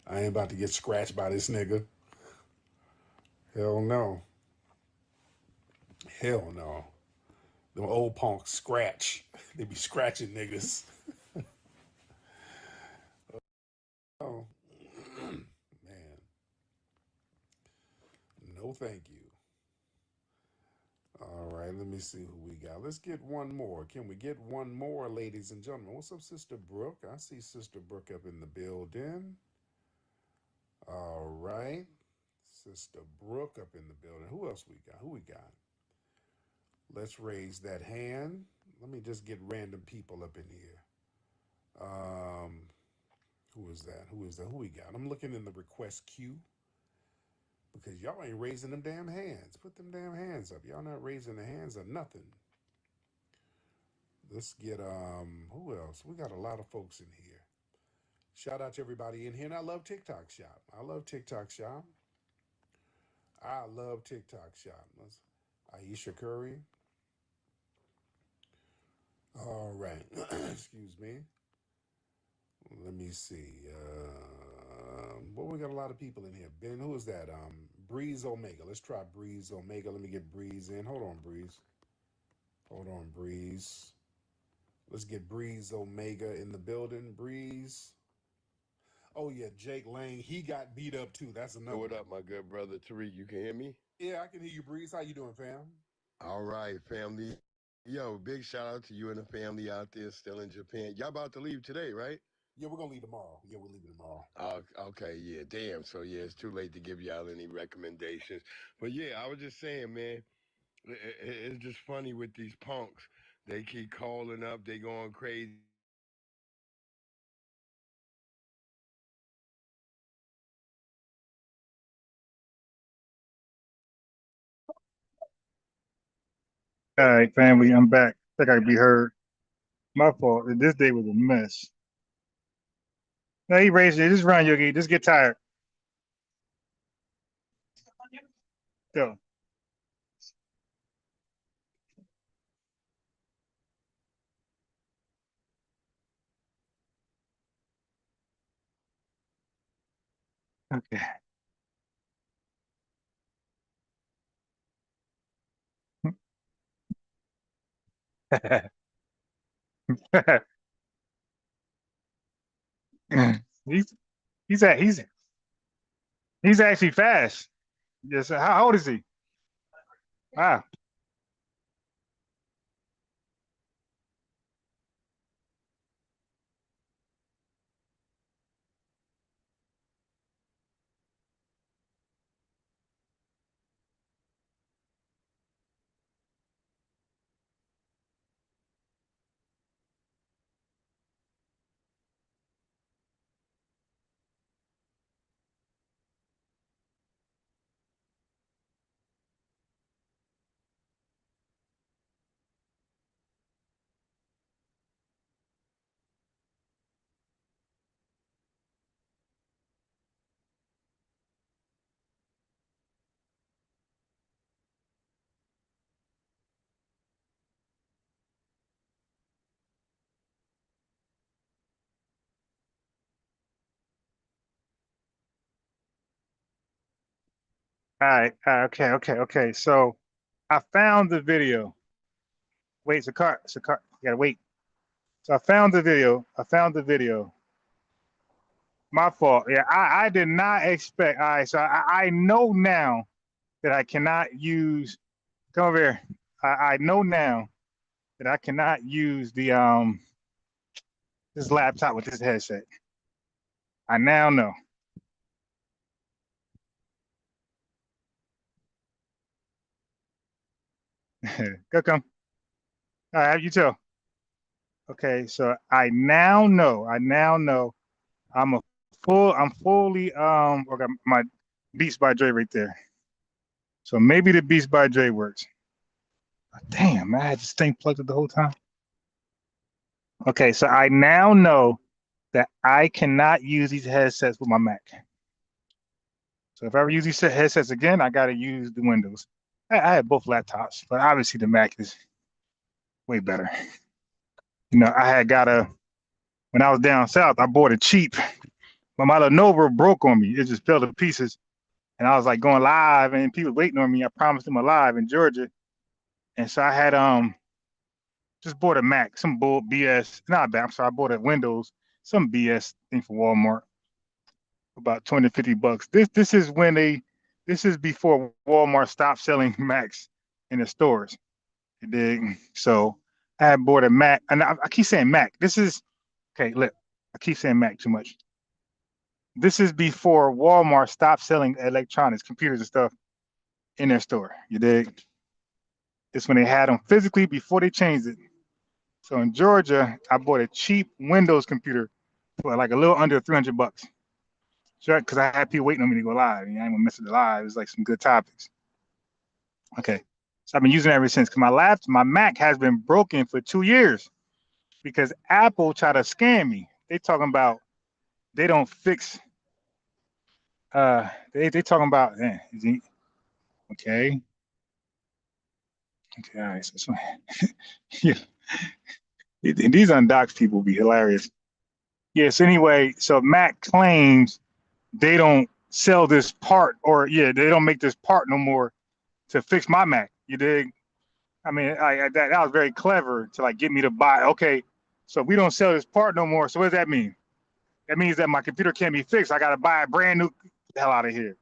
I ain't about to get scratched by this nigga. Hell no. Hell no. Them old punks scratch. They be scratching niggas. Oh, man. No, thank you. All right, let me see who we got. Let's get one more. Can we get one more, ladies and gentlemen? What's up, Sister Brooke? I see Sister Brooke up in the building. All right. Sister Brooke up in the building. Who else we got? Who we got? Let's raise that hand. Let me just get random people up in here. Who is that? Who is that? Who we got? I'm looking in the request queue because y'all ain't raising them damn hands. Put them damn hands up. Y'all not raising the hands or nothing. Let's get who else? We got a lot of folks in here. Shout out to everybody in here. And I love TikTok Shop. I love TikTok Shop. I love TikTok Shop. Let's Aisha Curry. All right. Excuse me. Let me see. Well, we got a lot of people in here. Ben, who is that? Breeze Omega. Let's try Breeze Omega. Let me get Breeze in. Hold on, Breeze. Hold on, Breeze. Let's get Breeze Omega in the building. Breeze. Oh, yeah, Jake Lang. He got beat up, too. That's another What up, my good brother Tariq? You can hear me? Yeah, I can hear you, Breeze. How you doing, fam? All right, family. Yo, big shout out to you and the family out there still in Japan. Y'all about to leave today, right? Yeah, we're going to leave tomorrow. Yeah, we're leaving tomorrow. Okay, yeah, damn. So, yeah, it's too late to give y'all any recommendations. But, yeah, I was just saying, man, it's just funny with these punks. They keep calling up. They going crazy. All right, family, I'm back. I think I can be heard. My fault. This day was a mess. No, he raised it. Just run, Yogi. Just get tired. Go. Okay. he's he's actually fast. Yes. How old is he? Wow. All right. Okay. So I found the video. Wait, it's a car. You gotta wait. So I found the video. My fault. Yeah, I did not expect. All right, so I know now that I cannot use. Come over here. I know now that I cannot use the this laptop with this headset. I now know. Go come. All right, you too. Okay, so I now know. I'm fully okay, my Beats by Dre right there. So maybe the Beats by Dre works. Damn, man, I had this thing plugged up the whole time. Okay, so I now know that I cannot use these headsets with my Mac. So if I ever use these headsets again, I got to use the Windows. I have both laptops, but obviously the Mac is way better. You know, when I was down south, I bought it cheap, but my Lenovo broke on me. It just fell to pieces. And I was like going live and people waiting on me. I promised them a live in Georgia. And so I had just bought a Mac, some bull BS. Not bad. I'm sorry, I bought a Windows, some BS thing for Walmart, about $250. This is before Walmart stopped selling Macs in the stores. You dig? So I had bought a Mac, and I keep saying Mac. This is okay. Look, I keep saying Mac too much. This is before Walmart stopped selling electronics, computers and stuff in their store. You dig? It's when they had them physically before they changed it. So in Georgia, I bought a cheap Windows computer for like a little under $300. Sure, because I had people waiting on me to go live. And I ain't gonna miss it live. It's like some good topics. Okay. So I've been using it ever since. Because my Mac has been broken for 2 years because Apple tried to scam me. They talking about they don't fix they talking about okay. Okay, all right. So yeah. These undoxed people be hilarious. Yes, anyway, so Mac claims they don't sell this part, or they don't make this part no more to fix my Mac. You dig? I mean, that was very clever to like get me to buy. Okay, so we don't sell this part no more. So what does that mean? That means that my computer can't be fixed. I got to buy a brand new. Get the hell out of here!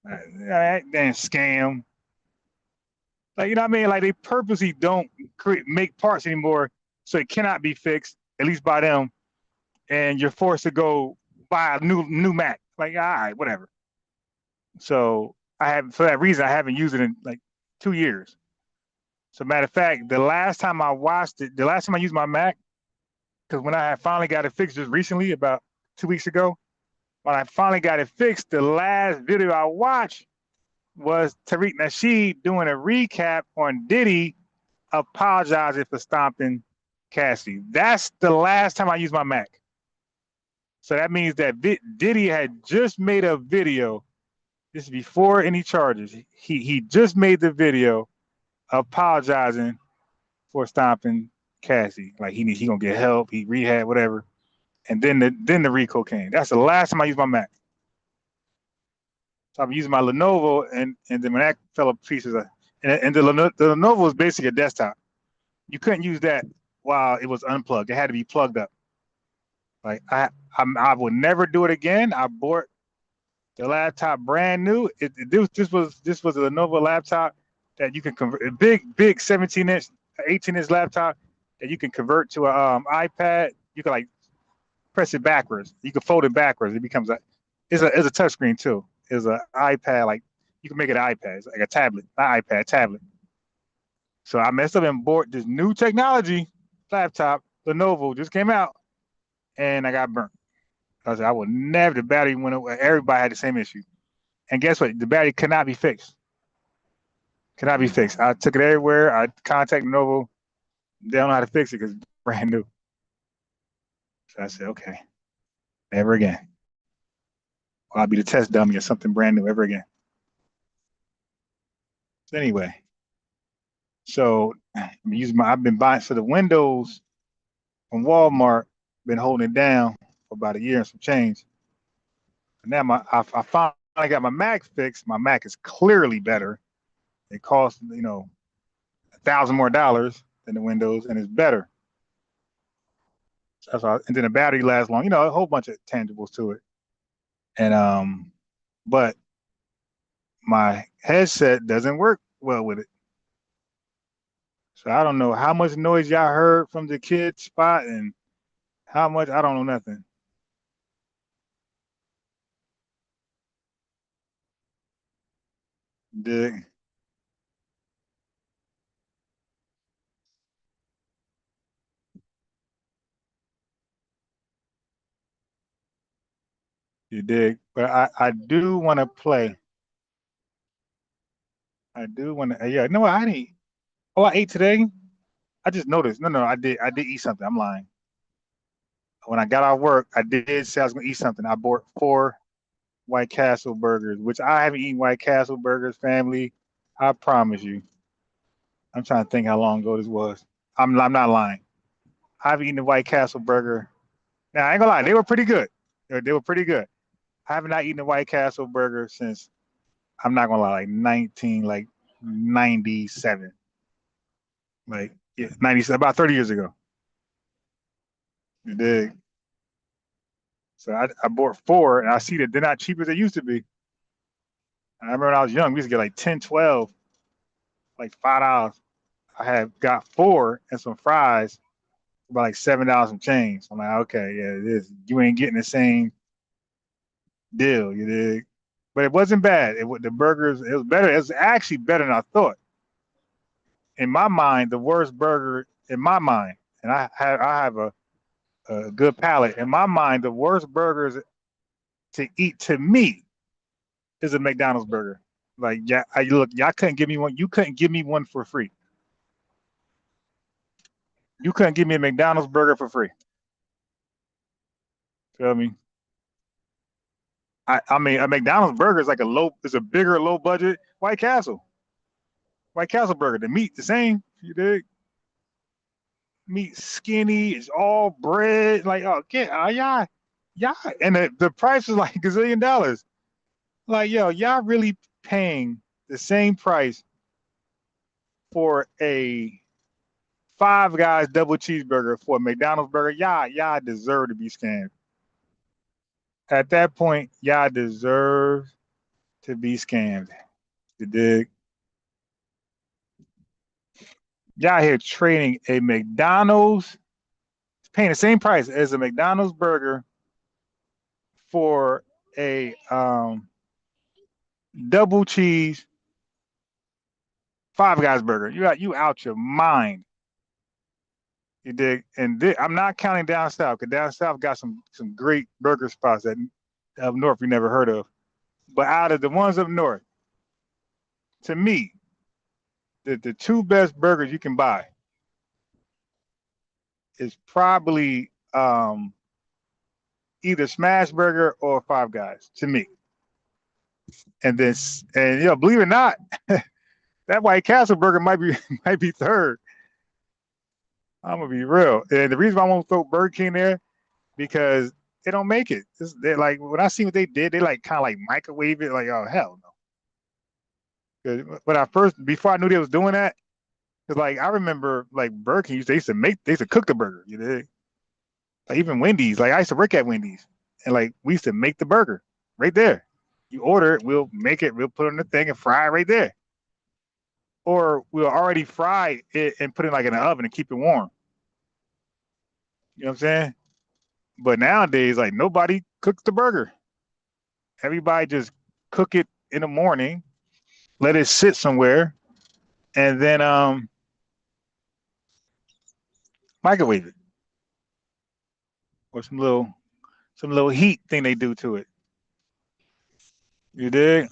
That damn scam. Like, you know what I mean? Like they purposely don't make parts anymore, so it cannot be fixed, at least by them. And you're forced to go buy a new Mac. Like, all right, whatever. So for that reason, I haven't used it in like 2 years. So matter of fact, the last time I used my Mac, because when I finally got it fixed just recently, about 2 weeks ago, when I finally got it fixed, the last video I watched was Tariq Nasheed doing a recap on Diddy apologizing for stomping Cassie. That's the last time I used my Mac. So that means that Diddy had just made a video. This is before any charges. He just made the video apologizing for stomping Cassie. Like he gonna get help, he rehab, whatever. And then the RICO came. That's the last time I used my Mac. So I'm using my Lenovo, and then when that fell to pieces, and the Lenovo is basically a desktop. You couldn't use that while it was unplugged. It had to be plugged up. Like I would never do it again. I bought the laptop brand new. This was a Lenovo laptop that you can convert, a big 17-inch, 18-inch laptop that you can convert to a iPad. You can like press it backwards. You can fold it backwards. It becomes it's a touchscreen too. It's an iPad, like you can make it an iPad. It's like a tablet, not iPad, tablet. So I messed up and bought this new technology laptop. Lenovo just came out, and I got burnt. I would never. The battery went away. Everybody had the same issue, and guess what? The battery cannot be fixed. Cannot be fixed. I took it everywhere. I contacted Lenovo. They don't know how to fix it because it's brand new. So I said, okay, never again. Or I'll be the test dummy or something brand new ever again. So anyway, so I've been buying for the Windows from Walmart. Been holding it down for about a year and some change. And now I finally I got my Mac fixed. My Mac is clearly better. It costs, you know, $1,000 more than the Windows, and it's better. That's why, and then the battery lasts long. You know, a whole bunch of tangibles to it. And but my headset doesn't work well with it. So I don't know how much noise y'all heard from the kid spot and how much, I don't know nothing. Dig. You dig? But I do want to play. I do want to. Yeah, no, I didn't. Oh, I ate today. I just noticed. No, I did. I did eat something. I'm lying. When I got off work, I did say I was gonna eat something. I bought 4 White Castle burgers, which I haven't eaten White Castle burgers, family. I promise you. I'm trying to think how long ago this was. I'm not lying. I've eaten the White Castle burger. Now I ain't gonna lie, they were pretty good. They were pretty good. I have not eaten a White Castle burger since, I'm not gonna lie, like 97. Like, yeah, 97, about 30 years ago. You dig? So I bought 4, and I see that they're not cheap as they used to be. I remember when I was young, we used to get like 10, 12, like $5. I had got 4 and some fries, about like $7 and change. I'm like, okay, yeah, it is. You ain't getting the same deal, you dig? But it wasn't bad. The burgers, it was better. It was actually better than I thought. In my mind, the worst burger in my mind, and I have a good palate. In my mind, the worst burgers to eat to me is a McDonald's burger. Like, yeah, y'all couldn't give me one. You couldn't give me one for free. You couldn't give me a McDonald's burger for free. Feel me? I mean, a McDonald's burger is like a bigger low budget White Castle. White Castle burger. The meat the same. You dig? Meat skinny. It's all bread. Like, oh, y'all, and the price is like $1 gazillion. Like, yo, y'all really paying the same price for a Five Guys double cheeseburger for a McDonald's burger? Y'all deserve to be scammed. At that point, y'all deserve to be scammed. You dig? Y'all here trading a McDonald's, paying the same price as a McDonald's burger for a double cheese Five Guys burger. You out your mind. You dig? And I'm not counting down south, because down south got some great burger spots that up north you never heard of. But out of the ones up north, to me, the 2 best burgers you can buy is probably either Smash Burger or Five Guys, to me. And believe it or not, that White Castle burger might be third. I'm gonna be real. And the reason why I won't throw Burger King there, because they don't make it. They're like, when I see what they did, they like kind of like microwave it. Like, oh hell no. Because before I knew they was doing that, because like I remember like Burger King, they used to cook the burger. You know, like even Wendy's. Like I used to work at Wendy's, and like we used to make the burger right there. You order it, we'll make it, we'll put it on the thing and fry it right there. Or we'll already fry it and put it like in the oven and keep it warm. You know what I'm saying? But nowadays, like nobody cooks the burger. Everybody just cook it in the morning, let it sit somewhere, and then microwave it. Or some little heat thing they do to it. You dig?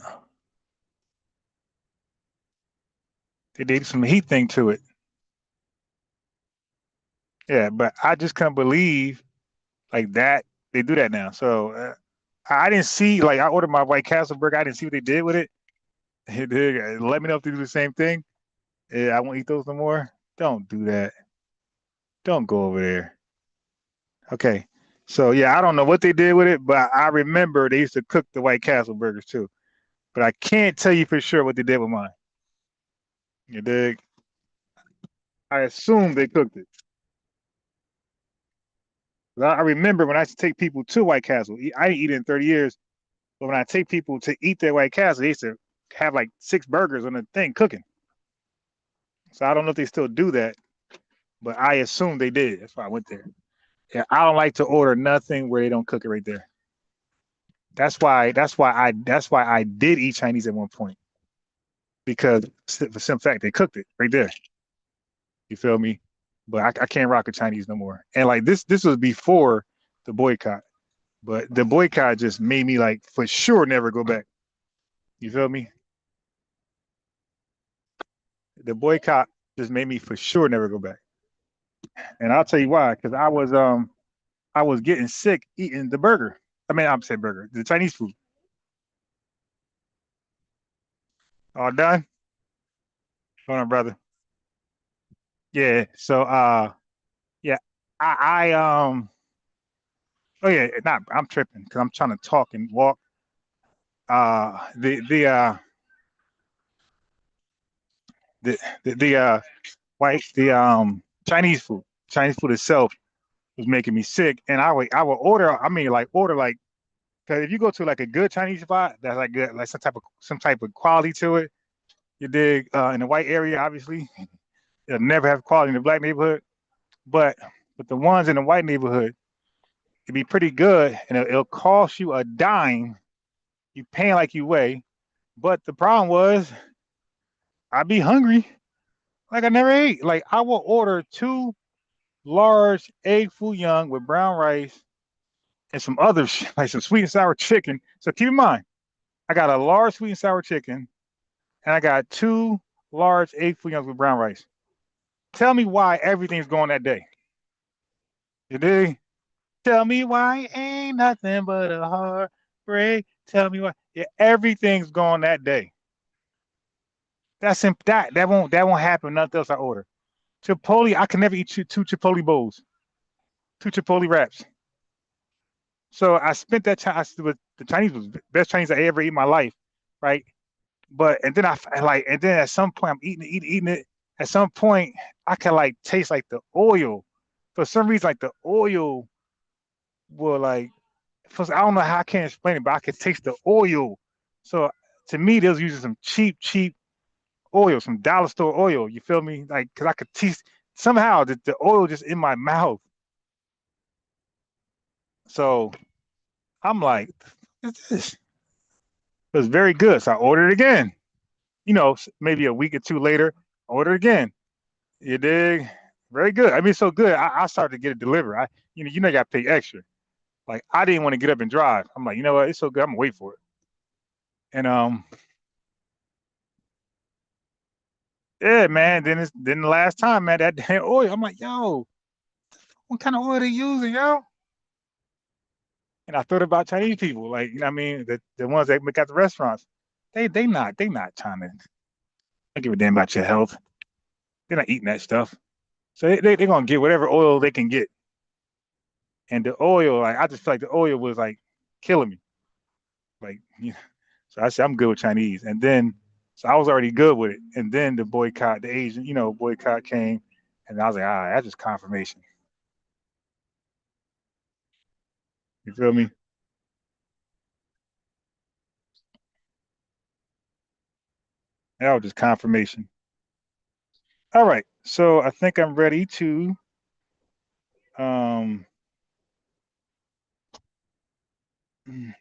They did some heat thing to it. Yeah, but I just couldn't believe like that they do that now. So I didn't see, like I ordered my White Castle burger. I didn't see what they did with it. Let me know if they do the same thing. I won't eat those no more. Don't do that. Don't go over there. Okay. So yeah, I don't know what they did with it, but I remember they used to cook the White Castle burgers too. But I can't tell you for sure what they did with mine. You dig? I assume they cooked it. I remember when I used to take people to White Castle. I didn't eat it in 30 years, but when I take people to eat their White Castle, they used to have like 6 burgers on the thing cooking. So I don't know if they still do that, but I assume they did. That's why I went there. Yeah, I don't like to order nothing where they don't cook it right there. That's why I did eat Chinese at one point, because for some fact they cooked it right there. You feel me? But I can't rock a Chinese no more. And like this was before the boycott. But the boycott just made me like for sure never go back. You feel me? The boycott just made me for sure never go back. And I'll tell you why, because I was getting sick eating the burger. I mean, I'm saying burger, the Chinese food. All done? Hold on, brother. Yeah. So yeah, I oh yeah, not I'm tripping because I'm trying to talk and walk. The white Chinese food itself was making me sick, and I would order. I mean, like order like, because if you go to like a good Chinese spot that's like good, like some type of quality to it, you dig, in the white area, obviously, it'll never have quality in the black neighborhood, but the ones in the white neighborhood, it'd be pretty good, and it'll cost you a dime. You paying like you weigh, but the problem was I'd be hungry like I never ate. Like I will order 2 large egg foo young with brown rice and some other like some sweet and sour chicken. So keep in mind, I got a large sweet and sour chicken, and I got 2 large egg foo youngs with brown rice. Tell me why everything's going that day. You dig? Tell me why ain't nothing but a heartbreak. Tell me why. Yeah, everything's gone that day. That won't happen. Nothing else I order. Chipotle, I can never eat 2 Chipotle bowls, 2 Chipotle wraps. So I spent that time. The Chinese was the best Chinese I ever eat in my life, right? But and then and then at some point I'm eating it. At some point I can like taste like the oil. For some reason, like the oil will like. I don't know how, I can't explain it, but I can taste the oil. So to me, they was using some cheap oil, some dollar store oil. You feel me? Like, cause I could taste somehow the oil just in my mouth. So I'm like, what's this? It was very good. So I ordered it again. You know, maybe a week or 2 later, I ordered again. You dig? Very good. I mean, it's so good. I started to get it delivered. You know, you got to pay extra. Like I didn't want to get up and drive. I'm like, you know what? It's so good. I'm gonna wait for it. And yeah, man. Then the last time, man, that damn oil. I'm like, yo, what kind of oil they using, yo? And I thought about Chinese people, like, you know what I mean, the ones that make at the restaurants. They not trying to. I give a damn about your health. They're not eating that stuff. So they're gonna get whatever oil they can get. And the oil, like I just feel like the oil was like killing me. Like, you know, so I said I'm good with Chinese. And then so I was already good with it. And then the boycott, the Asian, boycott came, and I was like, that's just confirmation. You feel me? That was just confirmation. All right. So I think I'm ready to trying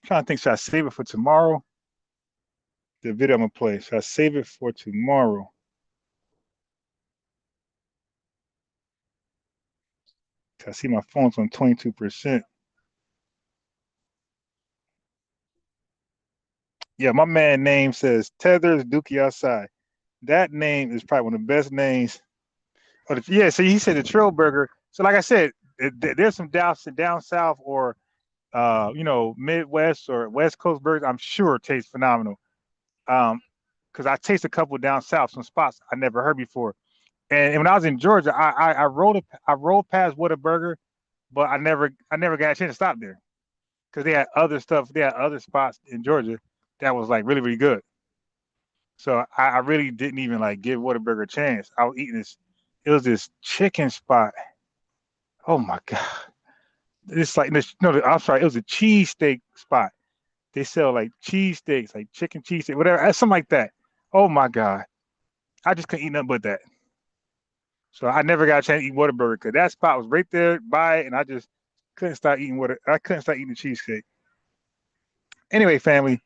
to think, should I save it for tomorrow? The video I'm gonna play. Should I save it for tomorrow? I see my phone's on 22%. Yeah, my man name says Tethers Dookie outside. That name is probably one of the best names. Oh, yeah, so he said the Trail Burger. So like I said, there's some down south or Midwest or West Coast burgers I'm sure taste phenomenal. Because I taste a couple down south, some spots I never heard before. And when I was in Georgia, I rolled past Whataburger, but I never got a chance to stop there because they had other stuff. They had other spots in Georgia that was like really, really good. So I really didn't even like give Whataburger a chance. I was eating this. It was this chicken spot. Oh my God. It's like this. No, I'm sorry. It was a cheesesteak spot. They sell like cheesesteaks, like chicken cheesesteak, whatever, something like that. Oh my God. I just couldn't eat nothing but that. So I never got a chance to eat Whataburger because that spot was right there by it, and I just couldn't stop eating I couldn't stop eating the cheesecake. Anyway, family,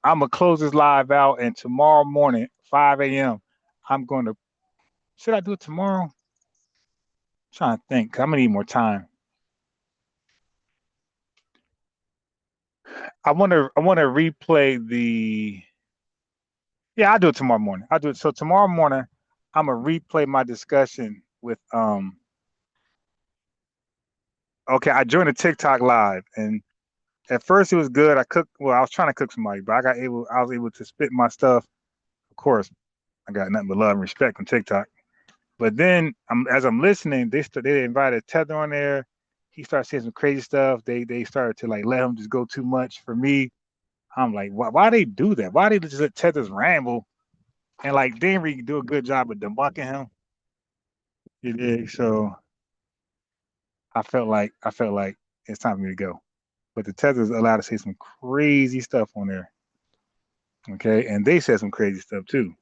I'm gonna close this live out, and tomorrow morning, 5 a.m., I'm going to. Should I do it tomorrow? I'm trying to think. I'm gonna need more time. I want to replay the. Yeah, I'll do it tomorrow morning. I'll do it. So tomorrow morning, I'm gonna replay my discussion with Okay, I joined a TikTok live, and at first it was good. I was trying to cook somebody, but I was able to spit my stuff. Of course, I got nothing but love and respect on TikTok. But then, as I'm listening, they invited Tether on there. He started saying some crazy stuff. They started to like let him just go too much for me. I'm like, why they do that? Why they just let Tether ramble? And like, they didn't really do a good job of debunking him. You did. So I felt like it's time for me to go. But the Tether's allowed to say some crazy stuff on there. Okay, and they said some crazy stuff too,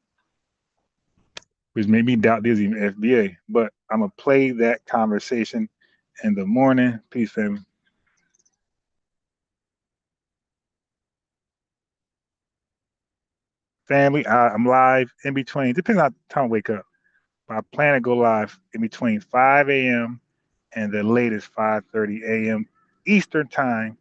which made me doubt there's even FBA. But I'm gonna play that conversation in the morning. Peace, family. Family, I'm live in between. Depends on the time I wake up. But I plan to go live in between 5 a.m. and the latest 5:30 a.m. Eastern time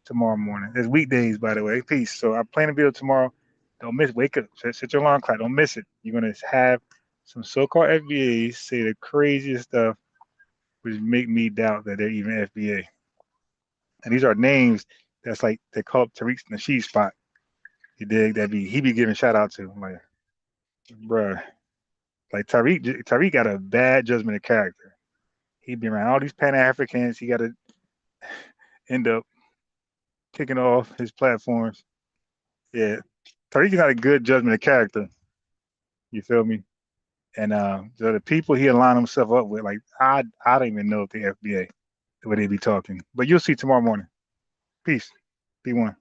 tomorrow morning. It's weekdays, by the way. Peace. So I plan to be able tomorrow. Don't miss. Wake up. Set your alarm clock. Don't miss it. You're gonna have some so-called FBAs say the craziest stuff, which make me doubt that they're even FBA. And these are names that's like they call up Tariq's Nasheed spot. You dig? He be giving shout out to. I'm like, bruh. Like Tariq got a bad judgment of character. He be around all these Pan-Africans. He got to end up kicking off his platforms. Yeah, Tariq got a good judgment of character. You feel me? And so the people he aligned himself up with, like I don't even know if they FBA the way they be talking. But you'll see tomorrow morning. Peace. Be one.